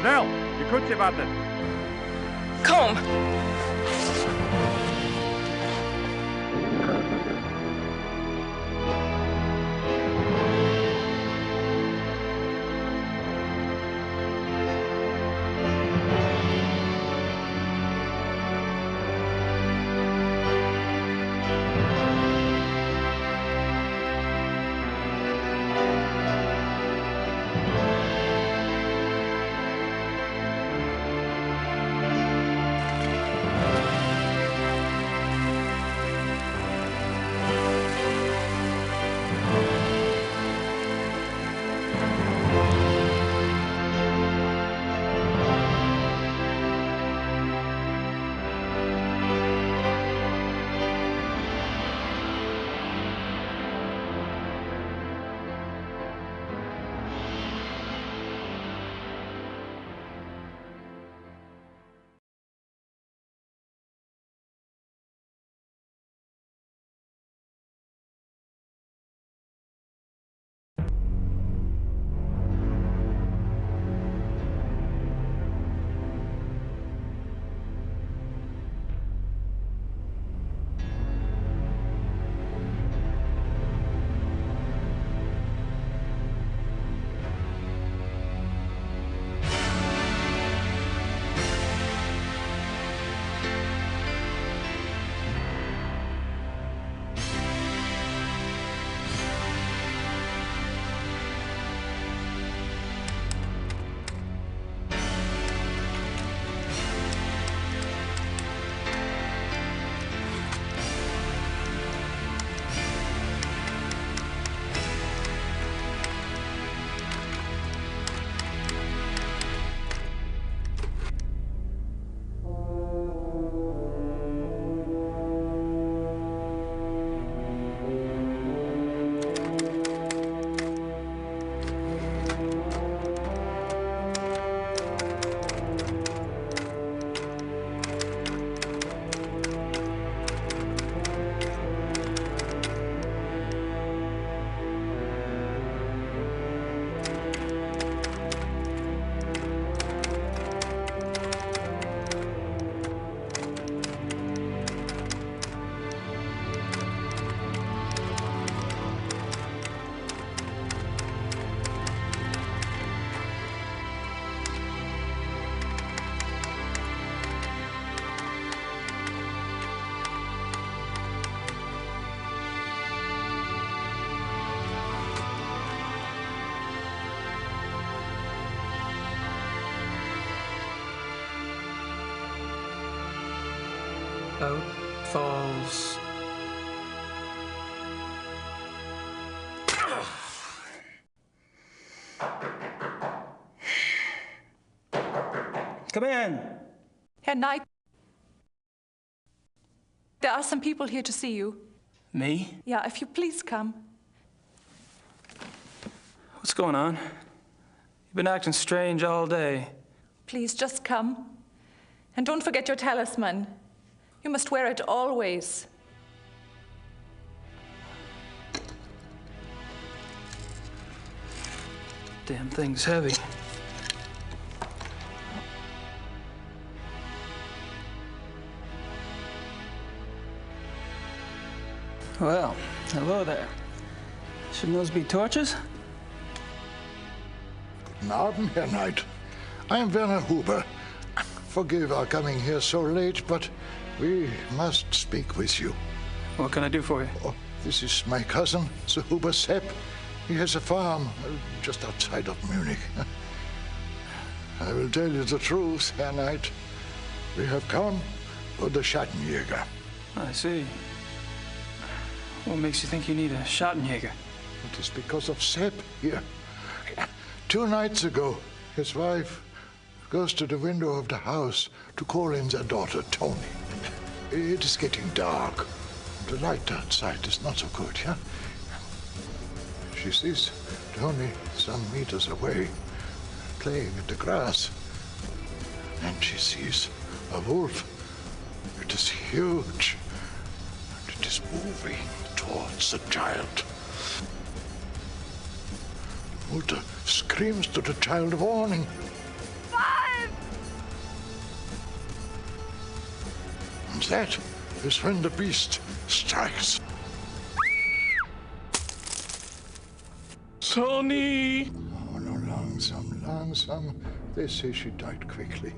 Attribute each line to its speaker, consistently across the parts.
Speaker 1: Snel, je kutsje warten.
Speaker 2: Kom.
Speaker 3: Out falls.
Speaker 4: Come in.
Speaker 2: Herr Knight, there are some people here to see you.
Speaker 3: Me?
Speaker 2: Yeah, if you please come.
Speaker 3: What's going on? You've been acting strange all day.
Speaker 2: Please, just come. And don't forget your talisman. You must wear it always.
Speaker 3: Damn thing's heavy. Well, hello there. Shouldn't those be torches?
Speaker 5: Guten Abend, Herr Knight. I am Werner Huber. Forgive our coming here so late, but we must speak with you.
Speaker 3: What can I do for you?
Speaker 5: Oh, this is my cousin, Sir Huber Sepp. He has a farm just outside of Munich. I will tell you the truth, Herr Knight. We have come for the Schattenjäger.
Speaker 3: I see. What makes you think you need a Schattenjäger?
Speaker 5: It is because of Sepp here. 2 nights ago, his wife goes to the window of the house to call in their daughter, Tony. It is getting dark. The light outside is not so good, yeah? She sees Tony some meters away, playing in the grass. And she sees a wolf. It is huge. And it is moving towards the child. The mother screams to the child, warning.
Speaker 2: 5!
Speaker 5: And that is when the beast strikes.
Speaker 4: Tony!
Speaker 5: Oh, no, langsam. They say she died quickly.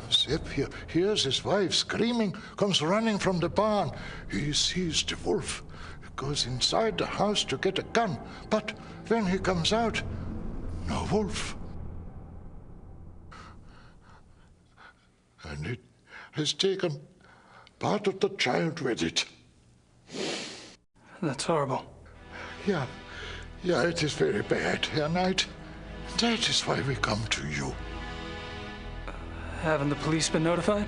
Speaker 5: Sepp here hears his wife screaming, comes running from the barn. He sees the wolf. He goes inside the house to get a gun. But when he comes out, no wolf. And it has taken part of the child with it.
Speaker 3: That's horrible.
Speaker 5: Yeah, it is very bad, Herr Knight. That is why we come to you.
Speaker 3: Haven't the police been notified?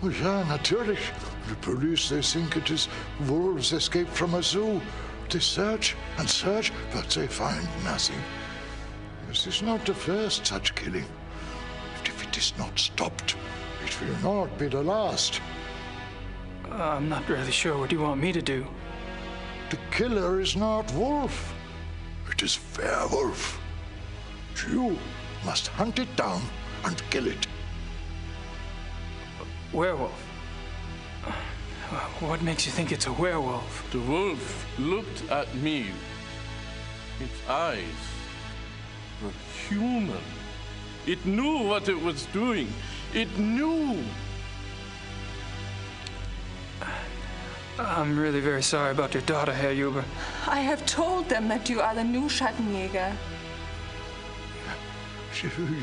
Speaker 5: Oh, yeah, natürlich. The police, they think it is wolves escaped from a zoo. They search and search, but they find nothing. This is not the first such killing. And if it is not stopped, it will not be the last.
Speaker 3: I'm not really sure what you want me to do.
Speaker 5: The killer is not wolf. It is werewolf. You must hunt it down and kill it.
Speaker 3: Werewolf? What makes you think it's a werewolf?
Speaker 4: The wolf looked at me. Its eyes were human. It knew what it was doing. It knew.
Speaker 3: I'm really very sorry about your daughter, Herr Huber.
Speaker 2: I have told them that you are the new Schattenjäger.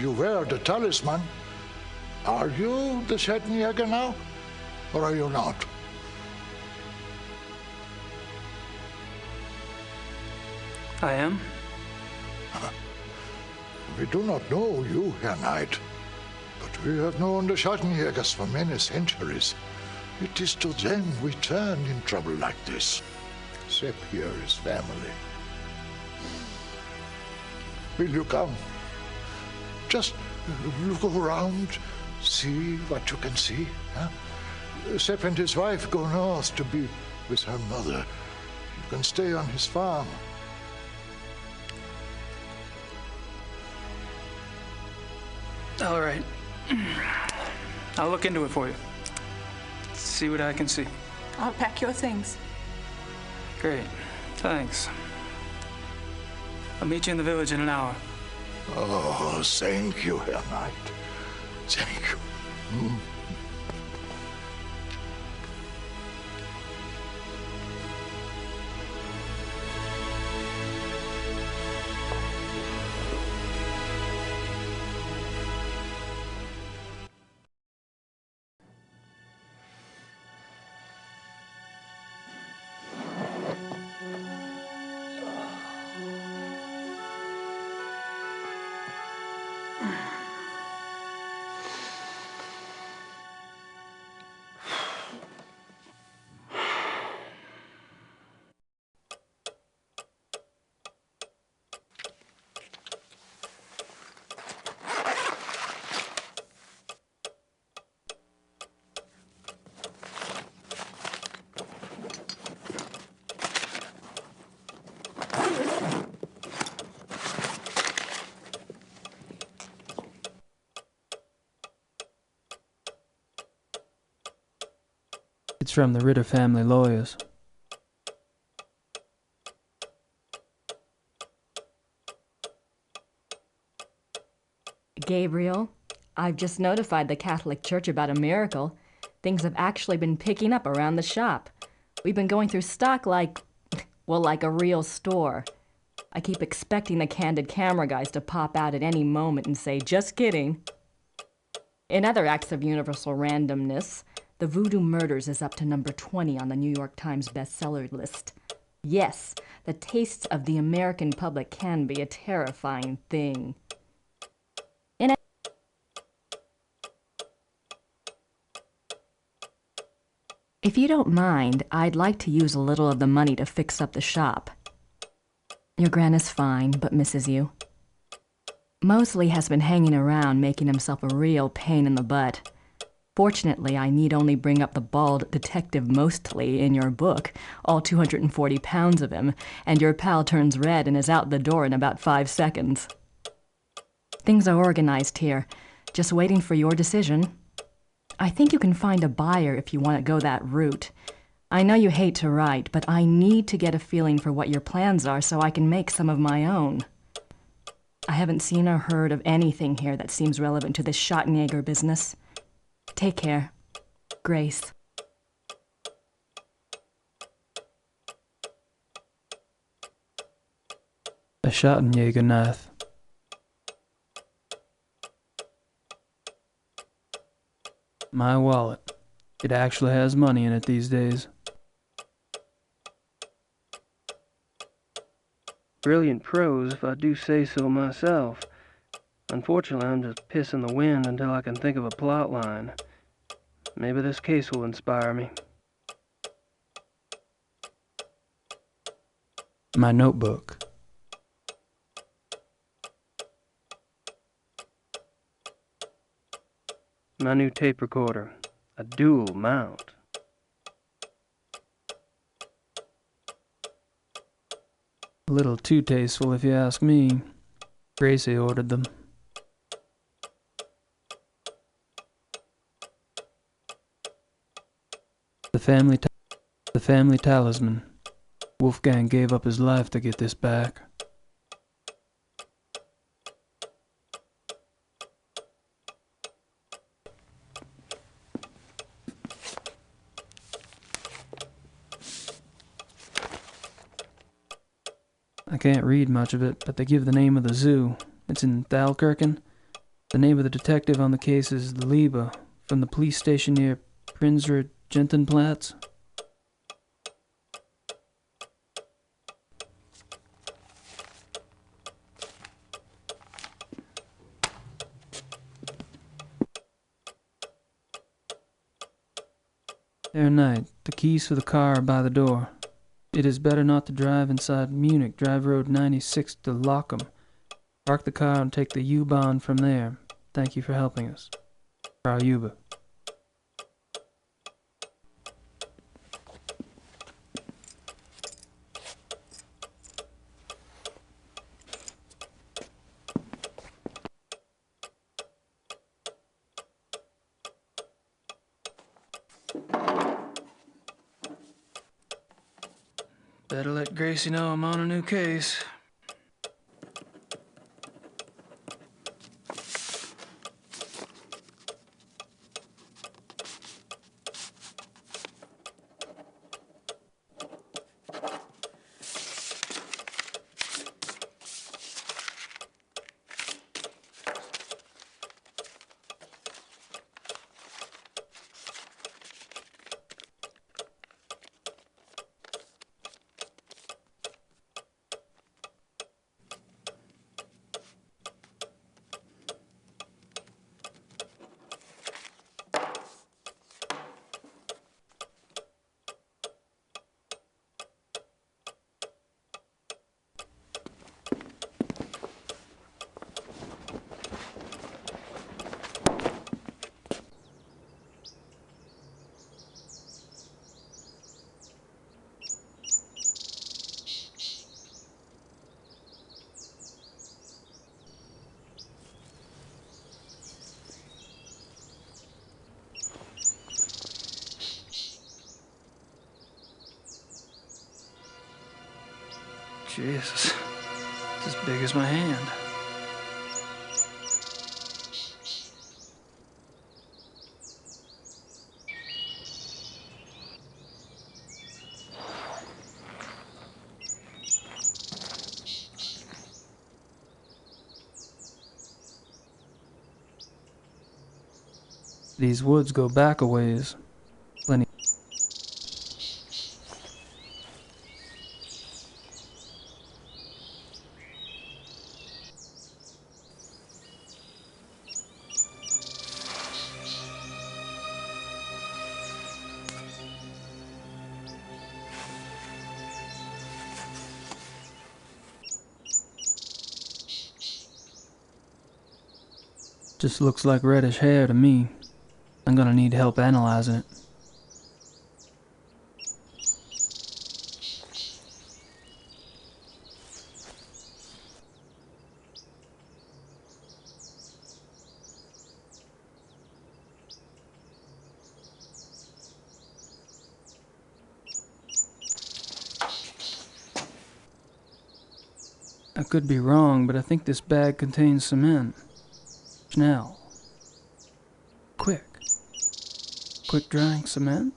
Speaker 5: You wear the talisman. Are you the Schattenjäger now? Or are you not?
Speaker 3: I am?
Speaker 5: We do not know you, Herr Knight. But we have known the Schattenjägers for many centuries. It is to them we turn in trouble like this. Sepp here is family. Will you come? Just look around, see what you can see. Huh? Sepp and his wife go north to be with her mother. You can stay on his farm.
Speaker 3: All right. I'll look into it for you. See what I can see.
Speaker 2: I'll pack your things.
Speaker 3: Great. Thanks. I'll meet you in the village in an hour.
Speaker 5: Oh, thank you, Herr Knight. Thank you.
Speaker 3: It's from the Ritter family lawyers.
Speaker 6: Gabriel, I've just notified the Catholic Church about a miracle. Things have actually been picking up around the shop. We've been going through stock like a real store. I keep expecting the candid camera guys to pop out at any moment and say, just kidding. In other acts of universal randomness, the Voodoo Murders is up to number 20 on the New York Times bestseller list. Yes, the tastes of the American public can be a terrifying thing. If you don't mind, I'd like to use a little of the money to fix up the shop. Your Gran is fine, but misses you. Mosley has been hanging around, making himself a real pain in the butt. Fortunately, I need only bring up the bald detective Mostly in your book, all 240 pounds of him, and your pal turns red and is out the door in about 5 seconds. Things are organized here, just waiting for your decision. I think you can find a buyer if you want to go that route. I know you hate to write, but I need to get a feeling for what your plans are so I can make some of my own. I haven't seen or heard of anything here that seems relevant to this Schattenjäger business. Take care. Grace.
Speaker 3: A Schattenjäger knife. My wallet. It actually has money in it these days.
Speaker 7: Brilliant prose, if I do say so myself. Unfortunately, I'm just pissing the wind until I can think of a plot line. Maybe this case will inspire me.
Speaker 3: My notebook.
Speaker 7: My new tape recorder. A dual mount.
Speaker 3: A little too tasteful if you ask me. Gracie ordered them. The family talisman. Wolfgang gave up his life to get this back. I can't read much of it, but they give the name of the zoo. It's in Thalkirchen. The name of the detective on the case is Liebe, from the police station near Prinzre Gentenplatz. Herr Knight, the keys for the car are by the door. It is better not to drive inside Munich. Drive Road 96 to Lockham. Park the car and take the U-Bahn from there. Thank you for helping us. Frau Jube. Better let Gracie know I'm on a new case. Jesus, it's as big as my hand. These woods go back a ways. Plenty. Just looks like reddish hair to me. I'm gonna need help analyzing it. I could be wrong, but I think this bag contains cement. Schnell. Quick. Quick drying cement?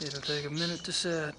Speaker 3: It'll take a minute to set.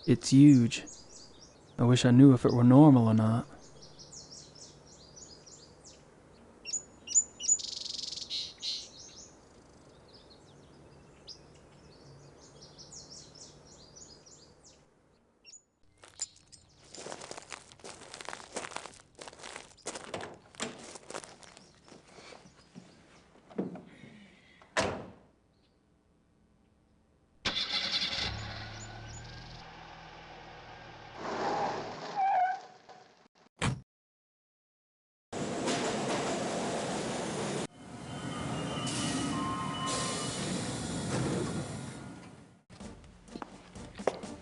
Speaker 3: It's huge. I wish I knew if it were normal or not.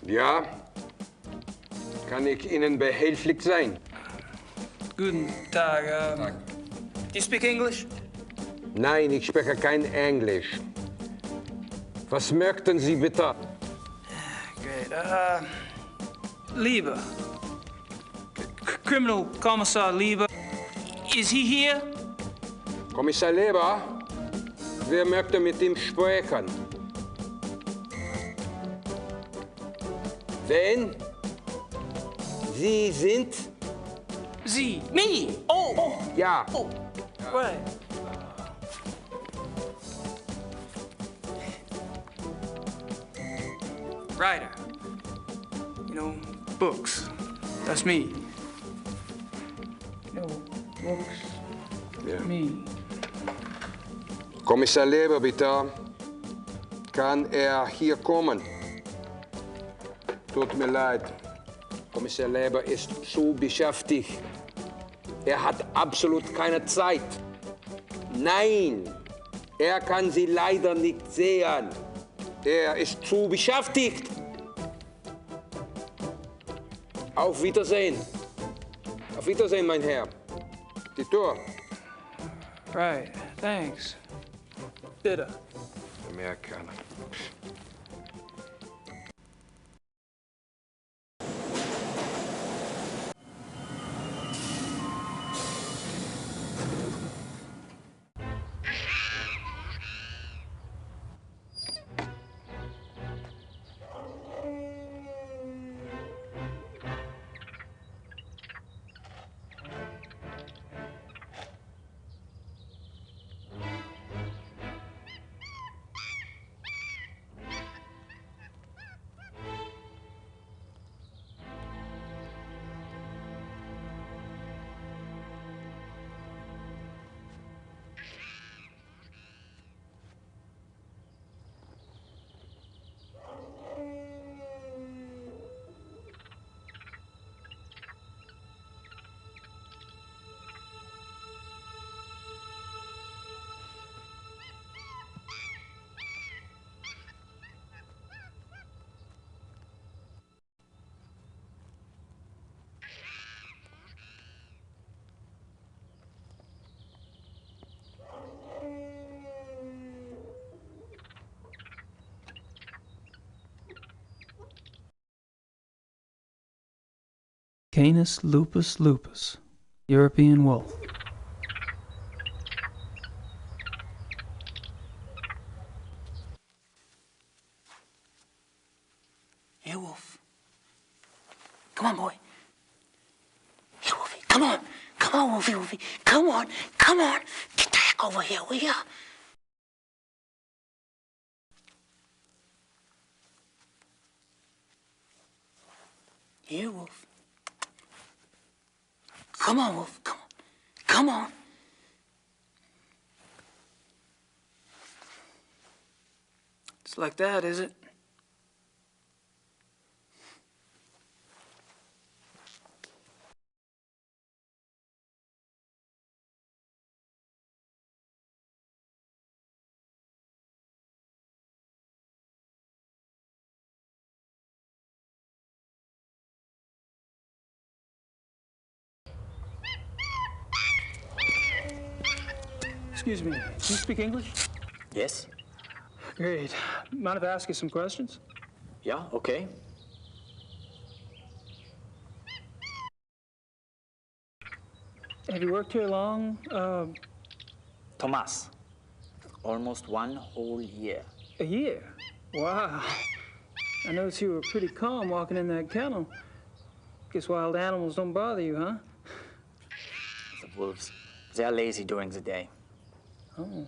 Speaker 8: Ja, kann ich Ihnen behilflich sein?
Speaker 7: Guten Tag. Do you speak English?
Speaker 8: Nein, ich spreche kein Englisch. Was möchten Sie bitte?
Speaker 7: Great. Lieber. Criminal Commissar Lieber. Is he here?
Speaker 8: Kommissar Leber, wer möchte mit ihm sprechen? Wen? Sie sind?
Speaker 7: Sie. Me. Oh.
Speaker 8: Ja.
Speaker 7: Oh. Right. Writer. You know, books. That's me. You know, books.
Speaker 8: Ja.
Speaker 7: Me.
Speaker 8: Kommissar Leber, bitte. Kann er hier kommen? Tut mir leid. Kommissar Leber ist so beschäftigt. Er hat absolut keine Zeit. Nein, er kann Sie leider nicht sehen. ist zu beschäftigt. Auf Wiedersehen. Auf Wiedersehen, mein Herr. Die Tür.
Speaker 3: Right, thanks. Bitte.
Speaker 8: Amerikaner.
Speaker 3: Canis lupus lupus, European wolf.
Speaker 9: Here, Wolf. Come on, boy. Here, Wolfie. Come on. Come on, Wolfie, Wolfie. Come on. Come on. Get the heck over here, will ya? Here, Wolf. Come on, Wolf. Come on. Come on.
Speaker 3: It's like that, is it? Excuse me, do you speak English?
Speaker 9: Yes?
Speaker 3: Great. Mind if I ask you some questions?
Speaker 9: Yeah, okay.
Speaker 3: Have you worked here long?
Speaker 9: Thomas. Almost 1 whole year.
Speaker 3: A year? Wow. I noticed you were pretty calm walking in that kennel. Guess wild animals don't bother you, huh?
Speaker 9: The wolves, they're lazy during the day.
Speaker 3: Oh.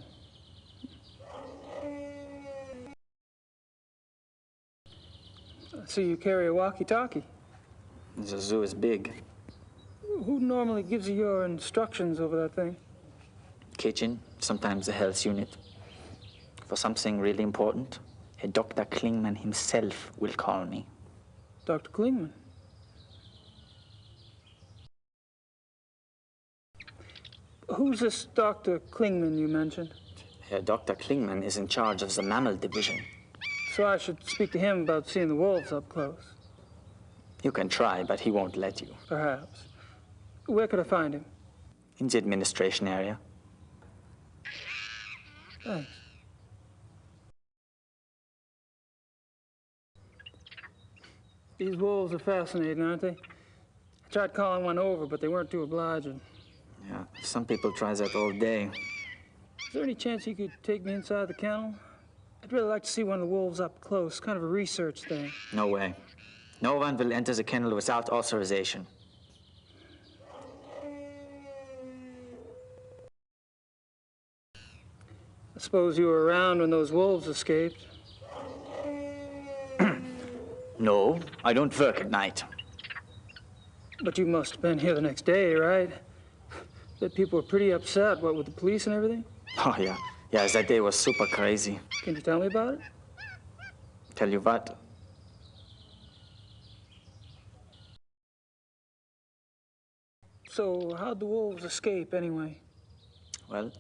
Speaker 3: So you carry a walkie-talkie?
Speaker 9: The zoo is big.
Speaker 3: Who normally gives you your instructions over that thing?
Speaker 9: Kitchen, sometimes the health unit. For something really important, Dr. Klingman himself will call me.
Speaker 3: Dr. Klingman? Who's this Dr. Klingman you mentioned?
Speaker 9: Dr. Klingman is in charge of the mammal division.
Speaker 3: So I should speak to him about seeing the wolves up close?
Speaker 9: You can try, but he won't let you.
Speaker 3: Perhaps. Where could I find him?
Speaker 9: In the administration area.
Speaker 3: Thanks. These wolves are fascinating, aren't they? I tried calling one over, but they weren't too obliging.
Speaker 9: Yeah, some people try that all day.
Speaker 3: Is there any chance you could take me inside the kennel? I'd really like to see one of the wolves up close, kind of a research thing.
Speaker 9: No way. No one will enter the kennel without authorization.
Speaker 3: I suppose you were around when those wolves escaped.
Speaker 9: No, I don't work at night.
Speaker 3: But you must have been here the next day, right? That people were pretty upset, what, with the police and everything?
Speaker 9: Oh, yeah. Yeah, that day was super crazy.
Speaker 3: Can you tell me about it?
Speaker 9: Tell you what?
Speaker 3: So, how'd the wolves escape, anyway?
Speaker 9: Well,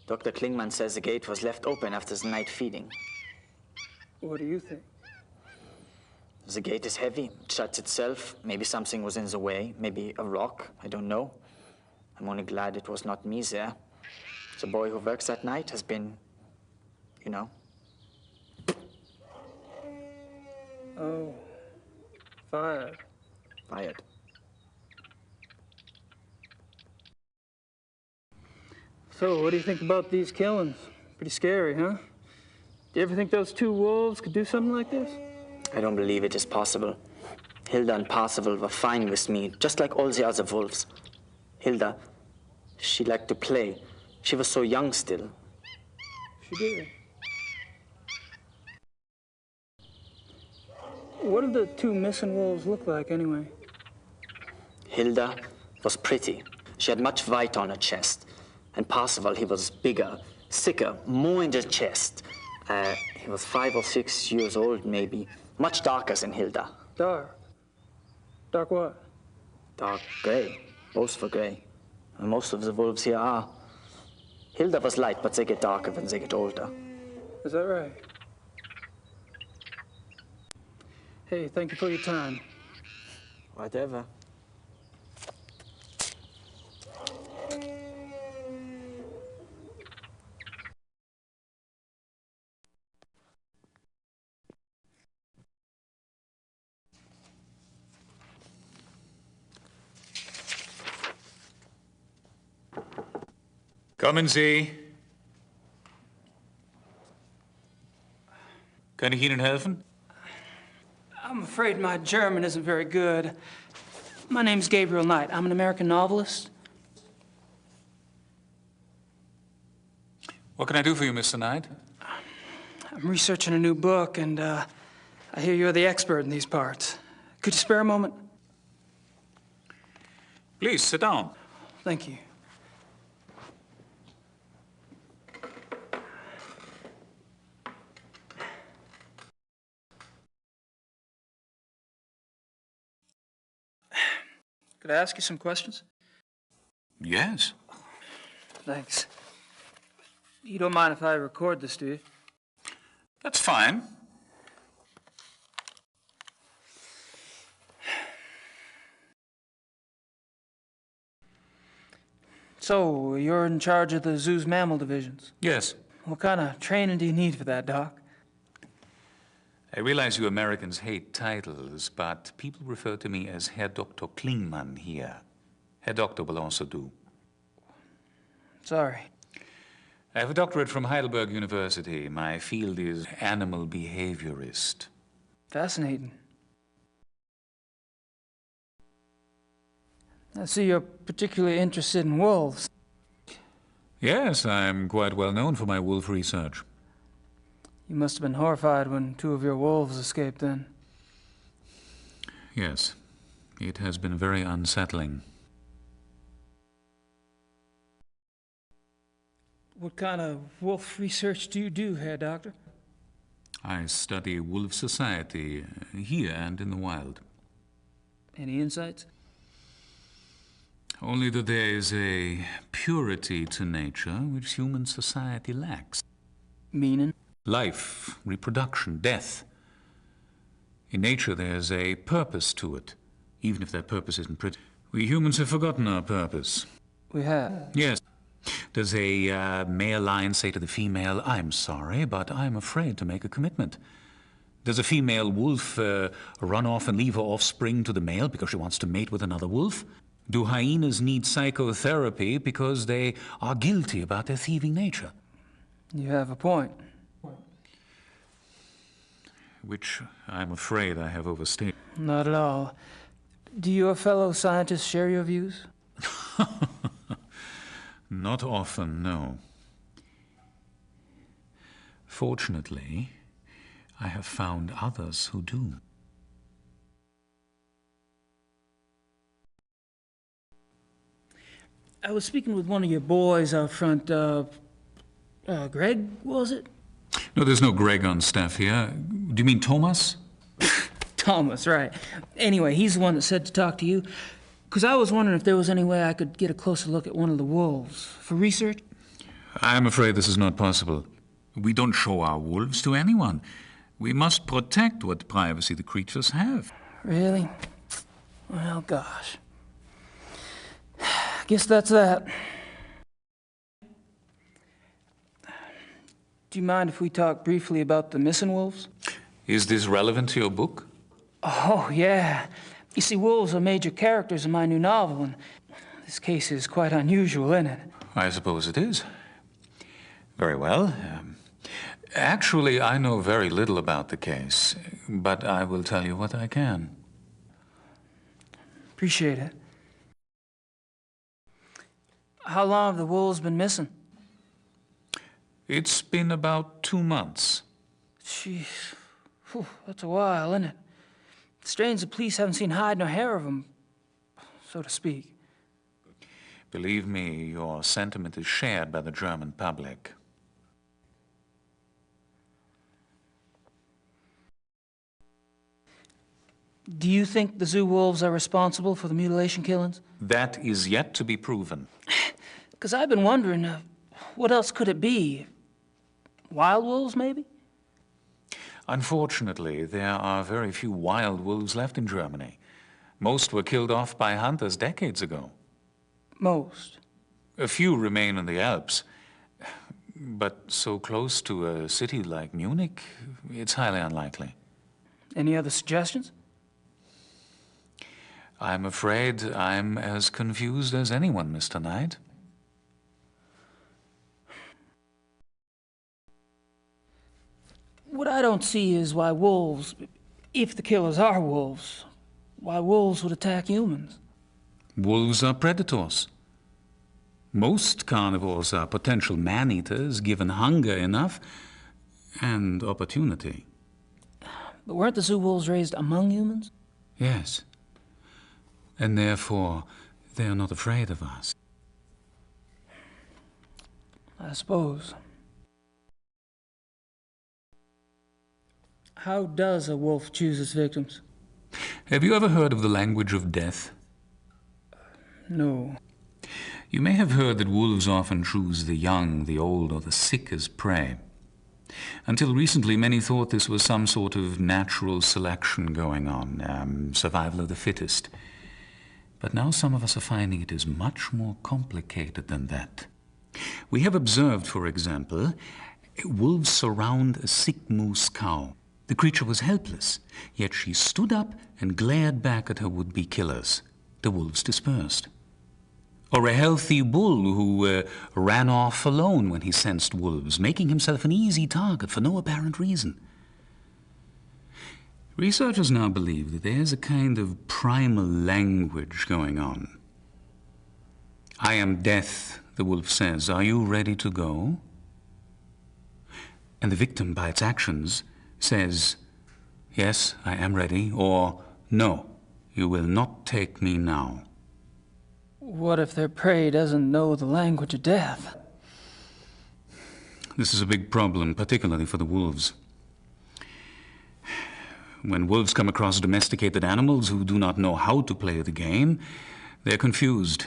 Speaker 9: Dr. Klingman says the gate was left open after the night feeding.
Speaker 7: What do you think?
Speaker 10: The gate is heavy. It shuts itself. Maybe something was in the way. Maybe a rock. I don't know. I'm only glad it was not me there. The boy who works that night has been, you know.
Speaker 7: Oh. Fired.
Speaker 10: Fired.
Speaker 7: So, what do you think about these killings? Pretty scary, huh? Do you ever think those two wolves could do something like this?
Speaker 10: I don't believe it is possible. Hilda and Parsifal were fine with me, just like all the other wolves. Hilda, she liked to play. She was so young still.
Speaker 7: She did. What did the two missing wolves look like, anyway?
Speaker 10: Hilda was pretty. She had much white on her chest. And Parsifal, he was bigger, thicker, more in the chest. He was 5 or 6 years old, maybe. Much darker than Hilda.
Speaker 7: Dark? Dark what?
Speaker 10: Dark gray. Both were gray. And most of the wolves here are. Hilda was light, but they get darker when they get older.
Speaker 7: Is that right? Hey, thank you for your time.
Speaker 10: Whatever.
Speaker 11: Kommen Sie. Kann ich Ihnen helfen?
Speaker 7: I'm afraid my German isn't very good. My name's Gabriel Knight. I'm an American novelist.
Speaker 11: What can I do for you, Mr. Knight?
Speaker 7: I'm researching a new book, and I hear you're the expert in these parts. Could you spare a moment?
Speaker 11: Please, sit down.
Speaker 7: Thank you. Could I ask you some questions?
Speaker 11: Yes.
Speaker 7: Thanks. You don't mind if I record this, do you?
Speaker 11: That's fine.
Speaker 7: So, you're in charge of the zoo's mammal divisions?
Speaker 11: Yes.
Speaker 7: What kind of training do you need for that, Doc?
Speaker 11: I realize you Americans hate titles, but people refer to me as Herr Dr. Klingmann here. Herr Doctor will also do.
Speaker 7: Sorry.
Speaker 11: I have a doctorate from Heidelberg University. My field is animal behaviorist.
Speaker 7: Fascinating. I see you're particularly interested in wolves.
Speaker 11: Yes, I'm quite well known for my wolf research.
Speaker 7: You must have been horrified when 2 of your wolves escaped then.
Speaker 11: Yes, it has been very unsettling.
Speaker 7: What kind of wolf research do you do, Herr Doctor?
Speaker 11: I study wolf society here and in the wild.
Speaker 7: Any insights?
Speaker 11: Only that there is a purity to nature which human society lacks.
Speaker 7: Meaning?
Speaker 11: Life, reproduction, death. In nature there's a purpose to it, even if that purpose isn't pretty. We humans have forgotten our purpose.
Speaker 7: We have?
Speaker 11: Yes. Does a male lion say to the female, "I'm sorry, but I'm afraid to make a commitment"? Does a female wolf run off and leave her offspring to the male because she wants to mate with another wolf? Do hyenas need psychotherapy because they are guilty about their thieving nature?
Speaker 7: You have a point.
Speaker 11: Which I'm afraid I have overstated.
Speaker 7: Not at all. Do your fellow scientists share your views?
Speaker 11: Not often, no. Fortunately, I have found others who do.
Speaker 7: I was speaking with one of your boys out front. Greg, was it?
Speaker 11: No, there's no Greg on staff here. Do you mean Thomas?
Speaker 7: Thomas, right. Anyway, he's the one that said to talk to you. Because I was wondering if there was any way I could get a closer look at one of the wolves for research.
Speaker 11: I'm afraid this is not possible. We don't show our wolves to anyone. We must protect what privacy the creatures have.
Speaker 3: Really? Well, gosh. Guess that's that. Do you mind if we talk briefly about the missing wolves?
Speaker 11: Is this relevant to your book?
Speaker 3: Oh, yeah. You see, wolves are major characters in my new novel, and this case is quite unusual, isn't it?
Speaker 11: I suppose it is. Very well. Actually, I know very little about the case, but I will tell you what I can.
Speaker 3: Appreciate it. How long have the wolves been missing?
Speaker 11: It's been about 2 months.
Speaker 3: Jeez. Whew, that's a while, isn't it? Strange the police haven't seen hide nor hair of them, so to speak.
Speaker 11: Believe me, your sentiment is shared by the German public.
Speaker 3: Do you think the zoo wolves are responsible for the mutilation killings?
Speaker 11: That is yet to be proven.
Speaker 3: Because I've been wondering, what else could it be? Wild wolves, maybe?
Speaker 11: Unfortunately, there are very few wild wolves left in Germany. Most were killed off by hunters decades ago.
Speaker 3: Most?
Speaker 11: A few remain in the Alps. But so close to a city like Munich, it's highly unlikely.
Speaker 3: Any other suggestions?
Speaker 11: I'm afraid I'm as confused as anyone, Mr. Knight.
Speaker 3: What I don't see is why wolves, if the killers are wolves, why wolves would attack humans.
Speaker 11: Wolves are predators. Most carnivores are potential man-eaters, given hunger enough and opportunity.
Speaker 3: But weren't the zoo wolves raised among humans?
Speaker 11: Yes. And therefore, they are not afraid of us.
Speaker 3: I suppose. How does a wolf choose its victims?
Speaker 11: Have you ever heard of the language of death?
Speaker 3: No.
Speaker 11: You may have heard that wolves often choose the young, the old, or the sick as prey. Until recently, many thought this was some sort of natural selection going on, survival of the fittest. But now some of us are finding it is much more complicated than that. We have observed, for example, wolves surround a sick moose cow. The creature was helpless, yet she stood up and glared back at her would-be killers. The wolves dispersed. Or a healthy bull who ran off alone when he sensed wolves, making himself an easy target for no apparent reason. Researchers now believe that there's a kind of primal language going on. "I am death," the wolf says. "Are you ready to go?" And the victim, by its actions, says, "Yes, I am ready," or "No, you will not take me now."
Speaker 3: What if their prey doesn't know the language of death?
Speaker 11: This is a big problem, particularly for the wolves. When wolves come across domesticated animals who do not know how to play the game, they're confused.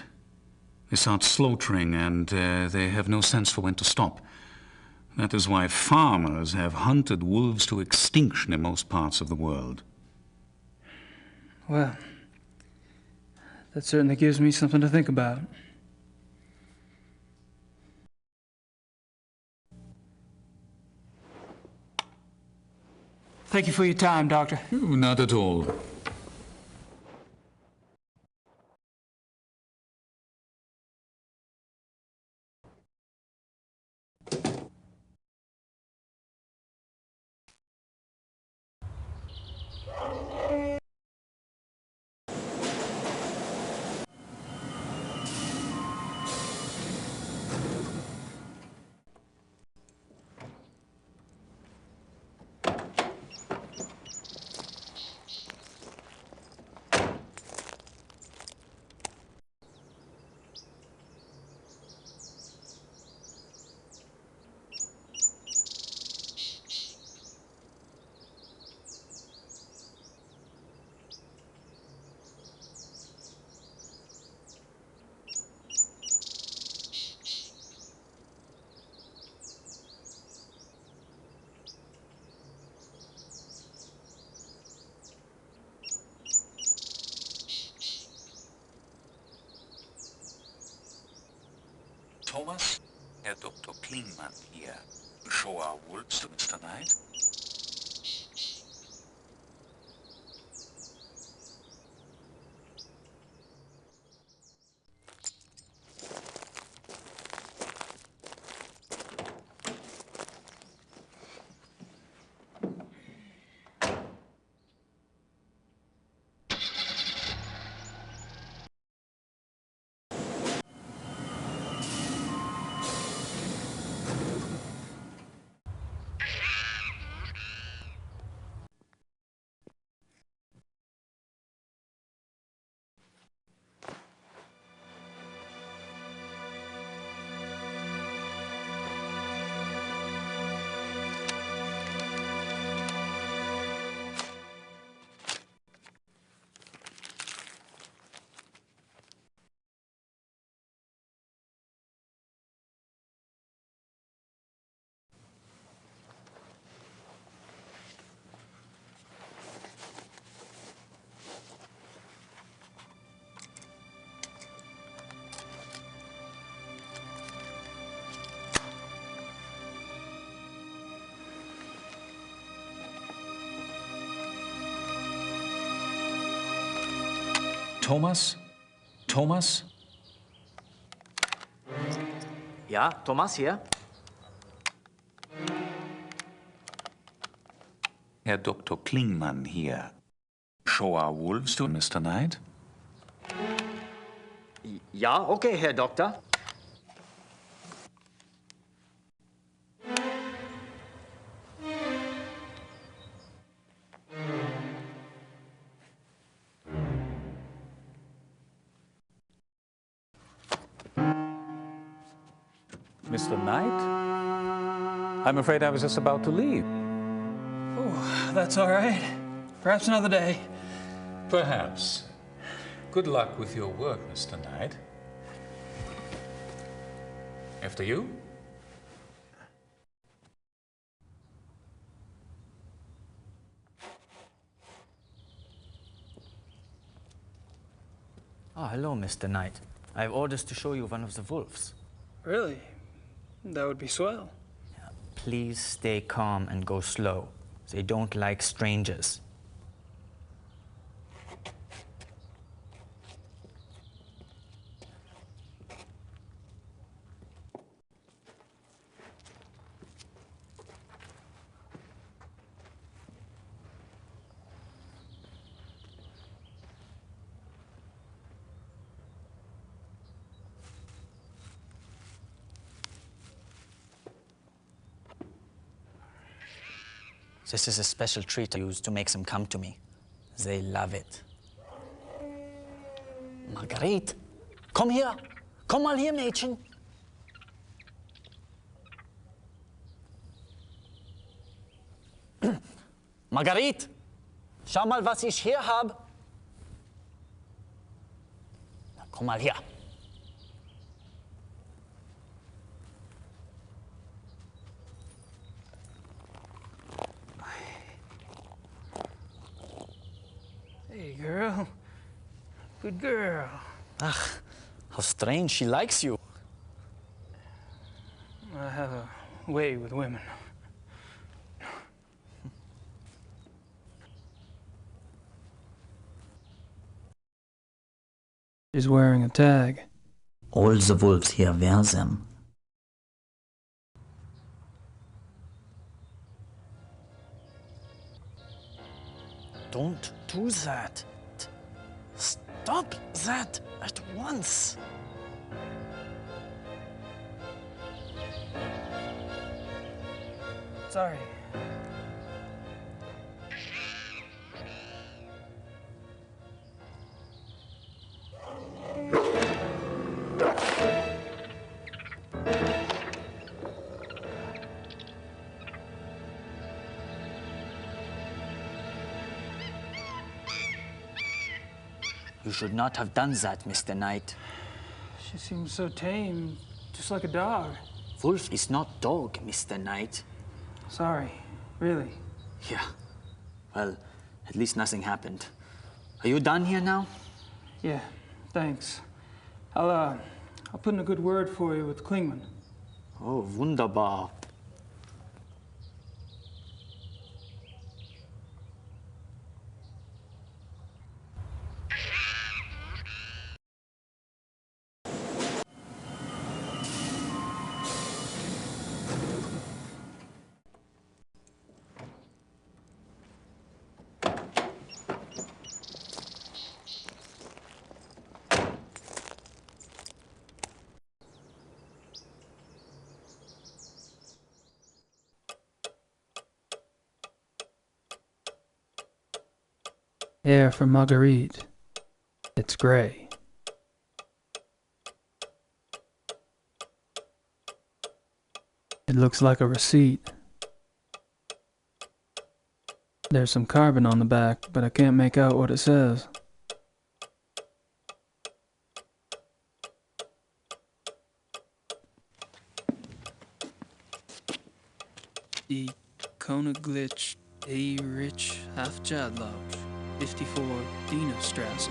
Speaker 11: They start slaughtering and they have no sense for when to stop. That is why farmers have hunted wolves to extinction in most parts of the world.
Speaker 3: Well, that certainly gives me something to think about. Thank you for your time, Doctor.
Speaker 11: Not at all. Thomas, Herr Dr. Klingmann hier. Show our wolves to Mr. Knight. Thomas? Thomas?
Speaker 10: Ja, Thomas hier.
Speaker 11: Herr Dr. Klingmann hier. Show our wolves to Mr. Knight.
Speaker 10: Ja, okay, Herr Doktor.
Speaker 11: Mr. Knight? I'm afraid I was just about to leave.
Speaker 3: Oh, that's all right. Perhaps another day.
Speaker 11: Perhaps. Good luck with your work, Mr. Knight. After you?
Speaker 10: Oh, hello, Mr. Knight. I have orders to show you one of the wolves.
Speaker 3: Really? That would be swell.
Speaker 10: Please stay calm and go slow. They don't like strangers. This is a special treat I use to make them come to me. They love it. Marguerite, komm hier. Komm mal hier, Mädchen. Marguerite, schau mal, was ich hier habe. Komm mal her.
Speaker 3: Hey, girl. Good girl.
Speaker 10: Ach, how strange, she likes you.
Speaker 3: I have a way with women. She's wearing a tag.
Speaker 10: All the wolves here wear them. Don't do that. Stop that at once.
Speaker 3: Sorry.
Speaker 10: You should not have done that, Mr. Knight.
Speaker 3: She seems so tame, just like a dog.
Speaker 10: Wolf is not dog, Mr. Knight.
Speaker 3: Sorry, really.
Speaker 10: Yeah. Well, at least nothing happened. Are you done here now?
Speaker 3: Yeah, thanks. I'll I'll put in a good word for you with Klingman.
Speaker 10: Oh, wunderbar.
Speaker 3: Hair for Marguerite. It's gray. It looks like a receipt. There's some carbon on the back, but I can't make out what it says. Die Königlich Erich Hafjadlauch, 54 Dienerstrasse.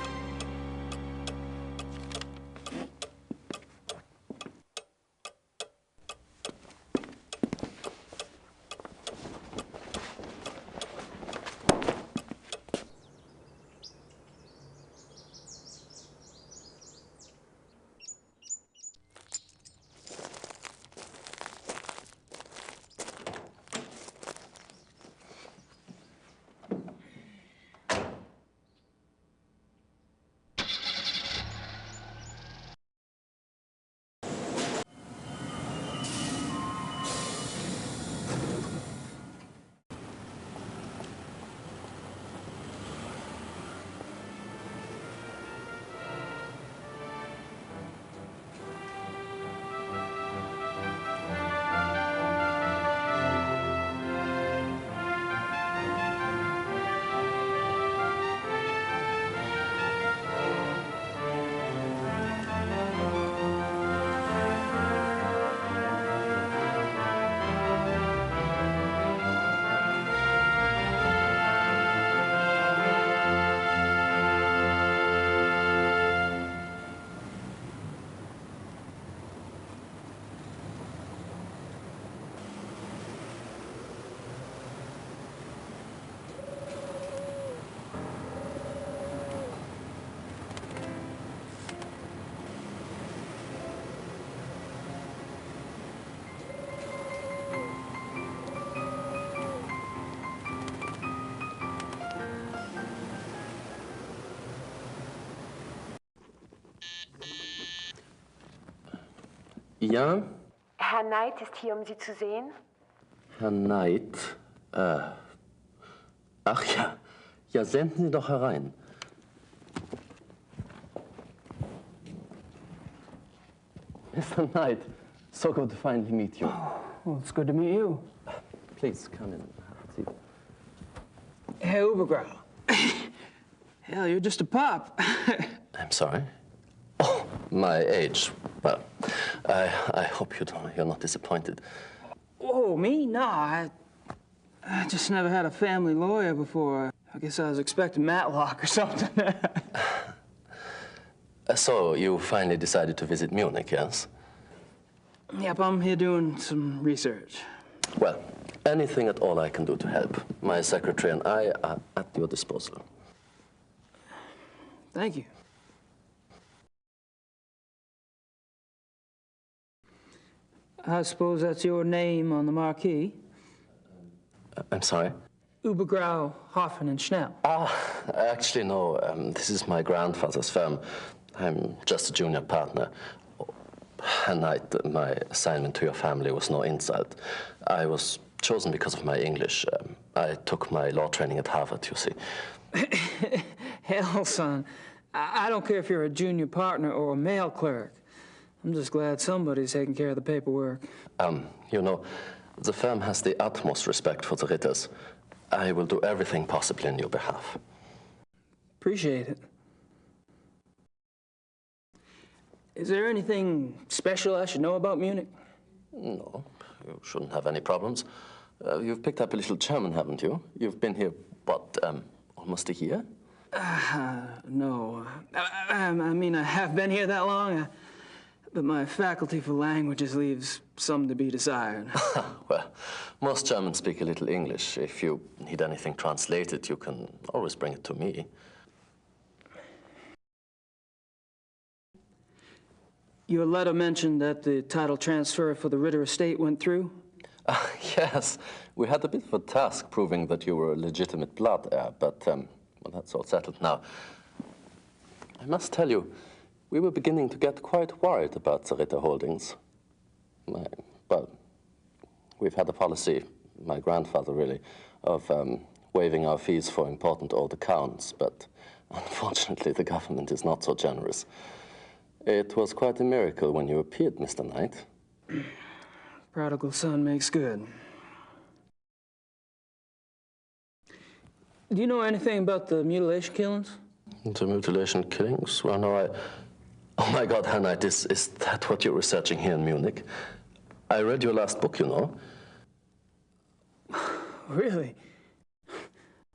Speaker 12: Ja?
Speaker 13: Herr Knight ist hier, um Sie zu sehen.
Speaker 12: Herr Knight? Ach ja. Ja, senden Sie doch herein. Mr. Knight, so good to finally meet you.
Speaker 7: Oh, well, it's good to meet you.
Speaker 12: Please, come in. Have a seat.
Speaker 7: Hey, Ubergrau. Hell, you're just a pup.
Speaker 12: I'm sorry? Oh, my age. Well, I hope you're not disappointed.
Speaker 7: Oh, me? No, I just never had a family lawyer before. I guess I was expecting Matlock or something.
Speaker 12: So, you finally decided to visit Munich, yes?
Speaker 7: Yep, I'm here doing some research.
Speaker 12: Well, anything at all I can do to help. My secretary and I are at your disposal.
Speaker 7: Thank you. I suppose that's your name on the marquee?
Speaker 12: I'm sorry?
Speaker 7: Ubergrau, Hoffen and Schnell.
Speaker 12: Actually, no. This is my grandfather's firm. I'm just a junior partner. Herr Knight, my assignment to your family was no insult. I was chosen because of my English. I took my law training at Harvard, you see.
Speaker 7: Hell, son. I don't care if you're a junior partner or a mail clerk. I'm just glad somebody's taking care of the paperwork.
Speaker 12: You know, the firm has the utmost respect for the Ritters. I will do everything possible in your behalf.
Speaker 7: Appreciate it. Is there anything special I should know about Munich?
Speaker 12: No, you shouldn't have any problems. You've picked up a little German, haven't you? You've been here, what, almost a year?
Speaker 7: No. I mean, I have been here that long. but my faculty for languages leaves some to be desired.
Speaker 12: Well, most Germans speak a little English. If you need anything translated, you can always bring it to me.
Speaker 7: Your letter mentioned that the title transfer for the Ritter estate went through?
Speaker 12: Yes, we had a bit of a task proving that you were a legitimate blood heir, but well, that's all settled now. I must tell you, we were beginning to get quite worried about the Ritter holdings. Well, we've had a policy, my grandfather really, of waiving our fees for important old accounts, but unfortunately the government is not so generous. It was quite a miracle when you appeared, Mr. Knight.
Speaker 7: Prodigal son makes good. Do you know anything about the mutilation killings?
Speaker 12: The mutilation killings? Well, no, Oh my God, Herr Knight, is that what you're researching here in Munich? I read your last book, you know.
Speaker 7: Really?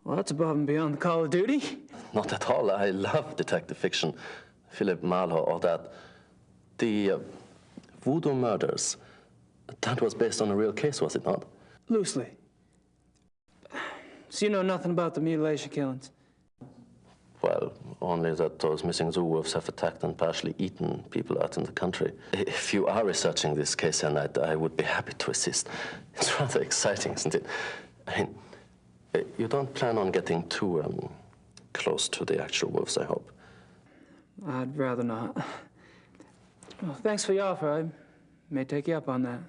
Speaker 7: Well, that's above and beyond the call of duty.
Speaker 12: Not at all. I love detective fiction. Philip Marlowe or that. The voodoo murders. That was based on a real case, was it not?
Speaker 7: Loosely. So you know nothing about the mutilation killings?
Speaker 12: Well, only that those missing zoo wolves have attacked and partially eaten people out in the country. If you are researching this case, Herr Knight, I would be happy to assist. It's rather exciting, isn't it? I mean, you don't plan on getting too close to the actual wolves, I hope.
Speaker 7: I'd rather not. Well, thanks for your offer. I may take you up on that.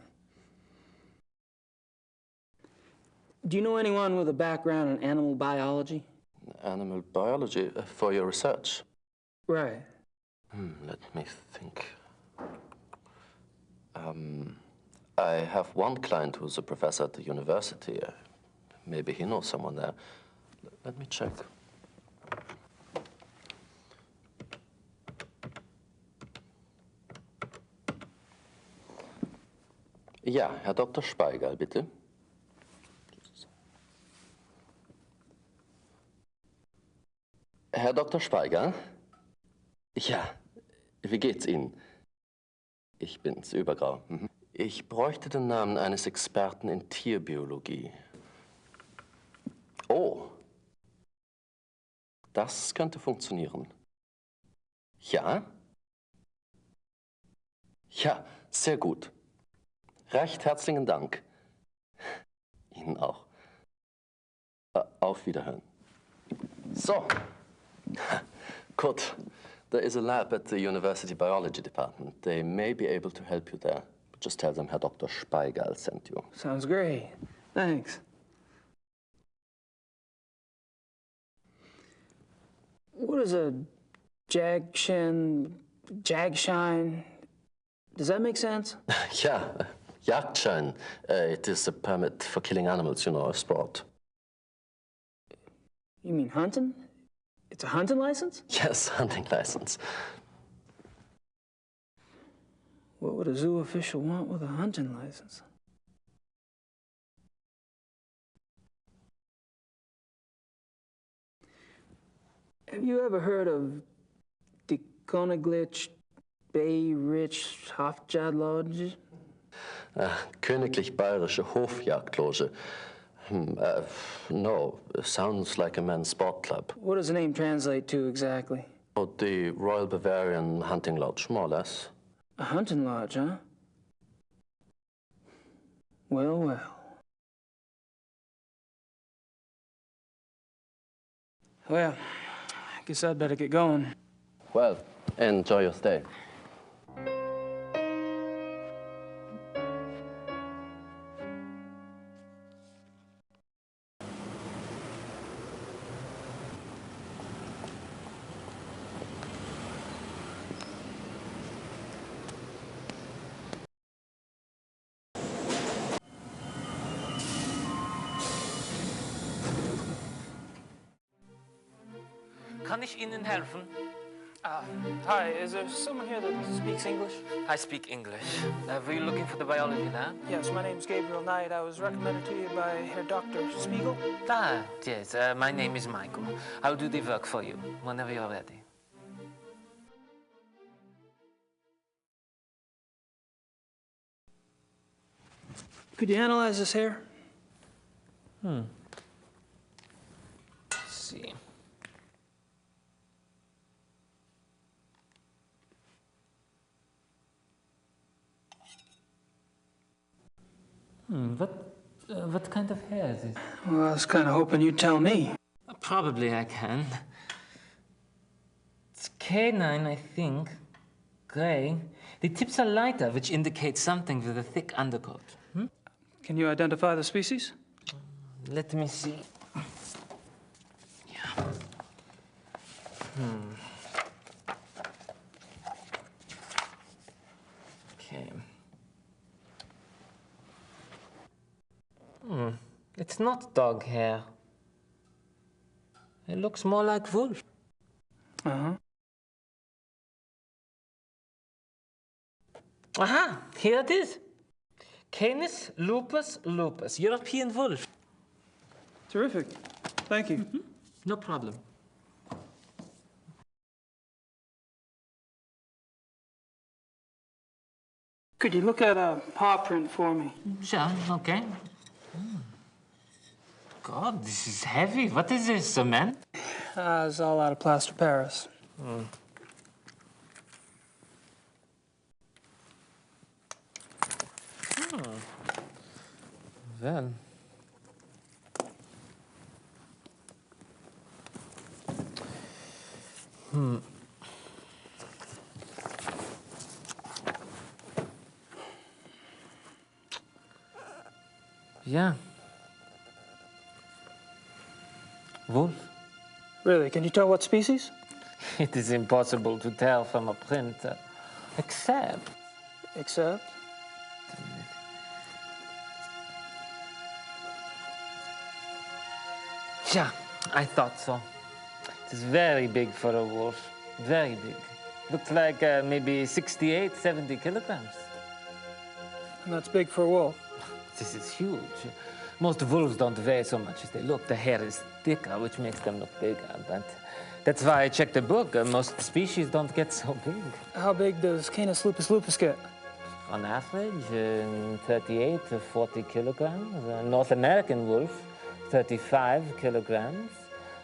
Speaker 7: Do you know anyone with a background in animal biology?
Speaker 12: Animal biology for your research?
Speaker 7: Right.
Speaker 12: Let me think. I have one client who's a professor at the university. Maybe he knows someone there. Let me check. Ja, Herr Dr. Speigal, bitte. Herr Dr. Speigal? Ja, wie geht's Ihnen? Ich bin's, Übergrau. Ich bräuchte den Namen eines Experten in Tierbiologie. Oh, das könnte funktionieren. Ja? Ja, sehr gut. Recht herzlichen Dank. Ihnen auch. Auf Wiederhören. So. Good. There is a lab at the University Biology Department. They may be able to help you there. But just tell them Herr Dr. Speigal sent you.
Speaker 7: Sounds great. Thanks. What is a jagshine? Does that make sense?
Speaker 12: Yeah, Jagdschein. It is a permit for killing animals, you know, a sport.
Speaker 7: You mean hunting? It's a hunting license?
Speaker 12: Yes, hunting license.
Speaker 7: What would a zoo official want with a hunting license? Have you ever heard of the Königlich Bayerische Hofjagdloge?
Speaker 12: Königlich Bayerische Hofjagdloge. No, sounds like a men's sport club.
Speaker 7: What does the name translate to exactly?
Speaker 12: Oh, the Royal Bavarian Hunting Lodge, more or less.
Speaker 7: A hunting lodge, huh? Well, well. Well, I guess I'd better get going.
Speaker 12: Well, enjoy your stay.
Speaker 14: Kann ich Ihnen helfen?
Speaker 7: Hi, is there someone here that speaks English?
Speaker 14: I speak English. Were you looking for the biology lab?
Speaker 7: Yes, my name's Gabriel Knight. I was recommended to you by Herr Dr. Spiegel.
Speaker 14: Yes, my name is Michael. I'll do the work for you whenever you're ready.
Speaker 7: Could you analyze this hair?
Speaker 14: Let's see. What kind of hair is it?
Speaker 7: Well, I was kind of hoping you'd tell me.
Speaker 14: Probably I can. It's canine, I think. Gray. The tips are lighter, which indicates something with a thick undercoat.
Speaker 7: Can you identify the species?
Speaker 14: Let me see. Yeah. Okay. It's not dog hair. It looks more like wolf.
Speaker 7: Uh-huh.
Speaker 14: Aha! Here it is. Canis lupus lupus, European wolf.
Speaker 7: Terrific. Thank you.
Speaker 14: No problem.
Speaker 7: Could you look at a paw print for me?
Speaker 14: Sure, okay. God, this is heavy. What is this, cement?
Speaker 7: It's all out of plaster Paris.
Speaker 14: Well. Yeah. Wolf?
Speaker 7: Really? Can you tell what species?
Speaker 14: It is impossible to tell from a print, except...
Speaker 7: Except?
Speaker 14: Yeah, I thought so. It is very big for a wolf. Very big. Looks like maybe 68, 70 kilograms.
Speaker 7: And that's big for a wolf.
Speaker 14: This is huge. Most wolves don't weigh so much as they look. The hair is thicker, which makes them look bigger. But that's why I checked the book. Most species don't get so big.
Speaker 7: How big does Canis lupus lupus get?
Speaker 14: On average, 38 to 40 kilograms. North American wolf, 35 kilograms.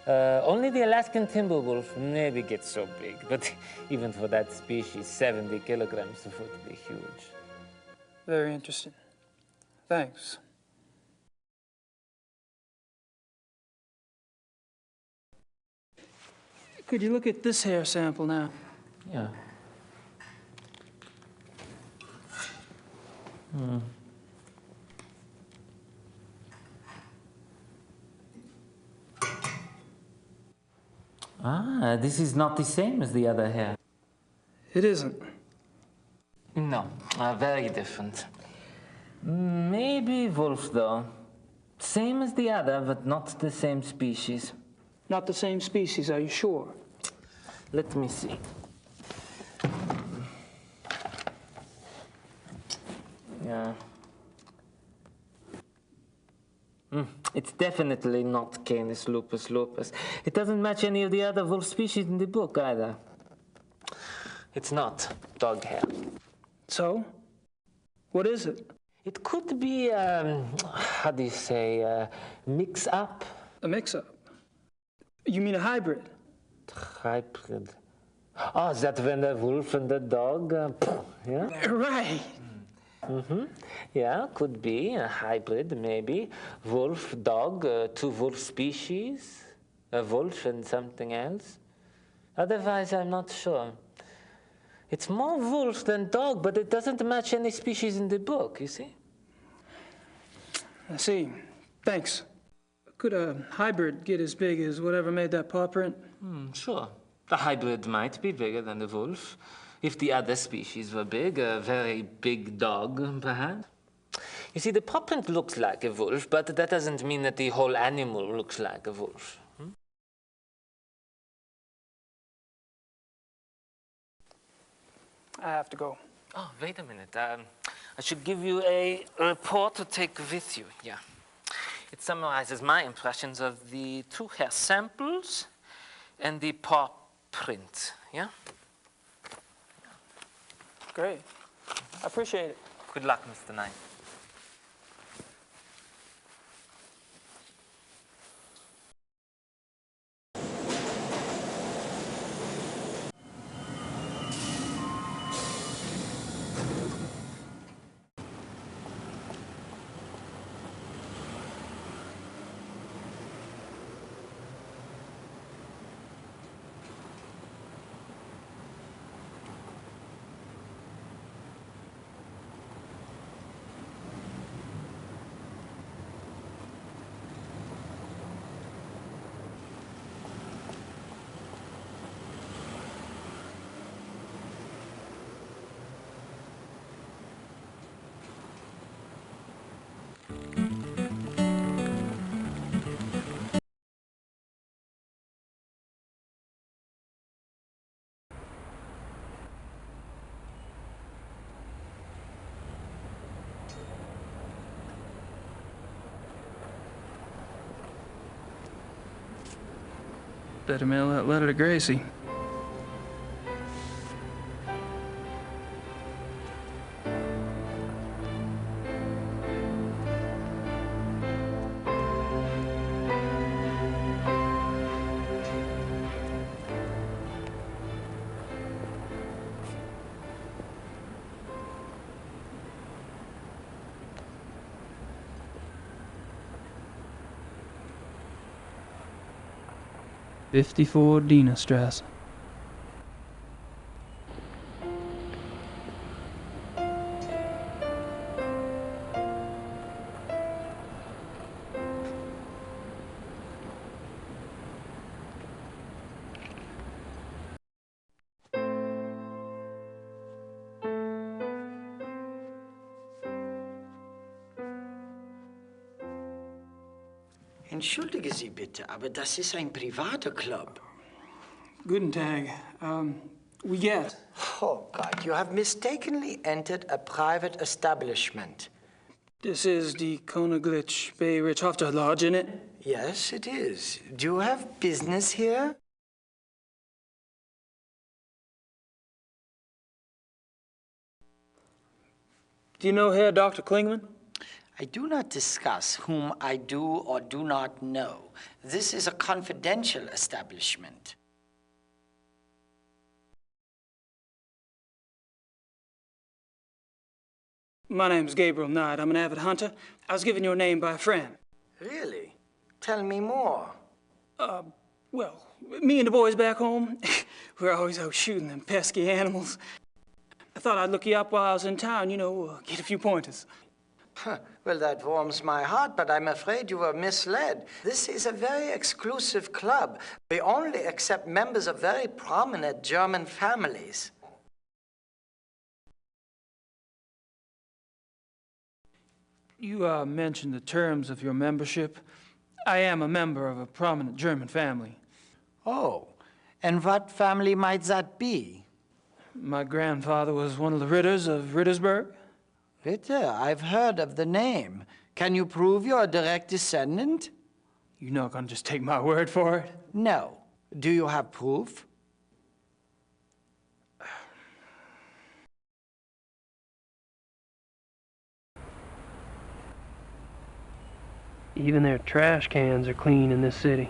Speaker 14: Only the Alaskan timber wolf maybe gets so big. But even for that species, 70 kilograms would be huge.
Speaker 7: Very interesting. Thanks. Could you look at this hair sample now?
Speaker 14: Yeah. Ah, this is not the same as the other hair.
Speaker 7: It isn't.
Speaker 14: No, very different. Maybe wolf, though. Same as the other, but not the same species.
Speaker 7: Not the same species, are you sure?
Speaker 14: Let me see. Yeah. It's definitely not Canis lupus lupus. It doesn't match any of the other wolf species in the book either. It's not dog hair.
Speaker 7: So? What is it?
Speaker 14: It could be, how do you say, mix-up?
Speaker 7: A mix-up? You mean a hybrid?
Speaker 14: Hybrid. Oh, is that when the wolf and the dog, yeah?
Speaker 7: Right.
Speaker 14: Yeah, could be a hybrid, maybe. Wolf, dog, two wolf species, a wolf and something else. Otherwise, I'm not sure. It's more wolf than dog, but it doesn't match any species in the book, you see?
Speaker 7: I see. Thanks. Could a hybrid get as big as whatever made that paw print?
Speaker 14: Sure. The hybrid might be bigger than the wolf. If the other species were big, a very big dog, perhaps. You see, the paw print looks like a wolf, but that doesn't mean that the whole animal looks like a wolf.
Speaker 7: I have to go.
Speaker 14: Oh, wait a minute. I should give you a report to take with you. Yeah. It summarizes my impressions of the two hair samples and the paw print. Yeah?
Speaker 7: Great. I appreciate it.
Speaker 14: Good luck, Mr. Knight.
Speaker 3: Better mail that letter to Gracie. '54 Dienerstrasse.
Speaker 9: Entschuldige Sie bitte, aber das ist ein privater Club.
Speaker 7: Guten Tag. We get.
Speaker 9: Oh, God, you have mistakenly entered a private establishment.
Speaker 7: This is the Königlich Bayrichhofter Lodge, isn't it?
Speaker 9: Yes, it is. Do you have business here?
Speaker 7: Do you know Herr Dr. Klingman?
Speaker 9: I do not discuss whom I do or do not know. This is a confidential establishment.
Speaker 7: My name's Gabriel Knight. I'm an avid hunter. I was given your name by a friend.
Speaker 9: Really? Tell me more.
Speaker 7: Well, me and the boys back home, we're always out shooting them pesky animals. I thought I'd look you up while I was in town, you know, get a few pointers.
Speaker 9: Well, that warms my heart, but I'm afraid you were misled. This is a very exclusive club. We only accept members of very prominent German families.
Speaker 3: You mentioned the terms of your membership. I am a member of a prominent German family.
Speaker 9: Oh, and what family might that be?
Speaker 3: My grandfather was one of the Ritters of Rittersberg.
Speaker 9: Ritter, I've heard of the name. Can you prove you're a direct descendant?
Speaker 3: You're not going to just take my word for it?
Speaker 9: No. Do you have proof?
Speaker 7: Even their trash cans are clean in this city.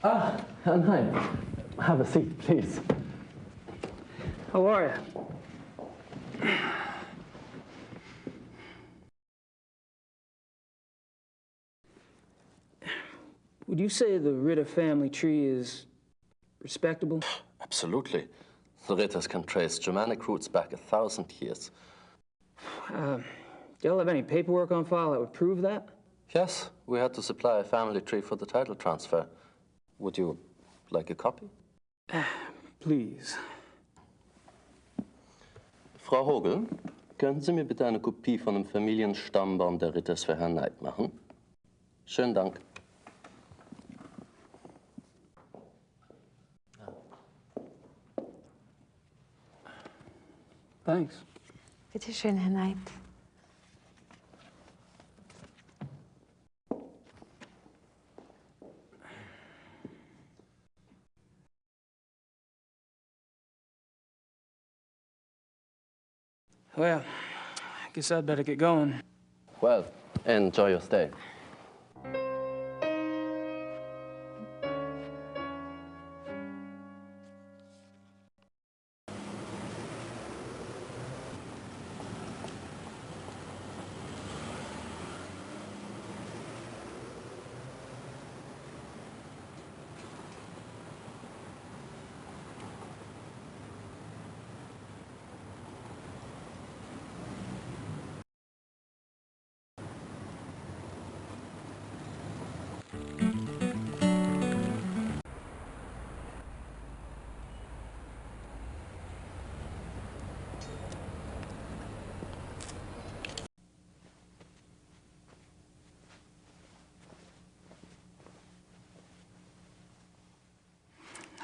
Speaker 12: Ah, Knight. Have a seat, please.
Speaker 7: How are you? Would you say the Ritter family tree is respectable?
Speaker 12: Absolutely. The Ritters can trace Germanic roots back 1,000 years.
Speaker 7: Do y'all have any paperwork on file that would prove that?
Speaker 12: Yes, we had to supply a family tree for the title transfer. Would you like a copy?
Speaker 7: Please.
Speaker 12: Frau Hogel, könnten Sie mir bitte eine Kopie von dem Familienstammbaum der Ritters für Herrn Knight machen? Schönen Dank.
Speaker 7: Thanks.
Speaker 13: Bitte schön, Herr Knight.
Speaker 3: Well, I guess I'd better get going.
Speaker 12: Well, enjoy your stay.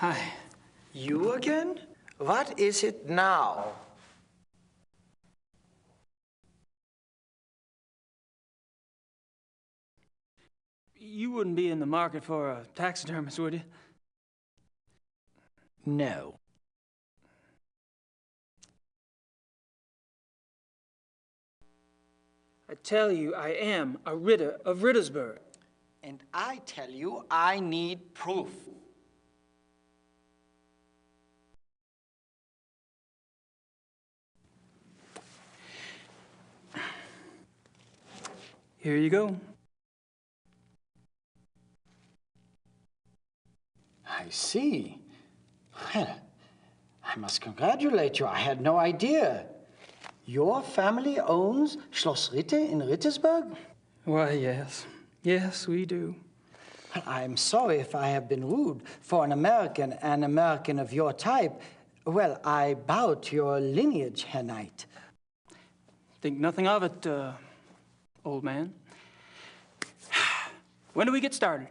Speaker 3: Hi.
Speaker 9: You again? What is it now?
Speaker 3: You wouldn't be in the market for a taxidermist, would you?
Speaker 9: No.
Speaker 3: I tell you, I am a Ritter of Rittersburg.
Speaker 9: And I tell you, I need proof.
Speaker 3: Here you go.
Speaker 9: I see. Well, I must congratulate you. I had no idea. Your family owns Schloss Ritte in Rittersburg?
Speaker 3: Why, yes. Yes, we do.
Speaker 9: Well, I'm sorry if I have been rude. For an American of your type, well, I bow to your lineage, Herr Knight.
Speaker 3: Think nothing of it, old man. When do we get started?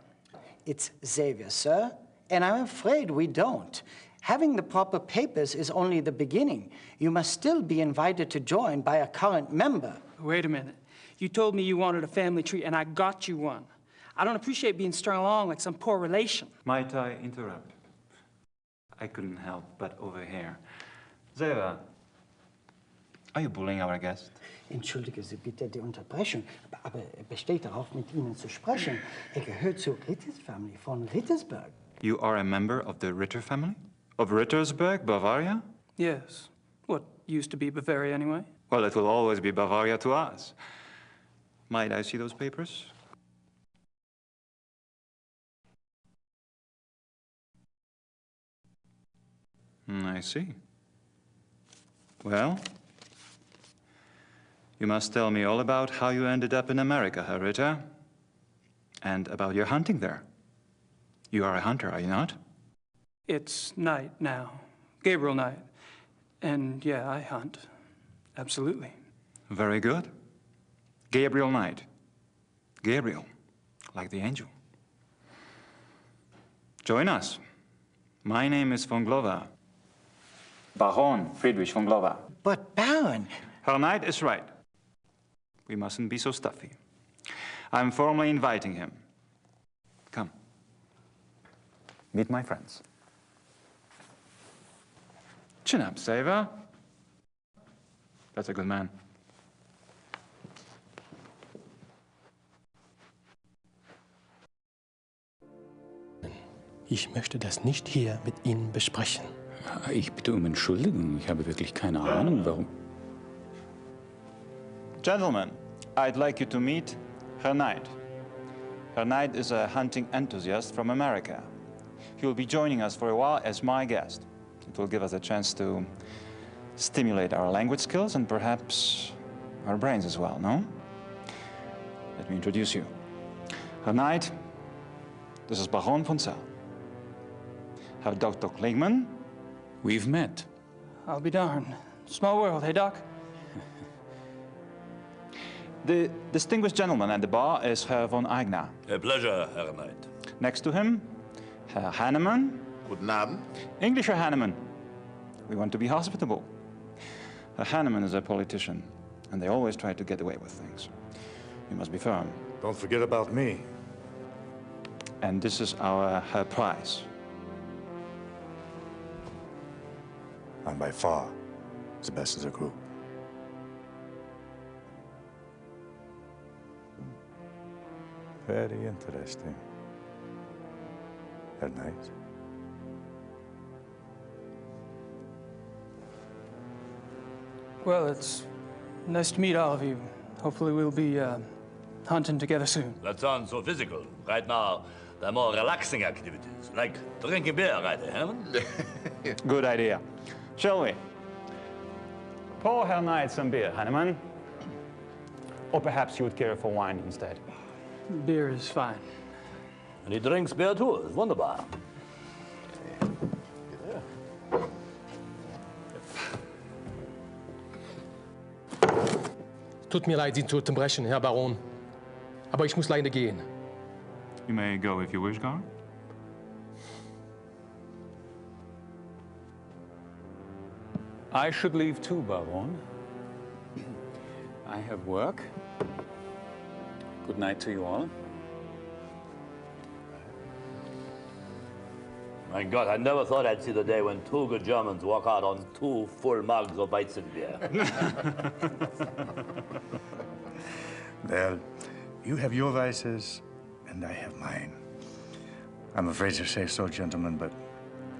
Speaker 9: It's Xavier, sir, and I'm afraid we don't. Having the proper papers is only the beginning. You must still be invited to join by a current member.
Speaker 3: Wait a minute. You told me you wanted a family tree, and I got you one. I don't appreciate being strung along like some poor relation.
Speaker 15: Might I interrupt? I couldn't help but overhear. Xavier, are you bullying our guest?
Speaker 9: Entschuldige Sie bitte die Unterbrechung, aber er besteht darauf, mit Ihnen zu sprechen. Er gehört zur Ritters Family von Rittersburg.
Speaker 15: You are a member of the Ritter family? Of Rittersburg, Bavaria?
Speaker 3: Yes. What used to be Bavaria, anyway.
Speaker 15: Well, it will always be Bavaria to us. Might I see those papers? I see. Well, you must tell me all about how you ended up in America, Herr Ritter, and about your hunting there. You are a hunter, are you not?
Speaker 3: It's Knight now. Gabriel Knight. And yeah, I hunt. Absolutely.
Speaker 15: Very good. Gabriel Knight. Gabriel, like the angel. Join us. My name is von Glover. Baron Friedrich von Glover.
Speaker 9: But Baron...
Speaker 15: Herr Knight is right. We mustn't be so stuffy. I'm formally inviting him. Come. Meet my friends. Chin up, Xavier. That's a good man.
Speaker 16: Ich möchte das nicht hier mit Ihnen besprechen.
Speaker 11: Ich bitte um Entschuldigung. Ich habe wirklich keine Ahnung, warum.
Speaker 15: Gentlemen, I'd like you to meet Herr Knight. Herr Knight is a hunting enthusiast from America. He will be joining us for a while as my guest. It will give us a chance to stimulate our language skills and perhaps our brains as well, no? Let me introduce you. Herr Knight, this is Baron von Zell. Herr Dr. Kligman.
Speaker 11: We've met.
Speaker 3: I'll be darned. Small world, hey, Doc?
Speaker 15: The distinguished gentleman at the bar is Herr von Eigner.
Speaker 17: A pleasure, Herr Knight.
Speaker 15: Next to him, Herr Hannemann.
Speaker 17: Guten Abend.
Speaker 15: English Herr Hannemann. We want to be hospitable. Herr Hannemann is a politician, and they always try to get away with things. You must be firm.
Speaker 17: Don't forget about me.
Speaker 15: And this is our Herr Price.
Speaker 17: I'm by far the best of the group. Very interesting. Herr Knight.
Speaker 3: Well, it's nice to meet all of you. Hopefully we'll be hunting together soon.
Speaker 17: That sounds so physical. Right now, there are more relaxing activities, like drinking beer, right, Herman?
Speaker 15: Good idea. Shall we? Pour Herr Knight some beer, Hannemann. Or perhaps you would care for wine instead.
Speaker 3: Beer is fine.
Speaker 17: And he drinks beer too. It's wunderbar.
Speaker 16: Tut mir leid, Sie zu unterbrechen, Herr Baron. Aber ich muss leider gehen.
Speaker 15: You may go if you wish, Gar.
Speaker 11: I should leave too, Baron. I have work. Good night to you all.
Speaker 17: My God, I never thought I'd see the day when two good Germans walk out on 2 full mugs of Weizenbier.
Speaker 18: Well, you have your vices, and I have mine. I'm afraid to say so, gentlemen, but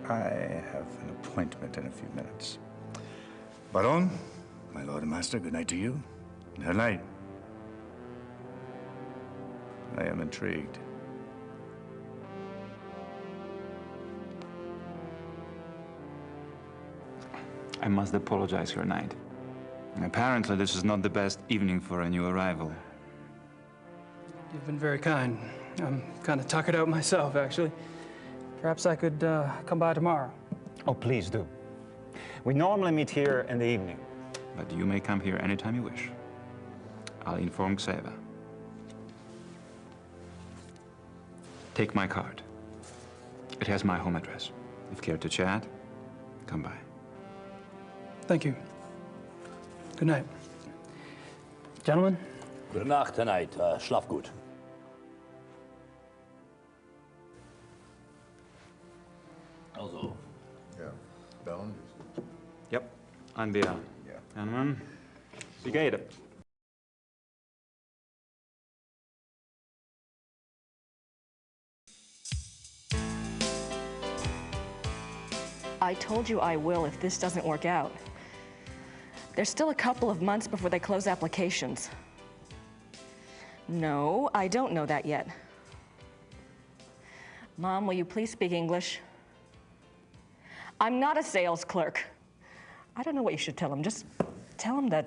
Speaker 18: I have an appointment in a few minutes. Baron, my lord and master, good night to you. Good night. I am intrigued.
Speaker 15: I must apologize, Your Knight. Apparently, this is not the best evening for a new arrival.
Speaker 3: You've been very kind. I'm kind of tuckered out myself, actually. Perhaps I could come by tomorrow.
Speaker 15: Oh, please do. We normally meet here in the evening, but you may come here anytime you wish. I'll inform Xaver. Take my card. It has my home address. If you care to chat, come by.
Speaker 3: Thank you. Good night. Gentlemen?
Speaker 17: Gute Nacht, tonight. Schlaf gut. Also.
Speaker 18: Ja, Baron?
Speaker 15: Yep, Anbieter.
Speaker 18: Ja.
Speaker 15: Gentlemen, wie geht es?
Speaker 6: I told you I will if this doesn't work out. There's still a couple of months before they close applications. No, I don't know that yet. Mom, will you please speak English? I'm not a sales clerk. I don't know what you should tell him. Just tell him that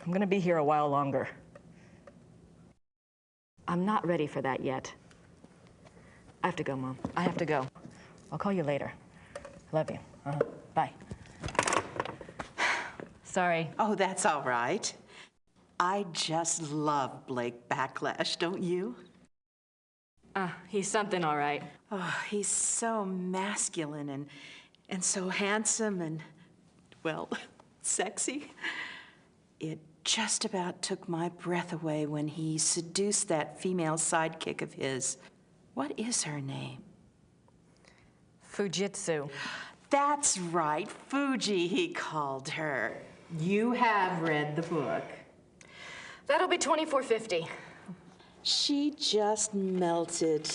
Speaker 6: I'm gonna be here a while longer. I'm not ready for that yet. I have to go, Mom. I have to go. I'll call you later. Love you. Bye. Sorry.
Speaker 19: Oh, that's all right. I just love Blake Backlash, don't you?
Speaker 6: He's something all right.
Speaker 19: Oh, he's so masculine and so handsome and, well, sexy. It just about took my breath away when he seduced that female sidekick of his. What is her name?
Speaker 6: Fujitsu.
Speaker 19: That's right, Fuji, he called her. You have read the book.
Speaker 6: That'll be $24.50.
Speaker 19: She just melted,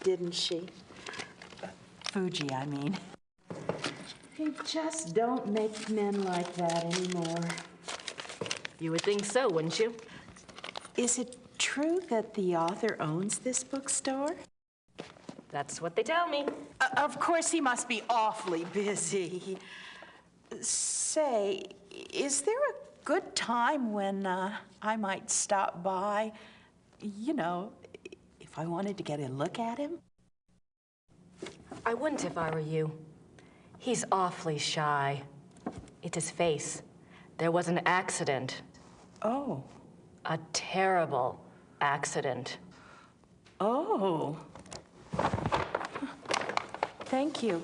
Speaker 19: didn't she? Fuji, I mean. They just don't make men like that anymore.
Speaker 6: You would think so, wouldn't you?
Speaker 19: Is it true that the author owns this bookstore?
Speaker 6: That's what they tell me.
Speaker 19: Of course, he must be awfully busy. Say, is there a good time when I might stop by? You know, if I wanted to get a look at him?
Speaker 6: I wouldn't if I were you. He's awfully shy. It's his face. There was an accident.
Speaker 19: Oh.
Speaker 6: A terrible accident.
Speaker 19: Oh. Thank you.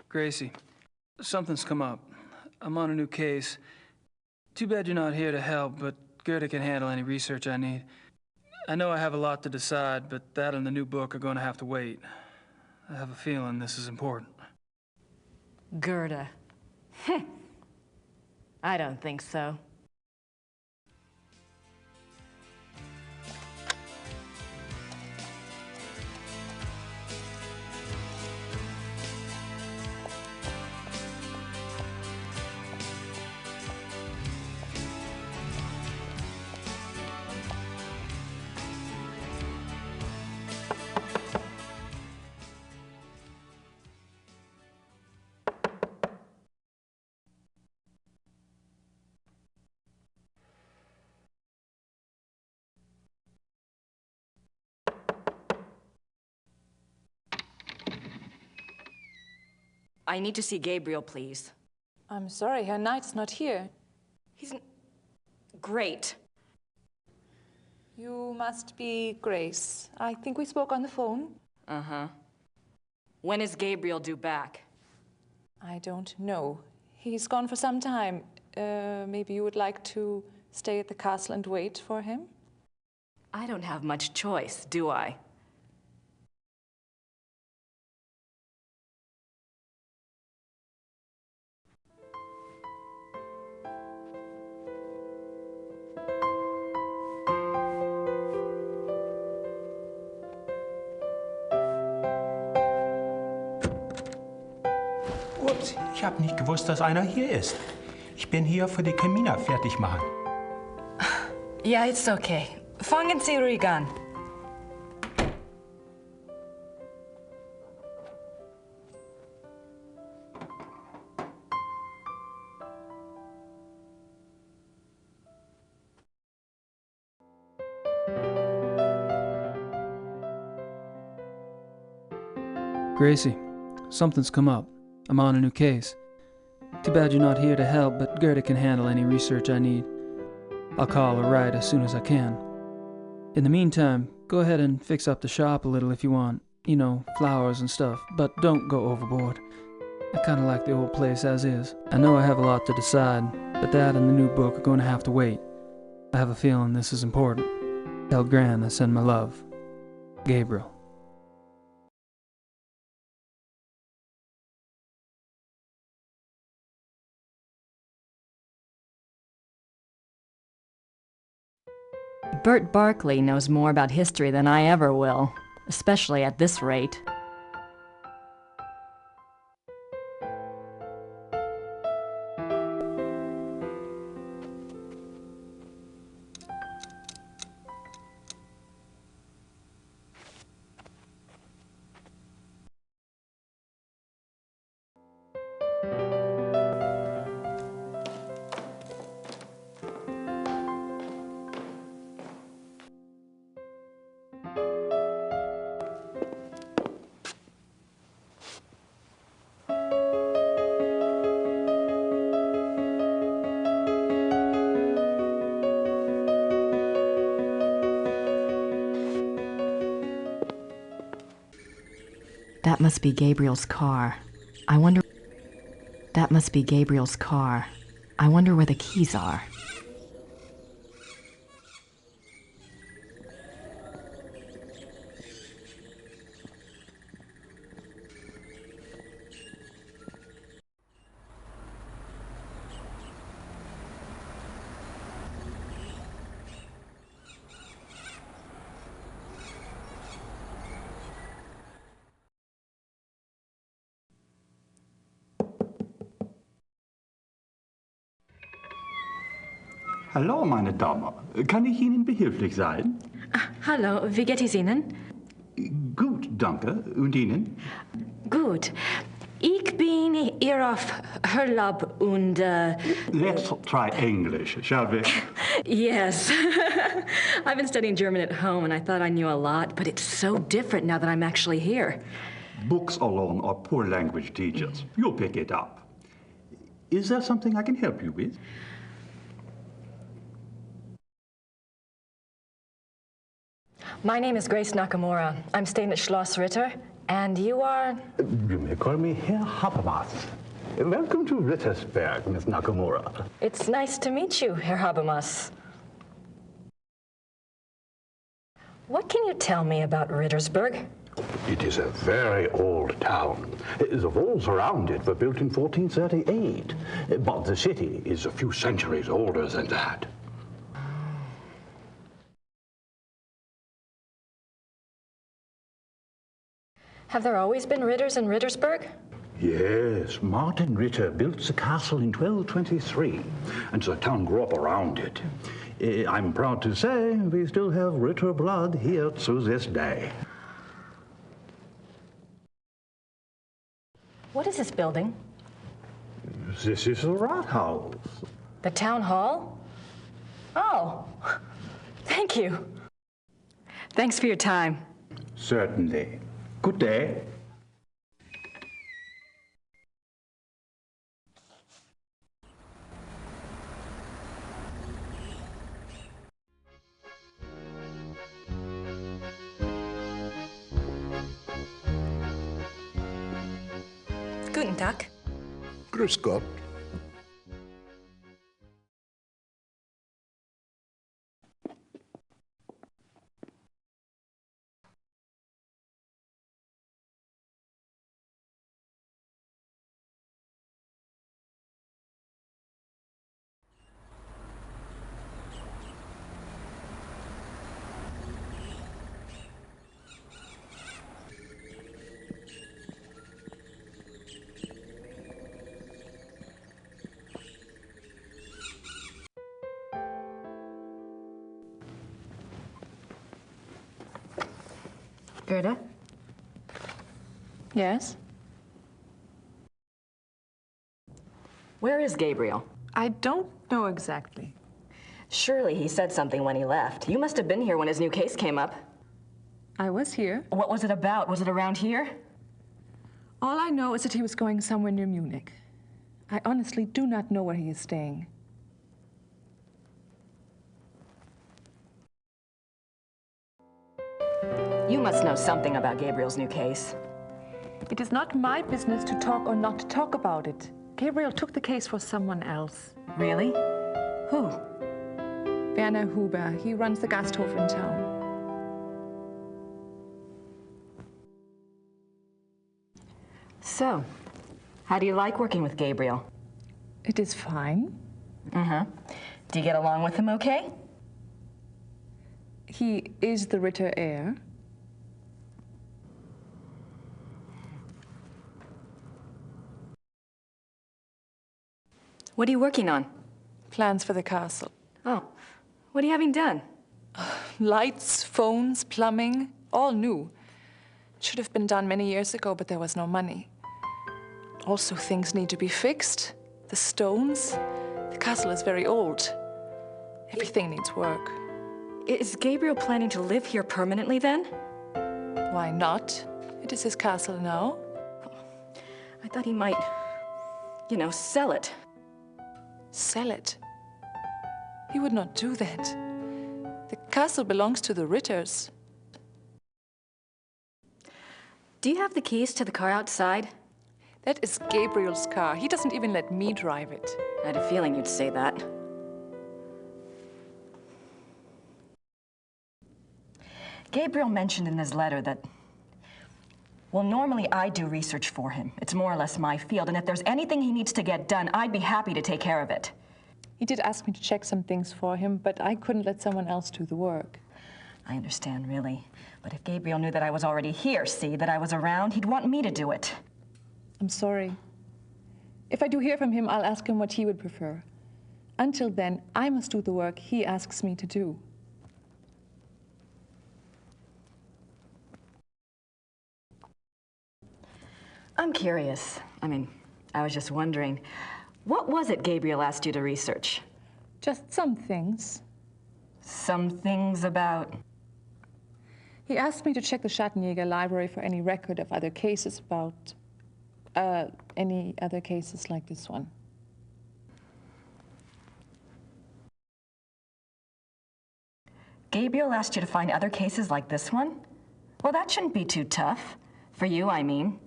Speaker 3: Gracie, something's come up. I'm on a new case. Too bad you're not here to help, but Gerda can handle any research I need. I know I have a lot to decide, but that and the new book are going to have to wait. I have a feeling this is important.
Speaker 6: Gerda. I don't think so. I need to see Gabriel, please.
Speaker 2: I'm sorry, Herr Knight's not here.
Speaker 6: Great.
Speaker 2: You must be Grace. I think we spoke on the phone.
Speaker 6: Uh-huh. When is Gabriel due back?
Speaker 2: I don't know. He's gone for some time. Maybe you would like to stay at the castle and wait for him?
Speaker 6: I don't have much choice, do I?
Speaker 20: Ups, ich habe nicht gewusst, dass einer hier ist. Ich bin hier für die Kamina fertig machen.
Speaker 6: Yeah, it's okay. Fangen Sie ruhig an.
Speaker 3: Gracie, something's come up. I'm on a new case. Too bad you're not here to help, but Gerda can handle any research I need. I'll call or write as soon as I can. In the meantime, go ahead and fix up the shop a little if you want. You know, flowers and stuff, but don't go overboard. I kinda like the old place as is. I know I have a lot to decide, but that and the new book are going to have to wait. I have a feeling this is important. Tell Gran I send my love. Gabriel.
Speaker 6: Bert Barkley knows more about history than I ever will, especially at this rate. That must be Gabriel's car. That must be Gabriel's car. I wonder where the keys are.
Speaker 21: Hallo, meine Dame. Kann ich Ihnen behilflich sein?
Speaker 6: Hallo, wie geht es Ihnen?
Speaker 21: Gut, danke. Und Ihnen?
Speaker 6: Gut. Ich bin hier auf Urlaub und...
Speaker 21: Let's try English, shall we?
Speaker 6: Yes. I've been studying German at home and I thought I knew a lot, but it's so different now that I'm actually here.
Speaker 21: Books alone are poor language teachers. You'll pick it up. Is there something I can help you with?
Speaker 6: My name is Grace Nakimura. I'm staying at Schloss Ritter, and you are...
Speaker 21: You may call me Herr Habermas. Welcome to Rittersberg, Miss Nakamura.
Speaker 6: It's nice to meet you, Herr Habermas. What can you tell me about Rittersberg?
Speaker 21: It is a very old town. The walls around it were built in 1438, but the city is a few centuries older than that.
Speaker 6: Have there always been Ritters in Rittersberg?
Speaker 21: Yes, Martin Ritter built the castle in 1223, and the town grew up around it. I'm proud to say we still have Ritter blood here to this day.
Speaker 6: What is this building?
Speaker 21: This is the Rathaus.
Speaker 6: The town hall? Oh, thank you. Thanks for your time.
Speaker 21: Certainly. Good day.
Speaker 6: Guten Tag.
Speaker 5: Grüß Gott.
Speaker 6: Gerda?
Speaker 2: Yes?
Speaker 6: Where is Gabriel?
Speaker 2: I don't know exactly.
Speaker 6: Surely he said something when he left. You must have been here when his new case came up.
Speaker 2: I was here.
Speaker 6: What was it about? Was it around here?
Speaker 2: All I know is that he was going somewhere near Munich. I honestly do not know where he is staying.
Speaker 6: You must know something about Gabriel's new case.
Speaker 2: It is not my business to talk or not to talk about it. Gabriel took the case for someone else.
Speaker 6: Really? Who?
Speaker 2: Werner Huber. He runs the Gasthof in town.
Speaker 6: So, how do you like working with Gabriel?
Speaker 2: It is fine.
Speaker 6: Uh-huh. Do you get along with him okay?
Speaker 2: He is the Ritter heir.
Speaker 6: What are you working on?
Speaker 2: Plans for the castle.
Speaker 6: Oh, what are you having done?
Speaker 2: Lights, phones, plumbing, all new. It should have been done many years ago, but there was no money. Also, things need to be fixed. The stones. The castle is very old. Everything needs work.
Speaker 6: Is Gabriel planning to live here permanently then?
Speaker 2: Why not? It is his castle now.
Speaker 6: I thought he might, sell it.
Speaker 2: Sell it? He would not do that. The castle belongs to the Ritters.
Speaker 6: Do you have the keys to the car outside?
Speaker 2: That is Gabriel's car. He doesn't even let me drive it.
Speaker 6: I had a feeling you'd say that. Gabriel mentioned in his letter that, well, normally I do research for him. It's more or less my field, and if there's anything he needs to get done, I'd be happy to take care of it.
Speaker 2: He did ask me to check some things for him, but I couldn't let someone else do the work.
Speaker 6: I understand, really. But if Gabriel knew that I was already here, that I was around, he'd want me to do it.
Speaker 2: I'm sorry. If I do hear from him, I'll ask him what he would prefer. Until then, I must do the work he asks me to do.
Speaker 6: I'm curious. I was just wondering, what was it Gabriel asked you to research?
Speaker 2: Just some things.
Speaker 6: Some things about?
Speaker 2: He asked me to check the Schattenjäger library for any record of other cases about, any other cases like this one.
Speaker 6: Gabriel asked you to find other cases like this one? Well, that shouldn't be too tough. For you, I mean.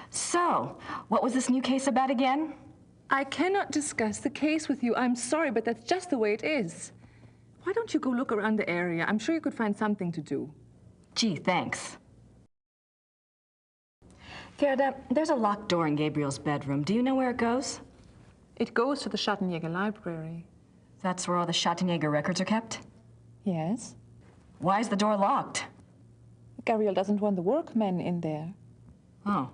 Speaker 6: So, what was this new case about again?
Speaker 2: I cannot discuss the case with you. I'm sorry, but that's just the way it is. Why don't you go look around the area? I'm sure you could find something to do.
Speaker 6: Gee, thanks. Gerda, there's a locked door in Gabriel's bedroom. Do you know where it goes?
Speaker 2: It goes to the Schattenjäger library.
Speaker 6: That's where all the Schattenjäger records are kept?
Speaker 2: Yes.
Speaker 6: Why is the door locked?
Speaker 2: Gabriel doesn't want the workmen in there.
Speaker 6: Oh.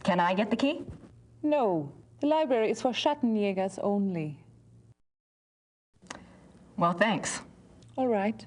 Speaker 6: Can I get the key?
Speaker 2: No. The library is for Schattenjägers only.
Speaker 6: Well, thanks.
Speaker 2: All right.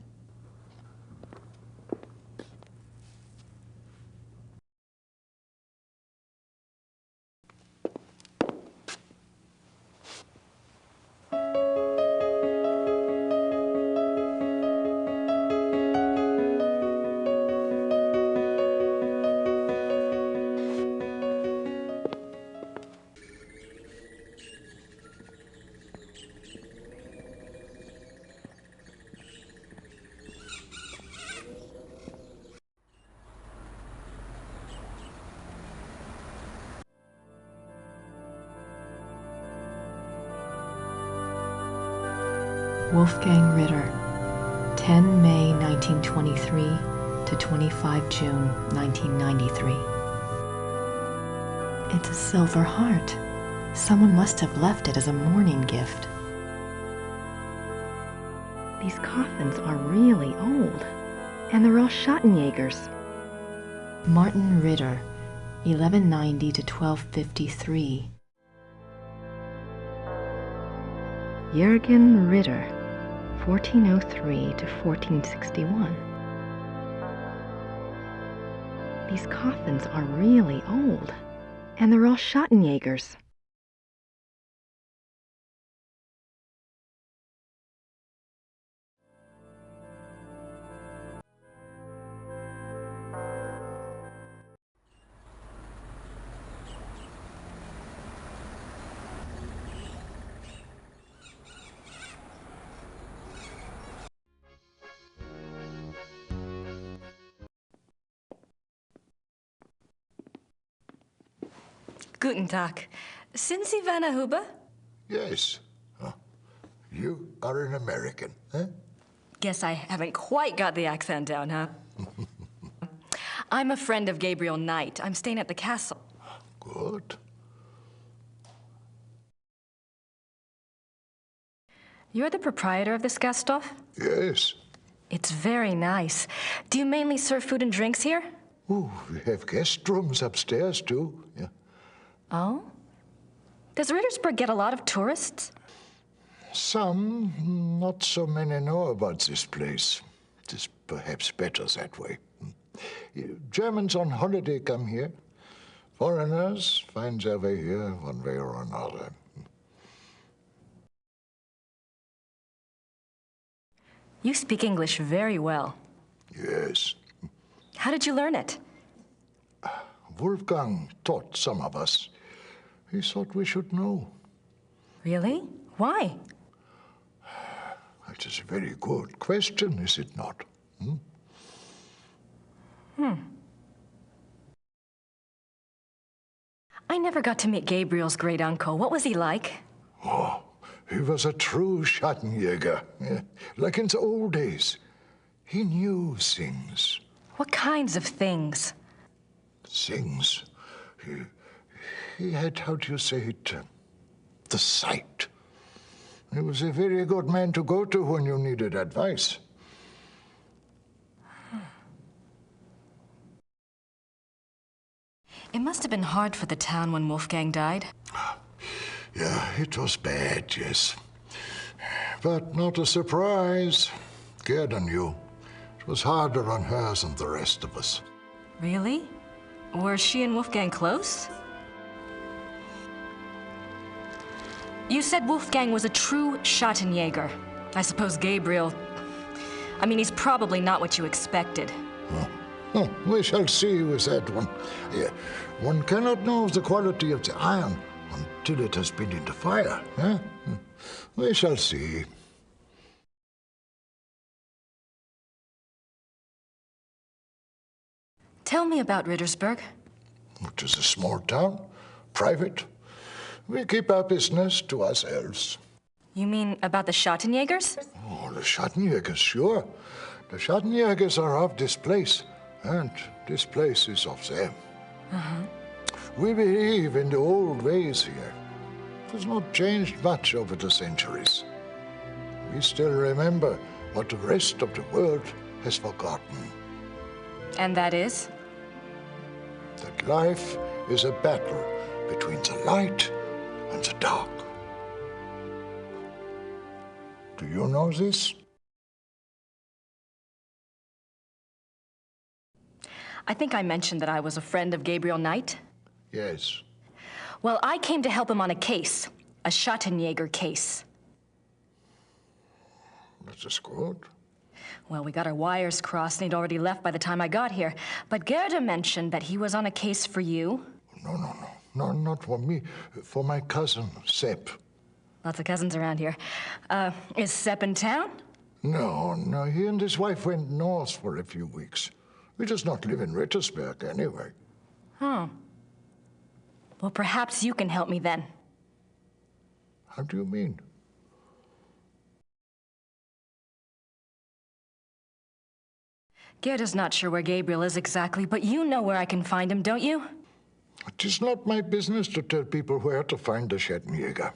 Speaker 1: Wolfgang Ritter, 10 May 1923 to 25 June 1993. It's a silver heart. Someone must have left it as a mourning gift. These coffins are really old, and they're all Schattenjägers. Martin Ritter, 1190 to 1253. Jürgen Ritter, 1403 to 1461. These coffins are really old, and they're all Schattenjägers.
Speaker 6: Guten Tag. Sind Sie Werner Huber?
Speaker 5: Yes. You are an American, eh?
Speaker 6: Guess I haven't quite got the accent down, huh? I'm a friend of Gabriel Knight. I'm staying at the castle.
Speaker 5: Good.
Speaker 6: You're the proprietor of this Gasthof?
Speaker 5: Yes.
Speaker 6: It's very nice. Do you mainly serve food and drinks here?
Speaker 5: Oh, we have guest rooms upstairs, too. Yeah.
Speaker 6: Oh? Does Rittersburg get a lot of tourists?
Speaker 5: Some, not so many know about this place. It is perhaps better that way. Germans on holiday come here. Foreigners find their way here one way or another.
Speaker 6: You speak English very well.
Speaker 5: Yes.
Speaker 6: How did you learn it?
Speaker 5: Wolfgang taught some of us. He thought we should know.
Speaker 6: Really? Why?
Speaker 5: It is a very good question, is it not?
Speaker 6: I never got to meet Gabriel's great uncle. What was he like?
Speaker 5: Oh, he was a true Schattenjäger. Yeah. Like in the old days. He knew things.
Speaker 6: What kinds of things?
Speaker 5: Things. He had, how do you say it, the sight. He was a very good man to go to when you needed advice.
Speaker 6: It must have been hard for the town when Wolfgang died.
Speaker 5: Yeah, it was bad, yes. But not a surprise. Gerda knew. It was harder on her than the rest of us.
Speaker 6: Really? Were she and Wolfgang close? You said Wolfgang was a true Schattenjäger. I suppose Gabriel... I mean, he's probably not what you expected.
Speaker 5: Oh, we shall see with that one. Yeah, one cannot know the quality of the iron until it has been in the fire. Eh? We shall see.
Speaker 6: Tell me about Rittersburg.
Speaker 5: It is a small town, private. We keep our business to ourselves.
Speaker 6: You mean about the Schattenjägers?
Speaker 5: Oh, the Schattenjägers, sure. The Schattenjägers are of this place, and this place is of them. We believe in the old ways here. It has not changed much over the centuries. We still remember what the rest of the world has forgotten.
Speaker 6: And that is?
Speaker 5: That life is a battle between the light and the dark. Do you know this?
Speaker 6: I think I mentioned that I was a friend of Gabriel Knight.
Speaker 5: Yes.
Speaker 6: Well, I came to help him on a case, a Schattenjäger case.
Speaker 5: That is good.
Speaker 6: Well, we got our wires crossed, and he'd already left by the time I got here. But Gerda mentioned that he was on a case for you.
Speaker 5: No, not for me. For my cousin, Sepp.
Speaker 6: Lots of cousins around here. Is Sepp in town?
Speaker 5: No, he and his wife went north for a few weeks. He does not live in Rittersberg anyway.
Speaker 6: Oh. Well, perhaps you can help me then.
Speaker 5: How do you mean?
Speaker 6: Gerda's not sure where Gabriel is exactly, but you know where I can find him, don't you?
Speaker 5: It is not my business to tell people where to find the Schattenjäger.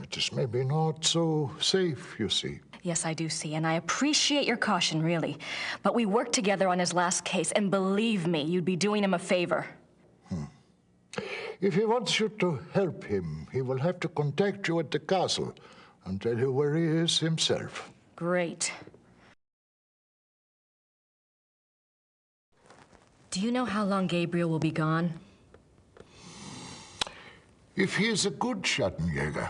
Speaker 5: It is maybe not so safe, you see.
Speaker 6: Yes, I do see, and I appreciate your caution, really. But we worked together on his last case, and believe me, you'd be doing him a favor.
Speaker 5: If he wants you to help him, he will have to contact you at the castle and tell you where he is himself.
Speaker 6: Great. Do you know how long Gabriel will be gone?
Speaker 5: If he is a good Schattenjäger,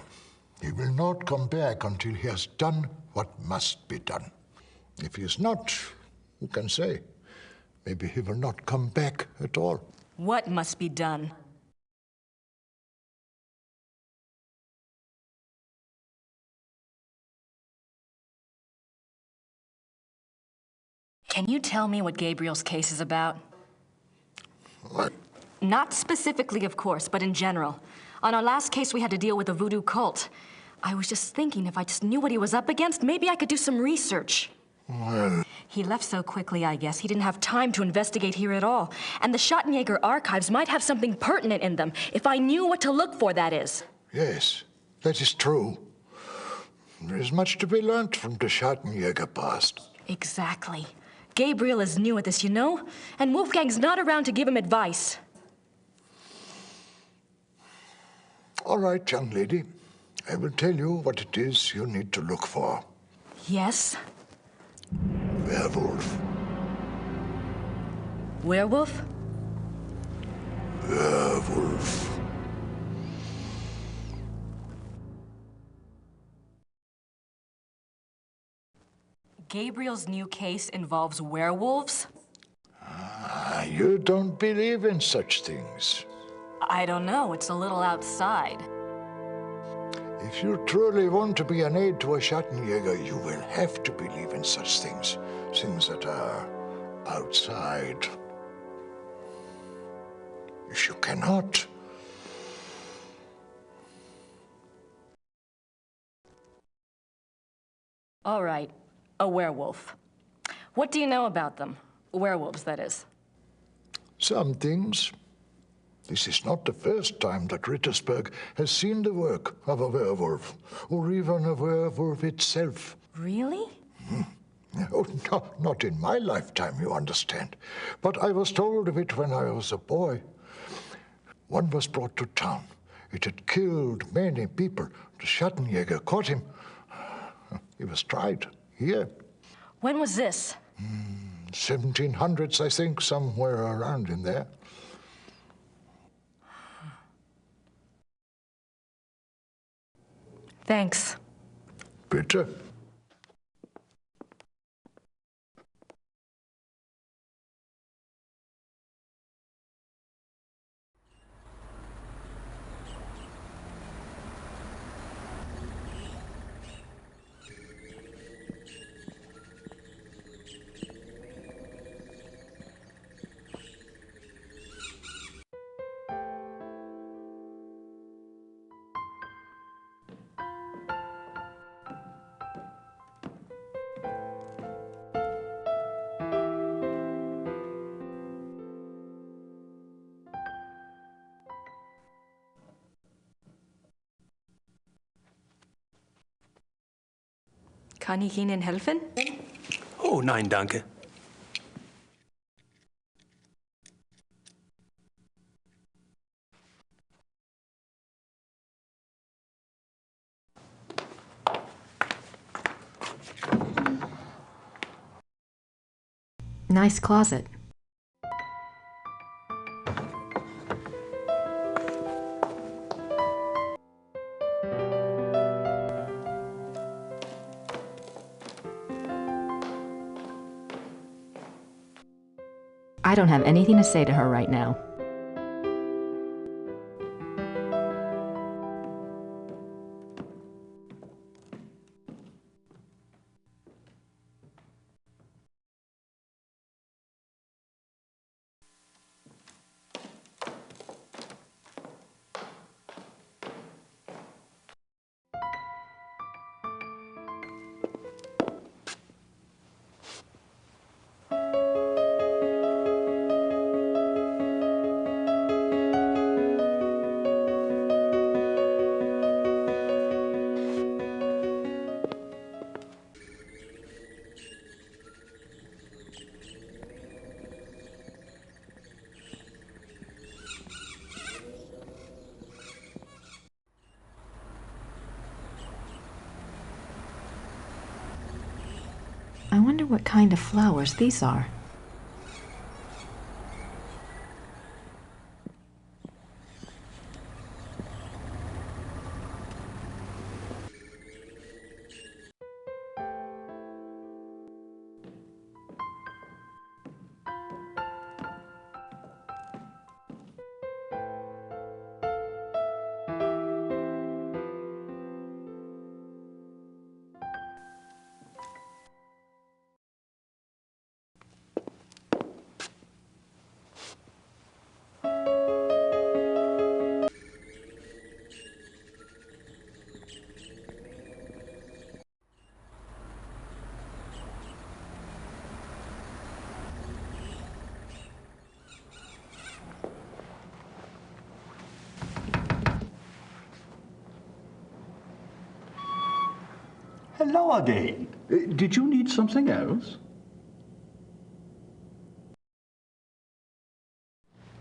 Speaker 5: he will not come back until he has done what must be done. If he is not, who can say? Maybe he will not come back at all.
Speaker 6: What must be done? Can you tell me what Gabriel's case is about?
Speaker 5: What?
Speaker 6: Not specifically, of course, but in general. On our last case, we had to deal with a voodoo cult. I was just thinking if I just knew what he was up against, maybe I could do some research.
Speaker 5: Well...
Speaker 6: He left so quickly, I guess. He didn't have time to investigate here at all. And the Schattenjäger archives might have something pertinent in them, if I knew what to look for, that is.
Speaker 5: Yes, that is true. There is much to be learned from the Schattenjäger past.
Speaker 6: Exactly. Gabriel is new at this, you know? And Wolfgang's not around to give him advice.
Speaker 5: All right, young lady. I will tell you what it is you need to look for.
Speaker 6: Yes?
Speaker 5: Werewolf.
Speaker 6: Werewolf?
Speaker 5: Werewolf.
Speaker 6: Gabriel's new case involves werewolves?
Speaker 5: You don't believe in such things.
Speaker 6: I don't know. It's a little outside.
Speaker 5: If you truly want to be an aid to a Schattenjäger, you will have to believe in such things. Things that are outside. If you cannot...
Speaker 6: All right. A werewolf. What do you know about them? Werewolves, that is.
Speaker 5: Some things. This is not the first time that Rittersberg has seen the work of a werewolf, or even a werewolf itself.
Speaker 6: Really?
Speaker 5: Oh, no, not in my lifetime, you understand. But I was told of it when I was a boy. One was brought to town. It had killed many people. The Schattenjäger caught him. He was tried here.
Speaker 6: When was this?
Speaker 5: 1700s, I think, somewhere around in there.
Speaker 6: Thanks.
Speaker 5: Bitte.
Speaker 6: Kann ich Ihnen helfen?
Speaker 20: Oh, nein, danke.
Speaker 1: Nice closet. I don't have anything to say to her right now. what kind of flowers these are.
Speaker 21: Hello again. Did you need something else?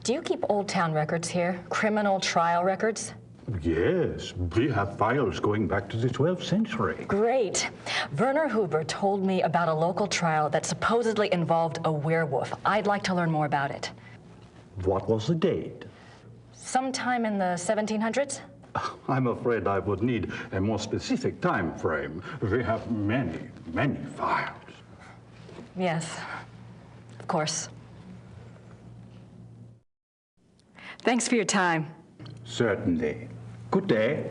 Speaker 6: Do you keep Old Town records here? Criminal trial records?
Speaker 21: Yes, we have files going back to the 12th century.
Speaker 6: Great. Werner Huber told me about a local trial that supposedly involved a werewolf. I'd like to learn more about it.
Speaker 21: What was the date?
Speaker 6: Sometime in the 1700s?
Speaker 21: I'm afraid I would need a more specific time frame. We have many, many files.
Speaker 6: Yes, of course. Thanks for your time.
Speaker 21: Certainly. Good day.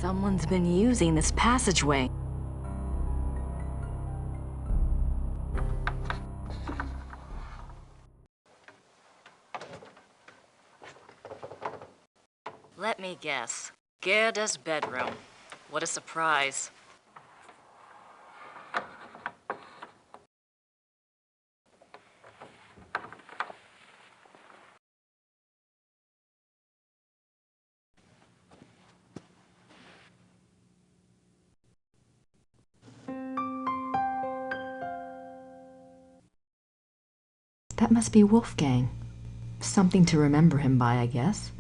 Speaker 6: Someone's been using this passageway. Let me guess. Gerda's bedroom. What a surprise.
Speaker 1: That must be Wolfgang. Something to remember him by, I guess.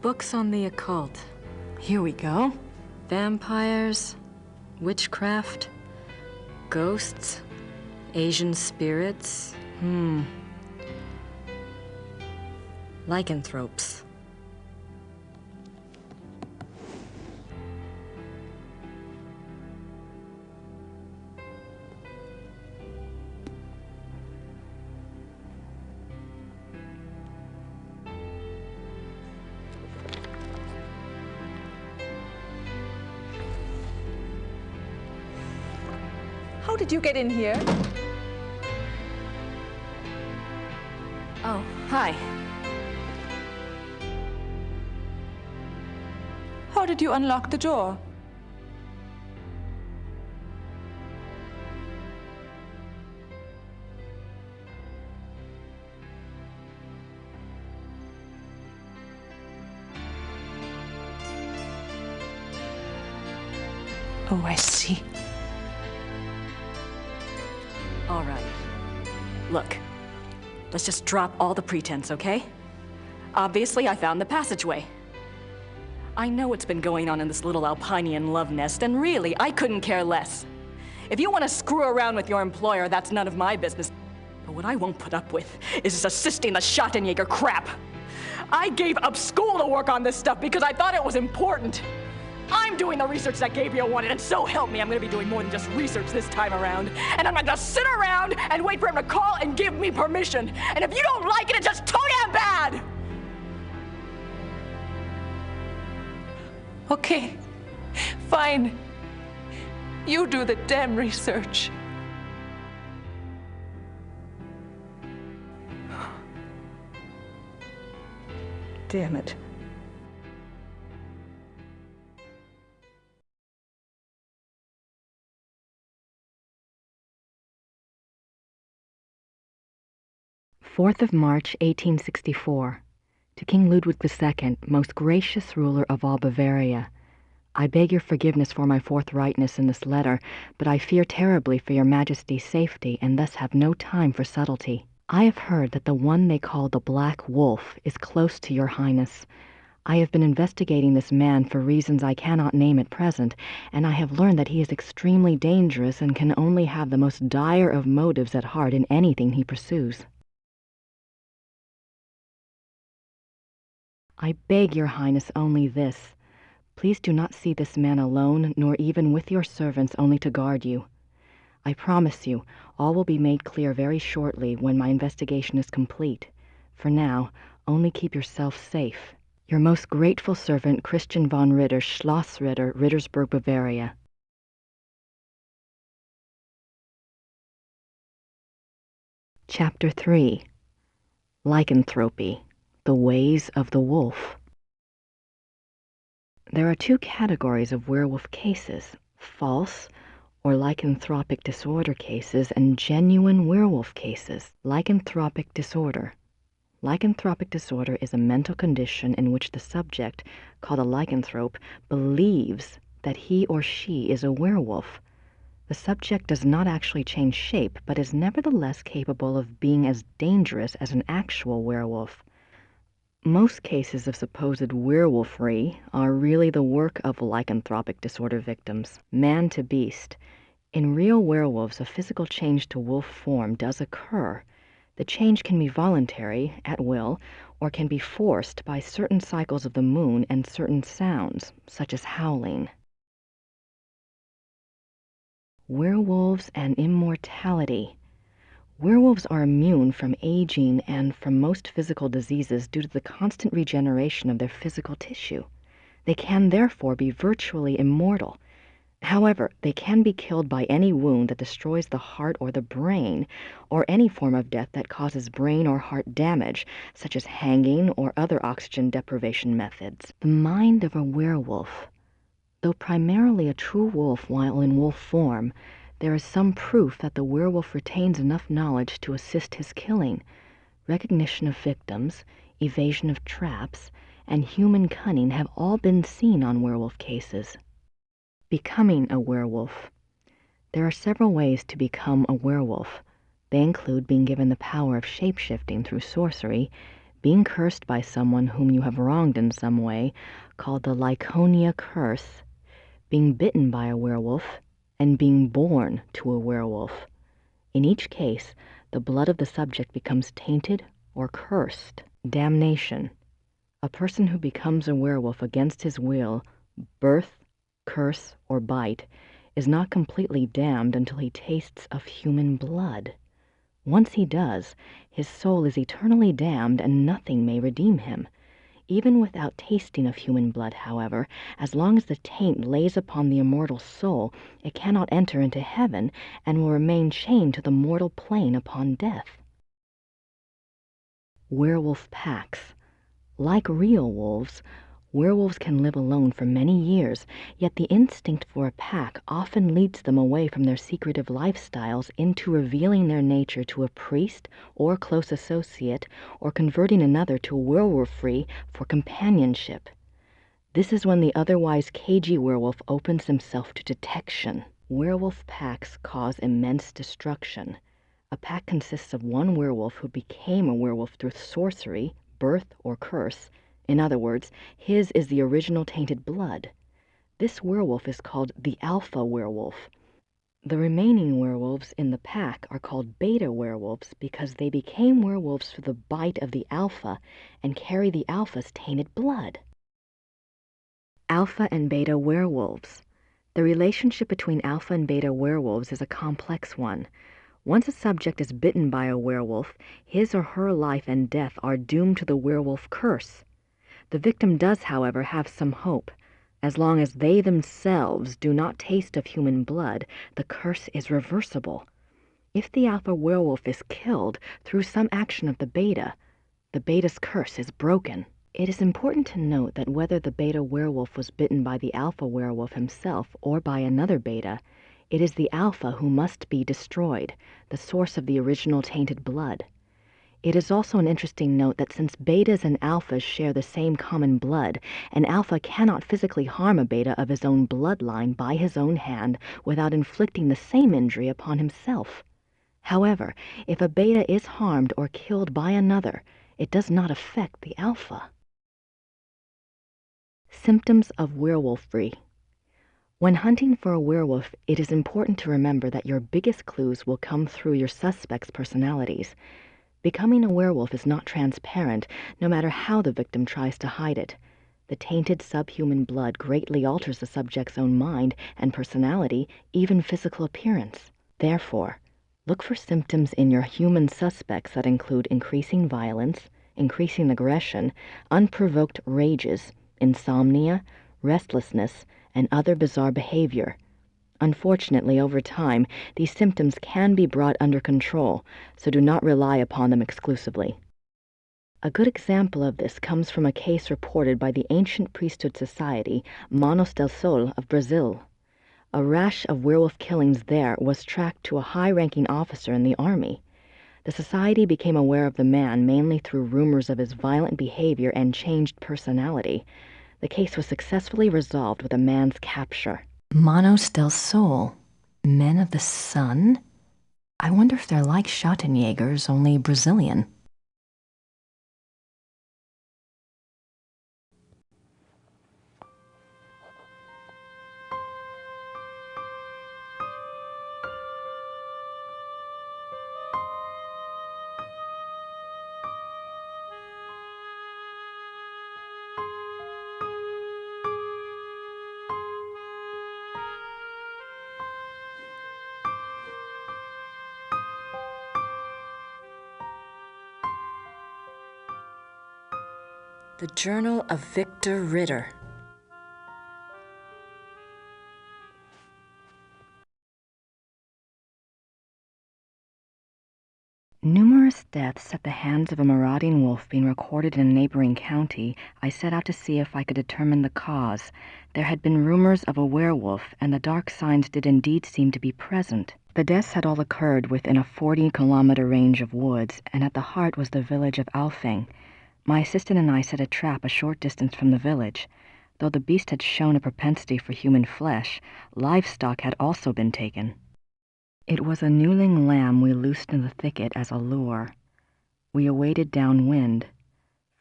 Speaker 6: Books on the occult. Here we go. Vampires, witchcraft, ghosts, Asian spirits. Lycanthropes.
Speaker 2: How did you get in here?
Speaker 6: Oh, hi.
Speaker 2: How did you unlock the door? Oh, I see.
Speaker 6: All right. Look, let's just drop all the pretense, okay? Obviously, I found the passageway. I know what's been going on in this little Alpinian love nest, and really, I couldn't care less. If you want to screw around with your employer, that's none of my business. But what I won't put up with is this assisting the Schattenjäger crap. I gave up school to work on this stuff because I thought it was important. I'm doing the research that Gabriel wanted, and so help me, I'm gonna be doing more than just research this time around. And I'm not gonna sit around and wait for him to call and give me permission. And if you don't like it, it's just too damn bad!
Speaker 2: Okay, fine. You do the damn research. Damn it.
Speaker 1: March 1864. To King Ludwig II, most gracious ruler of all Bavaria. I beg your forgiveness for my forthrightness in this letter, but I fear terribly for your Majesty's safety, and thus have no time for subtlety. I have heard that the one they call the Black Wolf is close to your Highness. I have been investigating this man for reasons I cannot name at present, and I have learned that he is extremely dangerous and can only have the most dire of motives at heart in anything he pursues. I beg your Highness only this. Please do not see this man alone, nor even with your servants only to guard you. I promise you, all will be made clear very shortly when my investigation is complete. For now, only keep yourself safe. Your most grateful servant, Christian von Ritter, Schloss Ritter, Rittersburg, Bavaria. Chapter 3. Lycanthropy. The Ways of the Wolf. There are two categories of werewolf cases: false or lycanthropic disorder cases and genuine werewolf cases. Lycanthropic disorder. Lycanthropic disorder is a mental condition in which the subject, called a lycanthrope, believes that he or she is a werewolf. The subject does not actually change shape, but is nevertheless capable of being as dangerous as an actual werewolf. Most cases of supposed werewolfery are really the work of lycanthropic disorder victims, man to beast. In real werewolves, a physical change to wolf form does occur. The change can be voluntary, at will, or can be forced by certain cycles of the moon and certain sounds, such as howling. Werewolves and immortality. Werewolves are immune from aging and from most physical diseases due to the constant regeneration of their physical tissue. They can therefore be virtually immortal. However, they can be killed by any wound that destroys the heart or the brain, or any form of death that causes brain or heart damage, such as hanging or other oxygen deprivation methods. The mind of a werewolf. Though primarily a true wolf while in wolf form, there is some proof that the werewolf retains enough knowledge to assist his killing. Recognition of victims, evasion of traps, and human cunning have all been seen on werewolf cases. Becoming a werewolf. There are several ways to become a werewolf. They include being given the power of shape-shifting through sorcery, being cursed by someone whom you have wronged in some way, called the Lyconia curse, being bitten by a werewolf, and being born to a werewolf. In each case, the blood of the subject becomes tainted or cursed. Damnation. A person who becomes a werewolf against his will, birth, curse, or bite, is not completely damned until he tastes of human blood. Once he does, his soul is eternally damned and nothing may redeem him. Even without tasting of human blood, however, as long as the taint lays upon the immortal soul, it cannot enter into heaven and will remain chained to the mortal plane upon death. Werewolf packs. Like real wolves, werewolves can live alone for many years, yet the instinct for a pack often leads them away from their secretive lifestyles into revealing their nature to a priest or close associate, or converting another to werewolfery for companionship. This is when the otherwise cagey werewolf opens himself to detection. Werewolf packs cause immense destruction. A pack consists of one werewolf who became a werewolf through sorcery, birth, or curse. In other words, his is the original tainted blood. This werewolf is called the alpha werewolf. The remaining werewolves in the pack are called beta werewolves because they became werewolves through the bite of the alpha and carry the alpha's tainted blood. Alpha and beta werewolves. The relationship between alpha and beta werewolves is a complex one. Once a subject is bitten by a werewolf, his or her life and death are doomed to the werewolf curse. The victim does, however, have some hope. As long as they themselves do not taste of human blood, the curse is reversible. If the alpha werewolf is killed through some action of the beta's curse is broken. It is important to note that whether the beta werewolf was bitten by the alpha werewolf himself or by another beta, it is the alpha who must be destroyed, the source of the original tainted blood. It is also an interesting note that since betas and alphas share the same common blood, an alpha cannot physically harm a beta of his own bloodline by his own hand without inflicting the same injury upon himself. However, if a beta is harmed or killed by another, it does not affect the alpha. Symptoms of werewolfery. When hunting for a werewolf, it is important to remember that your biggest clues will come through your suspects' personalities. Becoming a werewolf is not transparent, no matter how the victim tries to hide it. The tainted subhuman blood greatly alters the subject's own mind and personality, even physical appearance. Therefore, look for symptoms in your human suspects that include increasing violence, increasing aggression, unprovoked rages, insomnia, restlessness, and other bizarre behavior. Unfortunately, over time, these symptoms can be brought under control, so do not rely upon them exclusively. A good example of this comes from a case reported by the ancient priesthood society Manos del Sol of Brazil. A rash of werewolf killings there was tracked to a high-ranking officer in the army. The society became aware of the man mainly through rumors of his violent behavior and changed personality. The case was successfully resolved with the man's capture. Manos del Sol, men of the sun? I wonder if they're like Schattenjägers, only Brazilian. The Journal of Victor Ritter. Numerous deaths at the hands of a marauding wolf being recorded in a neighboring county, I set out to see if I could determine the cause. There had been rumors of a werewolf, and the dark signs did indeed seem to be present. The deaths had all occurred within a 40-kilometer range of woods, and at the heart was the village of Alfing. My assistant and I set a trap a short distance from the village. Though the beast had shown a propensity for human flesh, livestock had also been taken. It was a newling lamb we loosed in the thicket as a lure. We awaited downwind.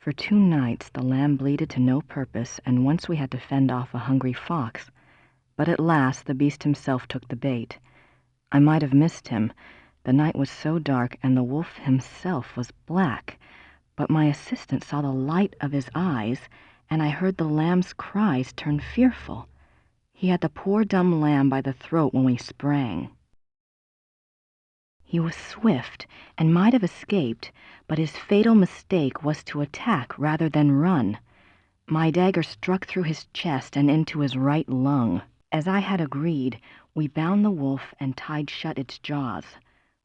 Speaker 1: For 2 nights the lamb bleated to no purpose, and once we had to fend off a hungry fox. But at last the beast himself took the bait. I might have missed him. The night was so dark, and the wolf himself was black. But my assistant saw the light of his eyes, and I heard the lamb's cries turn fearful. He had the poor dumb lamb by the throat when we sprang. He was swift and might have escaped, but his fatal mistake was to attack rather than run. My dagger struck through his chest and into his right lung. As I had agreed, we bound the wolf and tied shut its jaws.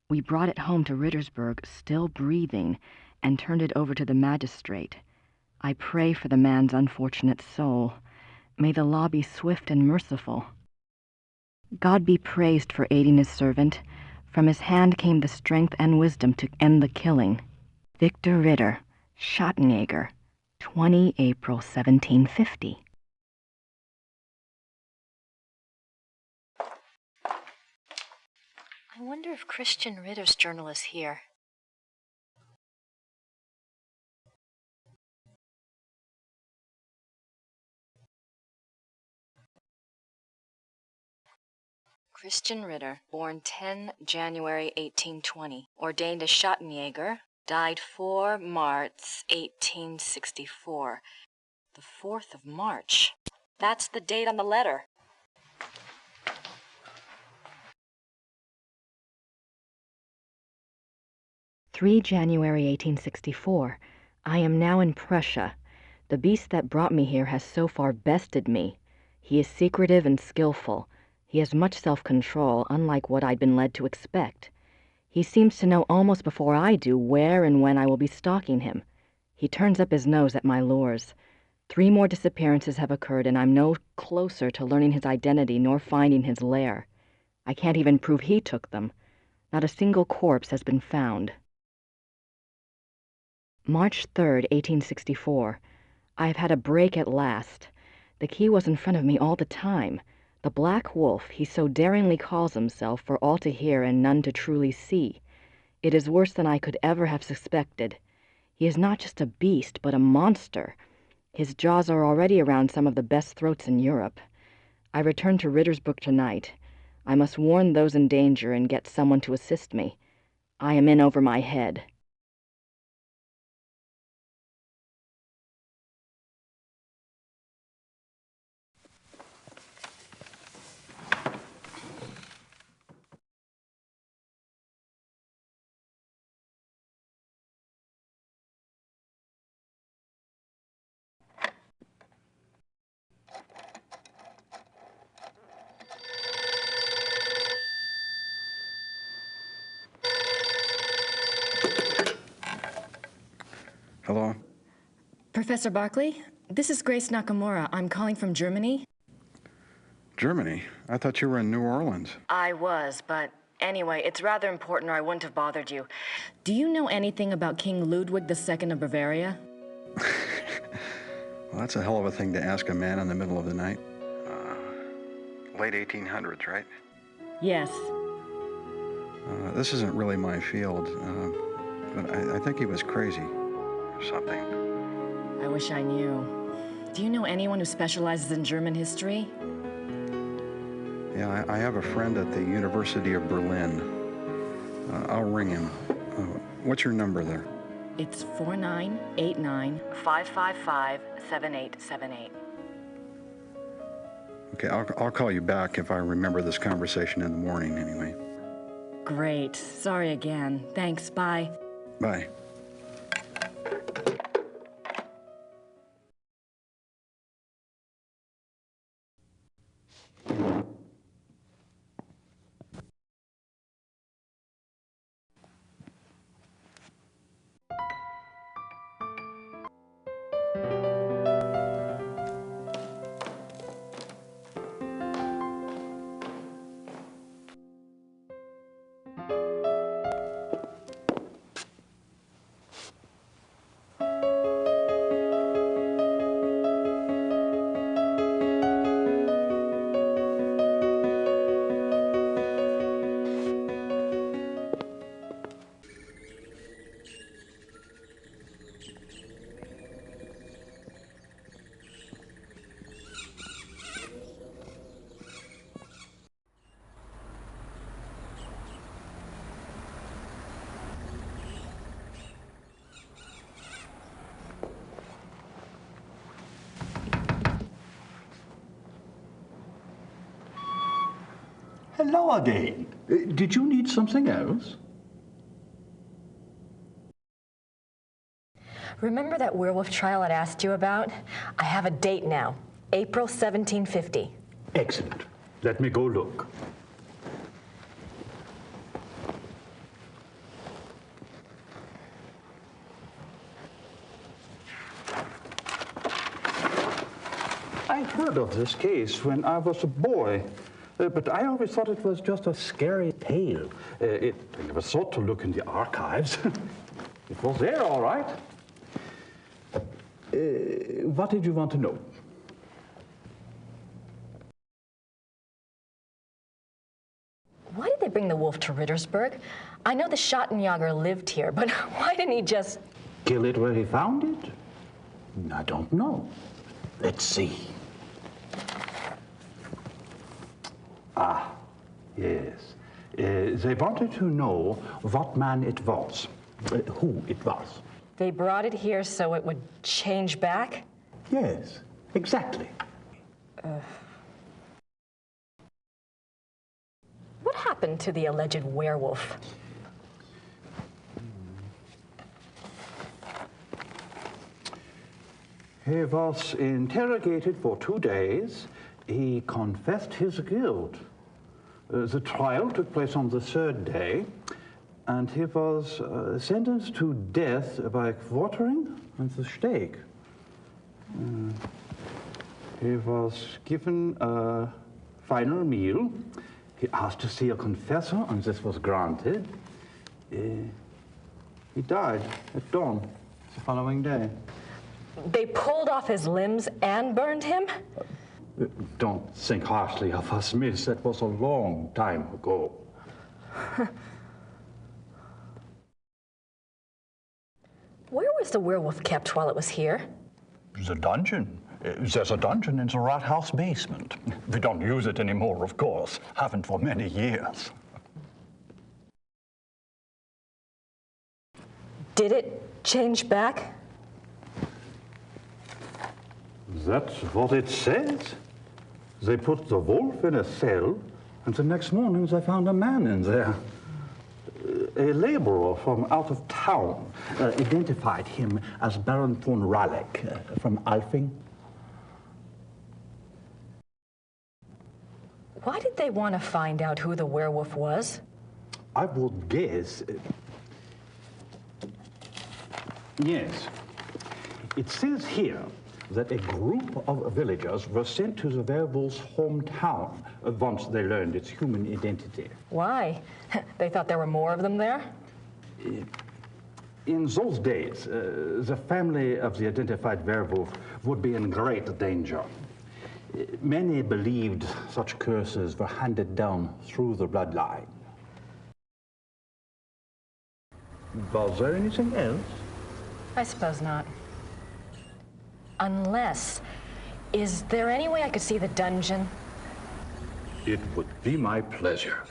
Speaker 1: We brought it home to Rittersberg, still breathing, and turned it over to the magistrate. I pray for the man's unfortunate soul. May the law be swift and merciful. God be praised for aiding his servant. From his hand came the strength and wisdom to end the killing. Victor Ritter, Schattenjäger, 20 April 1750. I wonder if Christian Ritter's journal is here. Christian Ritter, born 10 January 1820, ordained a Schattenjäger, died 4 March 1864. The 4th of March. That's the date on the letter. January 1864. I am now in Prussia. The beast that brought me here has so far bested me. He is secretive and skillful. He has much self-control, unlike what I'd been led to expect. He seems to know almost before I do where and when I will be stalking him. He turns up his nose at my lures. 3 more disappearances have occurred, and I'm no closer to learning his identity nor finding his lair. I can't even prove he took them. Not a single corpse has been found. March 3rd, 1864. I have had a break at last. The key was in front of me all the time. The Black Wolf, he so daringly calls himself, for all to hear and none to truly see. It is worse than I could ever have suspected. He is not just a beast, but a monster. His jaws are already around some of the best throats in Europe. I return to Rittersberg tonight. I must warn those in danger and get someone to assist me. I am in over my head.
Speaker 4: Hello?
Speaker 6: Professor Barkley, this is Grace Nakimura. I'm calling from Germany.
Speaker 4: Germany? I thought you were in New Orleans.
Speaker 6: I was, but anyway, it's rather important or I wouldn't have bothered you. Do you know anything about King Ludwig II of Bavaria?
Speaker 4: Well, that's a hell of a thing to ask a man in the middle of the night. Late 1800s, right?
Speaker 6: Yes.
Speaker 4: This isn't really my field, but I think he was crazy or something.
Speaker 6: I wish I knew. Do you know anyone who specializes in German history?
Speaker 4: Yeah, I have a friend at the University of Berlin. I'll ring him. What's your number there?
Speaker 6: It's 4989-555-7878.
Speaker 4: Okay, I'll call you back if I remember this conversation in the morning anyway.
Speaker 6: Great. Sorry again. Thanks. Bye.
Speaker 4: Bye.
Speaker 21: hello again. Did you need something else?
Speaker 6: Remember that werewolf trial I'd asked you about? I have a date now, April 1750.
Speaker 21: Excellent. Let me go look. I heard of this case when I was a boy, but I always thought it was just a scary tale. I never thought to look in the archives. It was there, all right. What did you want to know?
Speaker 6: Why did they bring the wolf to Rittersburg? I know the Schattenjager lived here, but why didn't he just...
Speaker 21: Kill it where he found it? I don't know. Let's see. Ah, yes. They wanted to know what man it was, who it was.
Speaker 6: They brought it here so it would change back?
Speaker 21: Yes, exactly.
Speaker 6: What happened to the alleged werewolf?
Speaker 21: He was interrogated for 2 days. He confessed his guilt. The trial took place on the 3rd day, and he was sentenced to death by quartering and the stake. He was given a final meal. He asked to see a confessor, and this was granted. He died at dawn the following day.
Speaker 6: They pulled off his limbs and burned him?
Speaker 21: Don't think harshly of us, miss. That was a long time ago.
Speaker 6: Where was the werewolf kept while it was here?
Speaker 21: The dungeon. There's a dungeon in the Rathaus basement. We don't use it anymore, of course. Haven't for many years.
Speaker 6: Did it change back?
Speaker 21: That's what it says. They put the wolf in a cell, and the next morning they found a man in there. A laborer from out of town identified him as Baron von Raleck from Alfing.
Speaker 6: Why did they want to find out who the werewolf was?
Speaker 21: I would guess... Yes. It says here that a group of villagers were sent to the werewolf's hometown once they learned its human identity.
Speaker 6: Why? They thought there were more of them there?
Speaker 21: In those days, the family of the identified werewolf would be in great danger. Many believed such curses were handed down through the bloodline. Was there anything else?
Speaker 6: I suppose not. Unless, is there any way I could see the dungeon?
Speaker 21: It would be my pleasure.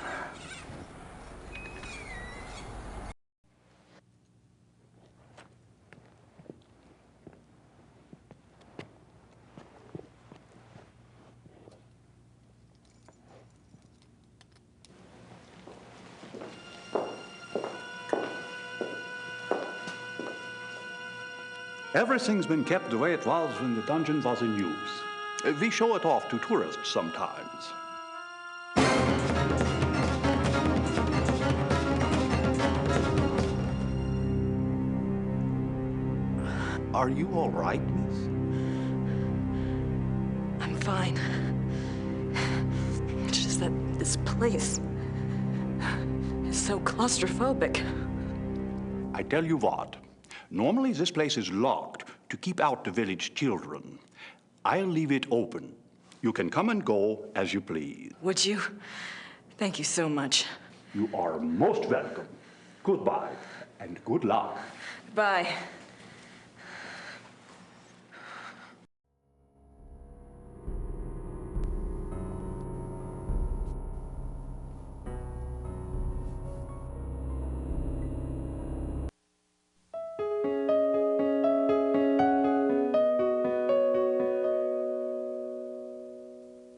Speaker 18: Everything's been kept the way it was when the dungeon was in use. We show it off to tourists sometimes. Are you all right, miss?
Speaker 6: I'm fine. It's just that this place is so claustrophobic.
Speaker 18: I tell you what, normally this place is locked to keep out the village children. I'll leave it open. You can come and go as you please.
Speaker 19: Would you? Thank you so much.
Speaker 18: You are most welcome. Goodbye and good luck.
Speaker 19: Bye.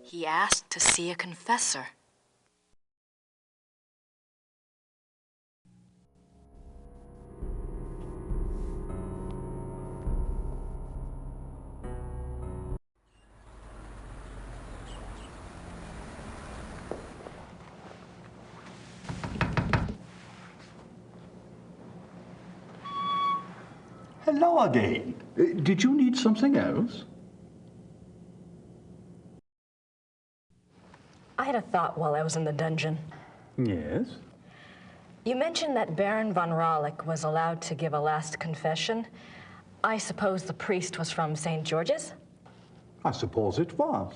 Speaker 6: He asked to see a confessor.
Speaker 21: Hello again. Did you need something else?
Speaker 6: I had a thought while I was in the dungeon.
Speaker 21: Yes.
Speaker 6: You mentioned that Baron von Rawlik was allowed to give a last confession. I suppose the priest was from St. George's?
Speaker 21: I suppose it was.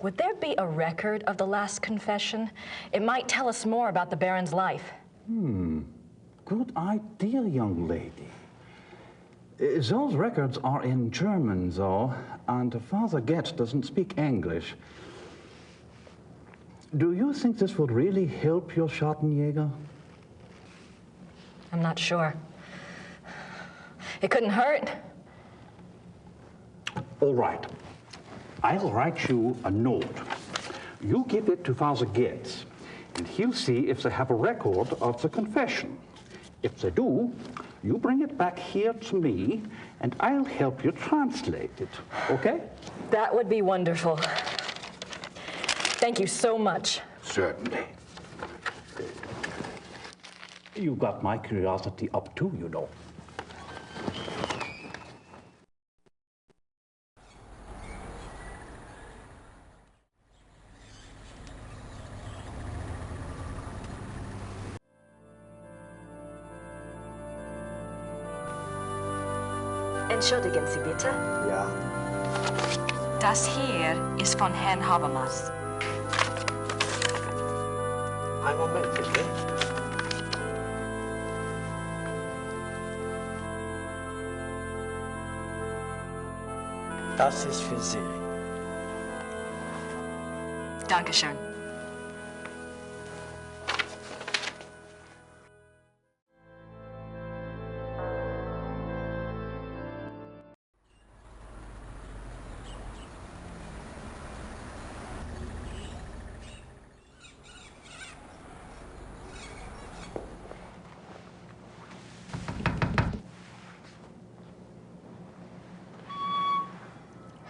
Speaker 6: Would there be a record of the last confession? It might tell us more about the Baron's life.
Speaker 21: Good idea, young lady. Those records are in German, though, and Father Getz doesn't speak English. Do you think this would really help your Schattenjäger?
Speaker 6: I'm not sure. It couldn't hurt.
Speaker 21: All right. I'll write you a note. You give it to Father Getz, and he'll see if they have a record of the confession. If they do, you bring it back here to me, and I'll help you translate it, okay?
Speaker 6: That would be wonderful. Thank you so much.
Speaker 21: Certainly. You got my curiosity up too, you know.
Speaker 6: Entschuldigen Sie bitte.
Speaker 8: Ja.
Speaker 6: Das hier ist von Herrn Habermas.
Speaker 8: Einen Moment, bitte. Das ist für Sie.
Speaker 6: Dankeschön.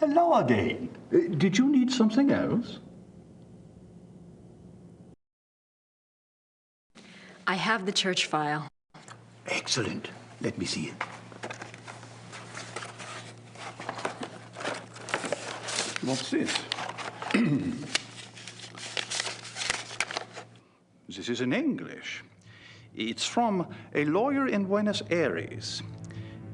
Speaker 21: Hello again. Did you need something else?
Speaker 6: I have the church file.
Speaker 21: Excellent. Let me see it. What's this? This is in English. It's from a lawyer in Buenos Aires.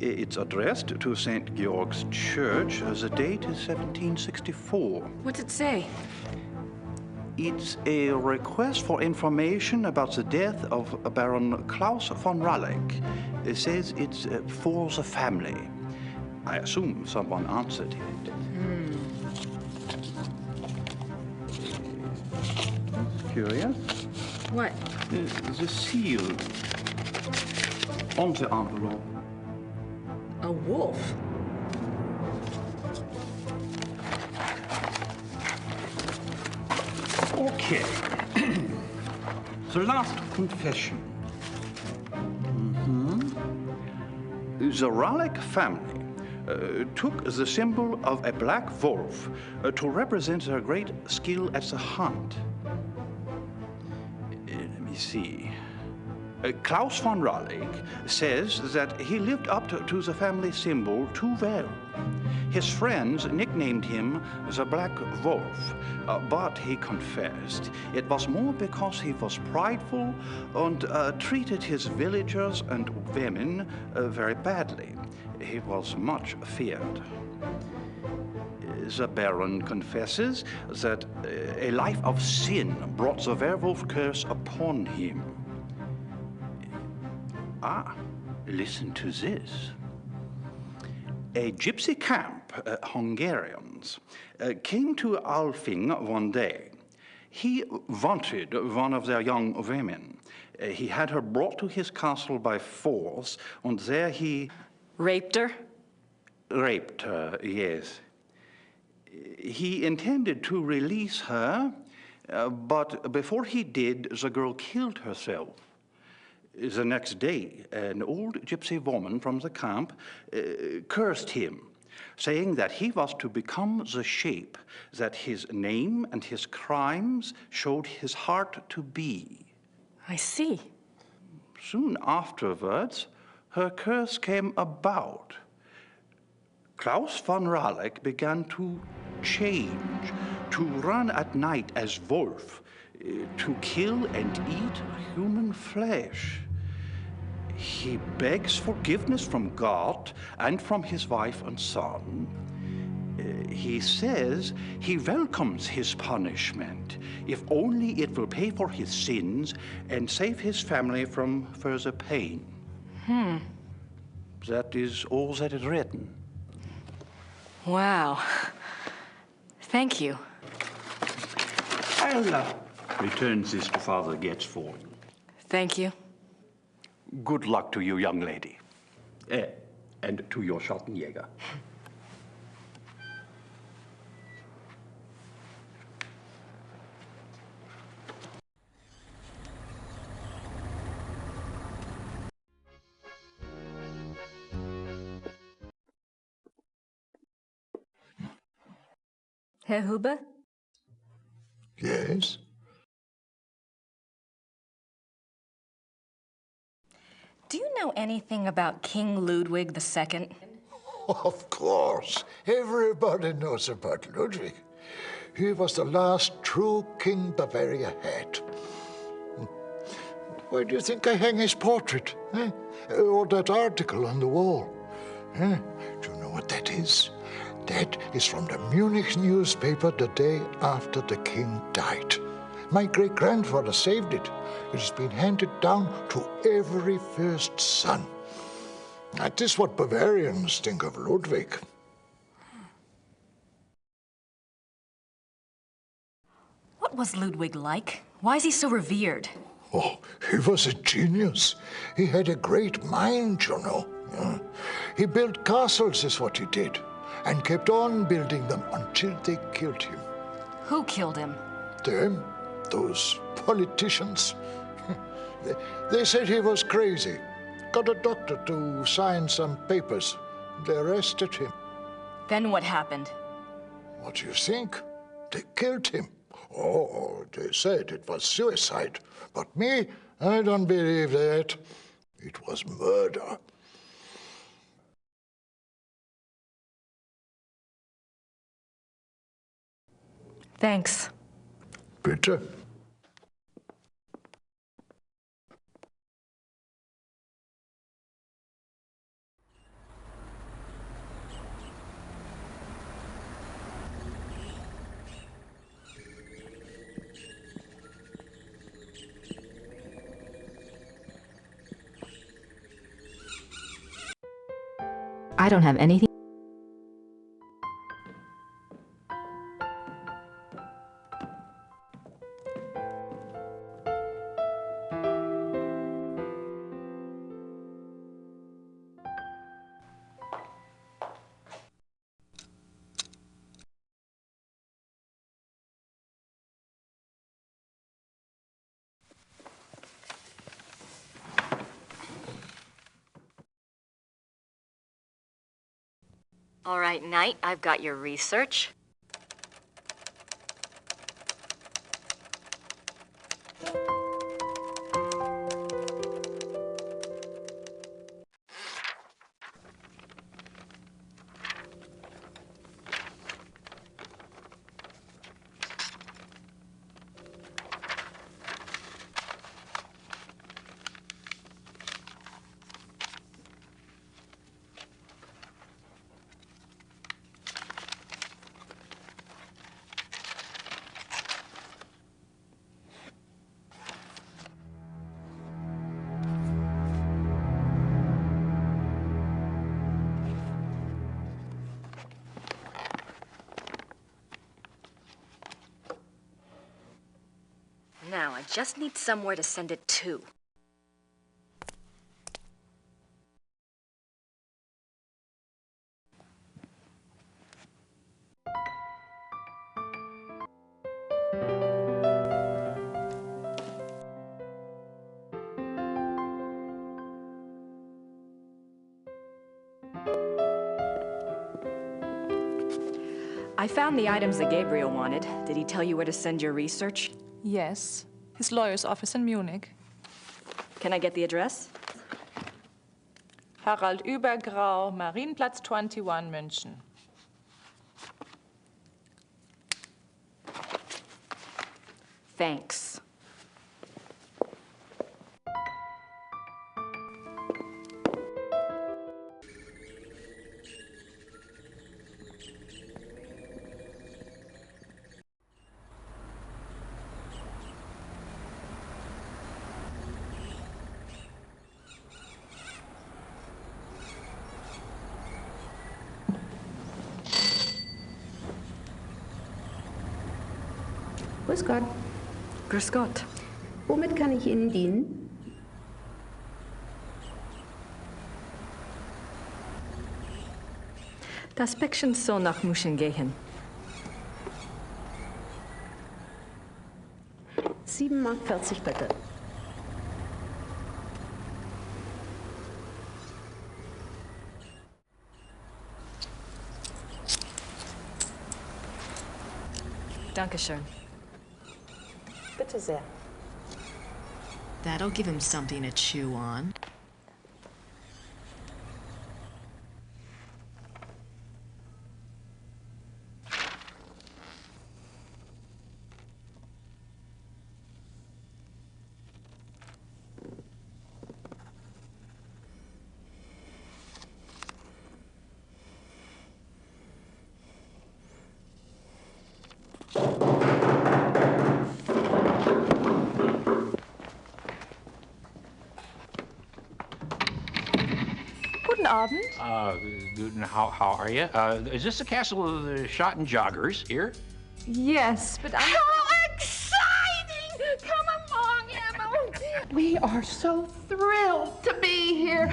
Speaker 21: It's addressed to St. Georg's Church. The date is 1764.
Speaker 6: What's it say?
Speaker 21: It's a request for information about the death of Baron Klaus von Rawlik. It says it's for the family. I assume someone answered it. Curious?
Speaker 6: What?
Speaker 21: The seal on the envelope.
Speaker 6: A wolf?
Speaker 21: Okay. The last confession. The Rawlik family took the symbol of a black wolf to represent their great skill at the hunt. Let me see. Klaus von Rawlik says that he lived up to the family symbol too well. His friends nicknamed him the Black Wolf, but he confessed it was more because he was prideful and treated his villagers and women very badly. He was much feared. The Baron confesses that a life of sin brought the werewolf curse upon him. Listen to this. A gypsy camp, Hungarians, came to Alfing one day. He wanted one of their young women. He had her brought to his castle by force, and there he...
Speaker 6: Raped her?
Speaker 21: Raped her, yes. He intended to release her, but before he did, the girl killed herself. The next day, an old gypsy woman from the camp cursed him, saying that he was to become the shape that his name and his crimes showed his heart to be.
Speaker 6: I see.
Speaker 21: Soon afterwards, her curse came about.
Speaker 18: Klaus von Raleigh began to change, to run at night as wolf, to kill and eat human flesh. He begs forgiveness from God and from his wife and son. He says he welcomes his punishment, if only it will pay for his sins and save his family from further pain. That is all that is written.
Speaker 1: Wow. Thank you.
Speaker 18: I'll return this to Father Getz for you.
Speaker 1: Thank you.
Speaker 18: Good luck to you, young lady. And to your Schattenjäger.
Speaker 6: Herr Huber?
Speaker 5: Yes?
Speaker 6: Do you know anything about King Ludwig II?
Speaker 5: Of course. Everybody knows about Ludwig. He was the last true king Bavaria had. Why do you think I hang his portrait? Eh? Or that article on the wall? Eh? Do you know what that is? That is from the Munich newspaper the day after the king died. My great-grandfather saved it. It has been handed down to every first son. That is what Bavarians think of Ludwig.
Speaker 6: What was Ludwig like? Why is he so revered?
Speaker 5: Oh, he was a genius. He had a great mind, you know. He built castles, is what he did, and kept on building them until they killed him.
Speaker 6: Who killed him?
Speaker 5: Them, those politicians. They said he was crazy. Got a doctor to sign some papers. They arrested him.
Speaker 6: Then what happened?
Speaker 5: What do you think? They killed him. Oh, they said it was suicide. But me, I don't believe that. It was murder.
Speaker 6: Thanks.
Speaker 5: Bitte.
Speaker 6: I don't have anything.
Speaker 1: All right, Knight, I've got your research. Now, I just need somewhere to send it to.
Speaker 6: I found the items that Gabriel wanted. Did he tell you where to send your research?
Speaker 2: Yes. His lawyer's office in Munich.
Speaker 6: Can I get the address?
Speaker 2: Harald Übergrau, Marienplatz 21, München.
Speaker 6: Thanks.
Speaker 10: Grüß Gott.
Speaker 1: Grüß Gott.
Speaker 10: Womit kann ich Ihnen dienen?
Speaker 1: Das Päckchen soll nach München gehen.
Speaker 10: 7,40 Mark bitte.
Speaker 1: Dankeschön.
Speaker 10: Bitte sehr.
Speaker 1: That'll give him something to chew on.
Speaker 2: Guten Abend.
Speaker 22: How are you? Is this the castle of the Schattenjägers here?
Speaker 2: Yes, but I'm...
Speaker 23: How exciting! Come along, Emma. We are so thrilled to be here.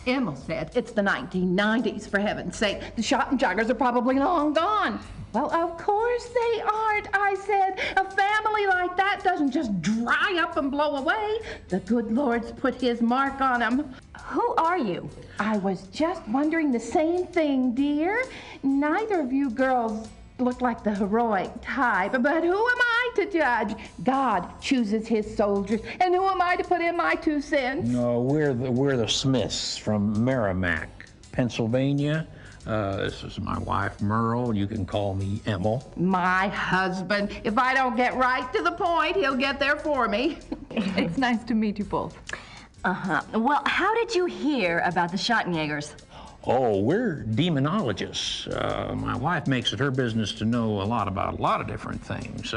Speaker 23: Emma said it's the 1990s, for heaven's sake. The Schattenjägers are probably long gone. Well, of course they aren't, I said. A family like that doesn't just dry up and blow away. The good Lord's put his mark on them. Who are you? I was just wondering the same thing, dear. Neither of you girls look like the heroic type, but who am I to judge? God chooses his soldiers, and who am I to put in my 2 cents?
Speaker 22: No, we're the Smiths from Merrimack, Pennsylvania. This is my wife, Merle. You can call me Emil.
Speaker 23: My husband. If I don't get right to the point, he'll get there for me.
Speaker 2: It's nice to meet you both.
Speaker 6: Uh-huh. Well, how did you hear about the Schattenjägers?
Speaker 22: Oh, we're demonologists. My wife makes it her business to know a lot about a lot of different things.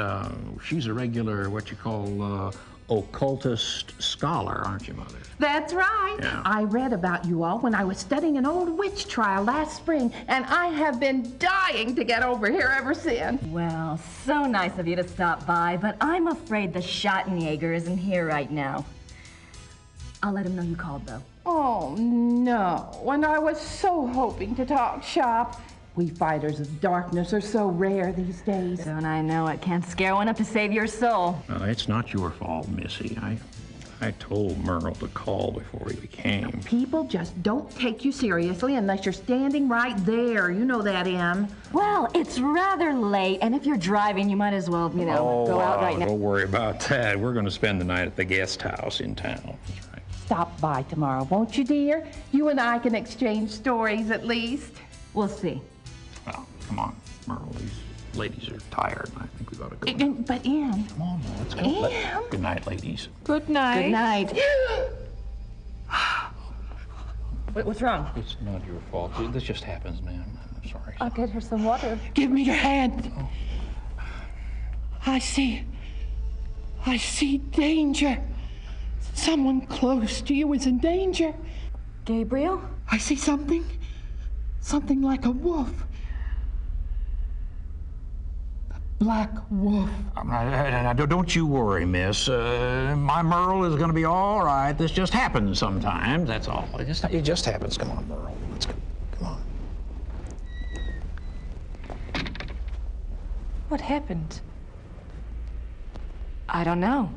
Speaker 22: She's a regular, what you call, occultist scholar, aren't you, Mother?
Speaker 23: That's right.
Speaker 22: Yeah.
Speaker 23: I read about you all when I was studying an old witch trial last spring, and I have been dying to get over here ever since.
Speaker 6: Well, so nice of you to stop by, but I'm afraid the Schattenjäger isn't here right now. I'll let him know you called, though.
Speaker 23: Oh, no. And I was so hoping to talk shop. We fighters of darkness are so rare these days.
Speaker 6: Don't I know it? Can't scare one up to save your soul.
Speaker 22: It's not your fault, Missy. I told Merle to call before he came.
Speaker 23: People just don't take you seriously unless you're standing right there. You know that, Em.
Speaker 6: Well, it's rather late, and if you're driving, you might as well, go out right now.
Speaker 22: Don't worry about that. We're going to spend the night at the guest house in town. That's right.
Speaker 23: Stop by tomorrow, won't you, dear? You and I can exchange stories at least.
Speaker 6: We'll see.
Speaker 22: Well, come on, Merle. These ladies are tired, and I think we ought to go.
Speaker 23: But, Em.
Speaker 22: Come on, let's go.
Speaker 23: Em.
Speaker 22: Good night, ladies.
Speaker 2: Good night.
Speaker 6: Good night. What's wrong?
Speaker 22: It's not your fault. This just happens, ma'am. I'm sorry.
Speaker 2: I'll get her some water.
Speaker 23: Give me your hand. Oh. I see danger. Someone close to you is in danger.
Speaker 6: Gabriel?
Speaker 23: I see something like a wolf. A black wolf.
Speaker 22: Now, don't you worry, miss. My Merle is going to be all right. This just happens sometimes, that's all. It just happens. Come on, Merle. Let's go. Come on.
Speaker 2: What happened?
Speaker 1: I don't know.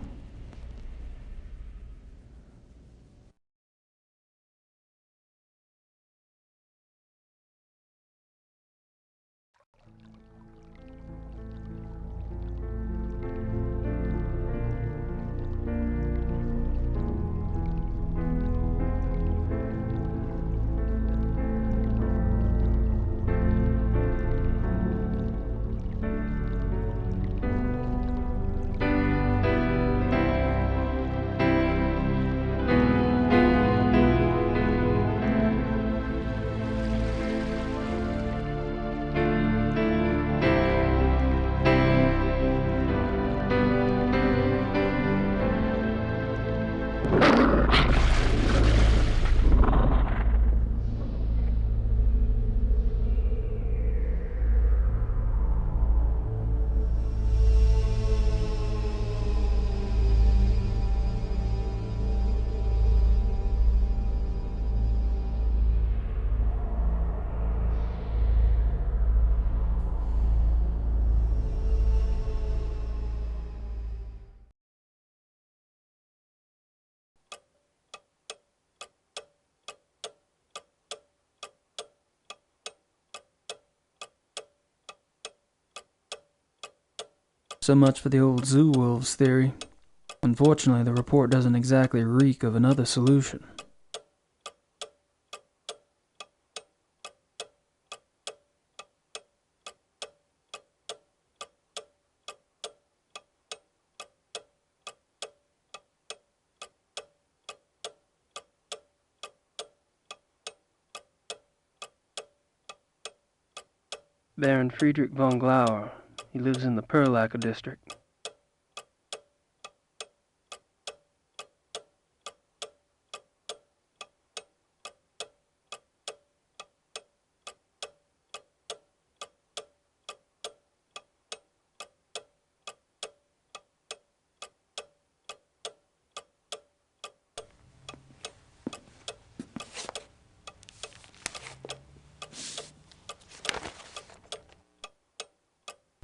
Speaker 3: So much for the old zoo wolves theory. Unfortunately, the report doesn't exactly reek of another solution. Baron Friedrich von Glauer. He lives in the Perlacher district.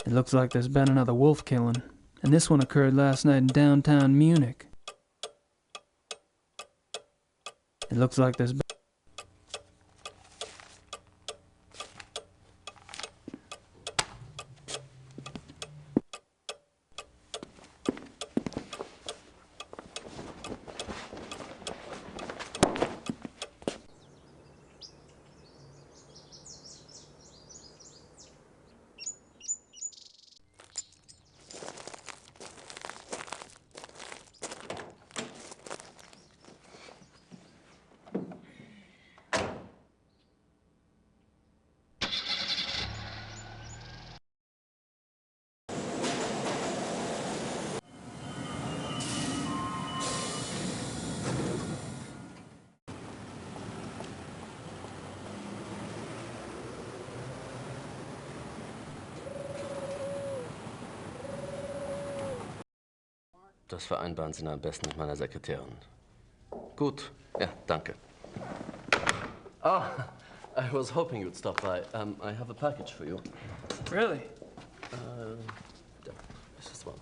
Speaker 3: It looks like there's been another wolf killing, and this one occurred last night in downtown Munich. It looks like there's been...
Speaker 12: Das vereinbaren Sie am besten mit meiner Sekretärin. Gut, ja, danke. Ah, I was hoping you'd stop by. I have a package for you.
Speaker 3: Really?
Speaker 12: This is one.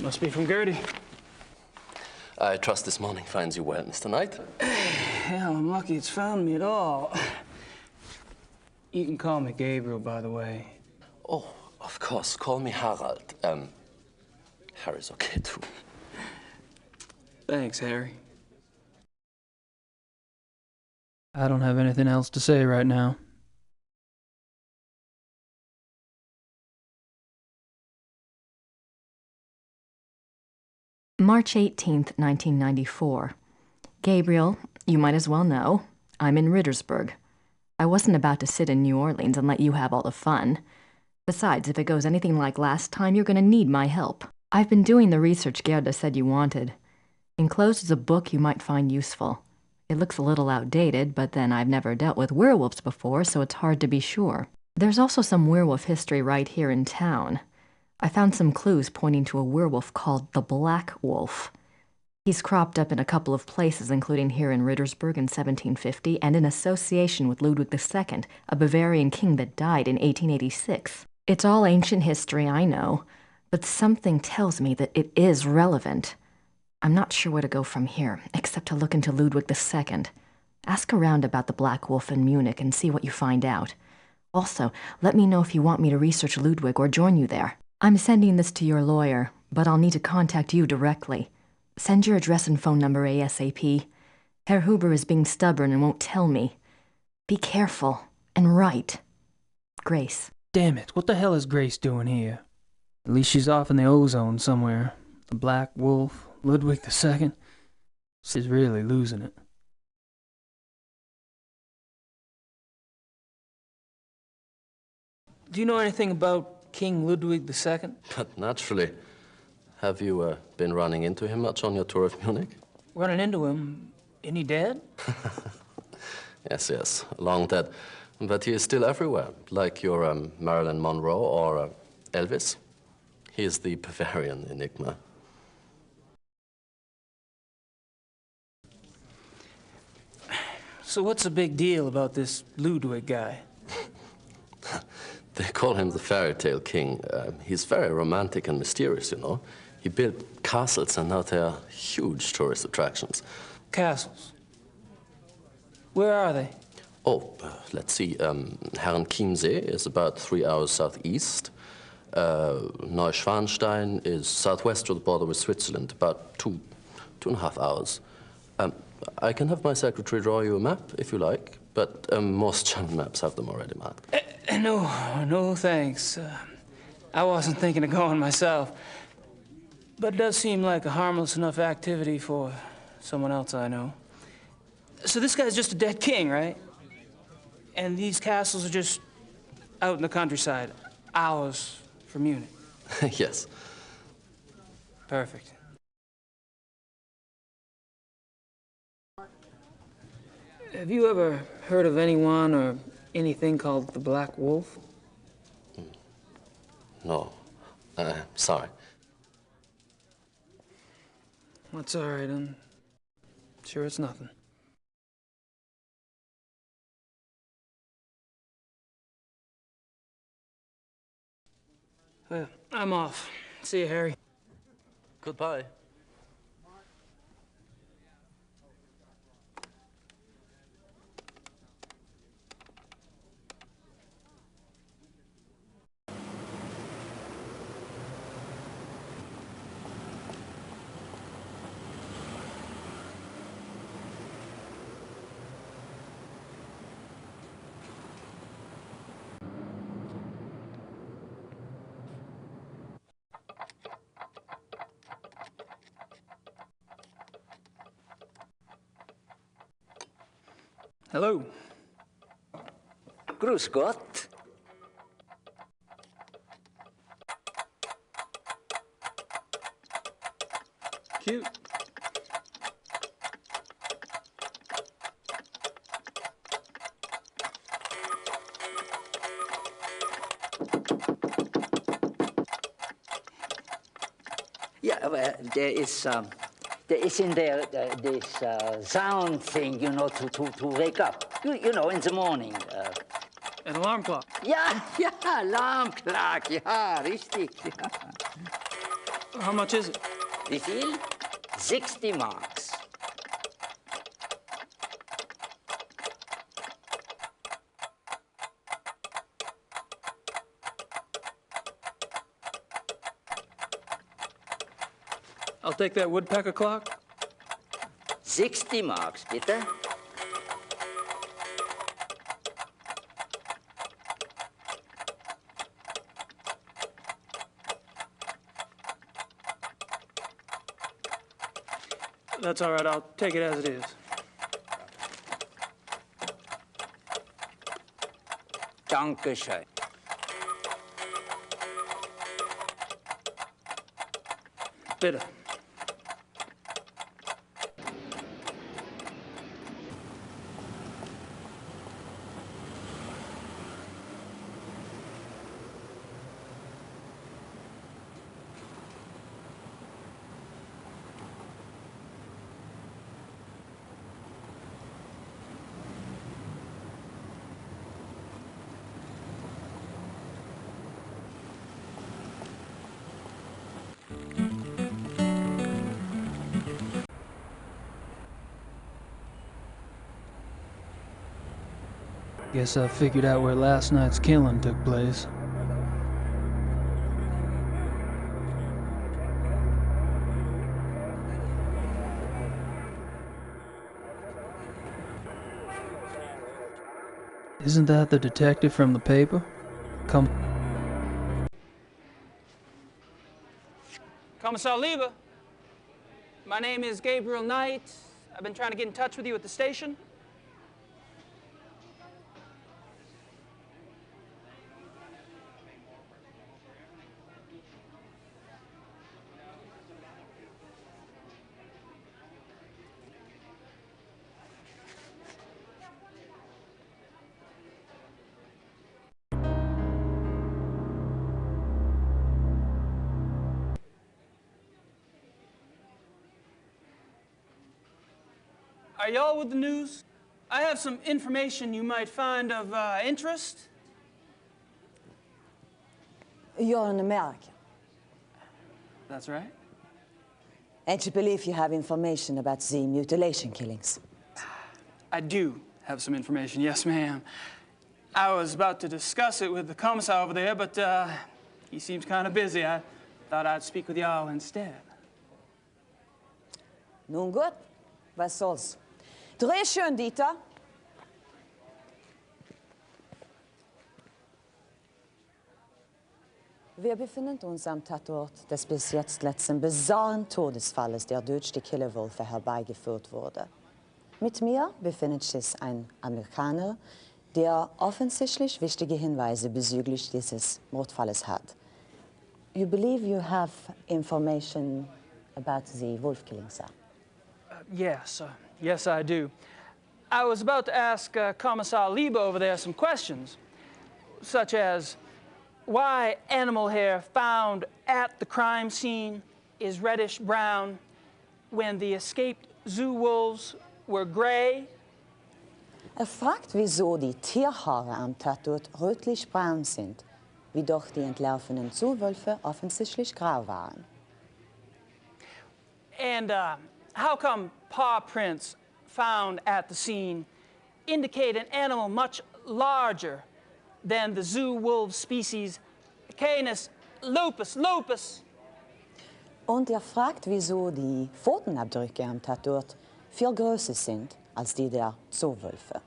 Speaker 3: Must be from Gertie.
Speaker 12: I trust this morning finds you well, Mr. Knight.
Speaker 3: Hell, I'm lucky it's found me at all. You can call me Gabriel, by the way.
Speaker 12: Oh, of course. Call me Harald. Harry's okay, too.
Speaker 3: Thanks, Harry. I don't have anything else to say right now.
Speaker 1: March 18th, 1994. Gabriel, you might as well know, I'm in Rittersburg. I wasn't about to sit in New Orleans and let you have all the fun. Besides, if it goes anything like last time, you're gonna need my help. I've been doing the research Gerda said you wanted. Enclosed is a book you might find useful. It looks a little outdated, but then I've never dealt with werewolves before, so it's hard to be sure. There's also some werewolf history right here in town. I found some clues pointing to a werewolf called the Black Wolf. He's cropped up in a couple of places, including here in Rittersburg in 1750, and in association with Ludwig II, a Bavarian king that died in 1886. It's all ancient history, I know, but something tells me that it is relevant. I'm not sure where to go from here, except to look into Ludwig II. Ask around about the Black Wolf in Munich and see what you find out. Also, let me know if you want me to research Ludwig or join you there. I'm sending this to your lawyer, but I'll need to contact you directly. Send your address and phone number ASAP. Herr Huber is being stubborn and won't tell me. Be careful and write. Grace.
Speaker 3: Damn it, what the hell is Grace doing here? At least she's off in the ozone somewhere. The Black Wolf, Ludwig II. She's really losing it. Do you know anything about King Ludwig II?
Speaker 12: But naturally. Have you been running into him much on your tour of Munich?
Speaker 3: Running into him? Isn't he dead?
Speaker 12: Yes, long dead. But he is still everywhere, like your Marilyn Monroe or Elvis. He is the Bavarian enigma.
Speaker 3: So what's the big deal about this Ludwig guy?
Speaker 12: They call him the fairy tale king. He's very romantic and mysterious, you know. He built castles, and now they are huge tourist attractions.
Speaker 3: Castles? Where are they?
Speaker 12: Oh, let's see. Herrenchiemsee is about 3 hours southeast. Neuschwanstein is southwest of the border with Switzerland, about 2.5 hours. I can have my secretary draw you a map if you like, but most German maps have them already marked.
Speaker 3: No, thanks. I wasn't thinking of going myself. But it does seem like a harmless enough activity for someone else I know. So this guy's just a dead king, right? And these castles are just out in the countryside, hours from Munich.
Speaker 12: Yes.
Speaker 3: Perfect. Have you ever heard of anyone or anything called the Black Wolf?
Speaker 12: No. Sorry.
Speaker 3: That's all right, I'm sure it's nothing. Well, I'm off. See you, Harry.
Speaker 12: Goodbye.
Speaker 3: Hello.
Speaker 7: Grüß Gott.
Speaker 3: Cute.
Speaker 7: Yeah, well, there is in there this sound thing, you know, to wake up. You know, in the morning.
Speaker 3: An alarm clock.
Speaker 7: Ja, alarm clock. Ja, richtig. Ja.
Speaker 3: How much is it?
Speaker 7: Wie viel? 60 marks.
Speaker 3: I'll take that woodpecker clock.
Speaker 7: 60 marks, bitte.
Speaker 3: That's all right, I'll take it as it is.
Speaker 7: Dankeschön.
Speaker 3: Bitte. Guess I figured out where last night's killing took place. Isn't that the detective from the paper? Kommissar Lieber, my name is Gabriel Knight. I've been trying to get in touch with you at the station. Are y'all with the news? I have some information you might find of interest.
Speaker 13: You're an American.
Speaker 3: That's right.
Speaker 13: And you believe you have information about the mutilation killings?
Speaker 3: I do. have some information. Yes, ma'am. I was about to discuss it with the commissar over there, but he seems kind of busy. I thought I'd speak with y'all instead.
Speaker 13: Nun gut, was soll's. Dreh schön, Dieter. Wir befinden uns am Tatort des bis jetzt letzten bizarren Todesfalles der durch die Killerwölfe herbeigeführt wurde. Mit mir befindet sich ein Amerikaner, der offensichtlich wichtige Hinweise bezüglich dieses Mordfalles hat. You believe you have information about the wolf killing, sir?
Speaker 3: Yes, yes, I do. I was about to ask Commissar Liebe over there some questions, such as why animal hair found at the crime scene is reddish-brown when the escaped zoo wolves were gray.
Speaker 13: Fragt, wieso die Tierhaare am Tatort rötlich-braun sind, wie doch die entlaufenen Zuwölfe offensichtlich grau waren.
Speaker 3: And how come paw prints found at the scene indicate an animal much larger than the zoo wolf species Canis lupus?
Speaker 13: Und fragt, wieso die Pfotenabdrücke am Tatort viel größer sind als die der Zoowölfe.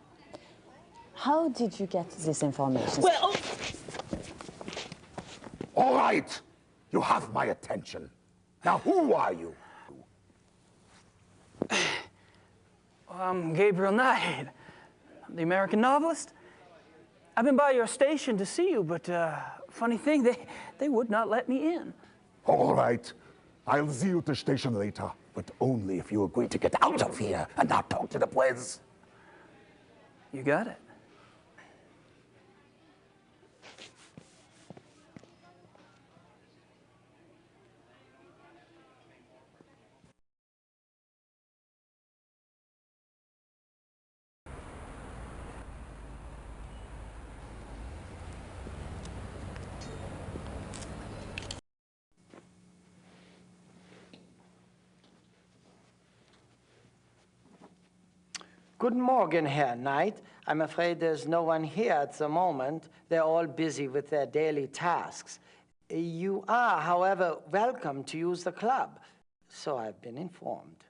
Speaker 13: How did you get this information?
Speaker 9: Well, all right, you have my attention. Now, who are you?
Speaker 3: I'm Gabriel Knight, the American novelist. I've been by your station to see you, but funny thing, they would not let me in.
Speaker 9: All right, I'll see you at the station later, but only if you agree to get out of here and not talk to the police.
Speaker 3: You got it.
Speaker 8: Guten Morgen, Herr Knight. I'm afraid there's no one here at the moment. They're all busy with their daily tasks. You are, however, welcome to use the club, so I've been informed.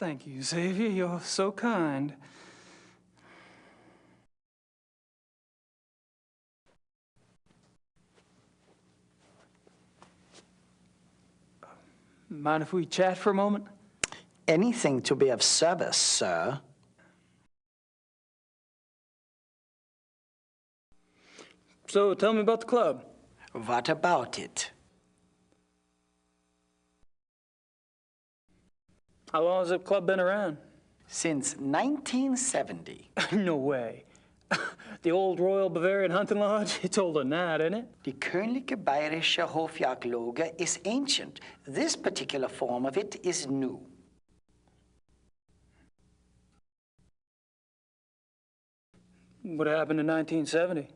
Speaker 3: Thank you, Xavier. You're so kind. Mind if we chat for a moment?
Speaker 8: Anything to be of service, sir.
Speaker 3: So, tell me about the club.
Speaker 8: What about it?
Speaker 3: How long has the club been around?
Speaker 8: Since 1970.
Speaker 3: No way. The old Royal Bavarian Hunting Lodge? It's older than that, isn't it?
Speaker 8: Die Königliche Bayerische Hofjagdloge is ancient. This particular form of it is new.
Speaker 3: What happened in 1970?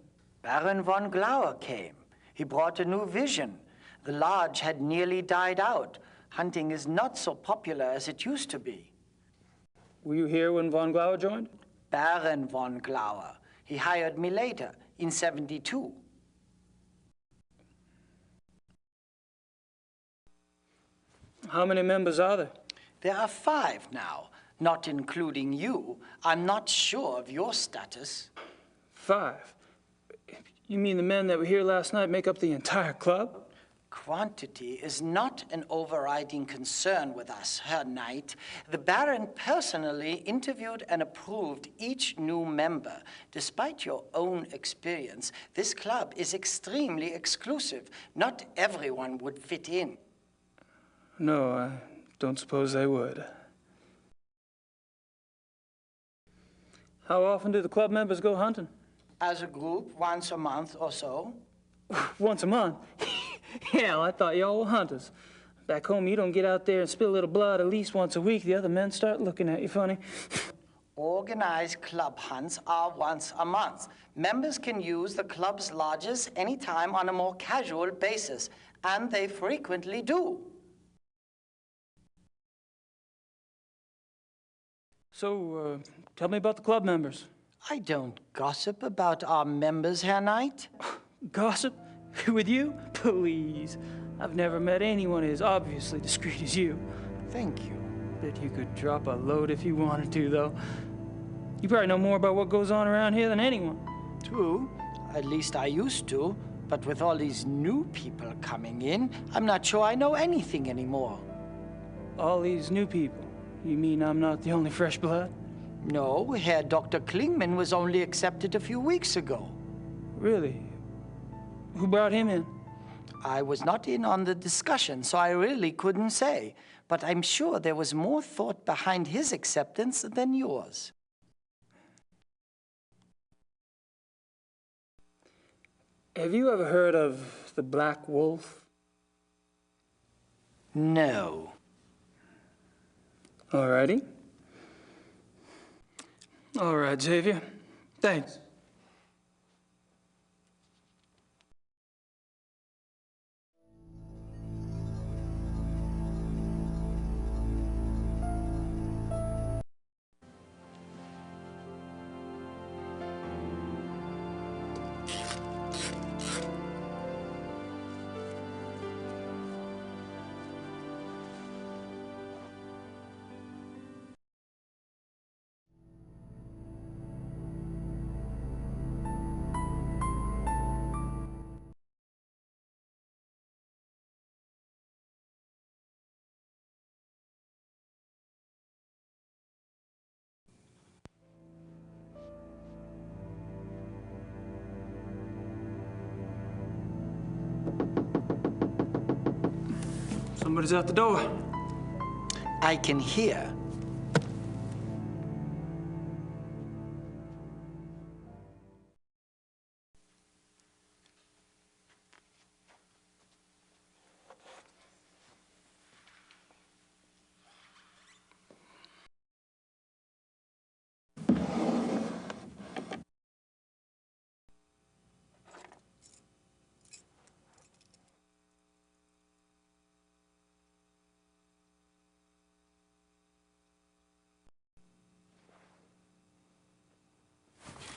Speaker 8: Baron von Glauer came. He brought a new vision. The lodge had nearly died out. Hunting is not so popular as it used to be.
Speaker 3: Were you here when von Glauer joined?
Speaker 8: Baron von Glauer. He hired me later, in 72.
Speaker 3: How many members are there?
Speaker 8: There are 5 now, not including you. I'm not sure of your status.
Speaker 3: 5? You mean the men that were here last night make up the entire club?
Speaker 8: Quantity is not an overriding concern with us, Herr Knight. The Baron personally interviewed and approved each new member. Despite your own experience, this club is extremely exclusive. Not everyone would fit in.
Speaker 3: No, I don't suppose they would. How often do the club members go hunting?
Speaker 8: As a group, once a month or so.
Speaker 3: Once a month? Hell, I thought y'all were hunters. Back home, you don't get out there and spill a little blood at least once a week. The other men start looking at you funny.
Speaker 8: Organized club hunts are once a month. Members can use the club's lodges anytime on a more casual basis, and they frequently do.
Speaker 3: So, Tell me about the club members.
Speaker 8: I don't gossip about our members, Herr Knight.
Speaker 3: Gossip? With you? Please. I've never met anyone as obviously discreet as you.
Speaker 8: Thank you.
Speaker 3: Bet you could drop a load if you wanted to, though. You probably know more about what goes on around here than anyone.
Speaker 8: True. At least I used to. But with all these new people coming in, I'm not sure I know anything anymore.
Speaker 3: All these new people? You mean I'm not the only fresh blood?
Speaker 8: No, Herr Dr. Klingman was only accepted a few weeks ago.
Speaker 3: Really? Who brought him in?
Speaker 8: I was not in on the discussion, so I really couldn't say. But I'm sure there was more thought behind his acceptance than yours.
Speaker 3: Have you ever heard of the Black Wolf?
Speaker 8: No.
Speaker 3: Alrighty. All right, Xavier. Thanks. Somebody's at the door.
Speaker 8: I can hear.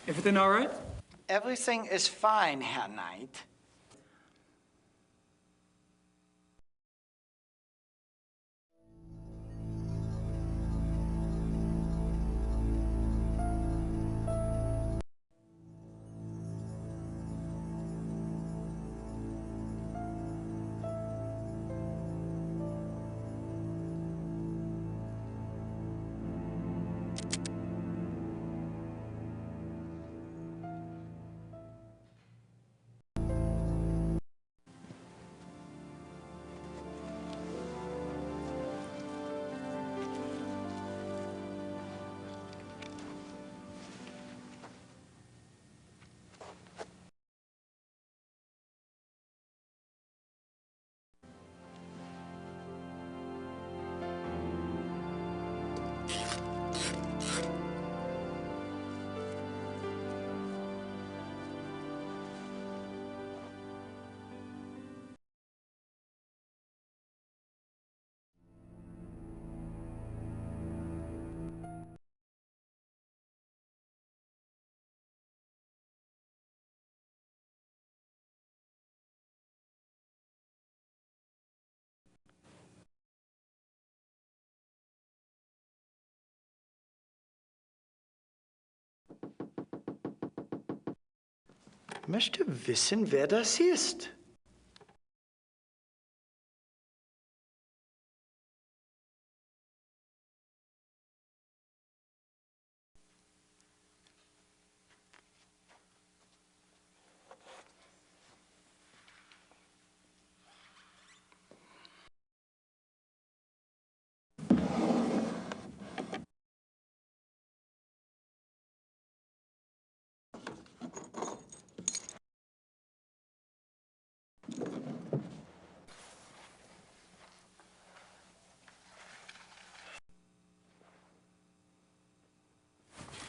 Speaker 3: Everything all right?
Speaker 8: Everything is fine, Herr Knight. Möchte wissen, wer das ist.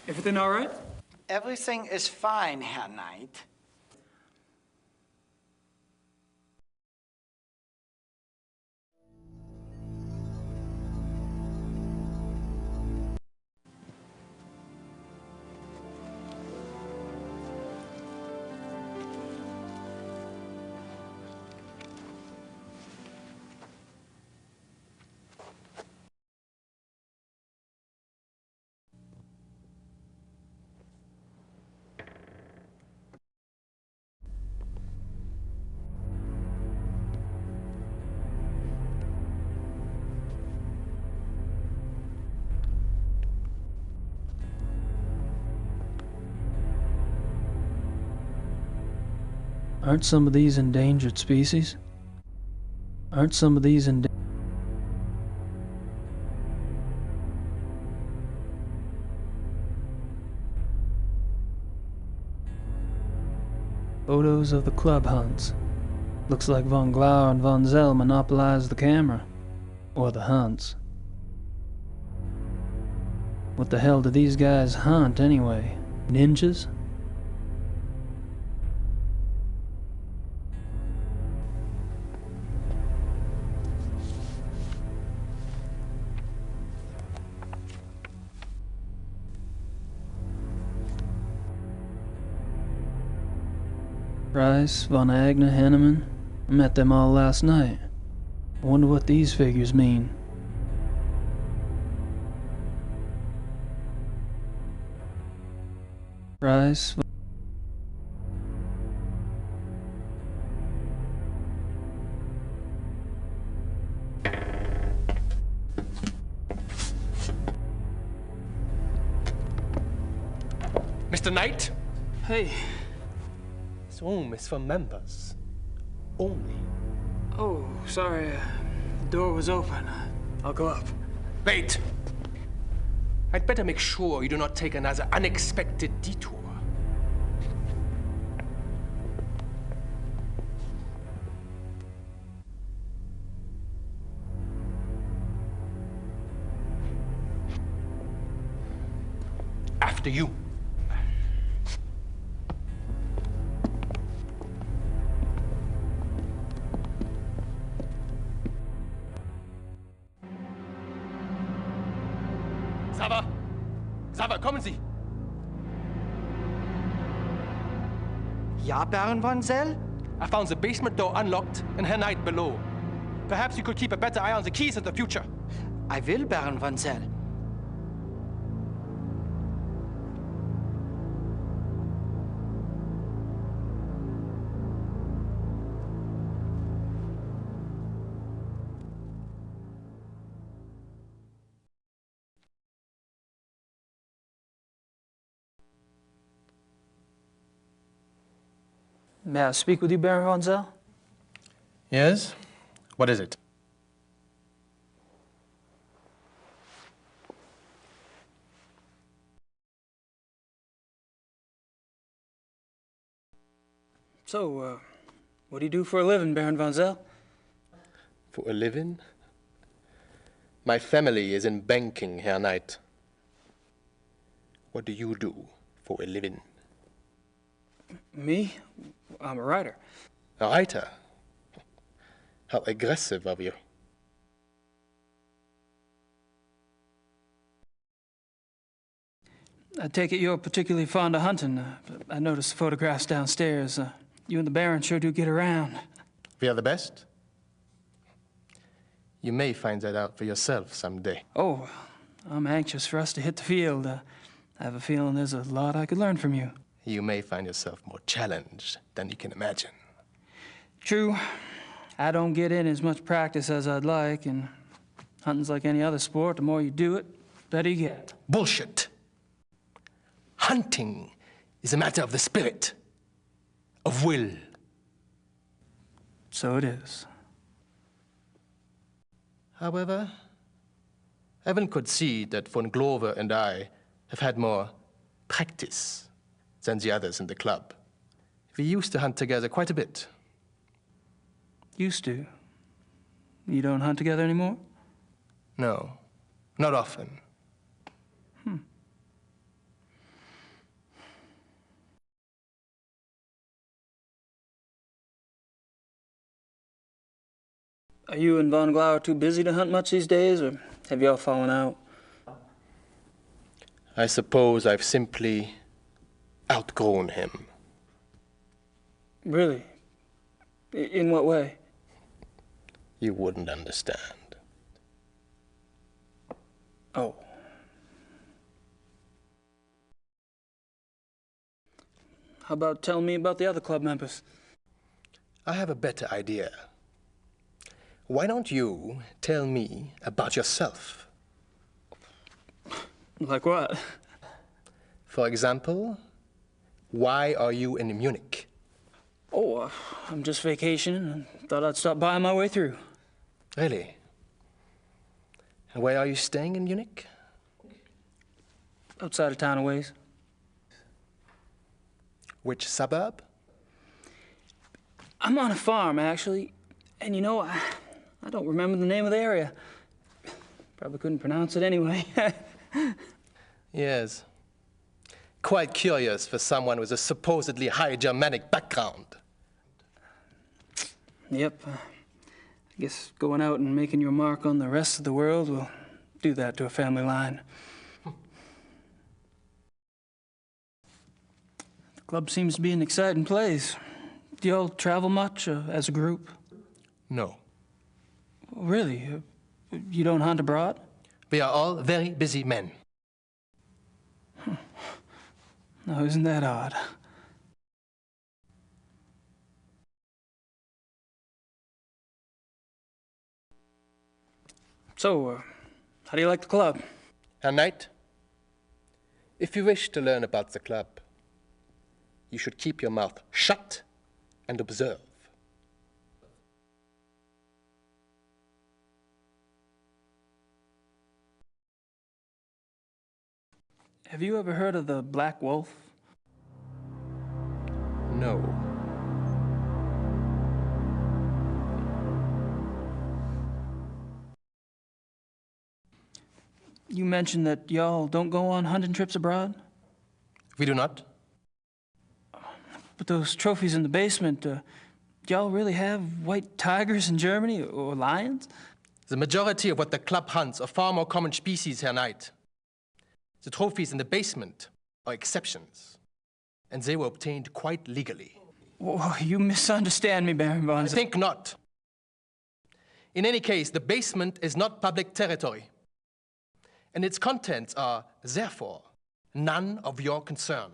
Speaker 3: Everything all right?
Speaker 8: Everything is fine, Herr Knight.
Speaker 3: Aren't some of these endangered species? Aren't some of these endangered? Photos of the club hunts. Looks like von Glauer and von Zell monopolized the camera. Or the hunts. What the hell do these guys hunt anyway? Ninjas? Price, von Agner, Henneman. I met them all last night. I wonder what these figures mean. Price.
Speaker 11: Mr. Knight?
Speaker 3: Hey.
Speaker 11: This room is for members. Only.
Speaker 3: Oh, sorry. The door was open. I'll go up.
Speaker 11: Wait! I'd better make sure you do not take another unexpected detour. After you. Sava, kommen Sie!
Speaker 8: Ja, Baron von Zell?
Speaker 11: I found the basement door unlocked and Herr Knight below. Perhaps you could keep a better eye on the keys in the future.
Speaker 8: I will, Baron von Zell.
Speaker 3: May I speak with you, Baron von Zell?
Speaker 11: Yes? What is it?
Speaker 3: So, what do you do for a living, Baron von Zell?
Speaker 11: For a living? My family is in banking, Herr Knight. What do you do for a living?
Speaker 3: Me? I'm a writer.
Speaker 11: A writer? How aggressive of you.
Speaker 3: I take it you're particularly fond of hunting. I noticed the photographs downstairs. You and the Baron sure do get around.
Speaker 11: We are the best? You may find that out for yourself someday.
Speaker 3: Oh, I'm anxious for us to hit the field. I have a feeling there's a lot I could learn from you.
Speaker 11: You may find yourself more challenged than you can imagine.
Speaker 3: True. I don't get in as much practice as I'd like, and hunting's like any other sport. The more you do it, the better you get.
Speaker 11: Bullshit. Hunting is a matter of the spirit, of will.
Speaker 3: So it is.
Speaker 11: However, Evan could see that von Glover and I have had more practice than the others in the club. We used to hunt together quite a bit.
Speaker 3: Used to? You don't hunt together anymore?
Speaker 11: No, not often.
Speaker 3: Are you and von Glauer too busy to hunt much these days, or have you all fallen out?
Speaker 11: I suppose I've simply outgrown him.
Speaker 3: Really? In what way?
Speaker 11: You wouldn't understand.
Speaker 3: Oh. How about telling me about the other club members?
Speaker 11: I have a better idea. Why don't you tell me about yourself?
Speaker 3: Like what?
Speaker 11: For example, why are you in Munich?
Speaker 3: Oh, I'm just vacationing and thought I'd stop by on my way through.
Speaker 11: Really? And where are you staying in Munich?
Speaker 3: Outside of town a ways.
Speaker 11: Which suburb?
Speaker 3: I'm on a farm, actually. And you know, I don't remember the name of the area. Probably couldn't pronounce it anyway.
Speaker 11: Yes. Quite curious for someone with a supposedly high Germanic background.
Speaker 3: Yep. I guess going out and making your mark on the rest of the world will do that to a family line. The club seems to be an exciting place. Do y'all travel much as a group?
Speaker 11: No.
Speaker 3: Really? You don't hunt abroad?
Speaker 11: We are all very busy men.
Speaker 3: No, isn't that odd? So, how do you like the club?
Speaker 11: Herr Knight, if you wish to learn about the club, you should keep your mouth shut and observe.
Speaker 3: Have you ever heard of the Black Wolf?
Speaker 11: No.
Speaker 3: You mentioned that y'all don't go on hunting trips abroad?
Speaker 11: We do not.
Speaker 3: But those trophies in the basement, y'all really have white tigers in Germany or lions?
Speaker 11: The majority of what the club hunts are far more common species, Herr Knight. The trophies in the basement are exceptions, and they were obtained quite legally.
Speaker 3: Oh, you misunderstand me, Baron von.
Speaker 11: I think not. In any case, the basement is not public territory, and its contents are, therefore, none of your concern.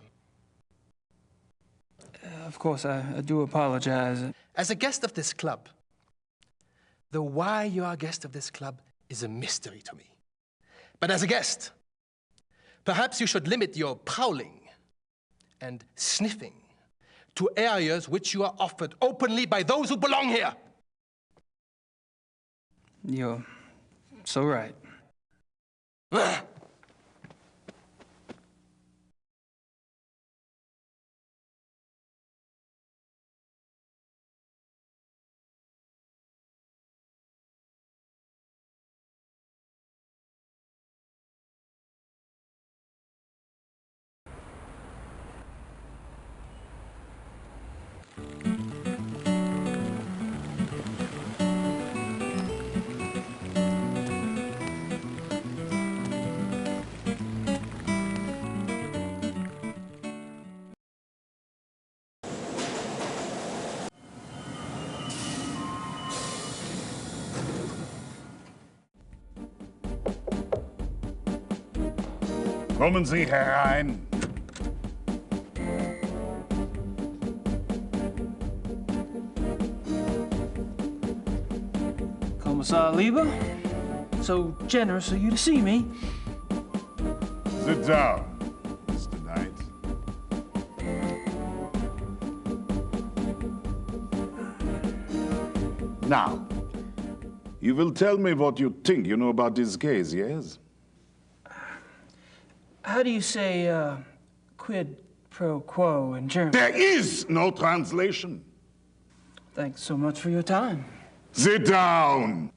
Speaker 3: Of course, I do apologize.
Speaker 11: As a guest of this club, the why you are a guest of this club is a mystery to me. But as a guest, perhaps you should limit your prowling and sniffing to areas which you are offered openly by those who belong here.
Speaker 3: You're so right.
Speaker 9: Kommen Sie herein.
Speaker 3: Kommissar Lieber, so generous of you to see me.
Speaker 9: Sit down, Mr. Knight. Now, you will tell me what you think you know about this case, yes?
Speaker 3: How do you say quid pro quo in German?
Speaker 9: There is no translation.
Speaker 3: Thanks so much for your time.
Speaker 9: Sit down.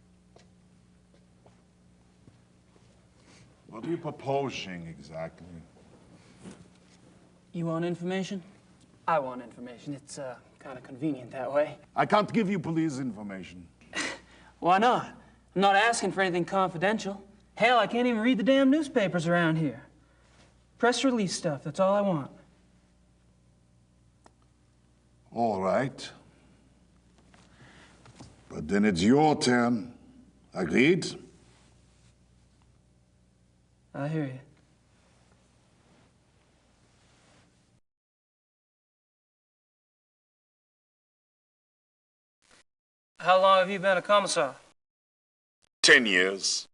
Speaker 9: What are you proposing exactly?
Speaker 3: You want information? I want information. It's kind of convenient that way.
Speaker 9: I can't give you police information.
Speaker 3: Why not? I'm not asking for anything confidential. Hell, I can't even read the damn newspapers around here. Press release stuff, that's all I want.
Speaker 9: All right. But then it's your turn. Agreed?
Speaker 3: I hear you. How long have you been a commissar?
Speaker 9: 10 years.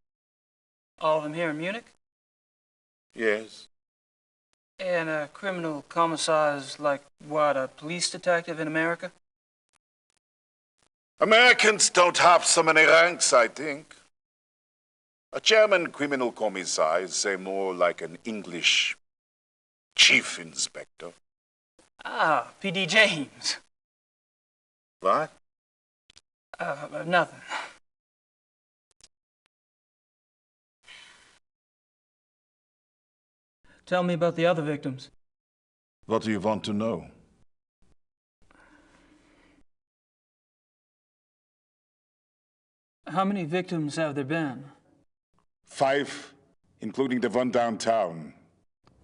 Speaker 3: All of them here in Munich?
Speaker 9: Yes.
Speaker 3: And a criminal commissar is like, what, a police detective in America?
Speaker 14: Americans don't have so many ranks, I think. A German criminal commissar is, say, more like an English chief inspector.
Speaker 3: Ah, P.D. James.
Speaker 14: What?
Speaker 3: Nothing. Tell me about the other victims.
Speaker 14: What do you want to know?
Speaker 3: How many victims have there been?
Speaker 14: 5, including the one downtown.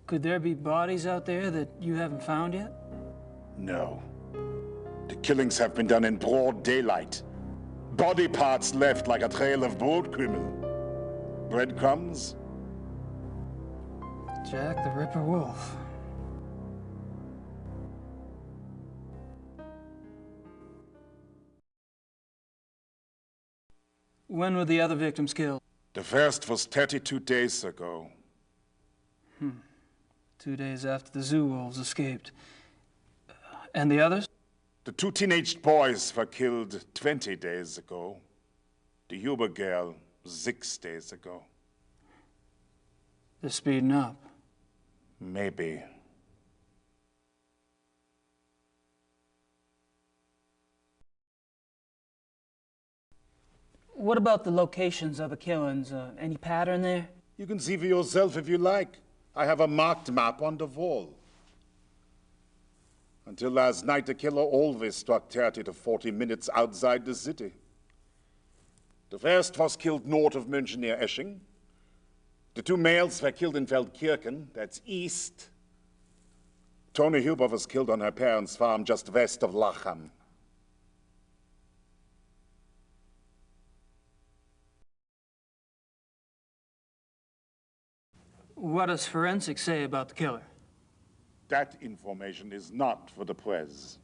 Speaker 3: Could there be bodies out there that you haven't found yet?
Speaker 14: No. The killings have been done in broad daylight. Body parts left like a trail of boat criminal. Breadcrumbs?
Speaker 3: Jack the Ripper Wolf. When were the other victims killed?
Speaker 14: The first was 32 days ago.
Speaker 3: 2 days after the zoo wolves escaped. And the others?
Speaker 14: The 2 teenage boys were killed 20 days ago. The Huber girl, 6 days ago.
Speaker 3: They're speeding up.
Speaker 14: Maybe.
Speaker 3: What about the locations of the killings? Any pattern there?
Speaker 14: You can see for yourself if you like. I have a marked map on the wall. Until last night, the killer always struck 30 to 40 minutes outside the city. The first was killed north of München near Esching. The 2 males were killed in Feldkirchen, that's east. Toni Huber was killed on her parents' farm just west of Lachem.
Speaker 3: What does forensics say about the killer?
Speaker 14: That information is not for the press.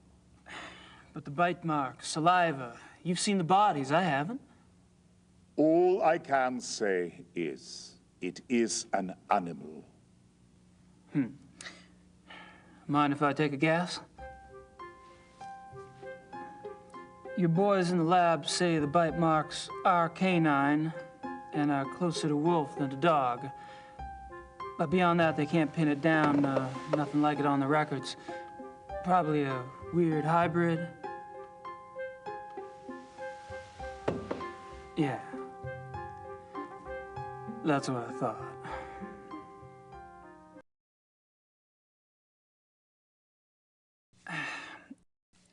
Speaker 3: But the bite marks, saliva, you've seen the bodies, I haven't.
Speaker 14: All I can say is, it is an animal.
Speaker 3: Mind if I take a guess? Your boys in the lab say the bite marks are canine and are closer to wolf than to dog. But beyond that, they can't pin it down. Nothing like it on the records. Probably a weird hybrid. Yeah. That's what I thought.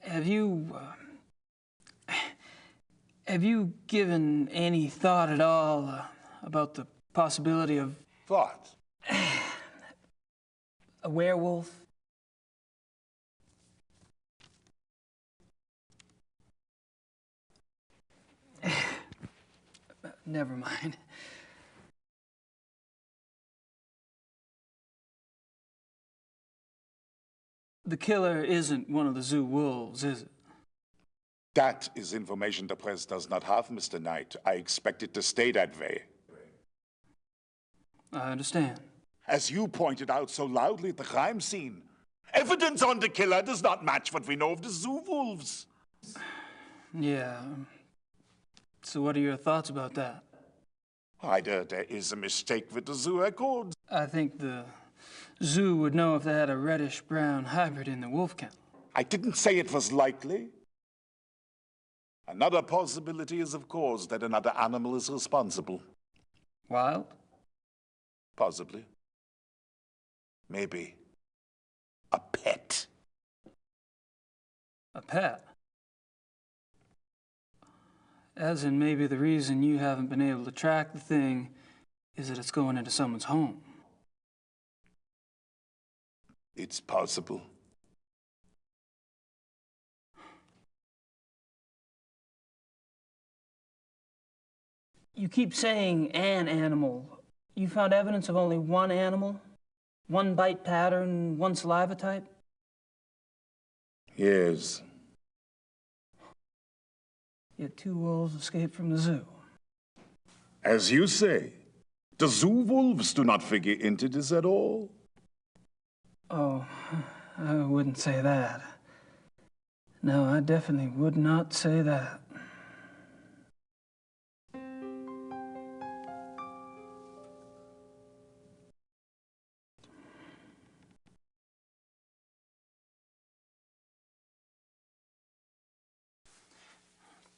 Speaker 3: Have you given any thought at all about the possibility of...
Speaker 14: What?
Speaker 3: A werewolf? Never mind. The killer isn't one of the zoo wolves, is it?
Speaker 14: That is information the press does not have, Mr. Knight. I expect it to stay that way.
Speaker 3: I understand.
Speaker 14: As you pointed out so loudly at the crime scene, evidence on the killer does not match what we know of the zoo wolves.
Speaker 3: Yeah. So what are your thoughts about that?
Speaker 14: Either there is a mistake with the zoo records.
Speaker 3: I think the zoo would know if they had a reddish-brown hybrid in the wolf kennel.
Speaker 14: I didn't say it was likely. Another possibility is, of course, that another animal is responsible.
Speaker 3: Wild?
Speaker 14: Possibly. Maybe a pet.
Speaker 3: A pet? As in, maybe the reason you haven't been able to track the thing is that it's going into someone's home.
Speaker 14: It's possible.
Speaker 3: You keep saying an animal. You found evidence of only one animal? One bite pattern, one saliva type?
Speaker 14: Yes.
Speaker 3: Yet 2 wolves escaped from the zoo.
Speaker 14: As you say, the zoo wolves do not figure into this at all.
Speaker 3: Oh, I wouldn't say that. No, I definitely would not say that.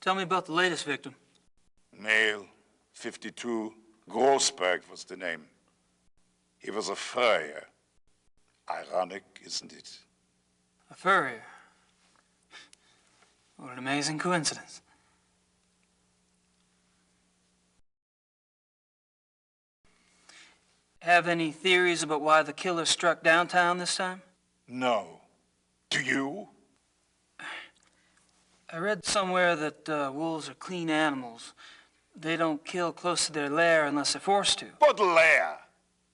Speaker 3: Tell me about the latest victim.
Speaker 14: Male, 52, Grossberg was the name. He was a furrier. Ironic, isn't it?
Speaker 3: A furrier. What an amazing coincidence. Have any theories about why the killer struck downtown this time?
Speaker 14: No. Do you?
Speaker 3: I read somewhere that wolves are clean animals. They don't kill close to their lair unless they're forced to.
Speaker 14: What lair?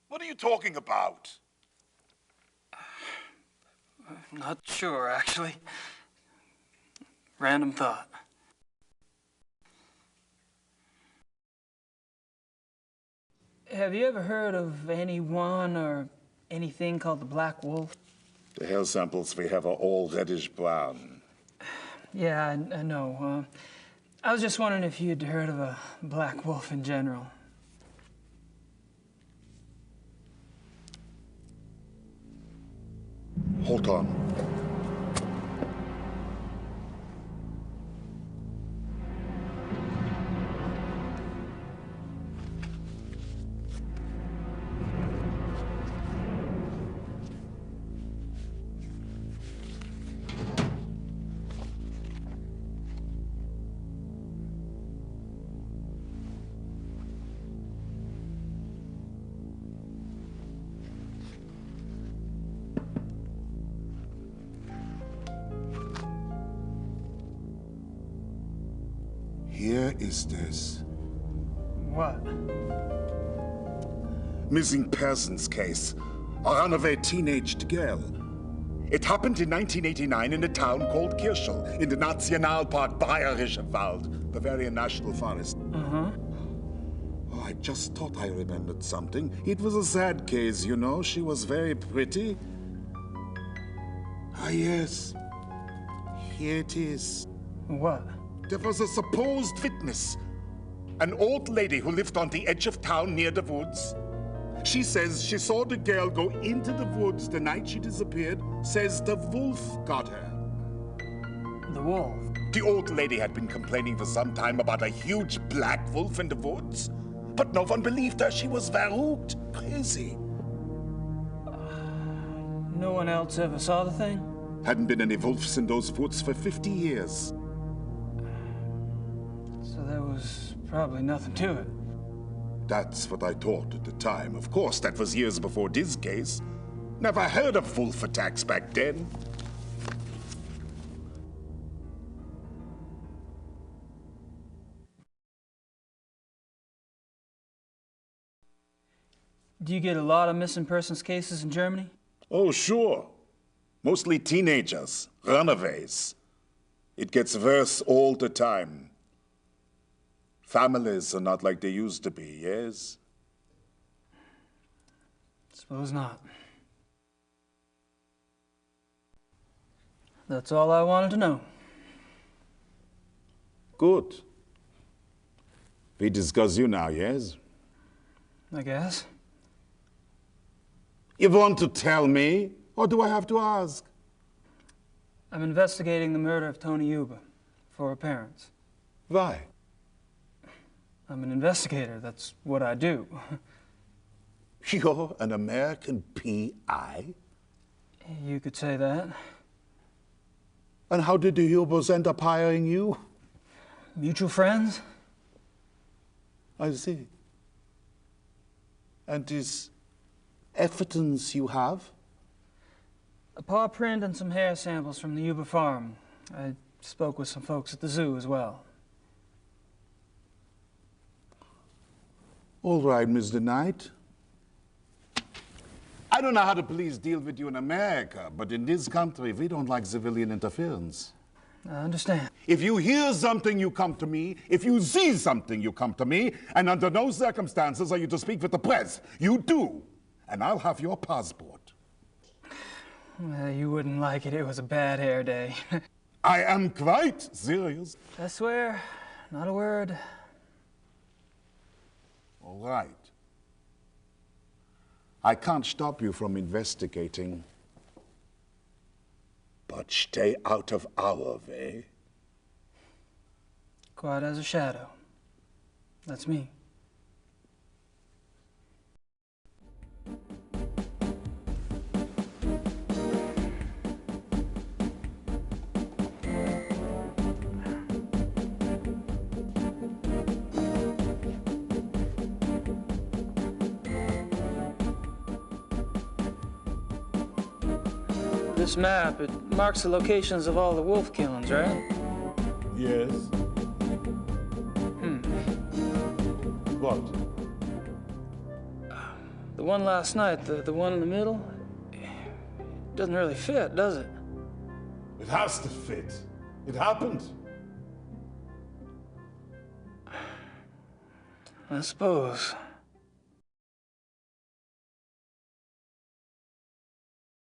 Speaker 14: What are you talking about?
Speaker 3: Not sure, actually. Random thought. Have you ever heard of anyone or anything called the Black Wolf?
Speaker 14: The hair samples we have are all reddish-brown.
Speaker 3: Yeah, I know. I was just wondering if you'd heard of a black wolf in general.
Speaker 14: Hold on. Here is this.
Speaker 3: What?
Speaker 14: Missing persons case. A runaway teenaged girl. It happened in 1989 in a town called Kirschel, in the Nationalpark Bayerischer Wald, Bavarian National Forest.
Speaker 3: Uh-huh.
Speaker 14: Oh, I just thought I remembered something. It was a sad case, you know. She was very pretty. Ah, yes. Here it is.
Speaker 3: What?
Speaker 14: There was a supposed witness, an old lady who lived on the edge of town near the woods. She says she saw the girl go into the woods the night she disappeared, says the wolf got her.
Speaker 3: The wolf?
Speaker 14: The old lady had been complaining for some time about a huge black wolf in the woods, but no one believed her. She was verrückt, crazy.
Speaker 3: No one else ever saw the thing?
Speaker 14: Hadn't been any wolves in those woods for 50 years.
Speaker 3: So there was probably nothing to it.
Speaker 14: That's what I thought at the time. Of course, that was years before this case. Never heard of wolf attacks back then.
Speaker 3: Do you get a lot of missing persons cases in Germany?
Speaker 14: Oh, sure. Mostly teenagers, runaways. It gets worse all the time. Families are not like they used to be, yes?
Speaker 3: Suppose not. That's all I wanted to know.
Speaker 14: Good. We discuss you now, yes?
Speaker 3: I guess.
Speaker 14: You want to tell me, or do I have to ask?
Speaker 3: I'm investigating the murder of Tony Yuba for her parents.
Speaker 14: Why?
Speaker 3: I'm an investigator. That's what I do.
Speaker 14: You're an American PI?
Speaker 3: You could say that.
Speaker 14: And how did the Hubers end up hiring you?
Speaker 3: Mutual friends?
Speaker 14: I see. And this evidence you have?
Speaker 3: A paw print and some hair samples from the Yuba farm. I spoke with some folks at the zoo as well.
Speaker 14: All right, Mr. Knight. I don't know how the police deal with you in America, but in this country, we don't like civilian interference.
Speaker 3: I understand.
Speaker 14: If you hear something, you come to me. If you see something, you come to me. And under no circumstances are you to speak with the press. You do. And I'll have your passport.
Speaker 3: Well, you wouldn't like it. It was a bad hair day.
Speaker 14: I am quite serious.
Speaker 3: I swear, not a word.
Speaker 14: All right. I can't stop you from investigating, but stay out of our way.
Speaker 3: Quiet as a shadow. That's me. This map, it marks the locations of all the wolf killings, right?
Speaker 14: Yes. What?
Speaker 3: The one last night, the one in the middle, doesn't really fit, does it?
Speaker 14: It has to fit. It happened.
Speaker 3: I suppose.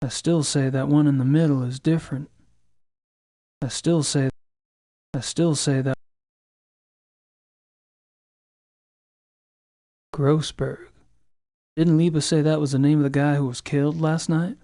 Speaker 3: I still say that one in the middle is different. I still say that Grossberg. Didn't Liebe say that was the name of the guy who was killed last night?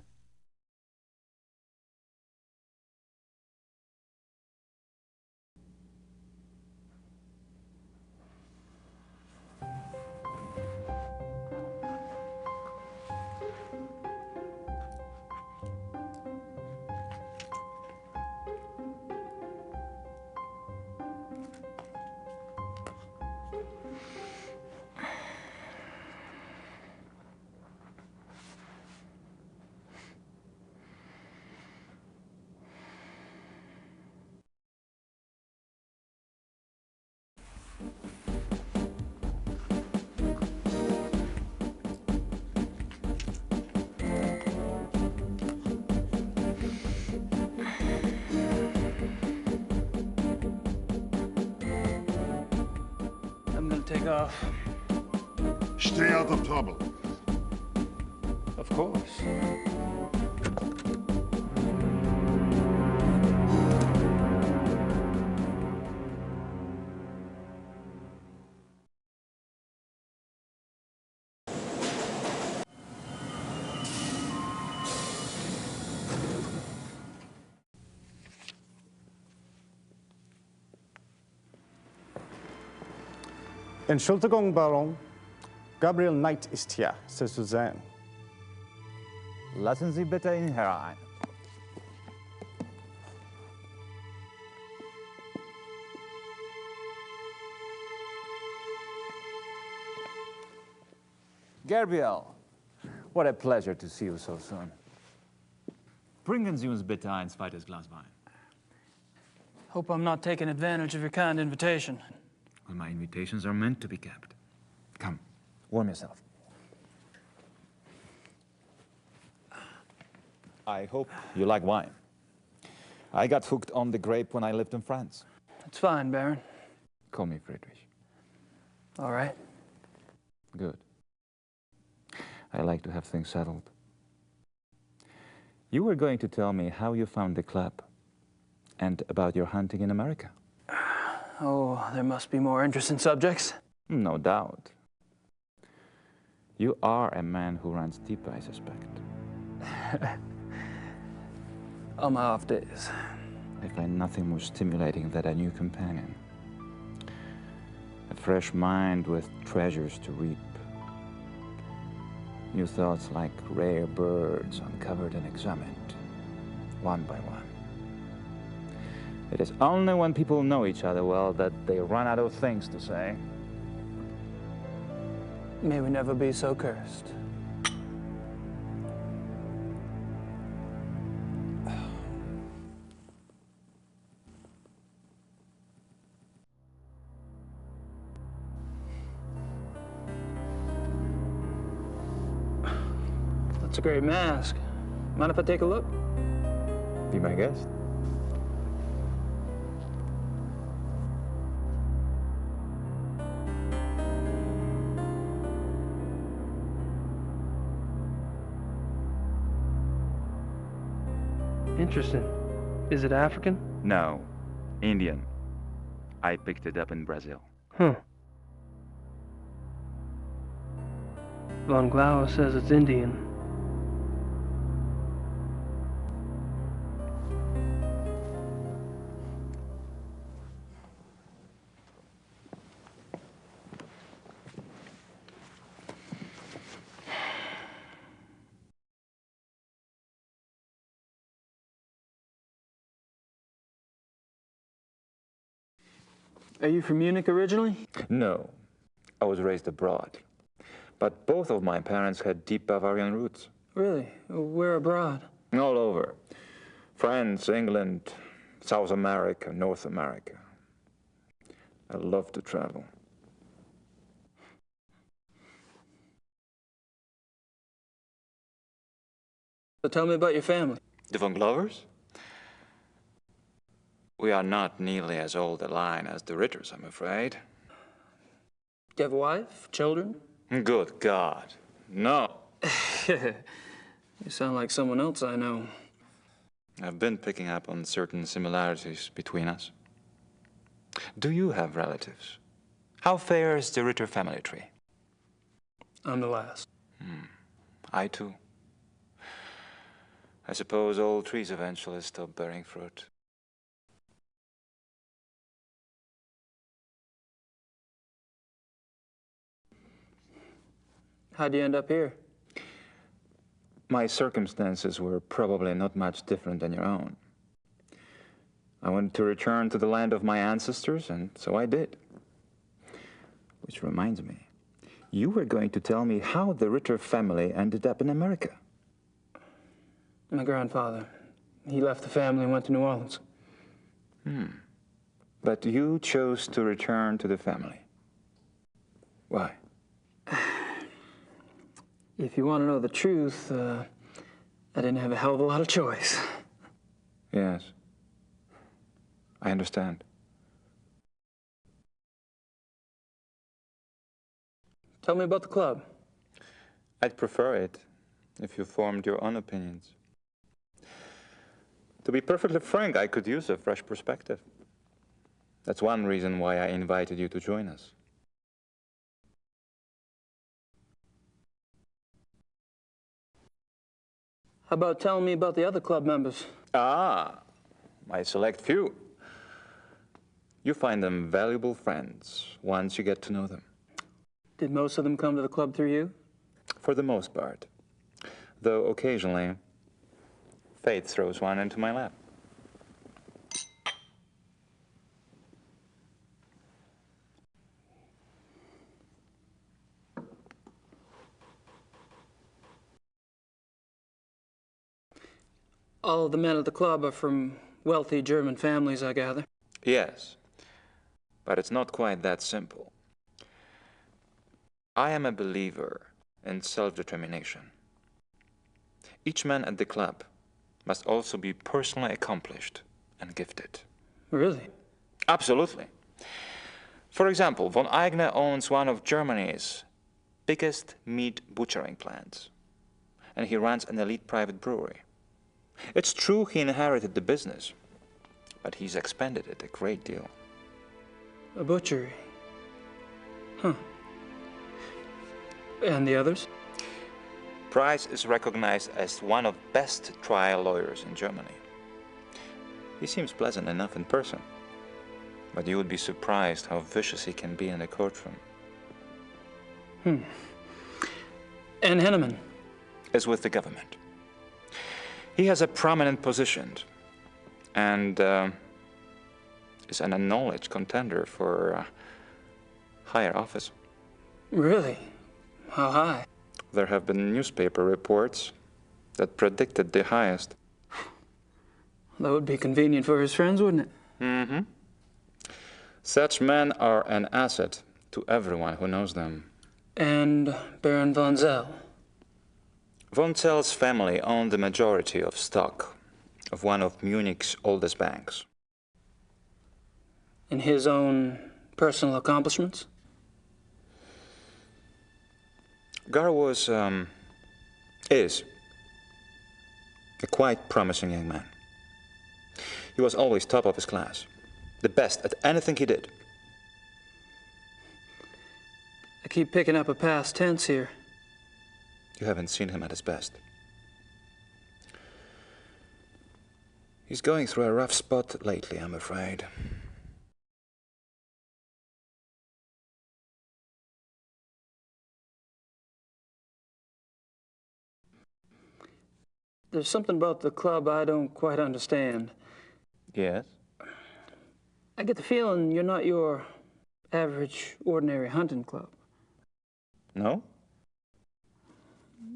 Speaker 3: I'm gonna take off.
Speaker 14: Stay out of trouble.
Speaker 3: Of course.
Speaker 15: Entschuldigung, Baron. Gabriel Knight ist hier, Sie zu sehen.
Speaker 16: Lassen Sie bitte ihn herein. Gabriel, what a pleasure to see you so soon. Bringen Sie uns bitte ein zweites Glas Wein.
Speaker 3: Hope I'm not taking advantage of your kind invitation.
Speaker 16: Well, my invitations are meant to be kept. Come, warm yourself. I hope you like wine. I got hooked on the grape when I lived in France.
Speaker 3: It's fine, Baron.
Speaker 16: Call me Friedrich.
Speaker 3: All right.
Speaker 16: Good. I like to have things settled. You were going to tell me how you found the club and about your hunting in America.
Speaker 3: Oh, there must be more interesting subjects.
Speaker 16: No doubt. You are a man who runs deep, I suspect.
Speaker 3: On my off days.
Speaker 16: I find nothing more stimulating than a new companion. A fresh mind with treasures to reap. New thoughts like rare birds uncovered and examined, one by one. It is only when people know each other well that they run out of things to say.
Speaker 3: May we never be so cursed. That's a great mask. Mind if I take a look?
Speaker 16: Be my guest.
Speaker 3: Interesting. Is it African?
Speaker 16: No, Indian. I picked it up in Brazil.
Speaker 3: Huh. Von Glauer says it's Indian.
Speaker 16: Are you from Munich originally? No, I was raised abroad. But both of my parents had deep Bavarian roots.
Speaker 3: Really? Where abroad?
Speaker 16: All over. France, England, South America, North America. I love to travel.
Speaker 3: So tell me about your family.
Speaker 16: The von Glovers? We are not nearly as old a line as the Ritters, I'm afraid.
Speaker 3: Do you have a wife? Children?
Speaker 16: Good God, no.
Speaker 3: You sound like someone else I know.
Speaker 16: I've been picking up on certain similarities between us. Do you have relatives? How fares the Ritter family tree?
Speaker 3: I'm the last.
Speaker 16: I too. I suppose all trees eventually stop bearing fruit.
Speaker 3: How'd you end up here?
Speaker 16: My circumstances were probably not much different than your own. I wanted to return to the land of my ancestors, and so I did. Which reminds me, you were going to tell me how the Ritter family ended up in America.
Speaker 3: My grandfather. He left the family and went to New Orleans.
Speaker 16: But you chose to return to the family. Why?
Speaker 3: If you want to know the truth, I didn't have a hell of a lot of choice.
Speaker 16: Yes. I understand.
Speaker 3: Tell me about the club.
Speaker 16: I'd prefer it if you formed your own opinions. To be perfectly frank, I could use a fresh perspective. That's one reason why I invited you to join us.
Speaker 3: How about telling me about the other club members?
Speaker 16: Ah, my select few. You find them valuable friends once you get to know them.
Speaker 3: Did most of them come to the club through you?
Speaker 16: For the most part. Though occasionally, fate throws one into my lap.
Speaker 3: All of the men at the club are from wealthy German families, I gather.
Speaker 16: Yes, but it's not quite that simple. I am a believer in self-determination. Each man at the club must also be personally accomplished and gifted.
Speaker 3: Really?
Speaker 16: Absolutely. For example, von Eigner owns one of Germany's biggest meat butchering plants, and he runs an elite private brewery. It's true he inherited the business, but he's expanded it a great deal.
Speaker 3: A butchery? Huh. And the others?
Speaker 16: Price is recognized as one of the best trial lawyers in Germany. He seems pleasant enough in person, but you would be surprised how vicious he can be in a courtroom.
Speaker 3: And Henneman?
Speaker 16: Is with the government. He has a prominent position and is an acknowledged contender for higher office.
Speaker 3: Really? How high?
Speaker 16: There have been newspaper reports that predicted the highest.
Speaker 3: That would be convenient for his friends, wouldn't it?
Speaker 16: Mm-hmm. Such men are an asset to everyone who knows them.
Speaker 3: And Baron von Zell?
Speaker 16: Von Zell's family owned the majority of stock of one of Munich's oldest banks.
Speaker 3: And his own personal accomplishments?
Speaker 16: Gar is a quite promising young man. He was always top of his class, the best at anything he did.
Speaker 3: I keep picking up a past tense here.
Speaker 16: You haven't seen him at his best. He's going through a rough spot lately, I'm afraid.
Speaker 3: There's something about the club I don't quite understand.
Speaker 16: Yes?
Speaker 3: I get the feeling you're not your average, ordinary hunting club.
Speaker 16: No?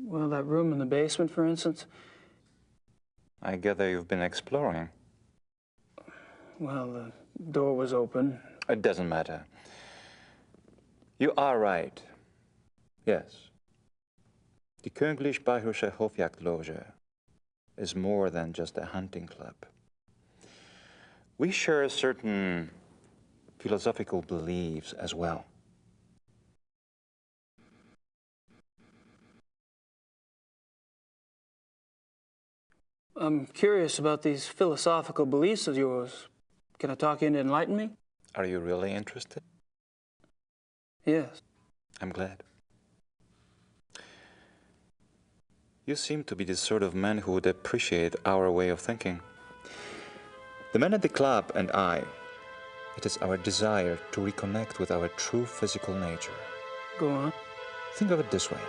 Speaker 3: Well, that room in the basement, for instance.
Speaker 16: I gather you've been exploring.
Speaker 3: Well, the door was open.
Speaker 16: It doesn't matter. You are right. Yes. Die Königlich-Bayerische Hofjagdloge is more than just a hunting club. We share certain philosophical beliefs as well.
Speaker 3: I'm curious about these philosophical beliefs of yours. Can I talk you into enlighten me?
Speaker 16: Are you really interested?
Speaker 3: Yes.
Speaker 16: I'm glad. You seem to be the sort of man who would appreciate our way of thinking. The men at the club and I, it is our desire to reconnect with our true physical nature.
Speaker 3: Go on.
Speaker 16: Think of it this way.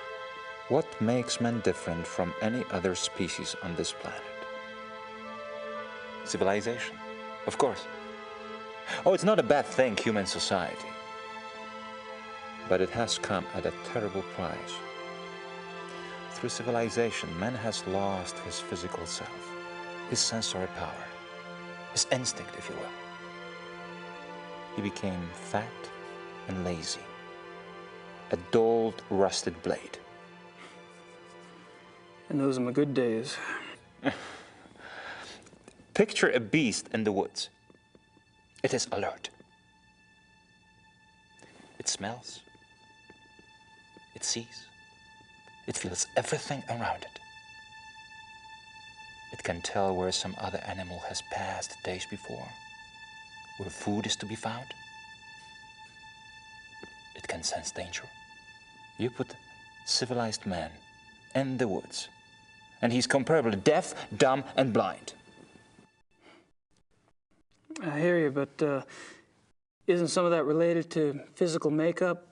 Speaker 16: What makes man different from any other species on this planet? Civilization, of course. Oh, it's not a bad thing, human society. But it has come at a terrible price. Through civilization, man has lost his physical self, his sensory power, his instinct, if you will. He became fat and lazy, a dulled, rusted blade.
Speaker 3: And those are my good days.
Speaker 16: Picture a beast in the woods. It is alert. It smells. It sees. It feels everything around it. It can tell where some other animal has passed days before, where food is to be found. It can sense danger. You put civilized man in the woods, and he's comparably deaf, dumb, and blind.
Speaker 3: I hear you, but isn't some of that related to physical makeup?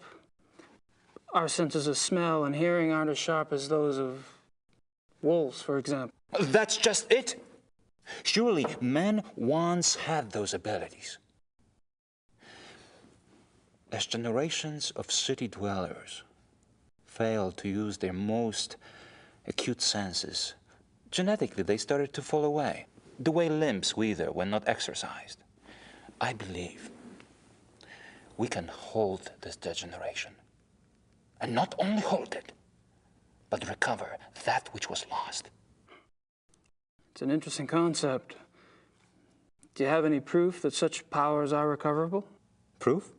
Speaker 3: Our senses of smell and hearing aren't as sharp as those of wolves, for example.
Speaker 16: That's just it. Surely man once had those abilities. As generations of city dwellers failed to use their most acute senses, genetically they started to fall away, the way limbs wither when not exercised. I believe we can hold this degeneration. And not only hold it, but recover that which was lost.
Speaker 3: It's an interesting concept. Do you have any proof that such powers are recoverable?
Speaker 16: Proof?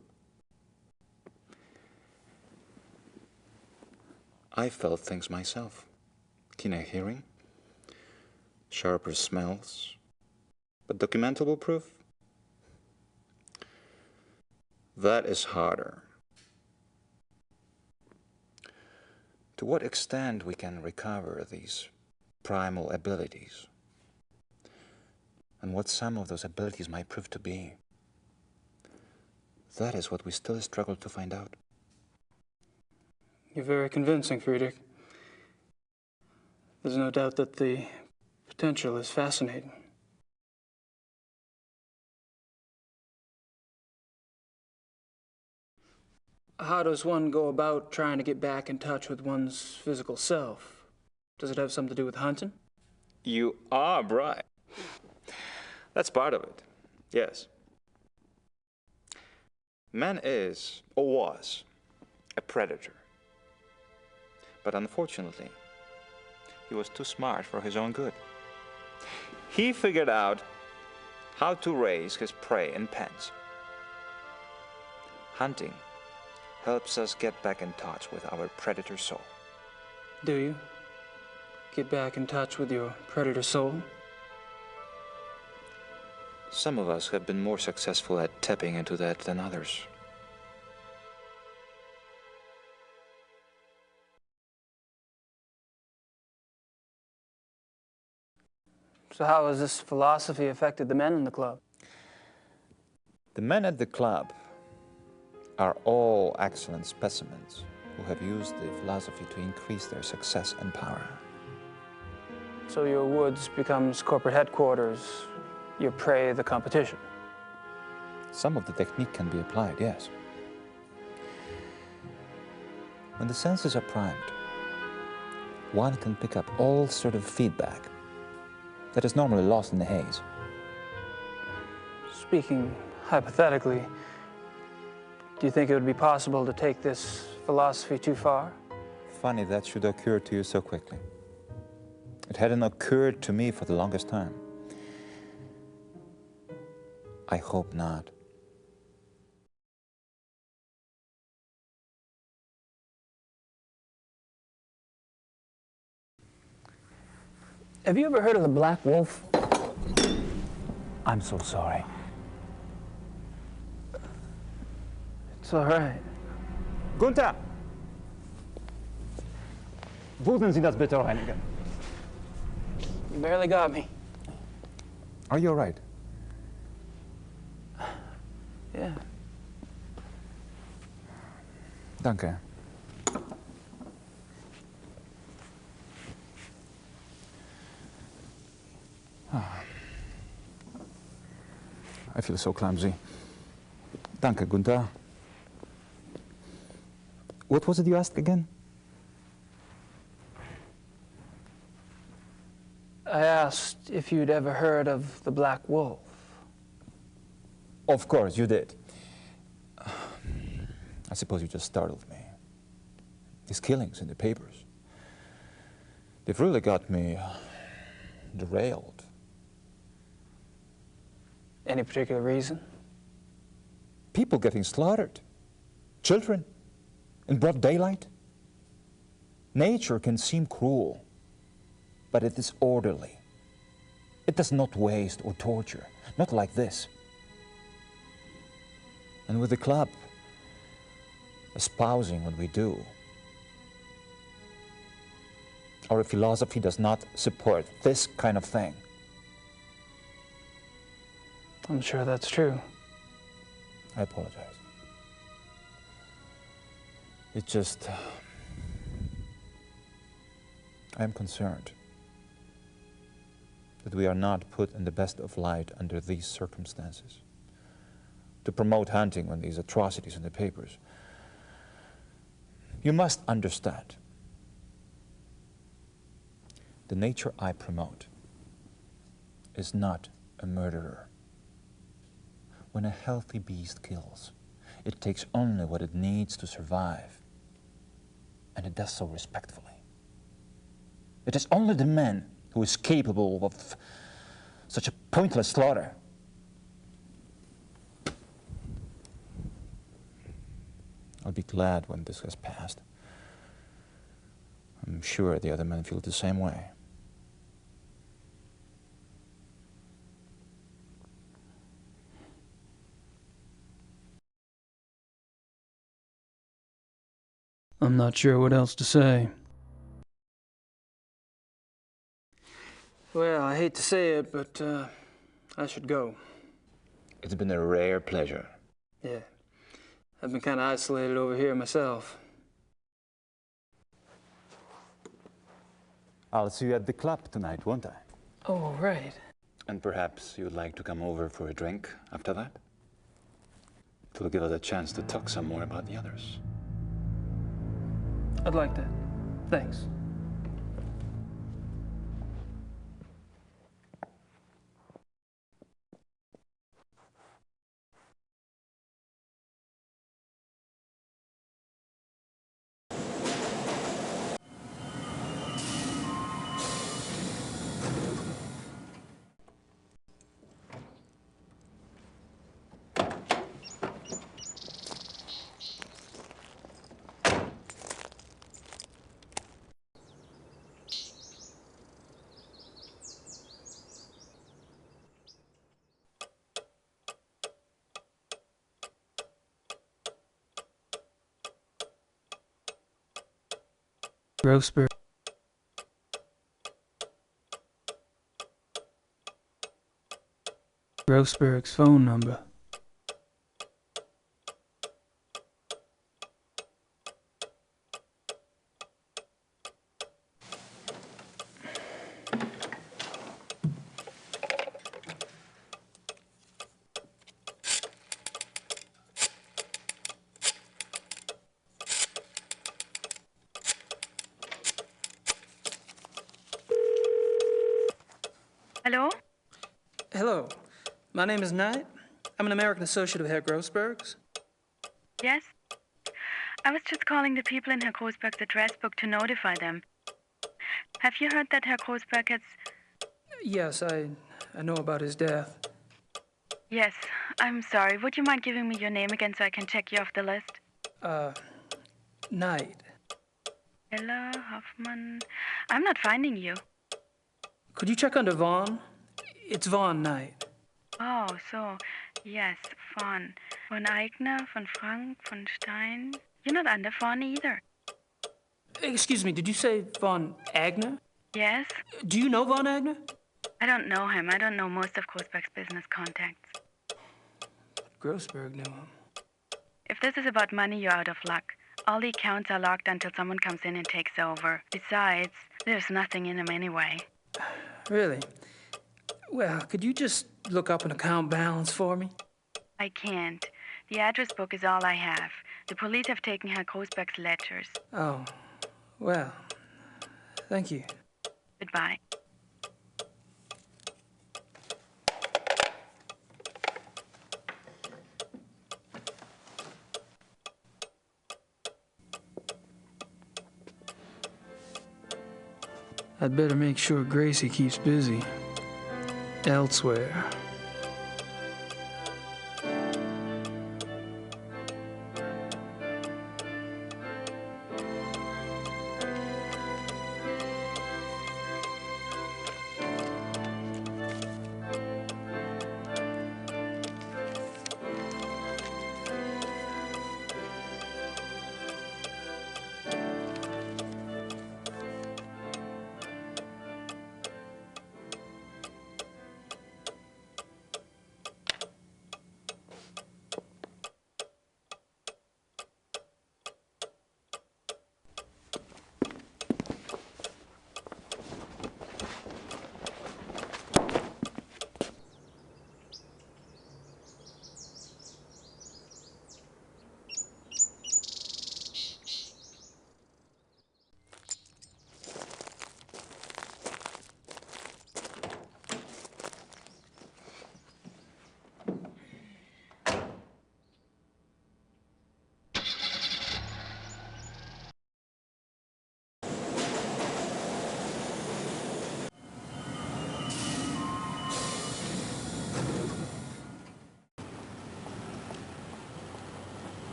Speaker 16: I felt things myself. Keener hearing, sharper smells, but documentable proof? That is harder. To what extent we can recover these primal abilities, and what some of those abilities might prove to be, that is what we still struggle to find out.
Speaker 3: You're very convincing, Friedrich. There's no doubt that the potential is fascinating. How does one go about trying to get back in touch with one's physical self? Does it have something to do with hunting?
Speaker 16: You are right. That's part of it, yes. Man is, or was, a predator. But unfortunately, he was too smart for his own good. He figured out how to raise his prey in pens. Hunting helps us get back in touch with our predator soul.
Speaker 3: Do you? Get back in touch with your predator soul?
Speaker 16: Some of us have been more successful at tapping into that than others.
Speaker 3: So how has this philosophy affected the men in the club?
Speaker 16: The men at the club are all excellent specimens who have used the philosophy to increase their success and power.
Speaker 3: So your woods becomes corporate headquarters, your prey the competition.
Speaker 16: Some of the technique can be applied, yes. When the senses are primed, one can pick up all sort of feedback that is normally lost in the haze.
Speaker 3: Speaking hypothetically, do you think it would be possible to take this philosophy too far?
Speaker 16: Funny that should occur to you so quickly. It hadn't occurred to me for the longest time. I hope not.
Speaker 3: Have you ever heard of the Black Wolf?
Speaker 16: I'm so sorry.
Speaker 3: It's all right.
Speaker 15: Gunther! Würden Sie das bitte reinigen?
Speaker 3: You barely got me.
Speaker 16: Are you all right?
Speaker 3: Yeah.
Speaker 16: Danke. I feel so clumsy. Danke, Gunther. What was it you asked again?
Speaker 3: I asked if you'd ever heard of the Black Wolf.
Speaker 16: Of course, you did. I suppose you just startled me. These killings in the papers, they've really got me derailed.
Speaker 3: Any particular reason?
Speaker 16: People getting slaughtered. Children. In broad daylight. Nature can seem cruel, but it is orderly. It does not waste or torture. Not like this. And with the club espousing what we do, our philosophy does not support this kind of thing.
Speaker 3: I'm sure that's true.
Speaker 16: I apologize. It just... I am concerned that we are not put in the best of light under these circumstances. To promote hunting when these atrocities in the papers. You must understand. The nature I promote is not a murderer. When a healthy beast kills, it takes only what it needs to survive, and it does so respectfully. It is only the man who is capable of such a pointless slaughter. I'll be glad when this has passed. I'm sure the other men feel the same way.
Speaker 3: I'm not sure what else to say. Well, I hate to say it, but I should go.
Speaker 16: It's been a rare pleasure.
Speaker 3: Yeah. I've been kind of isolated over here myself.
Speaker 16: I'll see you at the club tonight, won't I?
Speaker 3: Oh, right.
Speaker 16: And perhaps you'd like to come over for a drink after that? It will give us a chance to talk some more about the others.
Speaker 3: I'd like that. Thanks. Grossberg. Grossberg's phone number.
Speaker 4: Hello?
Speaker 3: Hello, my name is Knight. I'm an American associate of Herr Grossberg's.
Speaker 4: Yes? I was just calling the people in Herr Grossberg's address book to notify them. Have you heard that Herr Grossberg has...
Speaker 3: Yes, I know about his death.
Speaker 4: Yes, I'm sorry. Would you mind giving me your name again so I can check you off the list?
Speaker 3: Knight.
Speaker 4: Ella Hoffman... I'm not finding you.
Speaker 3: Could you check under Vaughn? It's Vaughn Knight.
Speaker 4: Oh, so... Yes, Von. Von Eigner, von Frank, von Stein... You're not under Von either.
Speaker 3: Excuse me, did you say Von Agner?
Speaker 4: Yes?
Speaker 3: Do you know Von Agner?
Speaker 4: I don't know him. I don't know most of Grossberg's business contacts.
Speaker 3: Grossberg knew him.
Speaker 4: If this is about money, you're out of luck. All the accounts are locked until someone comes in and takes over. Besides, there's nothing in them anyway.
Speaker 3: Really? Well, could you just look up an account balance for me?
Speaker 4: I can't. The address book is all I have. The police have taken Herr Grossberg's ledgers.
Speaker 3: Oh, well, thank you.
Speaker 4: Goodbye.
Speaker 3: I'd better make sure Gracie keeps busy. Elsewhere.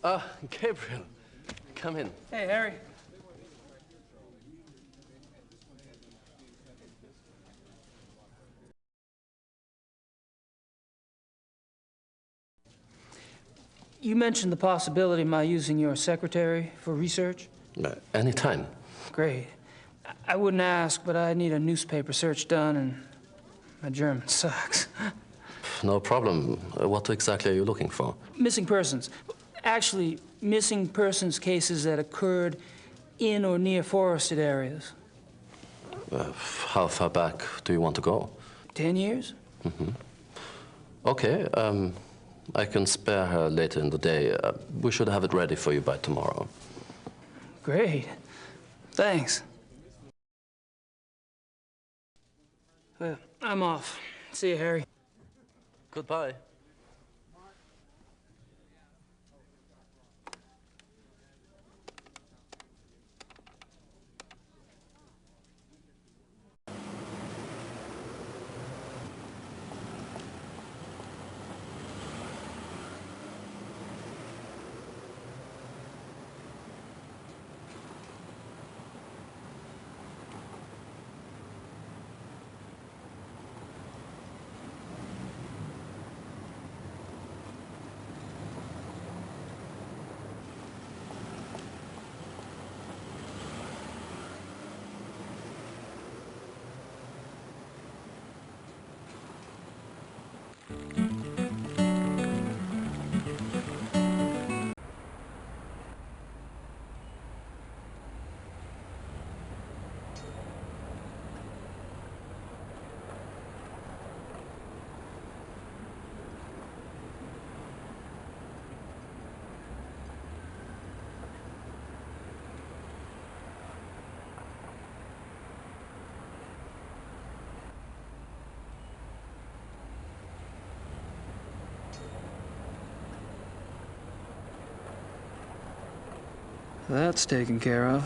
Speaker 12: Ah, Gabriel, come in.
Speaker 3: Hey, Harry. You mentioned the possibility of my using your secretary for research?
Speaker 12: Anytime.
Speaker 3: Great. I wouldn't ask, but I need a newspaper search done, and my German sucks.
Speaker 12: No problem. What exactly are you looking for?
Speaker 3: Missing persons. Actually, missing persons cases that occurred in or near forested areas.
Speaker 12: How far back do you want to go?
Speaker 3: 10 years?
Speaker 12: Mm-hmm. Okay, I can spare her later in the day. We should have it ready for you by tomorrow.
Speaker 3: Great. Thanks. Well, I'm off. See you, Harry.
Speaker 12: Goodbye.
Speaker 3: That's taken care of.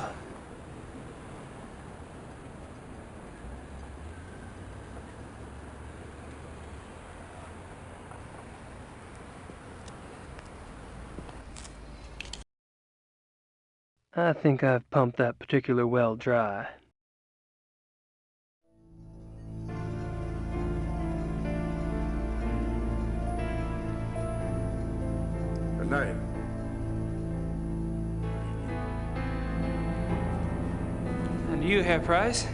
Speaker 3: I think I've pumped that particular well dry.
Speaker 18: Good night.
Speaker 3: And you, Herr Price?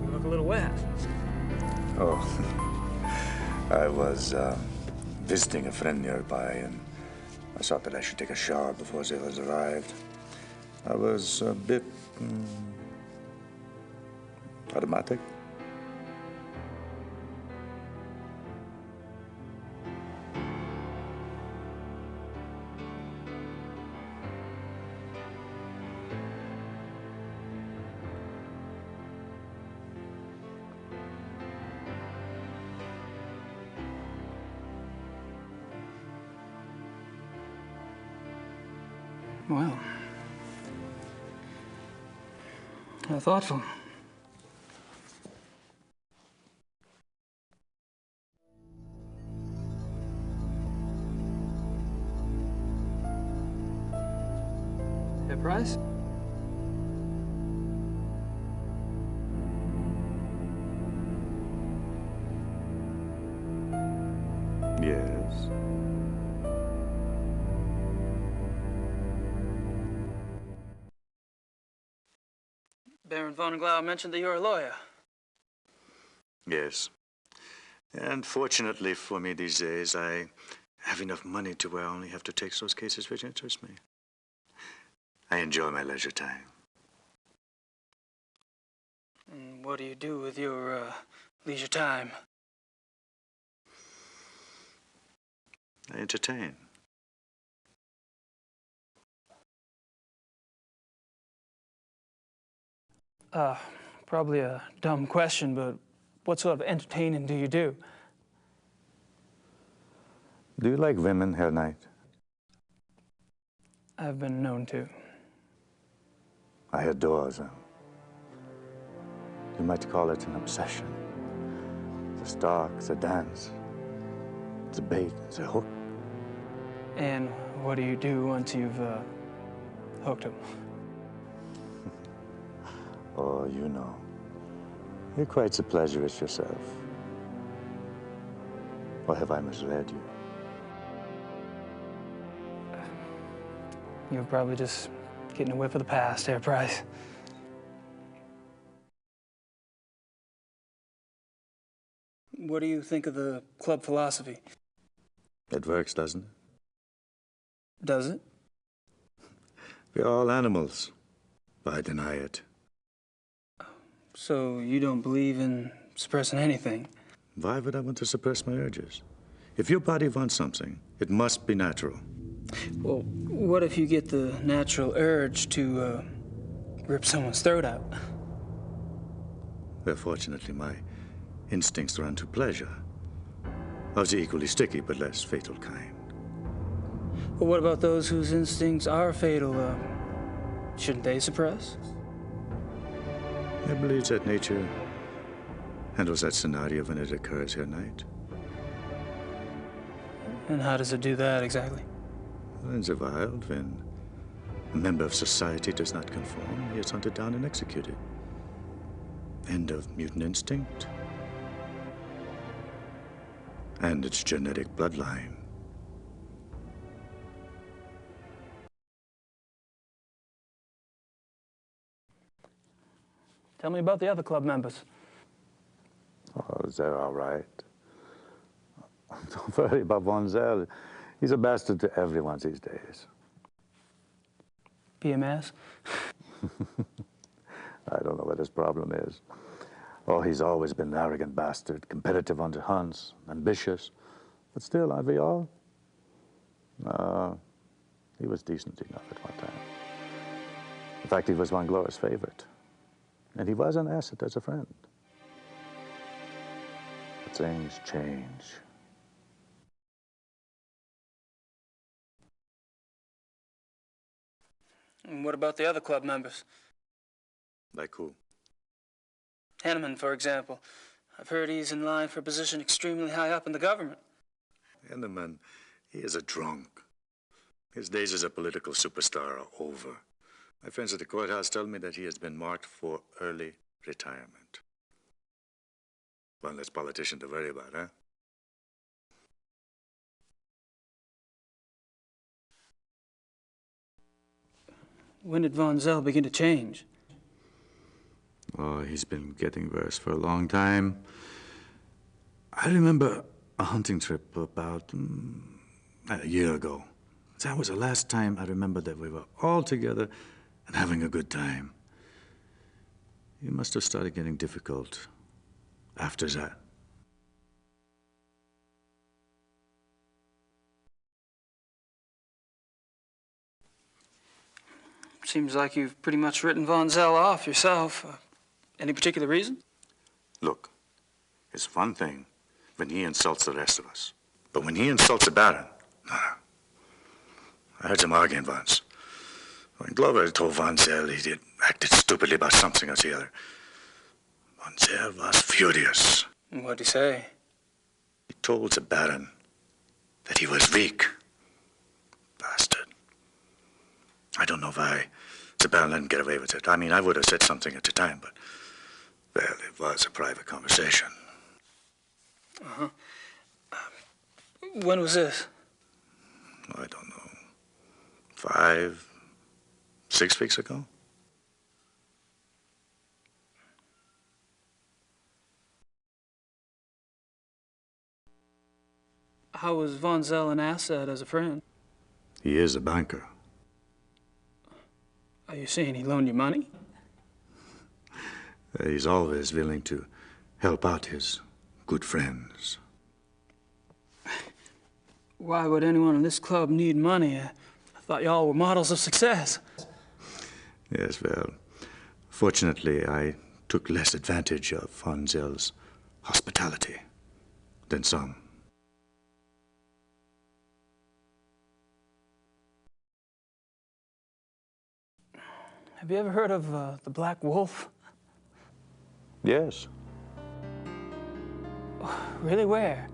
Speaker 3: You look a little wet.
Speaker 18: Oh, I was visiting a friend nearby, and I thought that I should take a shower before the others arrived. I was a bit automatic.
Speaker 3: Well, how thoughtful. Herr Price?
Speaker 18: Yes.
Speaker 3: Baron von Glau mentioned that you're a lawyer.
Speaker 18: Yes. And fortunately for me these days, I have enough money to where I only have to take those cases which interest me. I enjoy my leisure time.
Speaker 3: And what do you do with your leisure time?
Speaker 18: I entertain.
Speaker 3: Probably a dumb question, but what sort of entertaining do you do?
Speaker 18: Do you like women, Herr Knight?
Speaker 3: I've been known to.
Speaker 18: I adore them. You might call it an obsession. The stalk, the dance, the bait, the hook.
Speaker 3: And what do you do once you've hooked him?
Speaker 18: Oh, you know. You're quite the pleasurist yourself. Or have I misled you?
Speaker 3: You're probably just getting a whiff of the past, Herr Price. What do you think of the club philosophy?
Speaker 18: It works, doesn't it?
Speaker 3: Does it?
Speaker 18: We're all animals. Why deny it?
Speaker 3: So you don't believe in suppressing anything?
Speaker 18: Why would I want to suppress my urges? If your body wants something, it must be natural.
Speaker 3: Well, what if you get the natural urge to rip someone's throat out?
Speaker 18: Well, fortunately, my instincts run to pleasure. Of the equally sticky but less fatal kind.
Speaker 3: But what about those whose instincts are fatal? Shouldn't they suppress?
Speaker 18: I believe that nature handles that scenario when it occurs, Herr Knight.
Speaker 3: And how does it do that exactly?
Speaker 18: In the wild, when a member of society does not conform, he is hunted down and executed. End of mutant instinct. And its genetic bloodline.
Speaker 3: Tell me about the other club members.
Speaker 18: Oh, they're all right. Don't worry about Von Zell. He's a bastard to everyone these days.
Speaker 3: PMS?
Speaker 18: I don't know what his problem is. Oh, he's always been an arrogant bastard, competitive on the hunts, ambitious. But still, aren't we all? He was decent enough at one time. In fact, he was Von Gloria's favorite.
Speaker 21: and he was an asset as a friend. But things change.
Speaker 3: And what about the other club members?
Speaker 21: Like who?
Speaker 3: Henneman, for example. I've heard he's in line for a position extremely high up in the government.
Speaker 21: Henneman, he is a drunk. His days as a political superstar are over. My friends at the courthouse tell me that he has been marked for early retirement. One less politician to worry about, huh?
Speaker 3: When did Von Zell begin to change?
Speaker 21: Oh, he's been getting worse for a long time. I remember a hunting trip about a year ago. That was the last time I remember that we were all together and having a good time. He must have started getting difficult after that.
Speaker 3: Seems like you've pretty much written Von Zell off yourself. Any particular reason?
Speaker 21: Look, it's one thing when he insults the rest of us. But when he insults the Baron, no. I heard him arguing once. When Glover told Von Zell he acted stupidly about something or the other, Von Zell was furious.
Speaker 3: What'd he say?
Speaker 21: He told the Baron that he was weak. Bastard. I don't know why the Baron let him get away with it. I mean, I would have said something at the time, but, well, it was a private conversation.
Speaker 3: Uh-huh. When was this?
Speaker 21: I don't know. 5, 6 weeks ago?
Speaker 3: How was Von Zell an asset as a friend?
Speaker 21: He is a banker.
Speaker 3: Are you saying he loaned you money?
Speaker 21: He's always willing to help out his good friends.
Speaker 3: Why would anyone in this club need money? I thought y'all were models of success.
Speaker 21: Yes, well, fortunately, I took less advantage of Von Zell's hospitality than some.
Speaker 3: Have you ever heard of the Black Wolf?
Speaker 21: Yes.
Speaker 3: Really, where?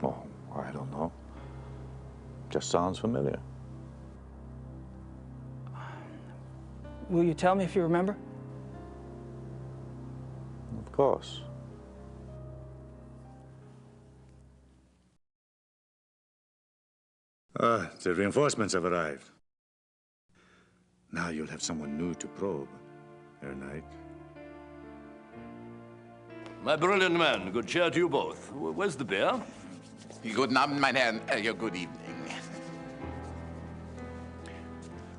Speaker 21: Oh, I don't know. Just sounds familiar.
Speaker 3: Will you tell me if you remember?
Speaker 21: Of course. The reinforcements have arrived. Now you'll have someone new to probe, Herr Knight.
Speaker 17: My brilliant man, good cheer to you both. Where's the beer?
Speaker 19: Guten Abend, mein Herr. Good evening.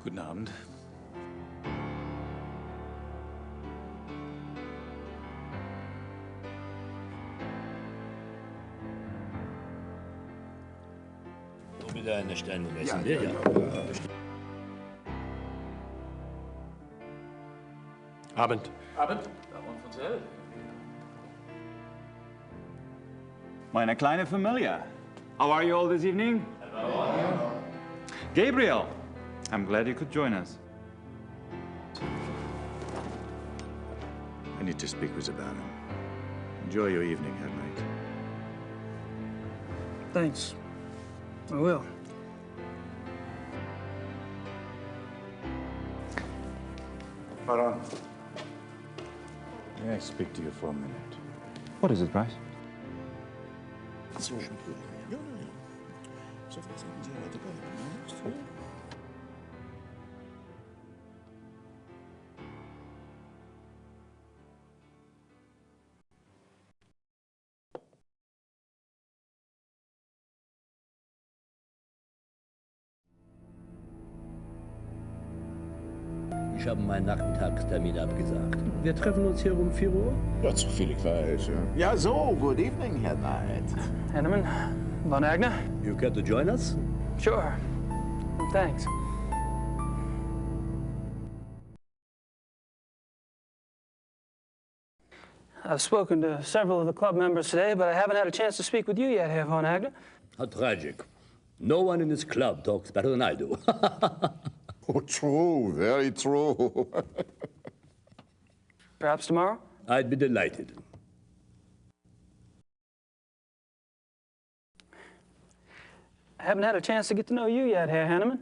Speaker 21: Guten Abend.
Speaker 17: Wieder eine Steine essen,
Speaker 19: Ja.
Speaker 11: Abend.
Speaker 16: Abend. Baron von Zell. Meine kleine Familie. How are you all this evening? Hello. Gabriel, I'm glad you could join us.
Speaker 21: I need to speak with the Baron. Enjoy your evening, Herr Knight.
Speaker 3: Thanks. I will.
Speaker 21: Baron. May I speak to you for a minute?
Speaker 16: What is it, Bryce?
Speaker 17: Ich habe meinen Nachmittagstermin abgesagt. Wir treffen uns hier um 4 Uhr?
Speaker 19: Ja, so viel ich weiß, ja. Ja, so, good evening, Herr Knight.
Speaker 3: Henneman, Von Agner?
Speaker 17: You care to join us?
Speaker 3: Sure. Thanks. I've spoken to several of the club members today, but I haven't had a chance to speak with you yet, Herr von Agner.
Speaker 17: How tragic. No one in this club talks better than I do.
Speaker 14: Oh, true, very true.
Speaker 3: Perhaps tomorrow?
Speaker 17: I'd be delighted.
Speaker 3: I haven't had a chance to get to know you yet, Herr Hanneman.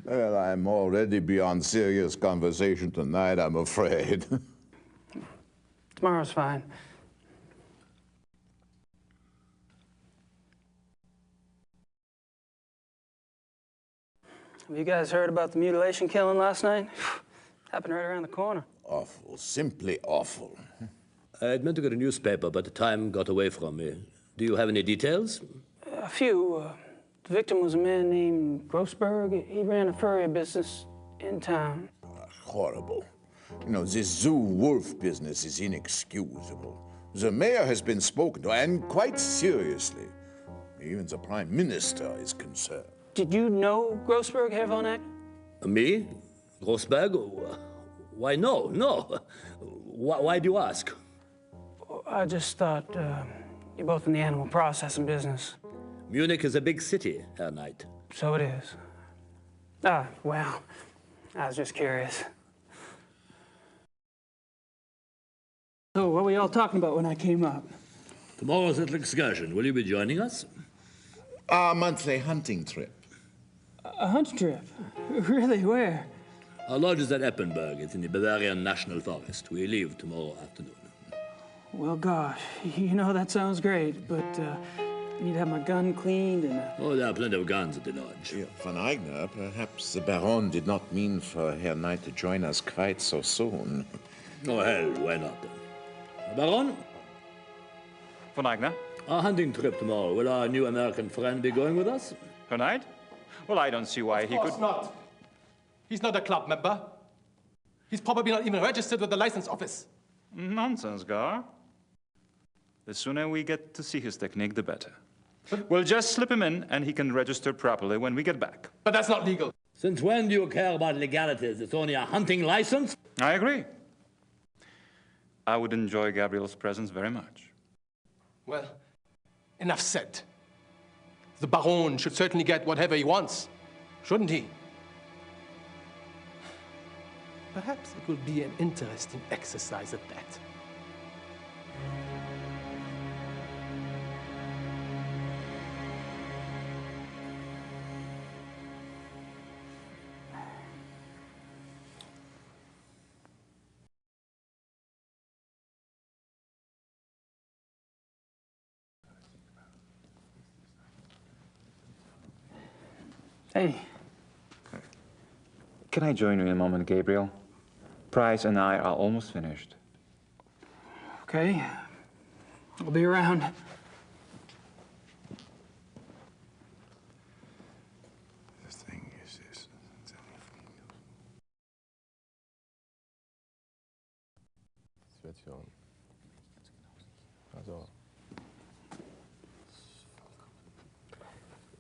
Speaker 14: Well, I'm already beyond serious conversation tonight, I'm afraid.
Speaker 3: Tomorrow's fine. Have you guys heard about the mutilation killing last night? Happened right around the corner.
Speaker 14: Awful, simply awful.
Speaker 17: I'd meant to get a newspaper, but the time got away from me. Do you have any details?
Speaker 3: A few. The victim was a man named Grossberg. He ran a furrier business in town.
Speaker 14: Horrible. You know, this zoo wolf business is inexcusable. The mayor has been spoken to, and quite seriously. Even the prime minister is concerned.
Speaker 3: Did you know Grossberg, Herr von Agner?
Speaker 17: Me? Grossberg? Why, no, no. Why do you ask?
Speaker 3: I just thought you're both in the animal processing business.
Speaker 17: Munich is a big city, Herr Knight.
Speaker 3: So it is. Well, I was just curious. So, what were you all talking about when I came up?
Speaker 17: Tomorrow's little excursion. Will you be joining us?
Speaker 14: Our monthly hunting trip.
Speaker 3: A hunting trip? Really? Where?
Speaker 17: Our lodge is at Eppenberg. It's in the Bavarian National Forest. We leave tomorrow afternoon.
Speaker 3: Well, gosh, you know, that sounds great, but I need to have my gun cleaned and...
Speaker 17: Oh, there are plenty of guns at the lodge.
Speaker 14: Yeah, von Agner, perhaps the Baron did not mean for Herr Knight to join us quite so soon.
Speaker 17: Oh, hell, why not? Baron?
Speaker 16: Von Agner?
Speaker 17: Our hunting trip tomorrow. Will our new American friend be going with us?
Speaker 16: Herr Knight? Well, I don't see why he could...
Speaker 11: Of course not. He's not a club member. He's probably not even registered with the license office.
Speaker 16: Nonsense, Gar. The sooner we get to see his technique, the better. We'll just slip him in, and he can register properly when we get back.
Speaker 11: But that's not legal.
Speaker 17: Since when do you care about legalities? It's only a hunting license?
Speaker 16: I agree. I would enjoy Gabriel's presence very much.
Speaker 11: Well, enough said. The Baron should certainly get whatever he wants, shouldn't he? Perhaps it will be an interesting exercise at that.
Speaker 3: Hey.
Speaker 16: Can I join you in a moment, Gabriel? Price and I are almost finished.
Speaker 3: Okay. I'll be around.
Speaker 14: The thing is this.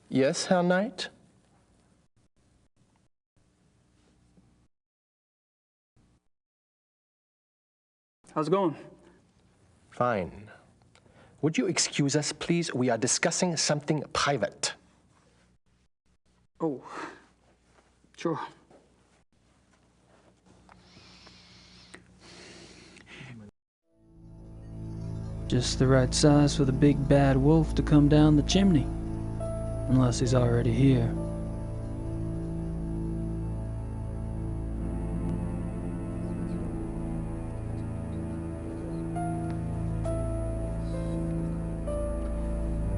Speaker 11: Yes, Herr Knight?
Speaker 3: How's it going?
Speaker 11: Fine. Would you excuse us, please? We are discussing something private.
Speaker 3: Oh, sure. Just the right size for the big bad wolf to come down the chimney. Unless he's already here.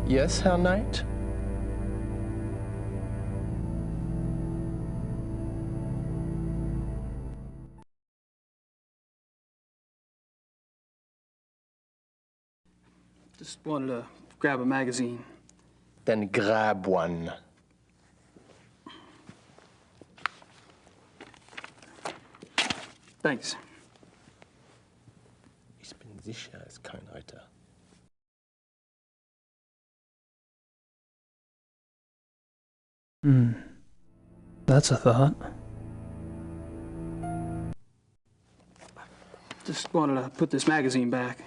Speaker 11: Yes, Herr Knight?
Speaker 3: Just wanted to grab a magazine.
Speaker 11: Then grab one.
Speaker 3: Thanks.
Speaker 11: Ich bin sicher, er ist kein Reiter.
Speaker 3: That's a thought. Just wanted to put this magazine back.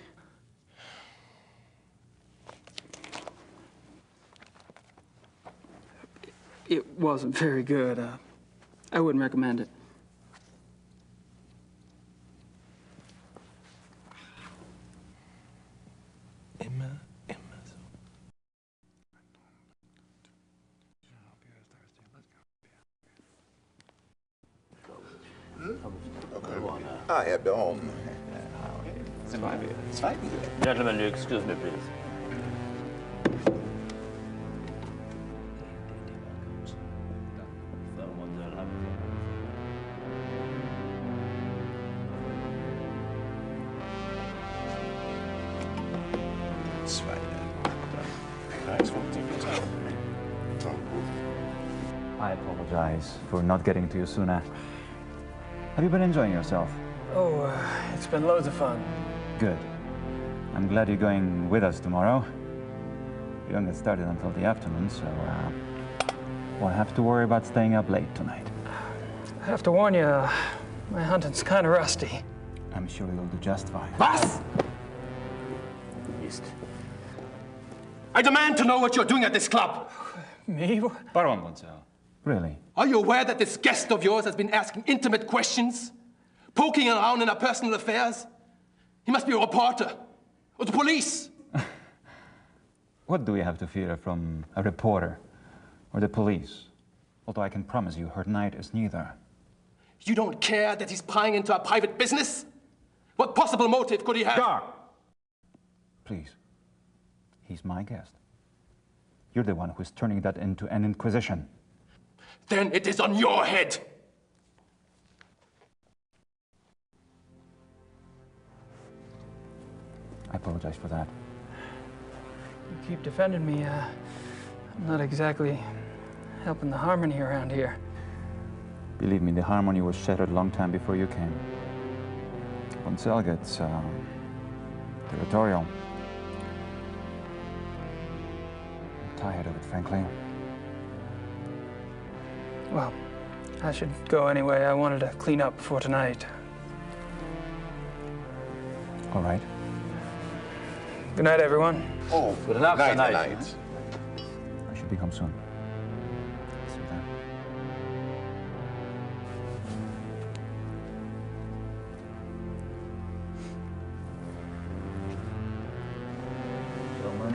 Speaker 3: It wasn't very good. I wouldn't recommend it.
Speaker 19: I have done.
Speaker 17: Gentlemen, you excuse me, please.
Speaker 16: I apologize for not getting to you sooner. Have you been enjoying yourself?
Speaker 3: Oh, it's been loads of fun.
Speaker 16: Good. I'm glad you're going with us tomorrow. We don't get started until the afternoon, so won't have to worry about staying up late tonight.
Speaker 3: I have to warn you, my hunting's kind of rusty.
Speaker 16: I'm sure you'll do just fine.
Speaker 11: Was? Mist. I demand to know what you're doing at this club.
Speaker 3: Me?
Speaker 16: Baron Gonzalo. Really?
Speaker 11: Are you aware that this guest of yours has been asking intimate questions? Poking around in our personal affairs? He must be a reporter. Or the police.
Speaker 16: What do we have to fear from a reporter or the police? Although I can promise you, her knight is neither.
Speaker 11: You don't care that he's prying into our private business? What possible motive could he have?
Speaker 16: Gar! Please. He's my guest. You're the one who's turning that into an inquisition.
Speaker 11: Then it is on your head.
Speaker 16: I apologize for that.
Speaker 3: You keep defending me. I'm not exactly helping the harmony around here.
Speaker 16: Believe me, the harmony was shattered a long time before you came. Gonzalo gets territorial. I'm tired of it, frankly.
Speaker 3: Well, I should go anyway. I wanted to clean up before tonight.
Speaker 16: All right.
Speaker 3: Good night, everyone.
Speaker 19: Oh,
Speaker 17: good enough tonight.
Speaker 16: I should be home soon. See you then.
Speaker 18: Gentlemen,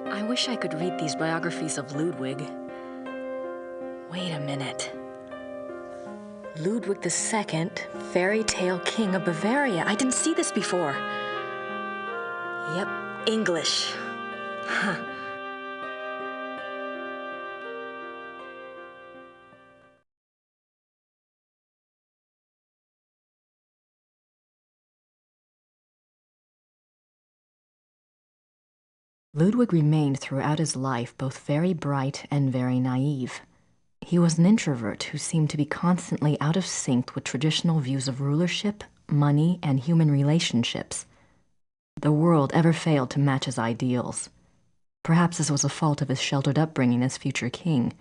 Speaker 1: I wish I could read these biographies of Ludwig. Wait a minute. Ludwig II, fairy tale king of Bavaria. I didn't see this before. Yep, English. Huh. Ludwig remained throughout his life both very bright and very naive. He was an introvert who seemed to be constantly out of sync with traditional views of rulership, money, and human relationships. The world ever failed to match his ideals. Perhaps this was a fault of his sheltered upbringing as future king.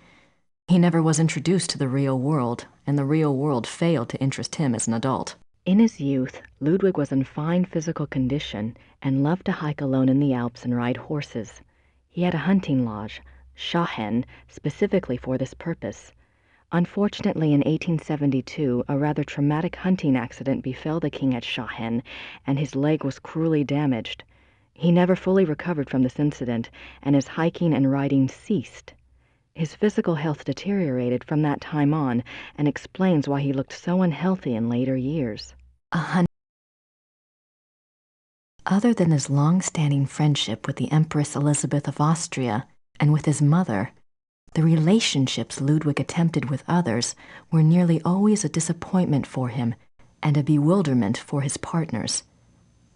Speaker 1: He never was introduced to the real world, and the real world failed to interest him as an adult. In his youth, Ludwig was in fine physical condition and loved to hike alone in the Alps and ride horses. He had a hunting lodge, Schachen, specifically for this purpose. Unfortunately, in 1872, a rather traumatic hunting accident befell the king at Schachen, and his leg was cruelly damaged. He never fully recovered from this incident, and his hiking and riding ceased. His physical health deteriorated from that time on, and explains why he looked so unhealthy in later years. Other than his long-standing friendship with the Empress Elizabeth of Austria and with his mother, the relationships Ludwig attempted with others were nearly always a disappointment for him and a bewilderment for his partners.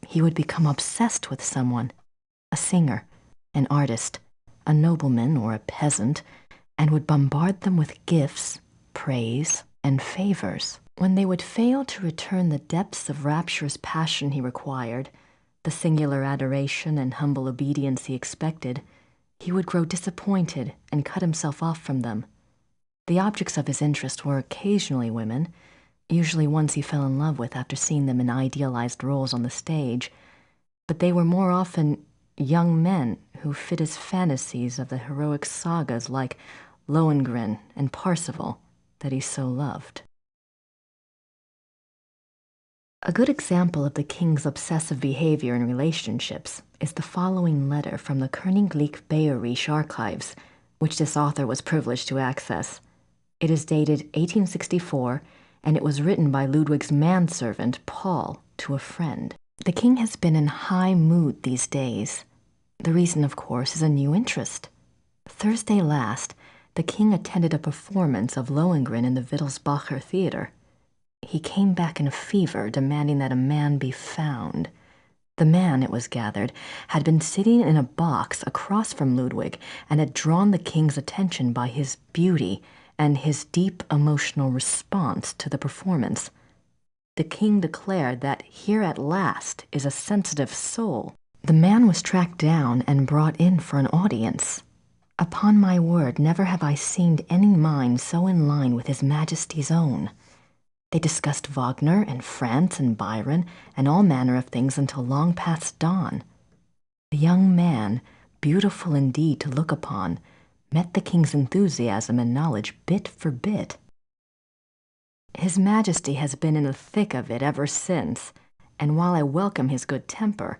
Speaker 1: He would become obsessed with someone, a singer, an artist, a nobleman or a peasant, and would bombard them with gifts, praise, and favors. When they would fail to return the depths of rapturous passion he required, the singular adoration and humble obedience he expected, he would grow disappointed and cut himself off from them. The objects of his interest were occasionally women, usually ones he fell in love with after seeing them in idealized roles on the stage, but they were more often young men who fit his fantasies of the heroic sagas like Lohengrin and Parsifal that he so loved. A good example of the king's obsessive behavior in relationships is the following letter from the Königlich Bayerische Archives, which this author was privileged to access. It is dated 1864, and it was written by Ludwig's manservant, Paul, to a friend. The king has been in high mood these days. The reason, of course, is a new interest. Thursday last, the king attended a performance of Lohengrin in the Wittelsbacher Theater. He came back in a fever, demanding that a man be found. The man, it was gathered, had been sitting in a box across from Ludwig and had drawn the king's attention by his beauty and his deep emotional response to the performance. The king declared that here at last is a sensitive soul. The man was tracked down and brought in for an audience. Upon my word, never have I seen any mind so in line with His Majesty's own. They discussed Wagner and France and Byron and all manner of things until long past dawn. The young man, beautiful indeed to look upon, met the king's enthusiasm and knowledge bit for bit. His Majesty has been in the thick of it ever since, and while I welcome his good temper,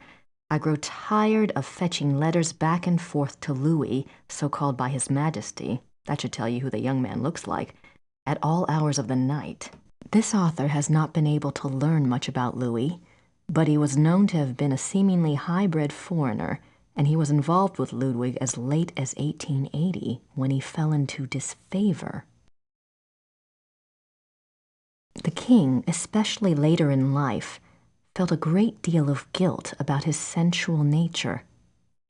Speaker 1: I grow tired of fetching letters back and forth to Louis, so called by His Majesty, that should tell you who the young man looks like, at all hours of the night. This author has not been able to learn much about Louis, but he was known to have been a seemingly high-bred foreigner, and he was involved with Ludwig as late as 1880, when he fell into disfavor. The king, especially later in life, felt a great deal of guilt about his sensual nature.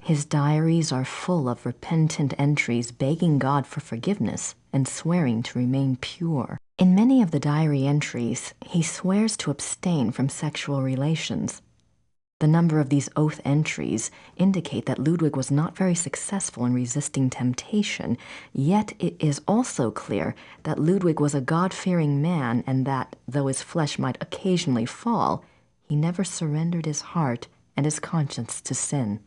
Speaker 1: His diaries are full of repentant entries begging God for forgiveness and swearing to remain pure. In many of the diary entries, he swears to abstain from sexual relations. The number of these oath entries indicate that Ludwig was not very successful in resisting temptation, yet it is also clear that Ludwig was a God-fearing man and that, though his flesh might occasionally fall, he never surrendered his heart and his conscience to sin.